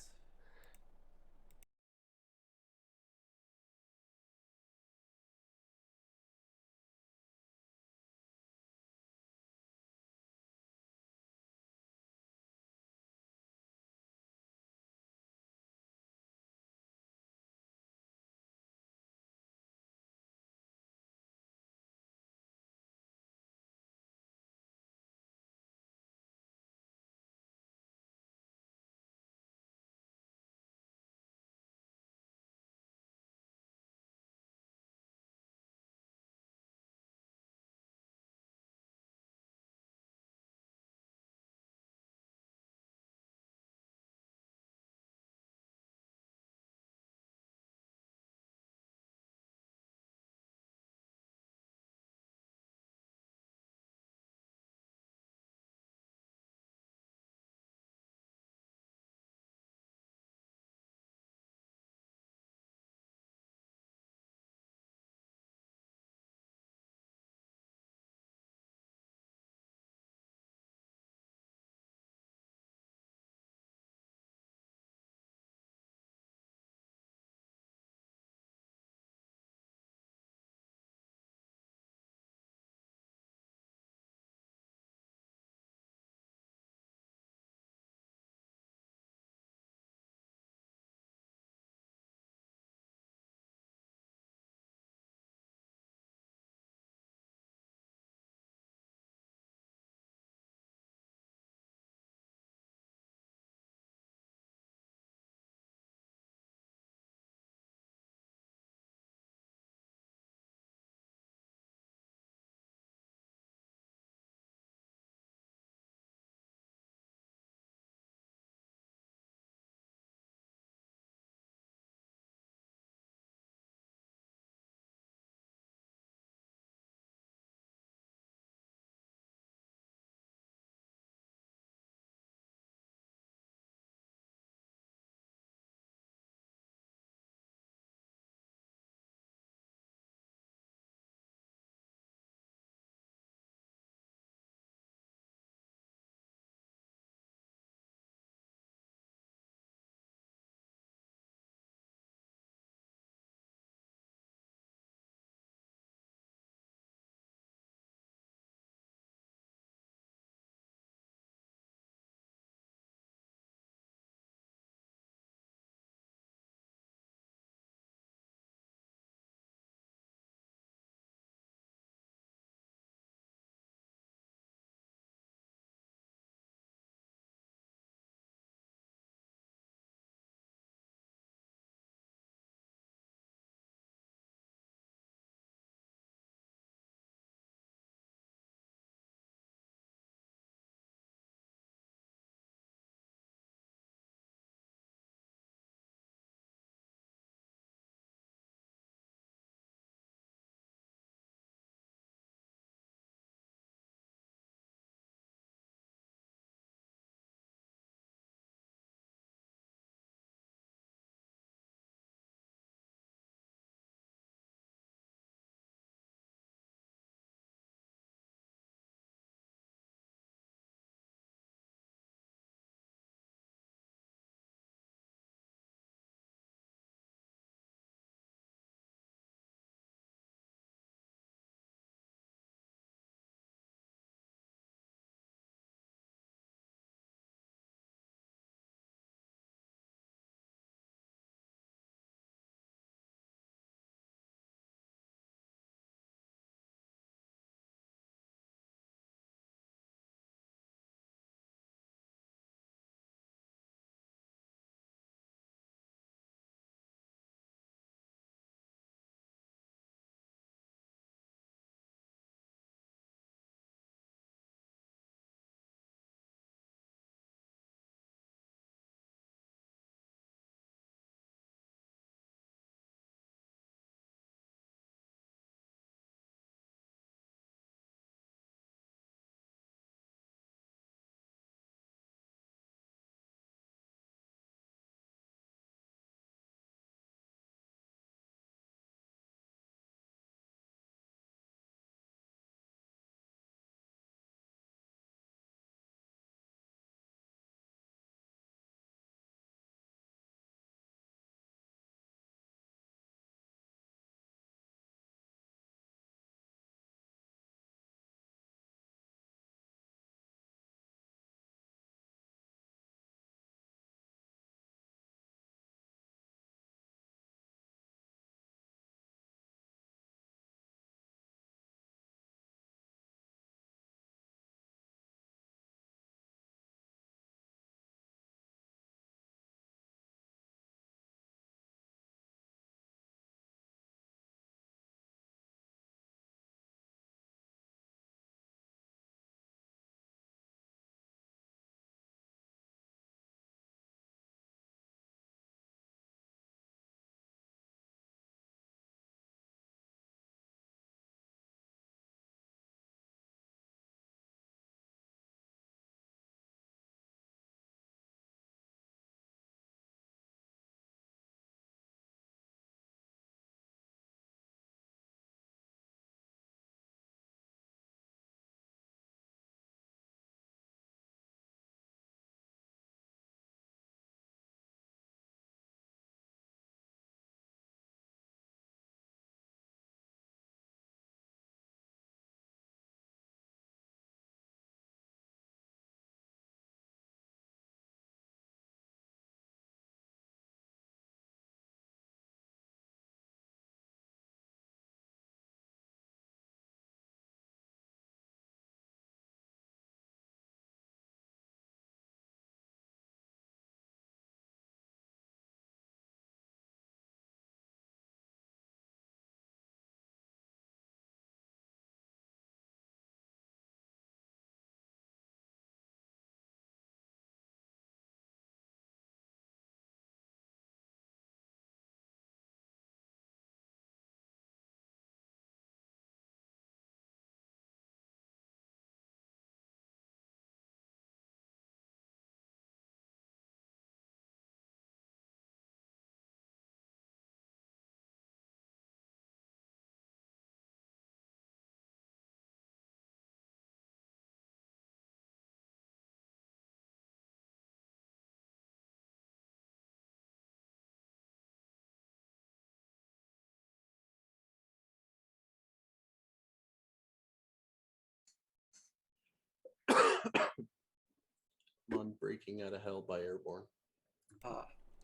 S5: I'm on Breaking Out of Hell by Airborne.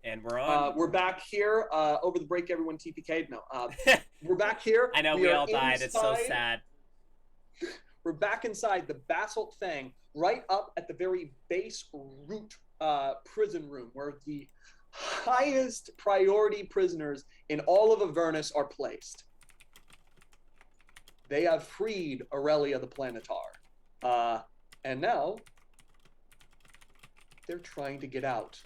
S2: And we're on.
S1: We're back here. Over the break, everyone TPK'd. No. We're back here.
S2: I know we
S1: are
S2: all died. It's so
S1: inside-
S2: sad.
S1: We're back inside the Basalt Fang, right up at the very base root prison room, where the highest priority prisoners in all of Avernus are placed. They have freed Aurelia the Planetar. And now they're trying to get out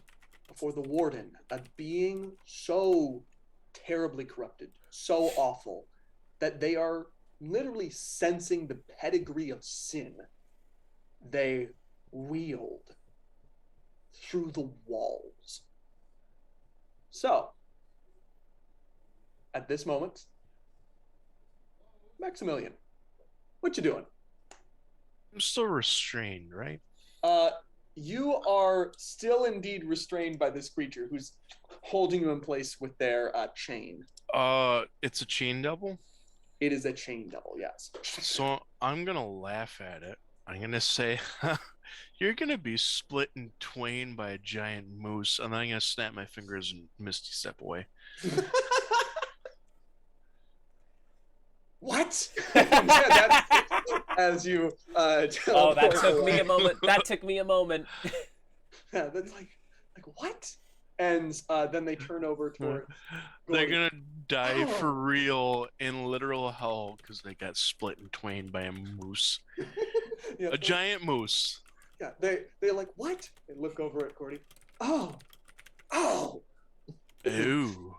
S1: before the warden, a being so terribly corrupted, so awful, that they are literally sensing the pedigree of sin they wield through the walls. So, at this moment, Maximilian, what you doing?
S6: I'm still restrained, right?
S1: You are still indeed restrained by this creature who's holding you in place with their chain.
S6: It's a chain devil.
S1: It is a chain devil, yes.
S6: So I'm gonna laugh at it. I'm gonna say, "You're gonna be split in twain by a giant moose," and then I'm gonna snap my fingers and misty step away.
S1: What? That's, as you
S2: Oh, that
S1: teleport
S2: took me
S1: away.
S2: a moment. That took me a moment.
S1: Yeah, that's like what? And then they turn over toward.
S6: They're
S1: Gordy.
S6: gonna die
S1: Oh.
S6: for real in literal hell because they got split in twain by a moose,
S1: Yeah,
S6: a giant moose.
S1: Yeah, they're like what? They look over at Cordy. Oh.
S6: Ooh.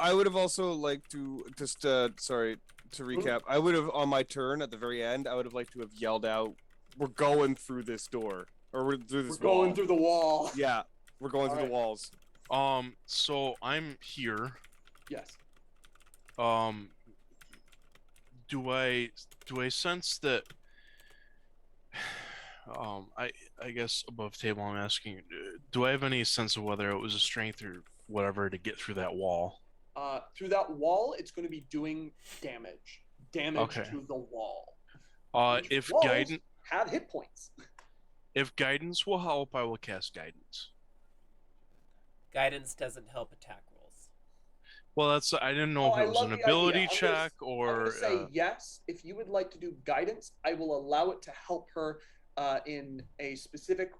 S3: I would have also liked to just sorry to recap. I would have on my turn at the very end. I would have liked to have yelled out, "We're going through this door, or we're through this
S1: We're
S3: wall."
S1: going through the wall.
S3: Yeah, we're going through
S1: Alright.
S3: the walls.
S6: So I'm here.
S1: Yes.
S6: Do I sense that? I guess above table, I'm asking, do I have any sense of whether it was a strength or whatever to get through that wall?
S1: Through that wall, it's going to be doing damage. Damage
S6: Okay.
S1: to the wall. Which
S6: If
S1: walls
S6: guidance,
S1: have hit points.
S6: if guidance will help, I will cast guidance.
S2: Guidance doesn't help attack rolls.
S6: Well, I didn't know
S1: I
S6: if it was
S1: love
S6: an
S1: the
S6: ability
S1: idea.
S6: check
S1: I'm
S6: or.
S1: going to say yes. If you would like to do guidance, I will allow it to help her in a specific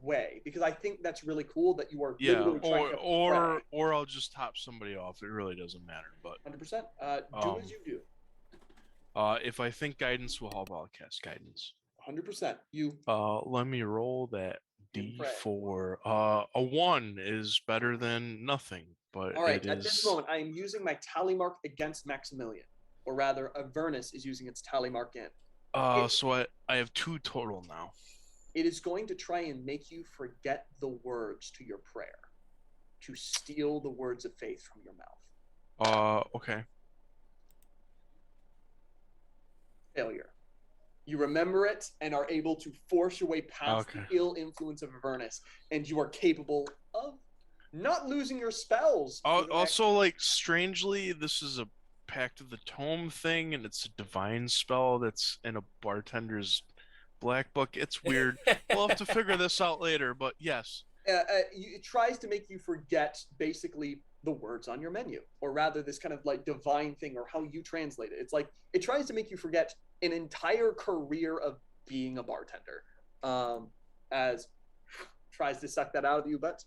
S1: way, because I think that's really cool that you are
S6: Yeah,
S1: literally trying to
S6: or I'll just top somebody off. It really doesn't matter. But
S1: 100%. Do as you do.
S6: if I think guidance will help, I'll cast guidance.
S1: 100%. You.
S6: Let me roll that
S1: And pray.
S6: D4. A 1 is better than nothing, but
S1: All right.
S6: it
S1: At
S6: is.
S1: this moment, I am using my tally mark against Maximilian, or rather, Avernus is using its tally mark in.
S6: So I have 2 total now.
S1: It is going to try and make you forget the words to your prayer, to steal the words of faith from your mouth.
S6: Okay.
S1: Failure. You remember it and are able to force your way past
S6: Okay.
S1: the ill influence of Avernus, and you are capable of not losing your spells. for the next-
S6: Also, like, strangely, this is a Pact of the Tome thing, and it's a divine spell that's in a bartender's black book. It's weird. We'll have to figure this out later, but yes.
S1: it tries to make you forget basically the words on your menu, or rather this kind of like divine thing, or how you translate it. It's like it tries to make you forget an entire career of being a bartender, as tries to suck that out of you, but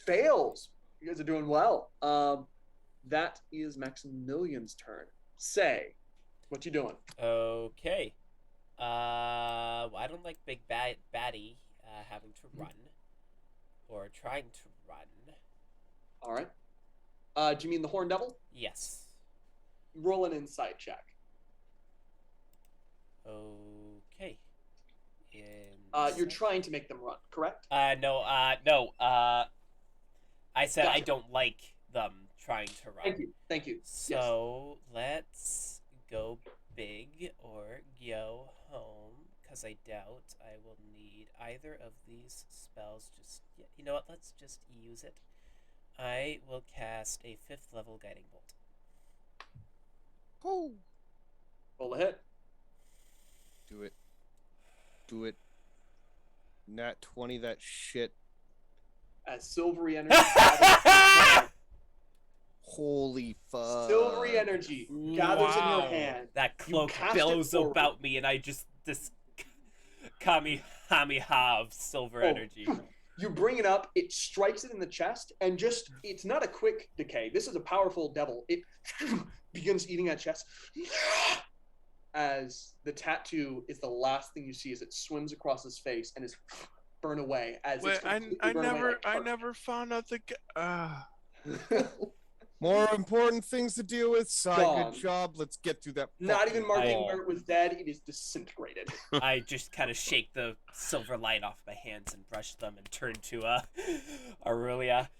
S1: fails. You guys are doing well. That is Maximilian's turn. Say, what you doing?
S2: Okay. Well, I don't like Big Baddie having to run or trying to run.
S1: All right. Do you mean the Horn Devil?
S2: Yes.
S1: Roll an insight check.
S2: Okay.
S1: You're trying to make them run, correct?
S2: No. I said I
S1: Gotcha.
S2: don't like them trying to run.
S1: Thank you.
S2: So let's go big or go home, because I doubt I will need either of these spells. You know what? Let's just use it. I will cast a 5th level guiding bolt.
S3: Oh,
S1: Roll a hit.
S3: do it. Do it. Nat 20, that shit.
S1: As silvery energy gathers,
S3: Holy fuck.
S1: silvery energy gathers in your
S6: Wow.
S1: hand.
S2: That
S1: You
S2: cloak
S1: cast it
S2: billows
S1: forward.
S2: about me, and I just this Kamehameha of silver
S1: Oh.
S2: energy.
S1: You bring it up, it strikes it in the chest, and just, it's not a quick decay. This is a powerful devil. It begins eating at chest. As the tattoo is the last thing you see as it swims across his face and is burned away. As
S6: Wait,
S1: it's
S6: I
S1: completely burned away
S6: never
S1: like
S6: I
S1: charcoal.
S6: never found out the.
S3: More important things to deal with. Sigh,
S1: Gone.
S3: good job. Let's get through that.
S1: Not even marking
S3: wall.
S1: where it was dead, it is disintegrated.
S2: I just kind of shake the silver light off my hands and brush them and turn to Aurelia.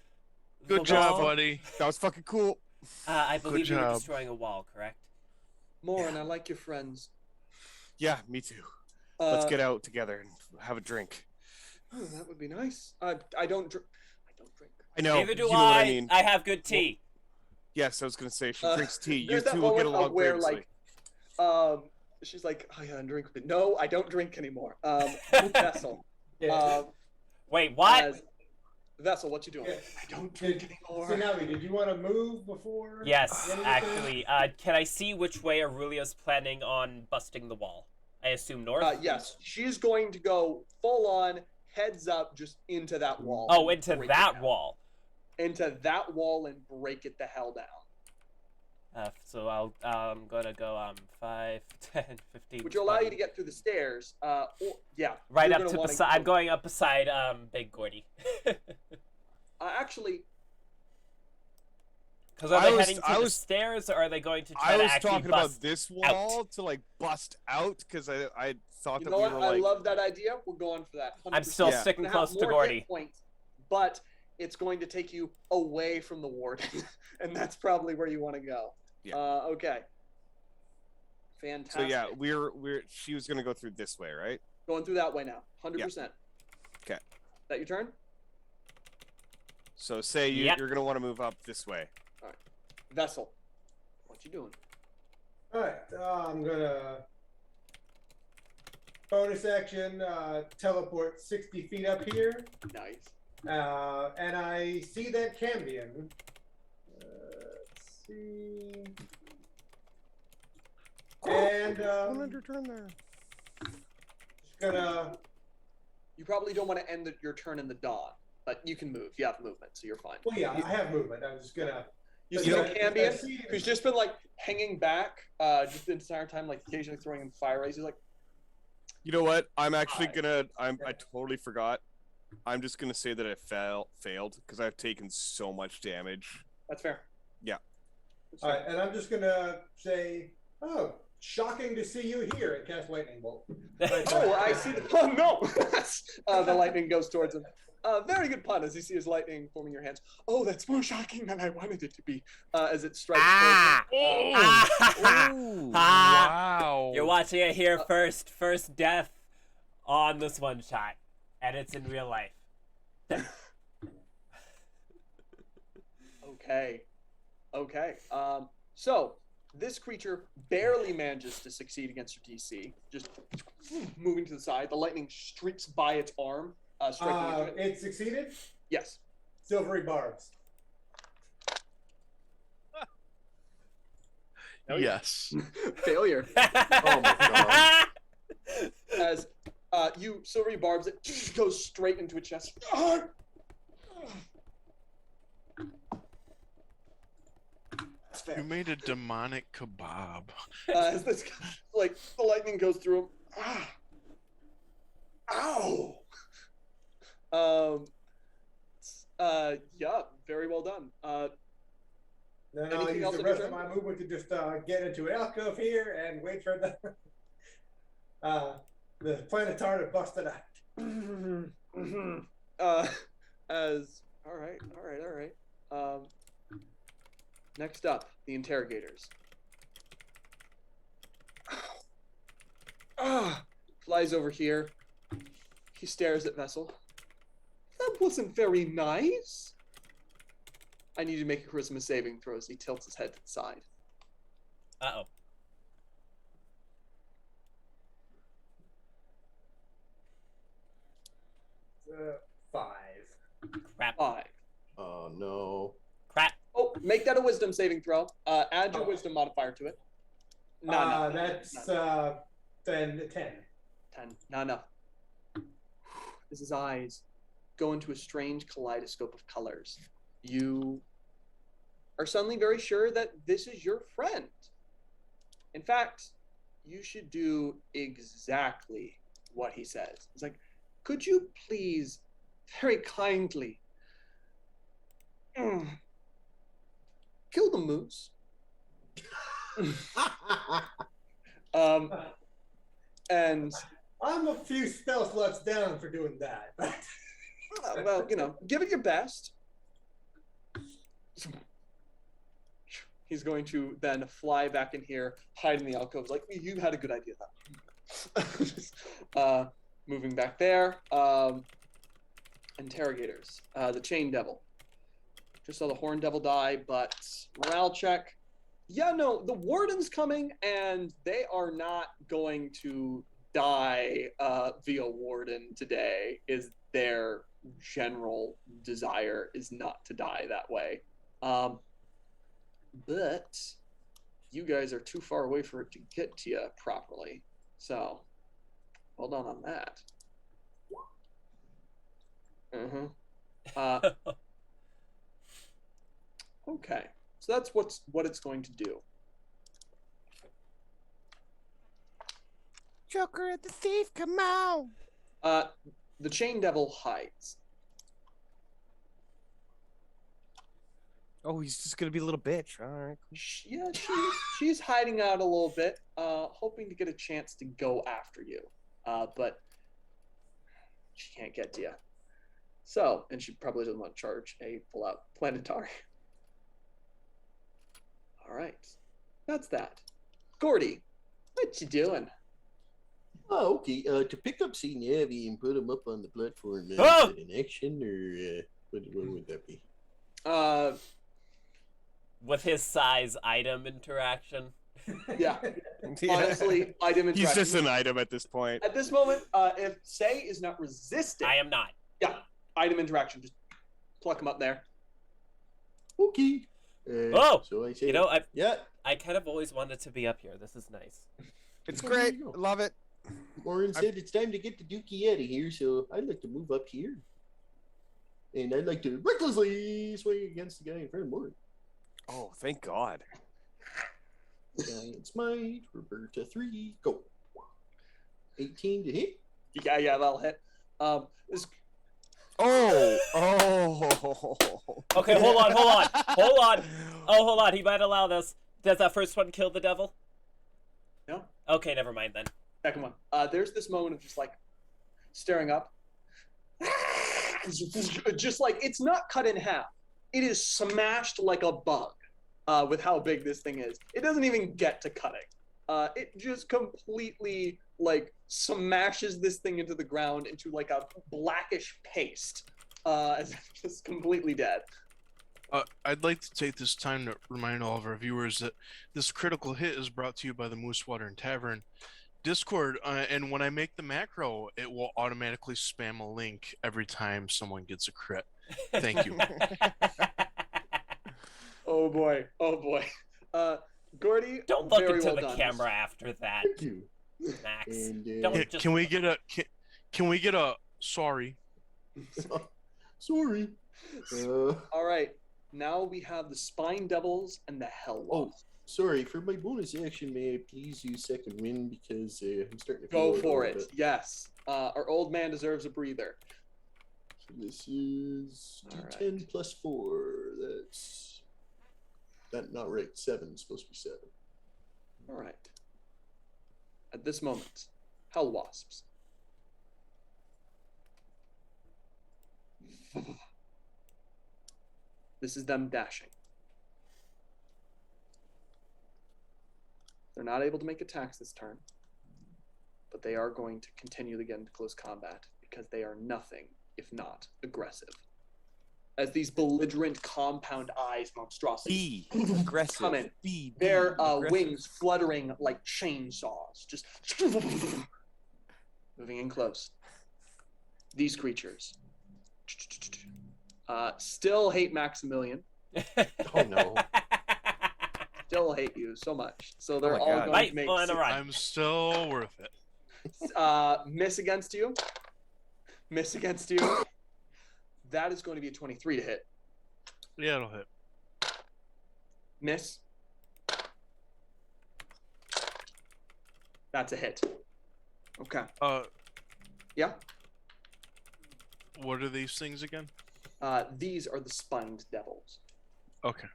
S6: Good
S2: The
S6: job,
S2: wall-
S6: buddy.
S3: That was fucking cool.
S2: I believe you were
S6: job.
S2: destroying a wall, correct?
S1: Moren, I like your friends.
S3: Yeah, me too. Let's
S1: Uh,
S3: get out together and have a drink.
S1: oh, that would be nice. I don't drink. I don't drink.
S3: I know.
S2: Neither do
S3: you know what I mean.
S2: I have good tea.
S3: Yes, I was gonna say she
S1: Uh,
S3: drinks tea. You
S1: there's that
S3: two will get
S1: moment
S3: along
S1: of where,
S3: famously.
S1: she's like, oh yeah, I drink. No, I don't drink anymore. Vessel.
S4: Yeah.
S2: Wait, what?
S1: As- Vessel, what you doing?
S4: Yeah.
S1: I don't drink anymore.
S4: Sinawi, did you want to move before?
S2: Yes,
S4: anything?
S2: actually. Can I see which way Aurelia's planning on busting the wall? I assume north?
S1: Yes, she's going to go full on, heads up, just into that wall.
S2: Oh,
S1: and
S2: into
S1: break it
S2: that
S1: down.
S2: wall.
S1: Into that wall and break it the hell down.
S2: So I'm gonna go 5, 10, 15.
S1: Which will allow
S2: 20.
S1: you to get through the stairs. Yeah.
S2: Right
S1: you're
S2: up
S1: gonna
S2: to
S1: wanna
S2: beside.
S1: go-
S2: I'm going up beside Big Gordy.
S1: Actually,
S2: Because are
S3: I
S2: they
S3: was-
S2: heading to
S3: I
S2: the
S3: was-
S2: stairs, or are they going to try
S3: I
S2: to
S3: was
S2: actually
S3: talking
S2: bust?
S3: about this wall to like bust out because I thought
S1: you
S3: that
S1: know
S3: we
S1: what?
S3: were
S1: I
S3: like.
S1: love that idea. We're going for that. 100%.
S2: I'm still
S3: Yeah.
S2: sticking
S1: Gonna have
S2: close to
S1: more hit
S2: Gordy.
S1: points, but it's going to take you away from the warden, and that's probably where you want to go.
S3: Yeah.
S1: Okay. Fantastic.
S3: So yeah, she was gonna go through this way, right?
S1: Going through that way now. 100%.
S3: Okay.
S1: That your turn?
S3: So say
S2: Yep.
S3: you're gonna want to move up this way.
S1: Vessel. What you doing?
S4: All right, I'm gonna bonus action teleport 60 feet up here,
S1: Nice.
S4: and I see that Cambion. Let's see. And
S3: Don't end your turn there.
S4: just gonna.
S1: You probably don't want to end your turn in the dawn, but you can move. You have movement, so you're fine.
S4: Well, yeah, I have movement. I'm just gonna.
S1: You
S4: but
S1: see the
S4: I
S1: Cambion,
S4: see it.
S1: who's just been like hanging back, just the entire time, like occasionally throwing in fire rays. He's like,
S3: You know what? I'm actually
S1: Hi.
S3: gonna. I totally forgot. I'm just gonna say that I failed because I've taken so much damage.
S1: that's fair.
S3: Yeah.
S1: That's
S4: All
S1: fair.
S4: right, and I'm just gonna say, oh, shocking to see you here, and cast lightning bolt.
S1: Oh, I see. Oh no! The lightning goes towards him. Very good pun as you see his lightning forming your hands. Oh, that's more shocking than I wanted it to be. As it strikes.
S2: Ah!
S1: towards him.
S2: Ah!
S3: Ooh.
S2: Ah!
S6: Wow.
S2: You're watching it here first. First death on this one shot, and it's in real life.
S1: Okay. Okay. So this creature barely manages to succeed against your DC. Just moving to the side. The lightning streaks by its arm, striking into it.
S4: It succeeded.
S1: Yes.
S4: Silvery barbs.
S6: Yes.
S1: Failure.
S5: Oh my god.
S1: As you silvery barbs, it goes straight into its chest. That's fair.
S6: You made a demonic kebab.
S1: As this, like, the lightning goes through him. Ow! Yeah, very well done.
S4: Then I'll
S1: Anything
S4: use
S1: else
S4: the
S1: on your
S4: rest of
S1: turn?
S4: my movement to just get into an alcove here and wait for the planetar to bust it out.
S1: All right. Next up, the interrogators. Flies over here. He stares at Vessel. That wasn't very nice. I need you to make a charisma saving throw as he tilts his head to the side.
S2: Uh-oh.
S4: 5.
S2: Crap.
S1: 5.
S5: Oh no.
S2: Crap.
S1: Oh, make that a wisdom saving throw. Add your wisdom modifier to it. No,
S4: That's then 10.
S1: 10. Not enough. As his eyes go into a strange kaleidoscope of colors, you are suddenly very sure that this is your friend. In fact, you should do exactly what he says. It's like, could you please, very kindly, kill the moose? And
S4: I'm a few spell slots down for doing that.
S1: well, give it your best. He's going to then fly back in here, hide in the alcoves. Like, you had a good idea though. Moving back there. Interrogators. The chain devil. Just saw the horn devil die, but morale check. Yeah, no, the warden's coming, and they are not going to die via warden today. Is their general desire is not to die that way. But you guys are too far away for it to get to you properly. So, hold on that. Okay, so that's what it's going to do.
S3: Joker, the thief, come out!
S1: The chain devil hides.
S3: Oh, he's just gonna be a little bitch. All right.
S1: Yeah, she's hiding out a little bit, hoping to get a chance to go after you, but she can't get to you. So, and she probably doesn't want to charge a full-out planetary. All right, that's that. Gordy, what you doing?
S5: Oh, okay. To pick up St. Navi and put him up on the platform, is
S2: Oh!
S5: it an action, or what would that be?
S2: With his size item interaction.
S1: Yeah. Honestly, item interaction.
S3: He's just an item at this point.
S1: At this moment, if Say is not resisting,
S2: I am not.
S1: yeah, item interaction. Just pluck him up there.
S5: Okay. So I say,
S2: I kind of always wanted to be up here. This is nice.
S3: It's
S5: Well, there
S3: great.
S5: you go.
S3: Love it.
S5: Moren said it's time to get the Dookie out of here, so I'd like to move up here. And I'd like to recklessly swing against the guy in front of Moren.
S3: Oh, thank God.
S5: Giant Smite, Roberta 3, go. 18 to hit.
S1: Yeah, that'll hit. This
S3: Oh.
S2: Okay, hold on. Oh, hold on. He might allow this. Does that first one kill the devil?
S1: No.
S2: Okay, never mind then.
S1: Second one. There's this moment of just like staring up. Just like it's not cut in half. It is smashed like a bug with how big this thing is. It doesn't even get to cutting. It just completely like smashes this thing into the ground into like a blackish paste. As if it's just completely dead.
S6: I'd like to take this time to remind all of our viewers that this critical hit is brought to you by the Moose Water Tavern Discord, and when I make the macro, it will automatically spam a link every time someone gets a crit. Thank you.
S1: Oh boy. Gordy,
S2: Don't look
S1: very
S2: into
S1: well
S2: the
S1: done.
S2: camera after that,
S5: Thank you.
S2: Max.
S5: And,
S2: Don't
S6: Can,
S2: just
S6: can we get a can we get a sorry?
S5: Sorry.
S1: All right. Now we have the Spine Devils and the Hell
S5: Oh,
S1: Wasps.
S5: sorry. For my bonus action, may I please use second wind because I'm starting to
S1: Go
S5: feel
S1: for
S5: a
S1: it.
S5: little bit.
S1: Yes. Our old man deserves a breather.
S5: So this is
S1: All
S5: D10
S1: right.
S5: plus 4. That's not right. 7 is supposed to be 7.
S1: All right. At this moment, Hell Wasps. This is them dashing. They're not able to make attacks this turn, but they are going to continue to get into close combat because they are nothing if not aggressive. As these belligerent compound eyes monstrosities
S3: Be aggressive.
S1: come in,
S3: Be
S1: their
S3: aggressive.
S1: wings fluttering like chainsaws, just moving in close. These creatures Still hate Maximilian.
S5: Oh no.
S1: Still hate you so much. So they're
S3: my
S1: all
S3: God.
S1: going
S2: Might
S1: to make
S2: pull in a run.
S6: I'm still worth it.
S1: miss against you. Miss against you. That is going to be a 23 to hit.
S6: Yeah, it'll hit.
S1: Miss. That's a hit. Okay. Yeah.
S6: What are these things again?
S1: These are the spined devils.
S6: Okay.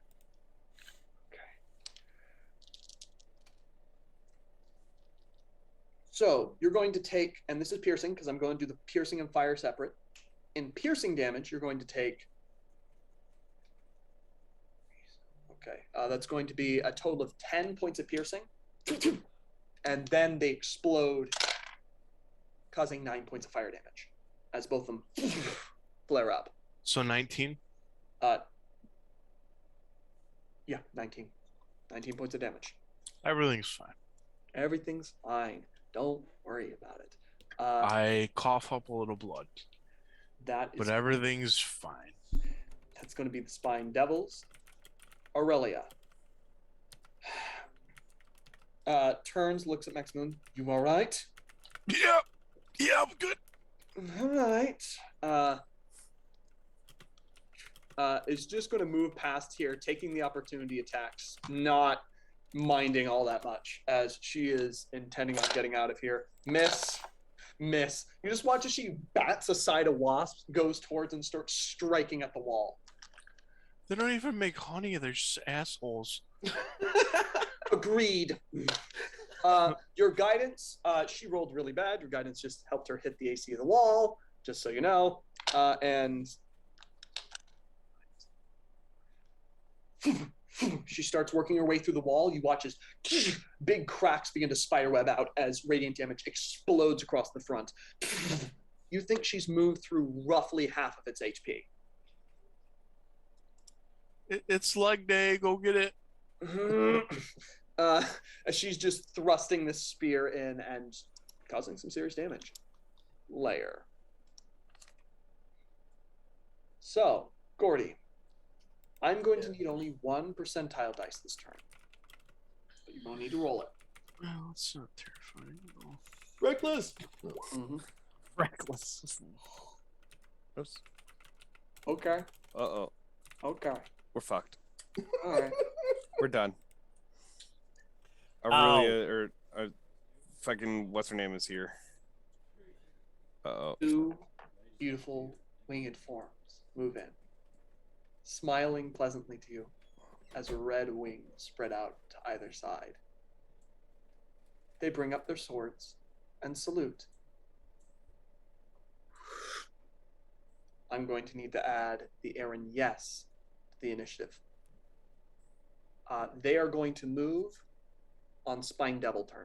S1: So you're going to take, and this is piercing because I'm going to do the piercing and fire separate. In piercing damage, you're going to take. Okay, that's going to be a total of 10 points of piercing, and then they explode, causing 9 points of fire damage, as both of them flare up.
S6: So 19?
S1: Yeah, 19. 19 points of damage.
S6: Everything's fine.
S1: Everything's fine. Don't worry about it.
S6: I cough up a little blood,
S1: That is.
S6: but everything's fine.
S1: That's going to be the spine devils. Aurelia. Turns, looks at Max Moon. You all right?
S6: Yeah, I'm good.
S1: All right. Is just going to move past here, taking the opportunity attacks, not minding all that much, as she is intending on getting out of here. Miss. You just watch as she bats aside a wasp, goes towards and starts striking at the wall.
S6: They don't even make honey. They're just assholes.
S1: Agreed. Your guidance, she rolled really bad. Your guidance just helped her hit the AC of the wall, just so you know. And she starts working her way through the wall. You watch as big cracks begin to spiderweb out as radiant damage explodes across the front. You think she's moved through roughly half of its HP.
S6: It's leg day. Go get it.
S1: As she's just thrusting this spear in and causing some serious damage. Layer. So, Gordy, I'm going to need only 1 percentile dice this turn. But you won't need to roll it.
S6: Well, it's not terrifying at all.
S5: Reckless.
S1: Mm-hmm.
S3: Reckless. Oops.
S1: Okay.
S3: Uh-oh.
S1: Okay.
S3: We're fucked.
S1: All right.
S3: We're done. Aurelia, or fucking, what's her name is here. Uh-oh.
S1: 2 beautiful winged forms move in, smiling pleasantly to you as a red wing spread out to either side. They bring up their swords and salute. I'm going to need to add the Aaron yes to the initiative. They are going to move on Spine Devil turn,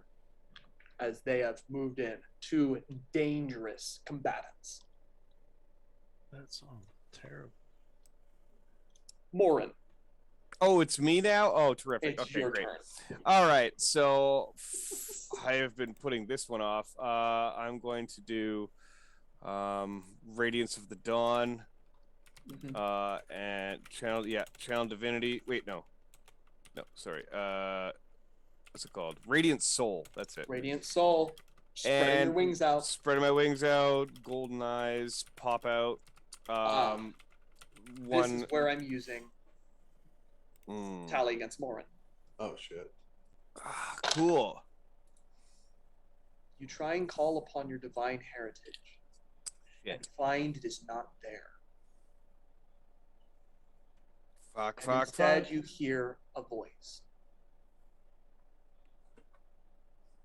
S1: as they have moved in 2 dangerous combatants.
S6: That's all terrible.
S1: Moren,
S3: Oh, it's me now? Oh, terrific.
S1: it's
S3: Okay,
S1: your
S3: great.
S1: turn.
S3: All right, so I have been putting this one off. I'm going to do Radiance of the Dawn,
S1: Mhm.
S3: and Channel Divinity. Wait, no, sorry. What's it called? Radiant Soul. That's it.
S1: Radiant Soul, spreading your
S3: And
S1: wings out.
S3: Spreading my wings out. Golden eyes pop out.
S1: This is where I'm using
S3: Mm.
S1: tally against Moren.
S5: Oh shit.
S3: Cool.
S1: You try and call upon your divine heritage,
S3: Yeah.
S1: and find it is not there.
S3: Fuck.
S1: Instead, you hear a voice.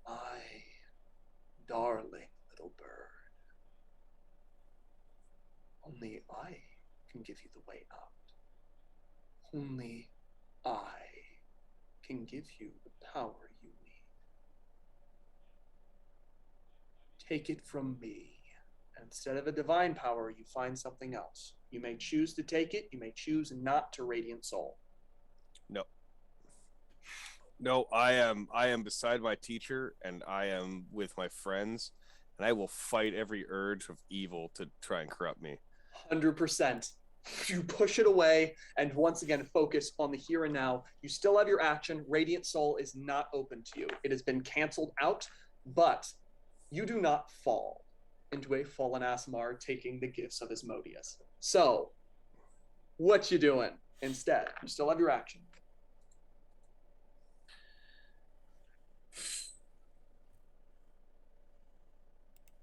S1: My darling little bird. Only I can give you the way out. Only I can give you the power you need. Take it from me. Instead of a divine power, you find something else. You may choose to take it. You may choose not to Radiant Soul.
S3: No, I am beside my teacher, and I am with my friends, and I will fight every urge of evil to try and corrupt me.
S1: 100%. You push it away and once again focus on the here and now. You still have your action. Radiant Soul is not open to you. It has been canceled out, but you do not fall into a fallen Asmar taking the gifts of Asmodeus. So, what you doing instead? You still have your action.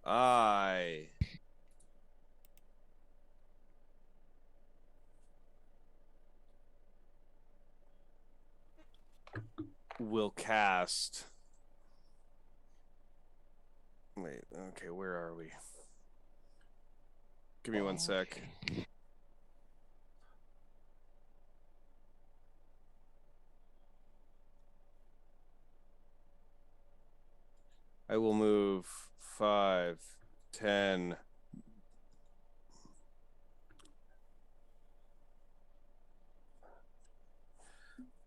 S3: I will cast. Wait, okay, where are we? Give me 1 sec. I will move 5, 10.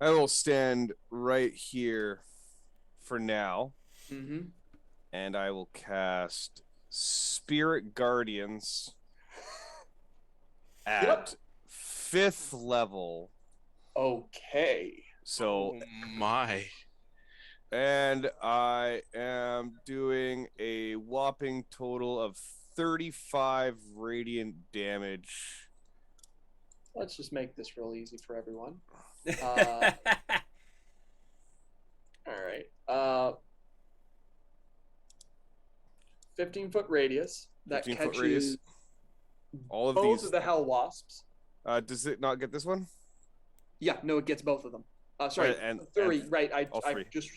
S3: I will stand right here for now.
S1: Mm-hmm.
S3: And I will cast Spirit Guardians at 5th level.
S1: Okay.
S3: So,
S6: Oh my.
S3: and I am doing a whopping total of 35 radiant damage.
S1: Let's just make this real easy for everyone. All right. 15-foot radius. That
S3: 15-foot
S1: catches
S3: radius. All of
S1: both
S3: these.
S1: of the hell wasps.
S3: Does it not get this one?
S1: Yeah, no, it gets both of them. Sorry, three. Right, I just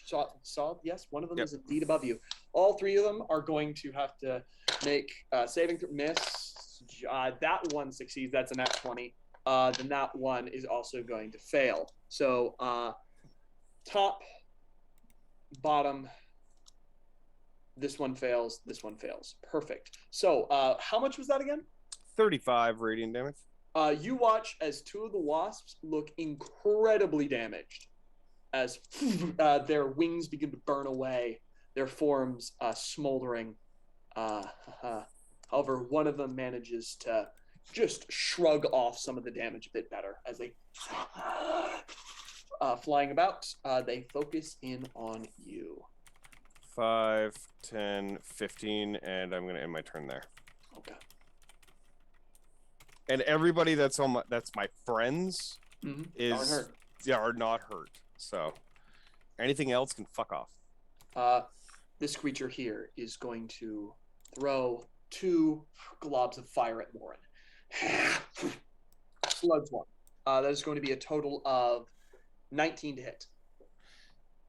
S1: saw. Yes, one of them is indeed above you. All three of them are going to have to make saving miss. That one succeeds. That's a nat 20. Then that one is also going to fail. So top, bottom. This one fails. This one fails. Perfect. So how much was that again?
S3: 35 radiant damage.
S1: You watch as two of the wasps look incredibly damaged as their wings begin to burn away, their forms smoldering. However, one of them manages to just shrug off some of the damage a bit better as they flying about. They focus in on you.
S3: 5, 10, 15, and I'm going to end my turn there.
S1: Okay.
S3: And everybody that's my friends
S1: Aren't hurt.
S3: are not hurt. So anything else can fuck off.
S1: This creature here is going to throw 2 globs of fire at Moren. Slugs one. That is going to be a total of 19 to hit.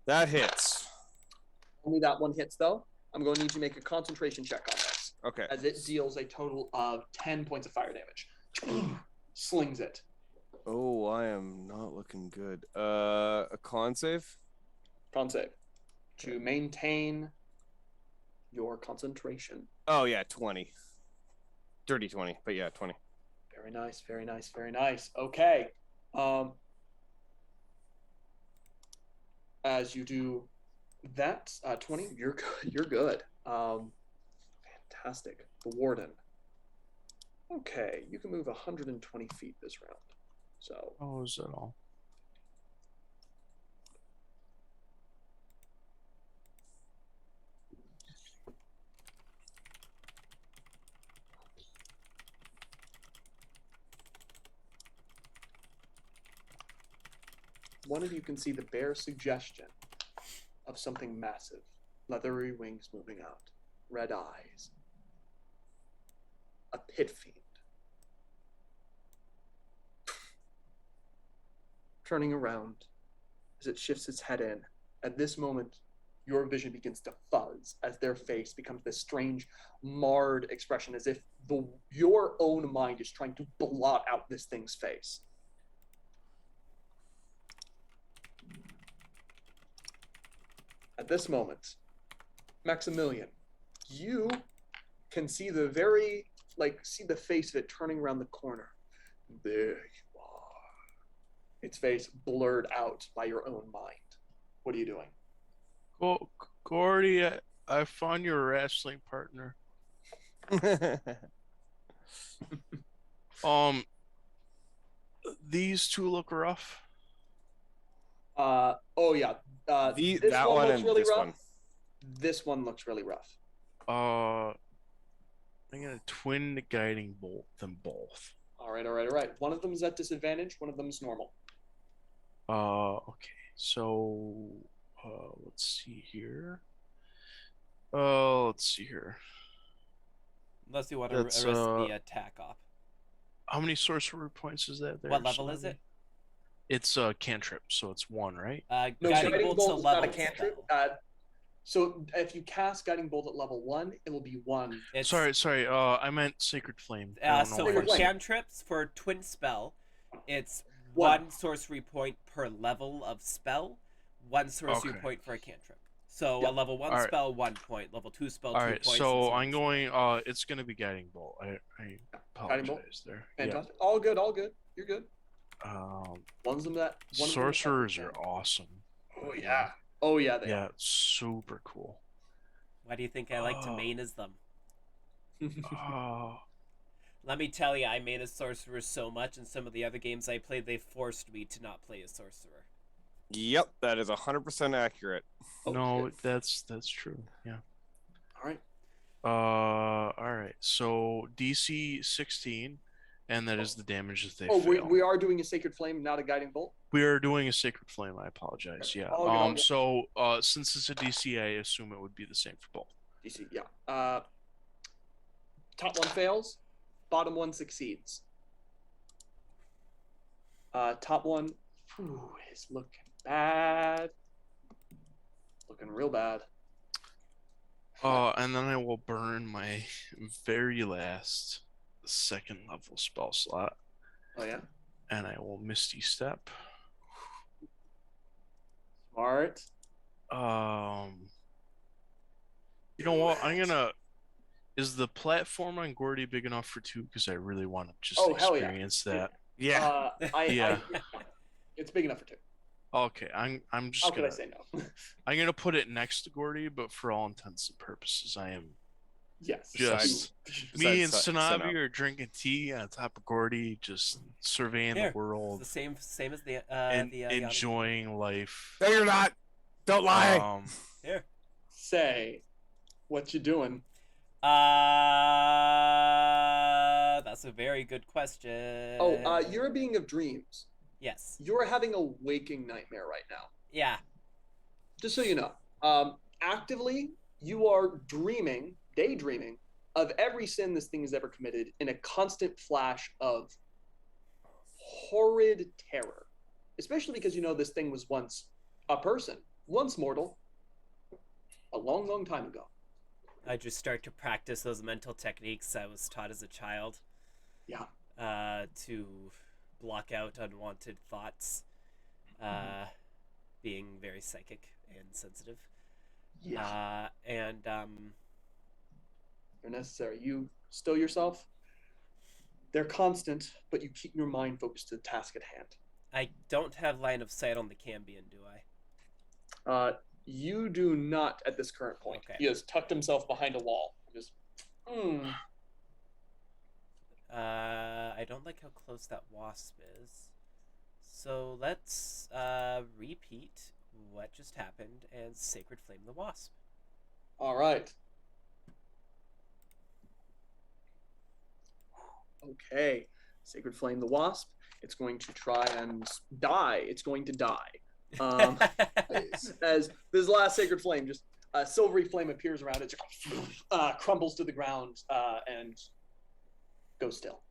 S3: That hits.
S1: Only that one hits, though. I'm going to need you to make a concentration check on this.
S3: Okay.
S1: As it deals a total of 10 points of fire damage. Slings it.
S3: Oh, I am not looking good. A con save?
S1: Con save. To maintain your concentration.
S3: Oh, yeah, 20. Dirty 20, but yeah, 20.
S1: Very nice, very nice, very nice. Okay. As you do that, 20, you're good. You're good. Fantastic. The Warden. Okay, you can move 120 feet this round. So.
S6: Oh, is that all?
S1: One of you can see the bare suggestion of something massive. Leathery wings moving out. Red eyes. A pit fiend. Turning around as it shifts its head in. At this moment, your vision begins to fuzz as their face becomes this strange, marred expression, as if your own mind is trying to blot out this thing's face. At this moment, Maximilian, you can see the see the face of it turning around the corner. There you are. Its face blurred out by your own mind. What are you doing?
S6: Gordy, I found your wrestling partner. These two look rough.
S1: Oh yeah. This
S3: that
S1: one
S3: one
S1: looks
S3: and
S1: really
S3: this
S1: rough.
S3: one.
S1: This one looks really rough.
S6: I'm gonna twin the guiding bolt them both.
S1: All right. One of them is at disadvantage. One of them is normal.
S6: Okay. So, let's see here. Let's see here.
S2: Unless you want to
S6: That's,
S2: risk the attack off.
S6: How many sorcerer points is that there?
S2: What level is it?
S6: It's a cantrip, so it's 1, right?
S1: No,
S2: Guiding
S1: Guiding
S2: Bolt's
S1: Bolt
S2: a
S1: is not a
S2: level
S1: cantrip.
S2: spell.
S1: So if you cast Guiding Bolt at level 1, it will be 1.
S2: It's,
S6: Sorry. I meant Sacred Flame. I don't
S2: so
S6: know
S2: for
S1: Sacred Flame.
S2: cantrips, for twin spell, it's
S1: One.
S2: 1 sorcery point per level of spell, 1 sorcery
S6: Okay.
S2: point for a cantrip. So
S1: Yep.
S2: a level 1
S6: Alright.
S2: spell, 1 point. Level 2 spell, 2
S6: Alright,
S2: points.
S6: so
S2: and
S6: I'm
S2: on.
S6: going. It's gonna be Guiding Bolt. I
S1: Guiding Bolt?
S6: apologize there.
S1: Fantastic. All good. You're good.
S6: Yeah.
S1: One of them that. One of them is
S6: Sorcerers
S1: at-
S6: are awesome.
S1: Oh yeah. Oh yeah. They
S6: Yeah, super cool.
S2: Why do you think I like to main as them?
S6: Oh,
S2: Let me tell you, I made a sorcerer so much in some of the other games I played, they forced me to not play a sorcerer.
S3: Yep, that is 100% accurate.
S1: Oh,
S6: no,
S1: shit.
S6: that's true. Yeah.
S1: All right.
S6: All right. So DC 16, and that is the damage that they
S1: Oh,
S6: fail.
S1: we are doing a Sacred Flame, not a Guiding Bolt.
S6: We are doing a Sacred Flame. I apologize. Yeah.
S1: All good.
S6: So since it's a DC, I assume it would be the same for both.
S1: DC. Yeah. Top one fails. Bottom one succeeds. Top one is looking bad. Looking real bad.
S6: And then I will burn my very last 2nd level spell slot,
S1: Oh yeah.
S6: and I will Misty Step.
S1: Smart.
S6: You know what? Is the platform on Gordy big enough for 2? Because I really want to just
S1: Oh, hell yeah.
S6: experience that.
S3: Yeah.
S6: Yeah.
S1: It's big enough for 2.
S6: Okay, I'm
S1: How
S6: just
S1: could
S6: gonna
S1: I say no?
S6: I'm gonna put it next to Gordy, but for all intents and purposes, I am
S1: Yes.
S6: Just-
S3: Besides
S6: me and
S3: Sen-
S6: Sanabi
S3: Senna.
S6: are drinking tea on top of Gordy, just surveying
S2: Here,
S6: the world
S2: It's the same as the
S6: and
S2: the Yanni.
S6: enjoying life.
S3: No, you're not. Don't lie.
S2: Here.
S1: Say, what you doing?
S2: That's a very good question.
S1: Oh, you're a being of dreams.
S2: Yes.
S1: You're having a waking nightmare right now.
S2: Yeah.
S1: Just so you know, actively, you are daydreaming of every sin this thing has ever committed in a constant flash of horrid terror. Especially because you know this thing was once a person, once mortal, a long, long time ago.
S2: I just start to practice those mental techniques I was taught as a child.
S1: Yeah.
S2: To block out unwanted thoughts. Being very psychic and sensitive.
S1: Yeah.
S2: They're
S1: necessary. You still yourself. They're constant, but you keep your mind focused to the task at hand.
S2: I don't have line of sight on the Cambion, do I?
S1: You do not at this current point.
S2: Okay.
S1: He has tucked himself behind a wall. Just,
S2: I don't like how close that wasp is. So let's repeat what just happened and Sacred Flame the wasp.
S1: All right. Okay. Sacred Flame the wasp. It's going to try and die. It's going to die. As this last Sacred Flame, just a silvery flame appears around it, crumbles to the ground, and goes still.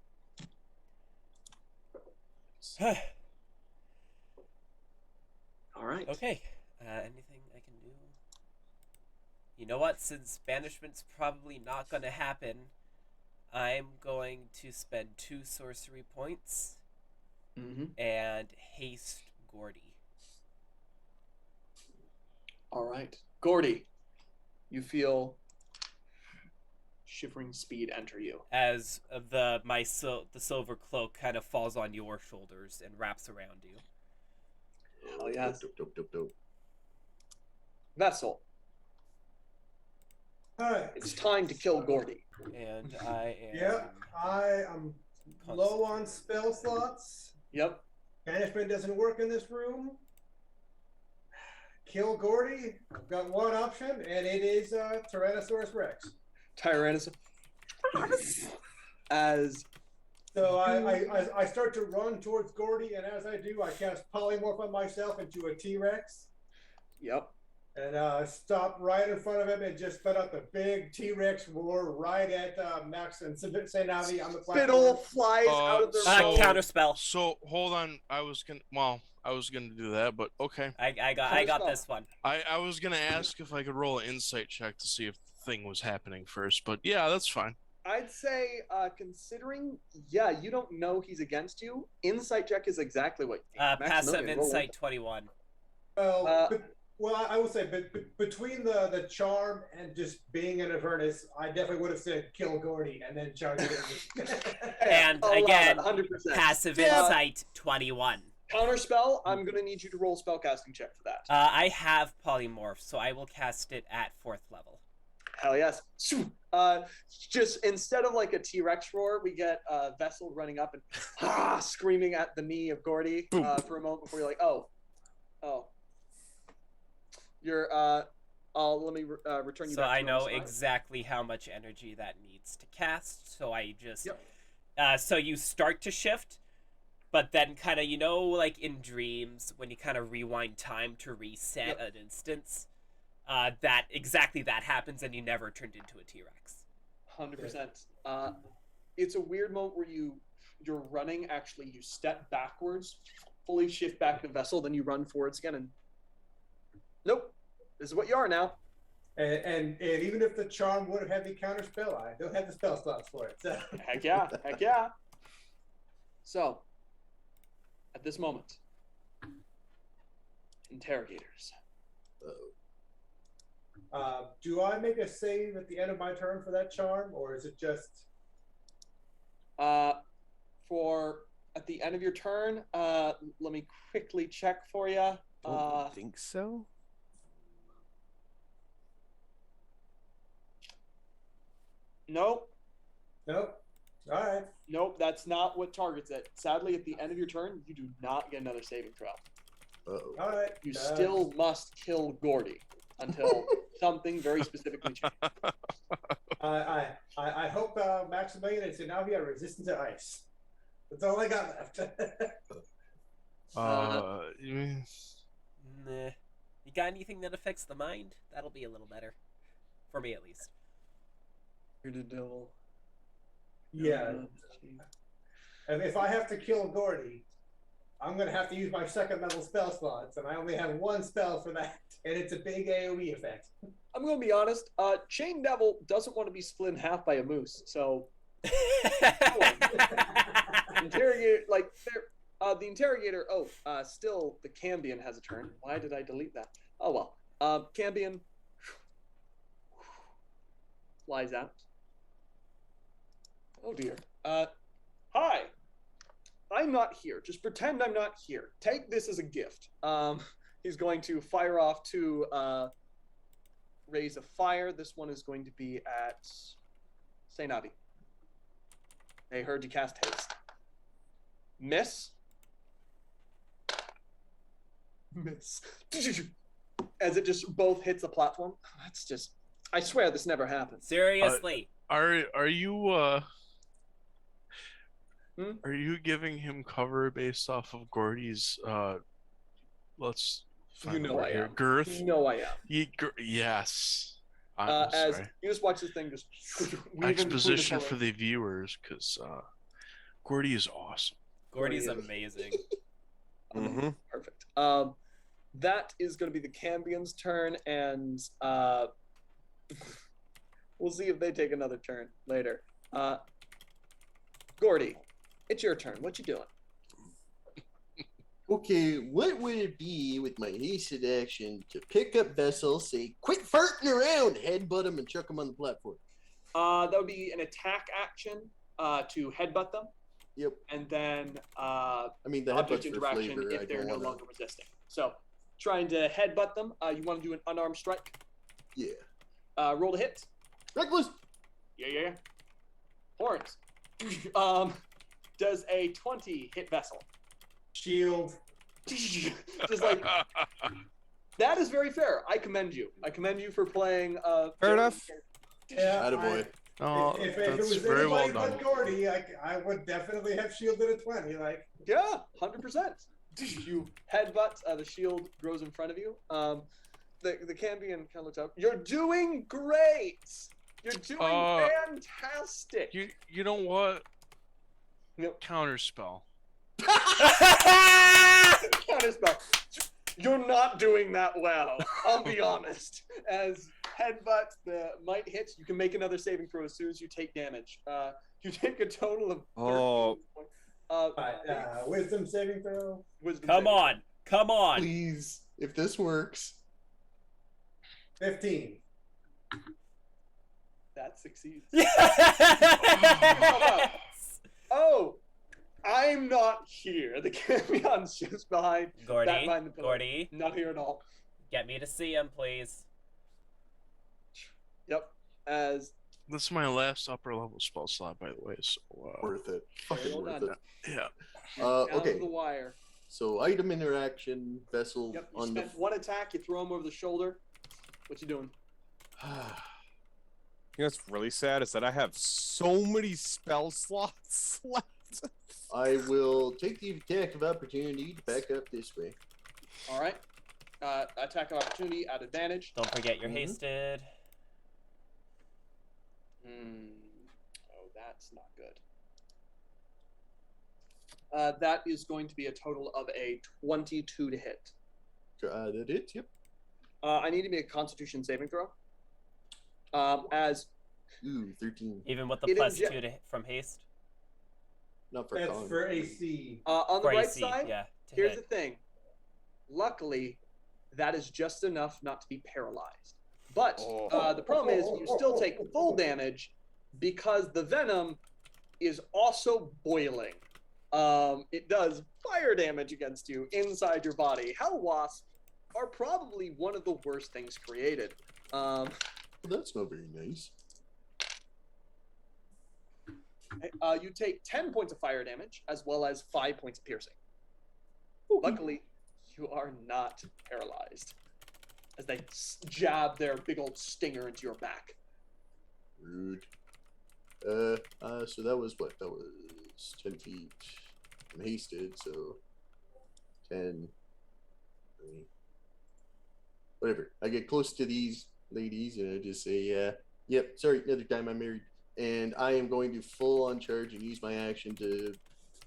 S1: All right.
S2: Okay. Anything I can do? You know what? Since banishment's probably not going to happen, I'm going to spend 2 sorcery points and haste Gordy.
S1: All right. Gordy, you feel shivering speed enter you.
S2: As the silver cloak kind of falls on your shoulders and wraps around you.
S1: Hell yes.
S5: Dope.
S1: Vessel,
S4: All right.
S1: it's time to kill Gordy.
S2: And I am...
S4: Yeah, I am low on spell slots.
S1: Yep.
S4: Banishment doesn't work in this room. Kill Gordy. I've got one option, and it is Tyrannosaurus Rex.
S1: Tyrannosaurus. As
S4: So I start to run towards Gordy, and as I do, I cast polymorph on myself into a T-Rex.
S1: Yep.
S4: And stop right in front of him and just let out the big T-Rex roar right at Max and St. Avi on the platform.
S1: Spittle flies out of their mouth.
S2: Counterspell.
S6: So hold on, I was gonna do that, but okay.
S2: I got this one.
S6: I was gonna ask if I could roll an insight check to see if the thing was happening first, but yeah, that's fine.
S1: I'd say, considering, you don't know he's against you, insight check is exactly what you need.
S2: Passive insight 21.
S4: Well, I will say, but between the charm and just being in Avernus, I definitely would have said kill Gordy and then charge it.
S2: And again,
S1: 100%.
S2: passive insight 21.
S1: Counterspell, I'm going to need you to roll a spellcasting check for that.
S2: I have polymorph, so I will cast it at 4th level.
S1: Hell yes. Just instead of like a T-Rex roar, we get a Vessel running up and screaming at the knee of Gordy for a moment before you're like, oh. You're let me return you.
S2: So
S1: back to
S2: I know
S1: side.
S2: Exactly how much energy that needs to cast. So I just so you start to shift, but then kind of like in dreams when you kind of rewind time to reset an instance, that happens and you never turned into a T-Rex.
S1: 100%. It's a weird moment where you're running. Actually, you step backwards, fully shift back to the vessel, then you run forwards again, and nope, this is what you are now.
S4: And even if the charm would have had the counter spell, I don't have the spell slots for it. So.
S1: Heck yeah. So, at this moment, interrogators.
S4: Do I make a save at the end of my turn for that charm, or is it just?
S1: For at the end of your turn, let me quickly check for you.
S3: Don't think so.
S1: Nope.
S4: All right.
S1: Nope, that's not what targets it. Sadly, at the end of your turn, you do not get another saving throw.
S5: Uh-oh.
S4: All right.
S1: You still must kill Gordy until something very specifically changes.
S4: I hope Maximilian and Tsunavi are resistant to ice. That's all I got left.
S2: Nah. You got anything that affects the mind? That'll be a little better. For me, at least.
S1: You're the devil.
S4: Yeah. And if I have to kill Gordy, I'm going to have to use my second level spell slots, and I only have one spell for that, and it's a big AoE effect.
S1: I'm going to be honest. Chain Devil doesn't want to be split in half by a moose, so interrogate the interrogator. Still the Cambion has a turn. Why did I delete that? Oh well. Cambion flies out. Oh dear. Hi. I'm not here. Just pretend I'm not here. Take this as a gift. He's going to fire off two rays of fire. This one is going to be at St. Avi. They heard you cast haste. Miss. As it just both hits the platform. That's just, I swear this never happened.
S2: Seriously.
S6: Are you are you giving him cover based off of Gordy's let's find
S1: I am.
S6: girth?
S1: You know I am.
S6: Yes.
S1: As
S6: sorry.
S1: you just watch this thing just
S6: Exposition for the viewers, because Gordy is awesome.
S2: Gordy's amazing.
S1: Perfect. That is going to be the Cambion's turn, and we'll see if they take another turn later. Gordy, it's your turn. What you doing?
S5: Okay, what would it be with my hasted action to pick up Vessel, say, quit farting around, headbutt him, and chuck him on the platform?
S1: That would be an attack action to headbutt them.
S5: Yep.
S1: And then
S5: I mean, the
S1: object
S5: headbutts for
S1: interaction
S5: flavor.
S1: if
S5: I
S1: they're
S5: don't
S1: no
S5: wanna...
S1: longer resisting. So, trying to headbutt them. You want to do an unarmed strike?
S5: Yeah.
S1: Roll to hit.
S5: Reckless.
S1: Yeah. Horns. Does a 20 hit Vessel?
S4: Shield.
S1: Just like that is very fair. I commend you. I commend you for playing.
S3: Fair enough.
S4: Yeah.
S5: Attaboy.
S6: Oh,
S4: If it
S6: that's
S4: was
S6: very well
S4: anybody
S6: done.
S4: but Gordy, I would definitely have shielded a 20. Like,
S1: Yeah, 100%. You headbutt. The shield grows in front of you. The Cambion kind of looks up. You're doing great. You're doing fantastic.
S6: You know what?
S1: Yep.
S6: Counterspell.
S1: Counterspell. You're not doing that well. I'll be honest. As headbutt the might hits, you can make another saving throw as soon as you take damage. You take a total of 13
S4: wisdom saving throw.
S1: Wisdom
S2: Come
S1: saving.
S2: on. Come on.
S5: Please, if this works.
S4: 15.
S1: That succeeds.
S2: Yes!
S1: Oh, I'm not here. The Campion's just behind.
S2: Gordy,
S1: back behind the pillar.
S2: Gordy,
S1: Not here at all.
S2: get me to see him, please.
S1: Yep. As
S6: This is my last upper level spell slot, by the way. So
S5: Worth it.
S1: Very
S5: Fucking
S1: well
S5: worth
S1: done.
S5: it.
S6: yeah.
S1: down
S5: Okay.
S1: to the wire.
S5: So item interaction, Vessel
S1: Yep. You
S5: on the.
S1: spent one attack. You throw him over the shoulder. What you doing?
S3: You know what's really sad is that I have so many spell slots left.
S5: I will take the attack of opportunity to back up this way.
S1: All right. Attack of opportunity at advantage.
S2: Don't forget you're
S5: Mhm.
S2: hasted.
S1: Oh, that's not good. That is going to be a total of a 22 to hit.
S5: That it? Yep.
S1: I need to make a Constitution saving throw. As
S5: Ooh, 13.
S2: Even with the
S1: It
S2: plus
S1: inje-
S2: 2 from haste.
S5: Not for
S4: That's
S5: con.
S4: for AC.
S1: on the
S2: For
S1: right
S2: AC,
S1: side,
S2: yeah. To
S1: here's
S2: hit.
S1: the thing. Luckily, that is just enough not to be paralyzed. But the problem is you still take full damage because the venom is also boiling. It does fire damage against you inside your body. Hell wasps are probably one of the worst things created.
S5: Well, that's not very nice.
S1: You take 10 points of fire damage as well as 5 points of piercing. Luckily, you are not paralyzed as they jab their big old stinger into your back.
S5: Rude. So that was what? That was 10 feet. I'm hasted, so 10. Whatever. I get close to these ladies and I just say, yep, sorry, another time I'm married. And I am going to full on charge and use my action to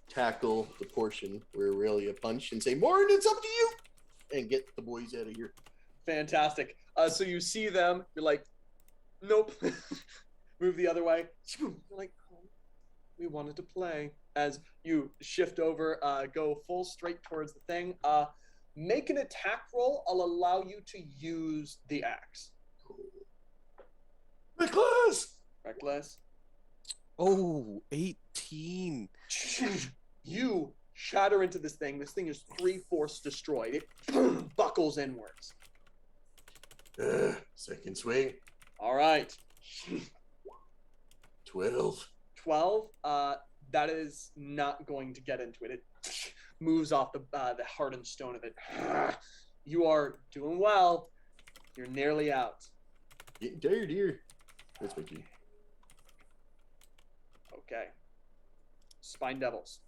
S5: tackle the portion where Aurelia punched and say, Moren, it's up to you! And get the boys out of here.
S1: Fantastic. So you see them, you're like, nope. Move the other way. You're like, oh, we wanted to play. As you shift over, go full straight towards the thing. Make an attack roll. I'll allow you to use the axe.
S5: Reckless!
S1: Reckless.
S3: Oh, 18.
S1: You shatter into this thing. This thing is 3/4 destroyed. It buckles inwards.
S5: Second swing.
S1: All right.
S5: 12.
S1: 12. That is not going to get into it. It moves off the hardened stone of it. You are doing well. You're nearly out.
S5: Getting tired here. That's my key.
S1: Okay. Spine Devils.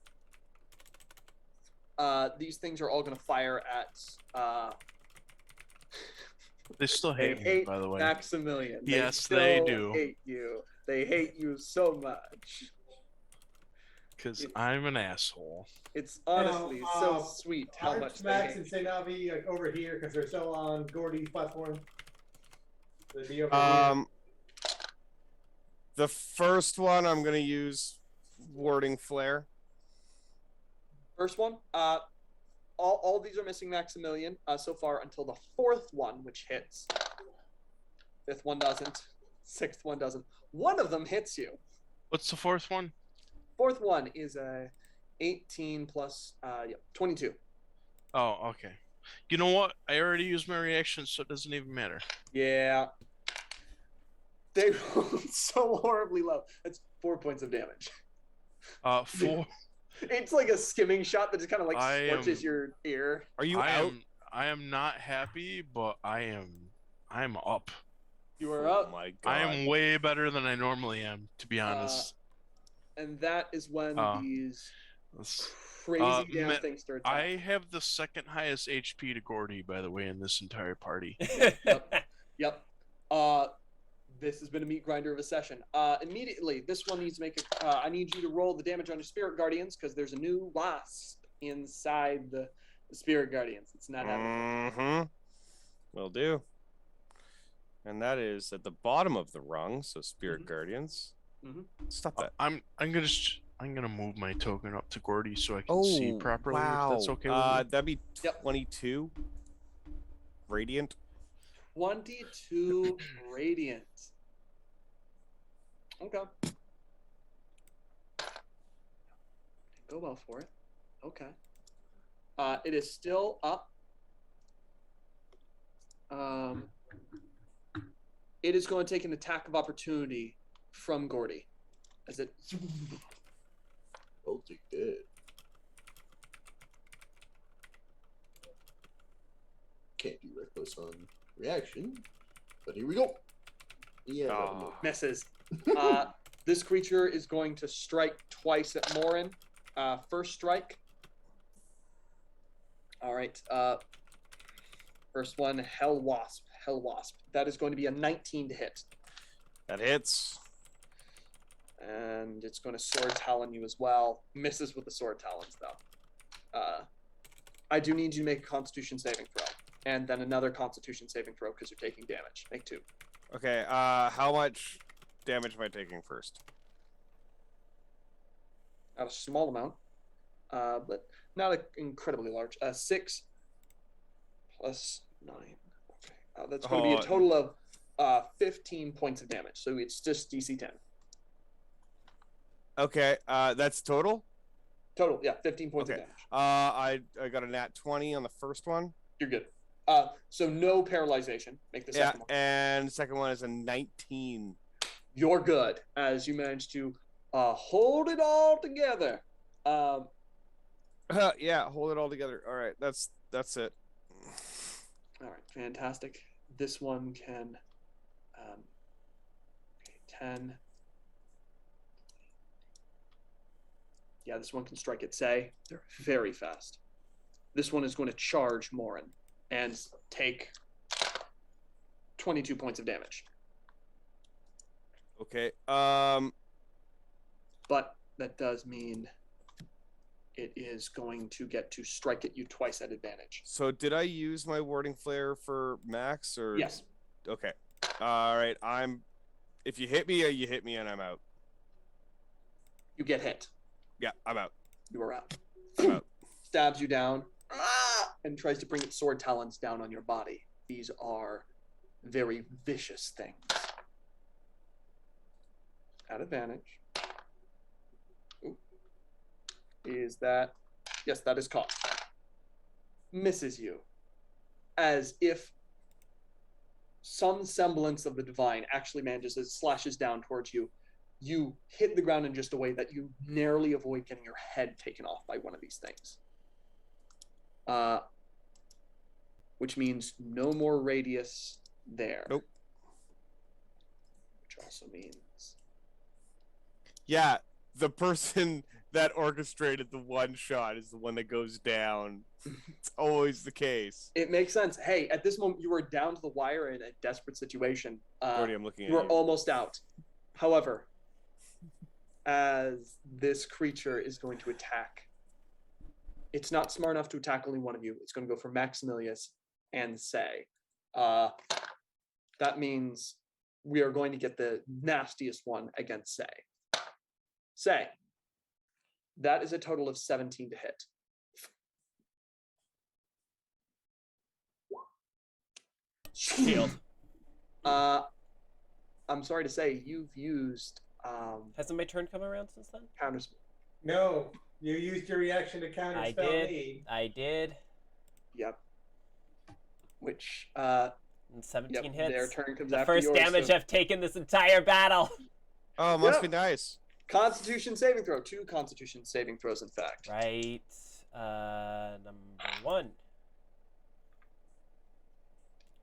S1: These things are all going to fire at.
S6: They still
S1: They
S6: hate me,
S1: hate
S6: by the way.
S1: Maximilian.
S6: Yes, they
S1: still
S6: do.
S1: Hate you. They hate you so much.
S6: Because I'm an asshole.
S1: It's honestly so sweet how
S4: Aren't
S1: much they
S4: Max
S1: hate
S4: and
S1: you.
S4: St. Navi like over here because they're still on Gordy's platform? They'd be over
S3: The first one I'm gonna use warding flare.
S1: First one, all these are missing Maximilian so far until the fourth one, which hits. Fifth one doesn't. Sixth one doesn't. One of them hits you.
S6: What's the fourth one?
S1: Fourth one is a 18 plus 22.
S6: Oh, okay. You know what? I already used my reaction, so it doesn't even matter.
S1: Yeah. They rolled so horribly low. That's 4 points of damage. It's like a skimming shot that just kind of like
S6: I
S1: scorches
S6: am-
S1: your ear.
S3: Are you
S6: I
S3: out?
S6: am not happy, but I'm up.
S1: You are
S3: Oh
S1: up.
S3: my
S6: I
S3: god.
S6: am way better than I normally am, to be honest.
S1: And that is when
S6: Uh,
S1: these
S6: Let's-
S1: crazy damn
S6: Ma-
S1: things start attacking.
S6: I have the second highest HP to Gordy, by the way, in this entire party.
S1: Yep. This has been a meat grinder of a session. Immediately, this one needs to make a. I need you to roll the damage on your spirit guardians because there's a new wasp inside the spirit guardians. It's not having.
S3: Mm-hmm. Will do. And that is at the bottom of the rung, so Spirit Guardians. Stop that.
S6: I'm gonna move my token up to Gordy so I can see properly.
S3: Wow.
S6: If that's okay with you.
S3: That'd be
S1: Yep.
S3: 22. Radiant.
S1: 22 radiant. Okay. Go well for it. Okay. It is still up. It is going to take an attack of opportunity from Gordy. As it.
S5: I'll take that. Can't do reckless on reaction, but here we go. Yeah.
S3: Oh.
S1: Misses. This creature is going to strike twice at Moren. First strike. All right. First one, Hell Wasp. That is going to be a 19 to hit.
S3: That hits.
S1: And it's going to sword talon you as well. Misses with the sword talons, though. I do need you to make a Constitution saving throw. And then another Constitution saving throw because you're taking damage. Make 2.
S3: Okay, how much damage am I taking first?
S1: A small amount, but not incredibly large. 6 plus 9. Okay, that's going to be a total of 15 points of damage. So it's just DC 10.
S3: Okay, that's total?
S1: Total, yeah, 15 points
S3: Okay.
S1: of damage.
S3: I got a nat 20 on the first one.
S1: You're good. So no paralyzation. Make the second one.
S3: And the second one is a 19.
S1: You're good as you manage to hold it all together.
S3: Yeah, hold it all together. All right, that's it.
S1: All right, fantastic. This one can 10. Yeah, this one can strike at say. They're very fast. This one is going to charge Moren and take 22 points of damage.
S3: Okay.
S1: But that does mean it is going to get to strike at you twice at advantage.
S3: So did I use my warding flare for max or?
S1: Yes.
S3: Okay. All right. If you hit me and I'm out.
S1: You get hit.
S3: Yeah, I'm out.
S1: You are out.
S3: I'm out.
S1: Stabs you down and tries to bring its sword talons down on your body. These are very vicious things. At advantage. Ooh. Is that... Yes, that is caught. Misses you. As if some semblance of the divine actually manages, it slashes down towards you. You hit the ground in just a way that you narrowly avoid getting your head taken off by one of these things. Which means no more radius there.
S3: Nope.
S1: Which also means...
S3: Yeah, the person that orchestrated the one shot is the one that goes down. It's always the case.
S1: It makes sense. Hey, at this moment, you were down to the wire in a desperate situation.
S3: Gordy, I'm looking at
S1: You were
S3: you.
S1: almost out. However, as this creature is going to attack, it's not smart enough to attack only one of you. It's going to go for Maximilius and Say. That means we are going to get the nastiest one against Say. Say. That is a total of 17 to hit.
S2: Shield.
S1: I'm sorry to say, you've used
S2: Hasn't my turn come around since then?
S1: counters.
S4: No, you used your reaction to counter
S2: I
S4: spell
S2: did.
S4: me.
S2: I did.
S1: Yep. Which
S2: And 17
S1: yep,
S2: hits.
S1: their turn comes
S2: The
S1: after
S2: first
S1: yours,
S2: damage
S1: so-
S2: I've taken this entire battle.
S3: Oh, must
S1: Yep.
S3: be nice.
S1: Constitution saving throw. 2 Constitution saving throws, in fact.
S2: Right. Number 1.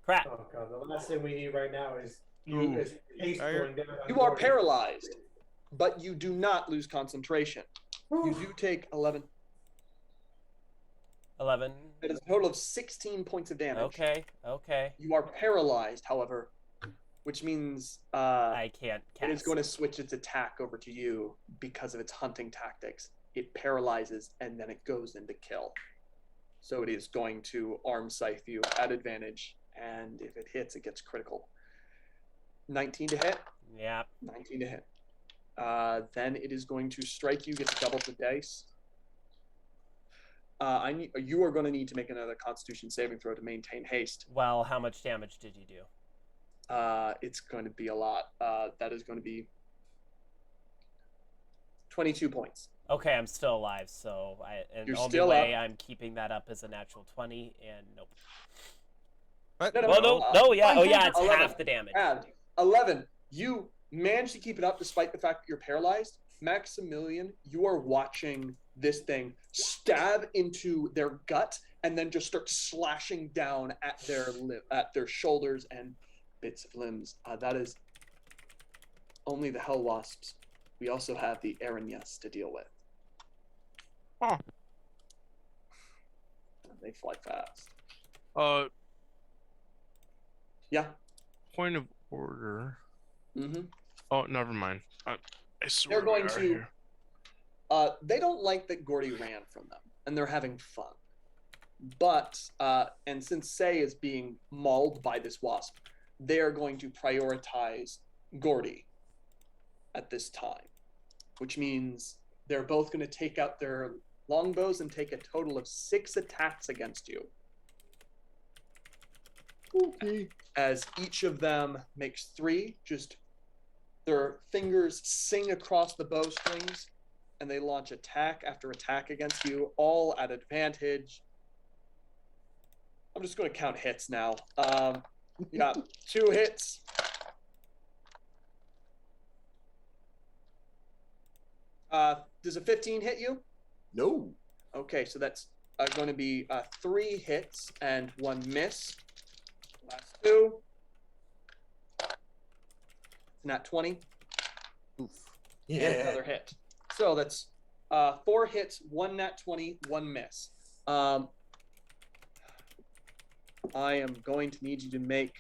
S2: Crap.
S4: Oh god, the last thing we need right now is
S6: Ooh.
S4: haste going down. on
S1: You are
S4: Gordy.
S1: paralyzed, but you do not lose concentration. You do take 11.
S2: 11.
S1: That is a total of 16 points of damage.
S2: Okay.
S1: You are paralyzed, however, which means
S2: I can't
S1: it is
S2: cast.
S1: going to switch its attack over to you because of its hunting tactics. It paralyzes and then it goes into kill. So it is going to arm scythe you at advantage, and if it hits, it gets critical. 19 to hit.
S2: Yeah.
S1: 19 to hit. Then it is going to strike you, gets double the dice. You are going to need to make another Constitution saving throw to maintain haste.
S2: Well, how much damage did you do?
S1: It's going to be a lot. That is going to be 22 points.
S2: Okay, I'm still alive, so and
S1: You're
S2: the only
S1: still
S2: way
S1: up.
S2: I'm keeping that up is a natural 20, and nope.
S3: What?
S2: No, yeah, it's
S1: 11.
S2: half the damage.
S1: Add 11. You manage to keep it up despite the fact that you're paralyzed. Maximilian, you are watching this thing stab into their gut and then just start slashing down at their shoulders and bits of limbs. That is only the hell wasps. We also have the Aranyas to deal with.
S6: Oh.
S1: They fly fast. Yeah.
S6: Point of order.
S1: Mm-hmm.
S6: Oh, never mind. I swear
S1: They're going
S6: we are
S1: to.
S6: here.
S1: They don't like that Gordy ran from them, and they're having fun. But and since Say is being mauled by this wasp, they are going to prioritize Gordy at this time, which means they're both going to take out their longbows and take a total of 6 attacks against you.
S5: Okay.
S1: As each of them makes 3, just their fingers sing across the bowstrings, and they launch attack after attack against you, all at advantage. I'm just going to count hits now. Yeah, 2 hits. Does a 15 hit you?
S5: No.
S1: Okay, so that's going to be 3 hits and 1 miss. Last 2. Nat 20.
S3: Oof.
S1: And
S5: Yeah.
S1: another hit. So that's 4 hits, 1 nat 20, 1 miss. I am going to need you to make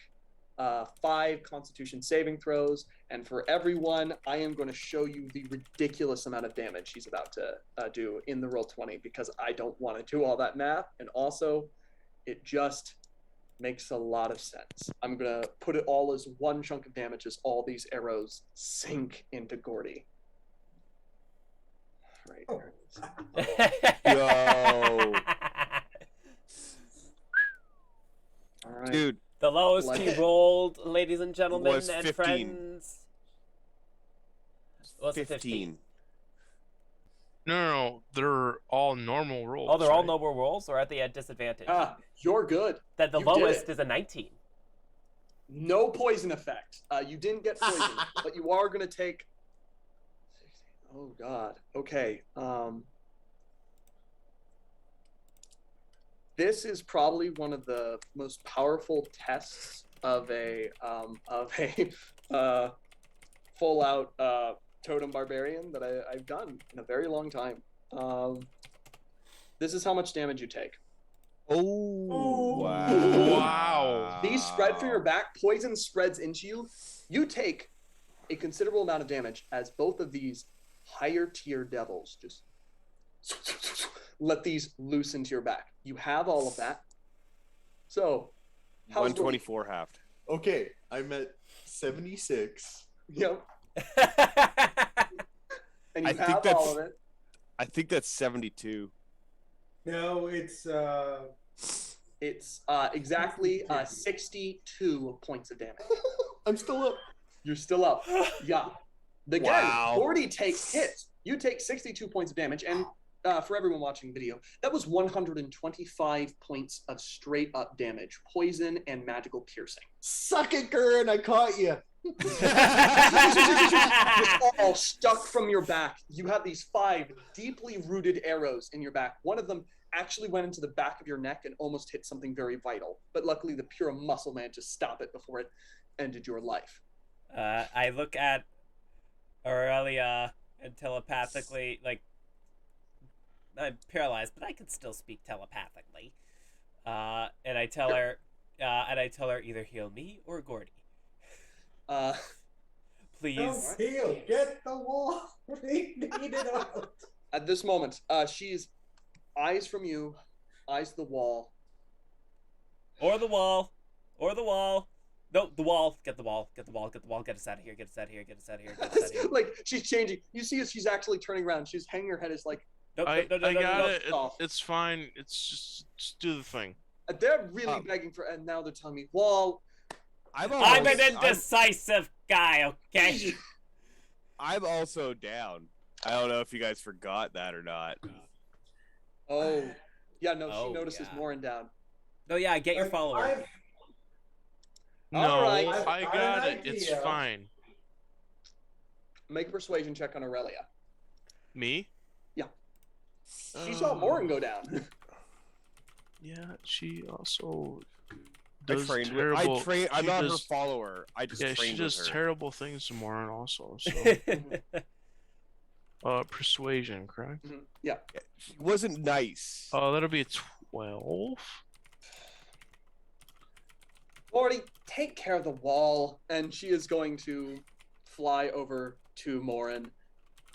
S1: 5 Constitution saving throws, and for everyone, I am going to show you the ridiculous amount of damage he's about to do in the roll 20 because I don't want to do all that math, and also it just makes a lot of sense. I'm going to put it all as one chunk of damage as all these arrows sink into Gordy. Right.
S4: Oh.
S3: Yo.
S1: All right.
S3: Dude,
S2: The lowest he
S1: Like-
S2: rolled, ladies and gentlemen
S3: Was
S2: and
S3: 15.
S2: friends. Was it
S3: 15.
S6: No, they're all normal rolls.
S2: Oh, they're all
S6: right?
S2: noble rolls, or are they at disadvantage?
S1: You're good.
S2: That the
S1: you did
S2: lowest
S1: it.
S2: is a 19.
S1: No poison effect. You didn't get poison, but you are going to take. Oh God. Okay. This is probably one of the most powerful tests of a full out totem barbarian that I've done in a very long time. This is how much damage you take.
S3: Oh, wow.
S6: Wow.
S1: These spread from your back. Poison spreads into you. You take a considerable amount of damage as both of these higher tier devils just let these loose into your back. You have all of that. So, how's
S3: 124 halved.
S5: Okay, I'm at 76.
S1: Yep. And you
S3: I think
S1: have
S3: that's-
S1: all of it.
S3: I think that's 72.
S4: No, it's
S1: It's exactly 62 points of damage.
S5: I'm still up.
S1: You're still up. Yeah. Again,
S3: Wow.
S1: Gordy takes hits. You take 62 points of damage, and for everyone watching video, that was 125 points of straight up damage, poison and magical piercing.
S5: Suck it, Gurren, I caught you.
S1: Just all stuck from your back. You have these 5 deeply rooted arrows in your back. One of them actually went into the back of your neck and almost hit something very vital. But luckily, the pure muscle managed to stop it before it ended your life.
S2: I look at Aurelia and telepathically, like, I'm paralyzed, but I can still speak telepathically. And I tell her, either heal me or Gordy. Please.
S4: Don't heal. Get the wall. We need it out.
S1: At this moment, she's eyes from you, eyes to the wall.
S2: Or the wall. No, the wall. Get the wall. Get us out of here. Get us out of here.
S1: Like, she's changing. You see as she's actually turning around. She's hanging her head as like,
S2: No,
S6: I got it.
S1: Stop.
S6: It's fine. It's just do the thing.
S1: They're really begging for, and now they're telling me, wall.
S3: I'm
S2: an indecisive guy, okay?
S3: I'm also down. I don't know if you guys forgot that or not.
S1: Oh. Yeah, no, she
S2: Oh,
S1: notices
S2: yeah.
S1: Moren down.
S2: No, yeah, get your follower.
S6: No,
S1: Alright.
S6: I
S4: I've
S6: got
S4: got
S6: it.
S4: an
S6: It's
S4: idea.
S6: fine.
S1: Make a persuasion check on Aurelia.
S6: Me?
S1: She saw Moren go down.
S6: Yeah, she also
S3: I
S6: does
S3: trained
S6: terrible.
S3: with. I'm
S6: she
S3: not
S6: does,
S3: her follower. I just
S6: Yeah,
S3: trained
S6: she does
S3: with her.
S6: terrible things to Moren also. So, persuasion, correct?
S1: Yeah.
S3: She wasn't nice.
S6: Oh, that'll be a 12.
S1: Gordy, take care of the wall. And she is going to fly over to Moren.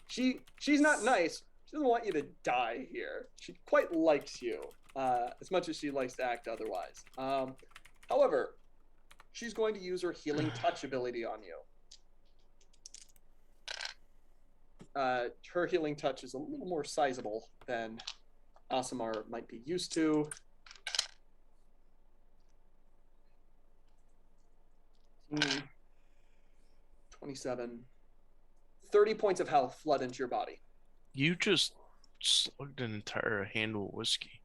S1: She's not nice. She doesn't want you to die here. She quite likes you, as much as she likes to act otherwise. However, she's going to use her healing touch ability on you. Her healing touch is a little more sizable than Aasimar might be used to. Mm, 27. 30 points of health flood into your body.
S6: You just slugged an entire handle of whiskey.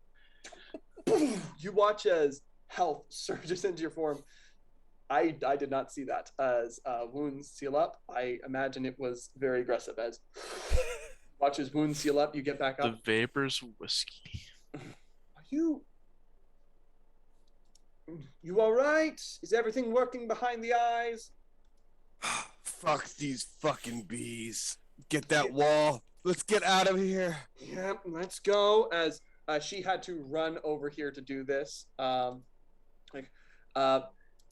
S1: You watch as health surges into your form. I did not see that as wounds seal up. I imagine it was very aggressive. As watch as wounds seal up, you get back
S6: The
S1: up.
S6: vapors of whiskey.
S1: Are you all right? Is everything working behind the eyes?
S3: Fuck these fucking bees. Get that wall. Let's get out of here.
S1: Yep, let's go. As she had to run over here to do this.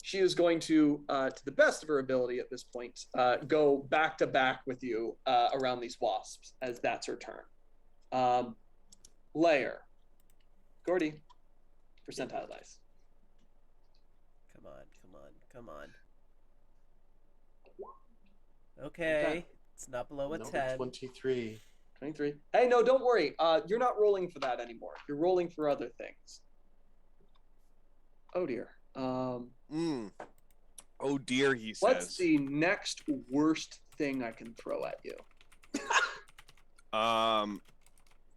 S1: She is going to the best of her ability at this point, go back to back with you around these wasps, as that's her turn. Layer. Gordy, percentile dice.
S2: Come on. Okay. It's not below a
S5: Number
S2: 10.
S5: 23.
S1: 23. Hey, no, don't worry. You're not rolling for that anymore. You're rolling for other things. Oh dear.
S3: Oh dear, he says.
S1: What's the next worst thing I can throw at you?
S3: I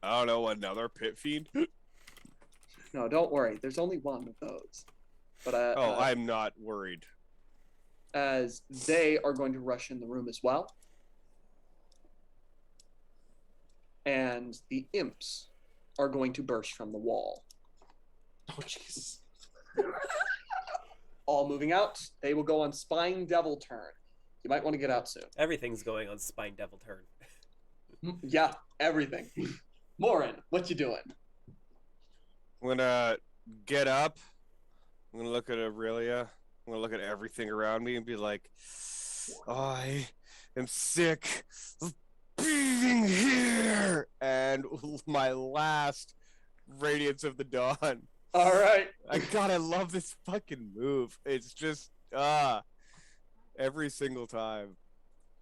S3: don't know, another pit fiend?
S1: No, don't worry. There's only one of those. But
S3: I'm not worried.
S1: as they are going to rush in the room as well. And the imps are going to burst from the wall.
S5: Oh, jeez.
S1: All moving out. They will go on Spine Devil turn. You might want to get out soon.
S2: Everything's going on Spine Devil turn.
S1: Yeah, everything. Moren, what you doing?
S3: I'm gonna get up. I'm gonna look at Aurelia. I'm gonna look at everything around me and be like, I am sick of being here. And my last Radiance of the Dawn.
S1: All right.
S3: God, I love this fucking move. It's just, every single time.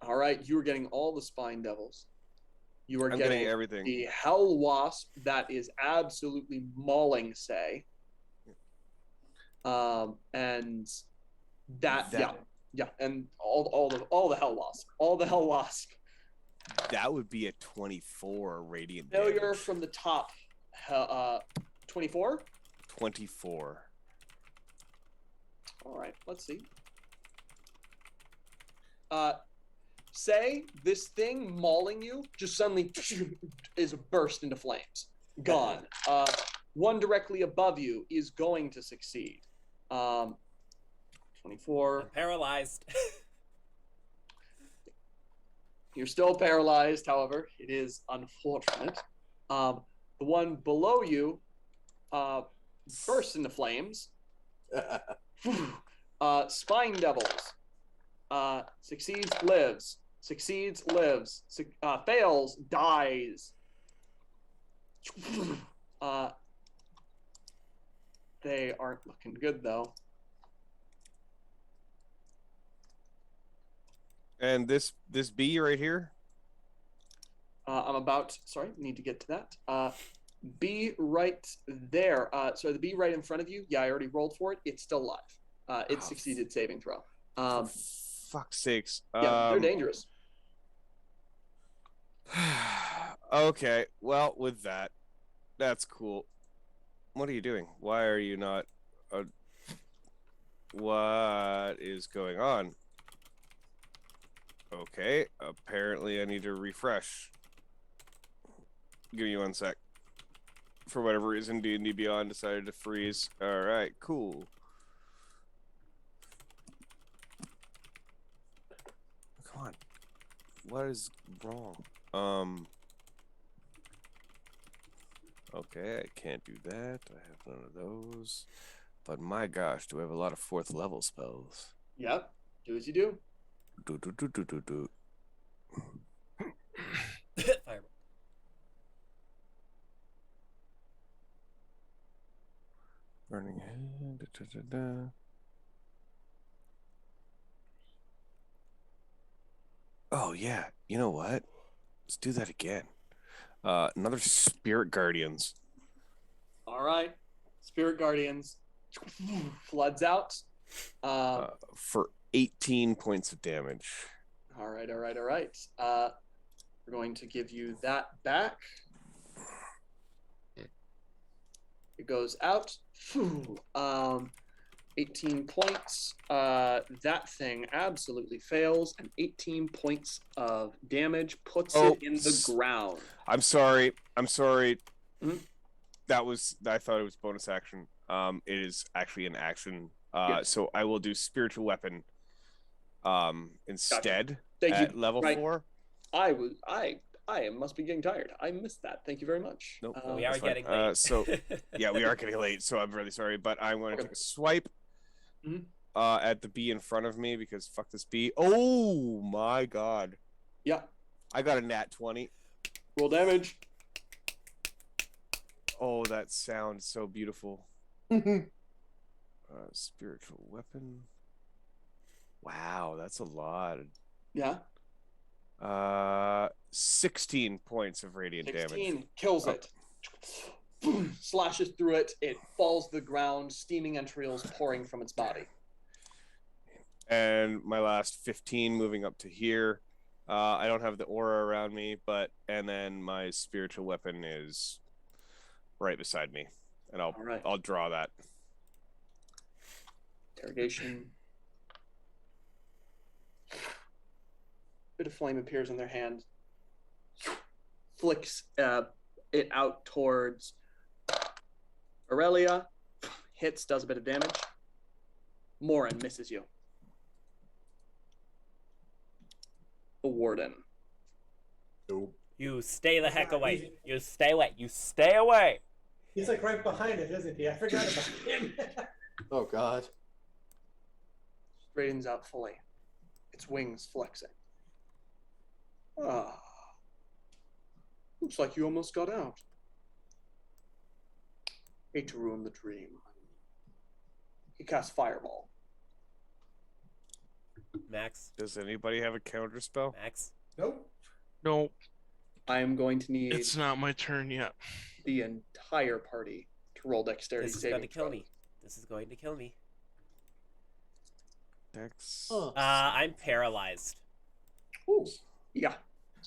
S1: All right. You are getting all the Spine Devils. You are
S3: I'm
S1: getting
S3: getting everything.
S1: the Hell Wasp that is absolutely mauling Say. And that. Yeah, and all the Hell Wasp. All the Hell Wasp
S3: That would be a 24 radiant
S1: Failure
S3: damage.
S1: from the top. 24?
S3: 24.
S1: All right, let's see. Say this thing mauling you just suddenly is burst into flames. Gone. One directly above you is going to succeed. 24.
S2: I'm paralyzed.
S1: You're still paralyzed, however. It is unfortunate. The one below you bursts into flames. Spine Devils. Succeeds, lives. Succeeds, lives. Fails, dies. They aren't looking good, though.
S3: And this bee right here?
S1: Sorry, need to get to that. Bee right there. So the bee right in front of you, yeah, I already rolled for it. It's still alive. It succeeded saving throw.
S3: For fuck's sakes.
S1: Yeah, they're dangerous.
S3: Okay, well, with that, that's cool. What are you doing? Why are you not... what is going on? Okay, apparently I need to refresh. Give me 1 sec. For whatever reason, D&D Beyond decided to freeze. Alright, cool. Come on. What is wrong? Okay, I can't do that. I have none of those. But my gosh, do I have a lot of 4th level spells?
S1: Yep. Do as you do.
S3: Do.
S2: Fireball.
S3: Burning hand. Oh yeah, you know what? Let's do that again. Another Spirit Guardians.
S1: All right. Spirit Guardians floods out.
S3: For 18 points of damage.
S1: All right. We're going to give you that back. It goes out. 18 points. That thing absolutely fails, and 18 points of damage puts it in the ground.
S3: I'm sorry.
S1: Mhm.
S3: I thought it was bonus action. It is actually an action.
S1: Yes.
S3: So I will do spiritual weapon instead
S1: Thank
S3: at
S1: you.
S3: level
S1: Right.
S3: 4.
S1: I must be getting tired. I missed that. Thank you very much.
S3: Nope.
S2: We
S3: That's
S2: are
S3: fine.
S2: getting late.
S3: So yeah, we are getting late, so I'm really sorry, but I'm going to
S1: Okay.
S3: take a swipe
S1: Mhm.
S3: at the bee in front of me because fuck this bee. Oh my god.
S1: Yeah.
S3: I got a nat 20.
S1: Roll damage.
S3: Oh, that sounds so beautiful. Spiritual weapon. Wow, that's a lot.
S1: Yeah.
S3: 16 points of radiant
S1: 16
S3: damage.
S1: kills it. Slashes through it. It falls to the ground, steaming entrails pouring from its body.
S3: And my last 15 moving up to here. I don't have the aura around me, and then my spiritual weapon is right beside me. And
S1: All right.
S3: I'll draw that.
S1: Interrogation. Bit of flame appears in their hand. Flicks it out towards Aurelia. Hits, does a bit of damage. Moren misses you. The warden.
S5: Nope.
S2: You stay the heck away. You stay away. You stay away.
S4: He's like right behind it, isn't he? I forgot about him.
S5: Oh God.
S1: Straightens out fully. Its wings flexing. Ah. Looks like you almost got out. Hate to ruin the dream. He casts Fireball.
S2: Max.
S3: Does anybody have a counter spell?
S2: Max.
S4: Nope.
S6: No,
S1: I am going to need
S6: it's not my turn yet.
S1: the entire party to roll dexterity
S2: This is
S1: saving
S2: going to kill
S1: throw.
S2: me. This is going to kill me.
S3: Dex.
S5: Huh.
S2: I'm paralyzed.
S1: Ooh. Yeah.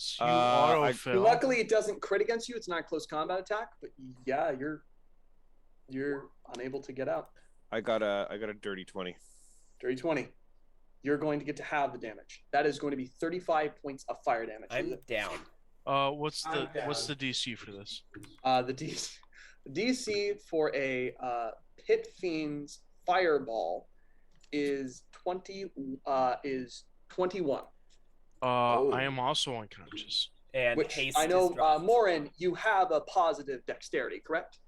S6: So you auto fail.
S1: Luckily, it doesn't crit against you. It's not a close combat attack, but yeah, you're unable to get out.
S3: I got a dirty 20.
S1: Dirty 20. You're going to get to have the damage. That is going to be 35 points of fire damage.
S2: I'm down.
S6: What's the DC for this?
S1: The DC for a Pit Fiend's Fireball is 21.
S6: I am also unconscious.
S2: And
S1: Which
S2: haste
S1: I know,
S2: is dropped.
S1: Moren, you have a positive dexterity, correct?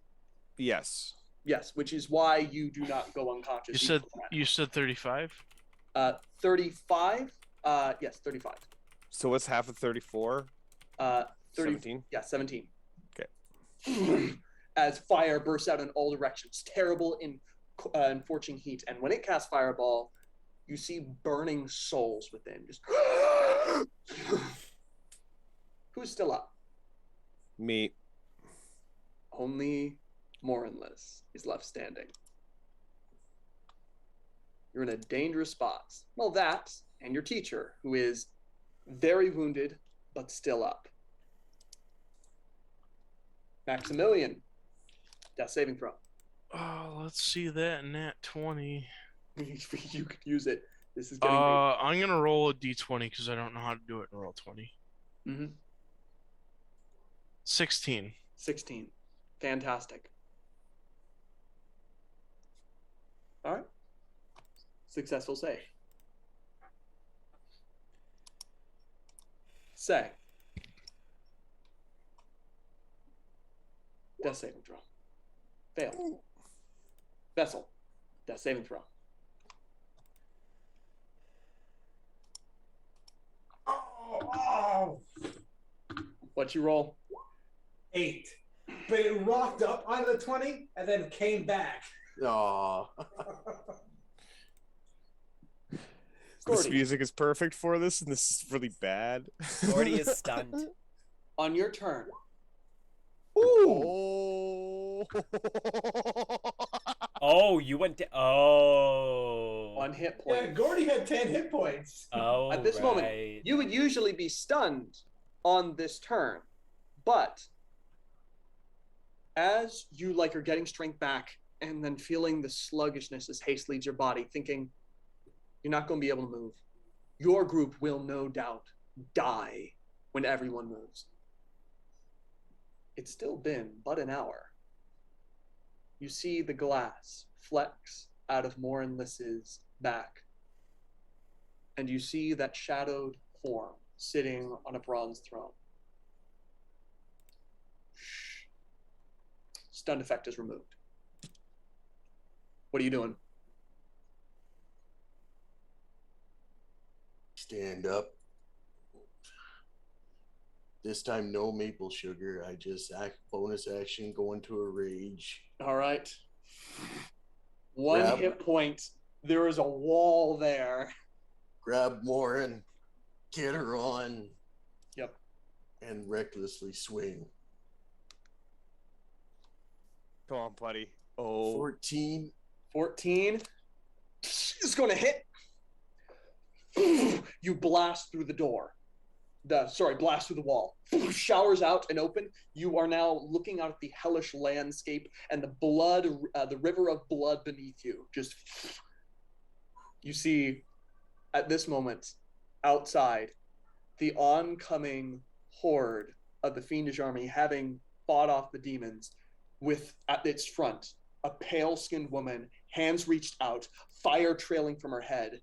S3: Yes.
S1: Yes, which is why you do not go unconscious.
S6: You said 35?
S1: 35? Yes, 35.
S3: So what's half of 34?
S1: 30,
S3: 17?
S1: Yeah, 17.
S3: Okay.
S1: As fire bursts out in all directions, terrible in fortune heat. And when it casts Fireball, you see burning souls within. Just who's still up?
S3: Me.
S1: Only Moren-lys is left standing. You're in a dangerous spot. Well, that and your teacher, who is very wounded but still up. Maximilian, death saving throw.
S6: Oh, let's see that nat 20.
S1: You could use it. This is getting big.
S6: I'm gonna roll a d20 because I don't know how to do it in roll 20. 16.
S1: 16. Fantastic. All right. Successful save. Say. Death saving throw. Fail. Vessel. Death saving throw.
S4: Oh,
S1: What'd you roll?
S4: 8. But it rocked up out of the 20 and then came back.
S5: Aw.
S3: This
S1: Gordy.
S3: music is perfect for this, and this is really bad.
S2: Gordy is stunned.
S1: On your turn.
S3: Ooh.
S2: Oh, you went down. Oh.
S1: 1 hit
S4: Yeah,
S1: point.
S4: Gordy had 10 hit points.
S2: Oh,
S1: At this moment,
S2: right.
S1: you would usually be stunned on this turn, but as you are getting strength back and then feeling the sluggishness as haste leaves your body, thinking you're not going to be able to move, your group will no doubt die when everyone moves. It's still been but an hour. You see the glass flex out of Moren-lys's back, and you see that shadowed form sitting on a bronze throne. Stun effect is removed. What are you doing?
S5: Stand up. This time, no maple sugar. I just bonus action, go into a rage.
S1: All right. 1
S5: Grab.
S1: hit point. There is a wall there.
S5: Grab Moren, get her on.
S1: Yep.
S5: And recklessly swing.
S3: Come on, buddy. Oh.
S5: 14.
S1: 14 is going to hit. You blast through the door. Blast through the wall. Showers out and open. You are now looking out at the hellish landscape and the blood, the river of blood beneath you. Just, you see, at this moment, outside, the oncoming horde of the fiendish army, having fought off the demons, with at its front a pale-skinned woman, hands reached out, fire trailing from her head.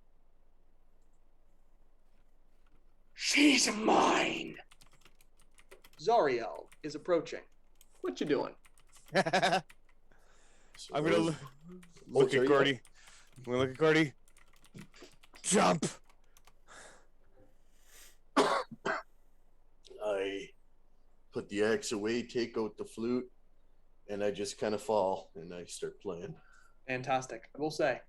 S1: She's mine! Zariel is approaching. What you doing?
S5: So
S3: I'm gonna look at Gordy. I'm gonna look at Gordy. Jump!
S5: I put the axe away, take out the flute, and I just kind of fall and I start playing.
S1: Fantastic. I will say,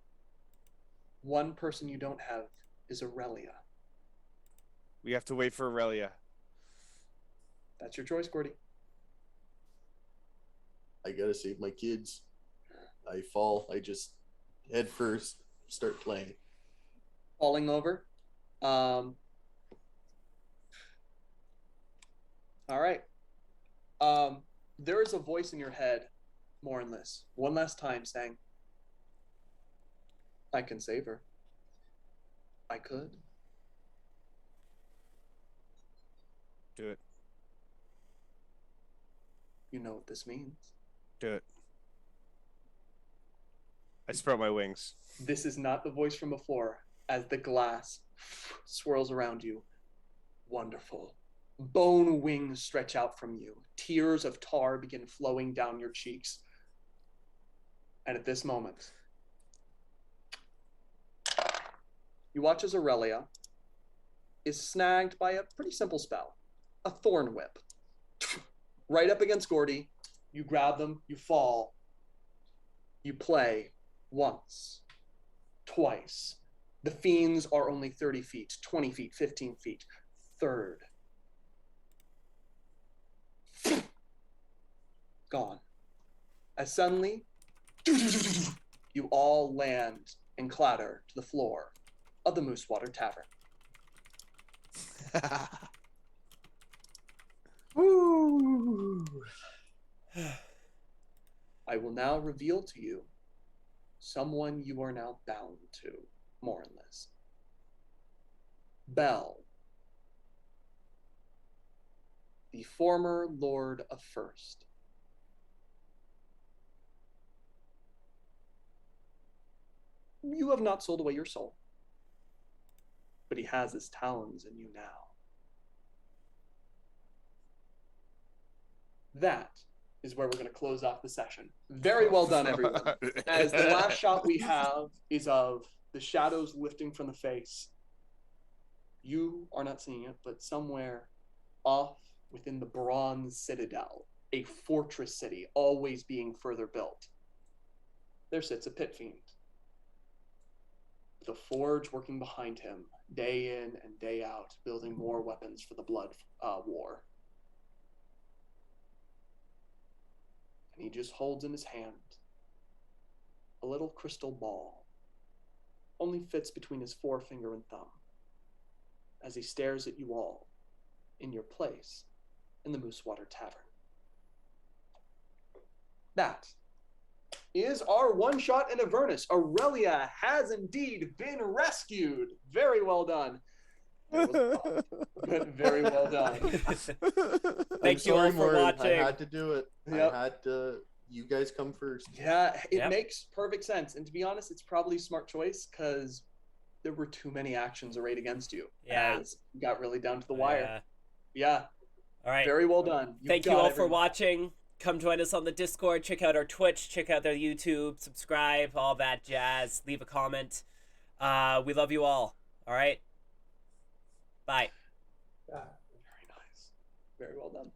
S1: one person you don't have is Aurelia.
S3: We have to wait for Aurelia.
S1: That's your choice, Gordy.
S5: I gotta save my kids. I fall. I just head first, start playing.
S1: Falling over. All right. There is a voice in your head, Moren-lys, one last time saying, I can save her. I could.
S3: Do it.
S1: You know what this means.
S3: Do it. I sprout my wings.
S1: This is not the voice from before, as the glass swirls around you. Wonderful. Bone wings stretch out from you. Tears of tar begin flowing down your cheeks. And at this moment, you watch as Aurelia is snagged by a pretty simple spell, a thorn whip. Right up against Gordy, you grab them, you fall, you play once, twice. The fiends are only 30 feet, 20 feet, 15 feet. Third. Gone. As suddenly, you all land and clatter to the floor of the Moose Water Tavern.
S5: Woo!
S1: I will now reveal to you someone you are now bound to, Moren-lys. Bell, the former Lord of First. You have not sold away your soul, but he has his talons in you now. That is where we're going to close off the session. Very well done, everyone. As the last shot we have is of the shadows lifting from the face. You are not seeing it, but somewhere off within the bronze citadel, a fortress city always being further built, there sits a pit fiend. With a forge working behind him, day in and day out, building more weapons for the blood war. And he just holds in his hand a little crystal ball, only fits between his forefinger and thumb, as he stares at you all in your place in the Moose Water Tavern. That is our one shot in Avernus. Aurelia has indeed been rescued. Very well done. That was tough, but very well done.
S2: Thank you all for watching.
S5: I had to do it.
S1: Yep.
S5: I had to. You guys come first.
S1: Yeah, it
S2: Yep.
S1: makes perfect sense. And to be honest, it's probably a smart choice because there were too many actions arrayed against you.
S2: Yeah.
S1: As you got really down to the wire. Yeah.
S2: All right.
S1: Very well done.
S2: Thank you all for watching. Come join us on the Discord. Check out our Twitch. Check out their YouTube. Subscribe. All that jazz. Leave a comment. We love you all. All right. Bye.
S1: Very nice. Very well done.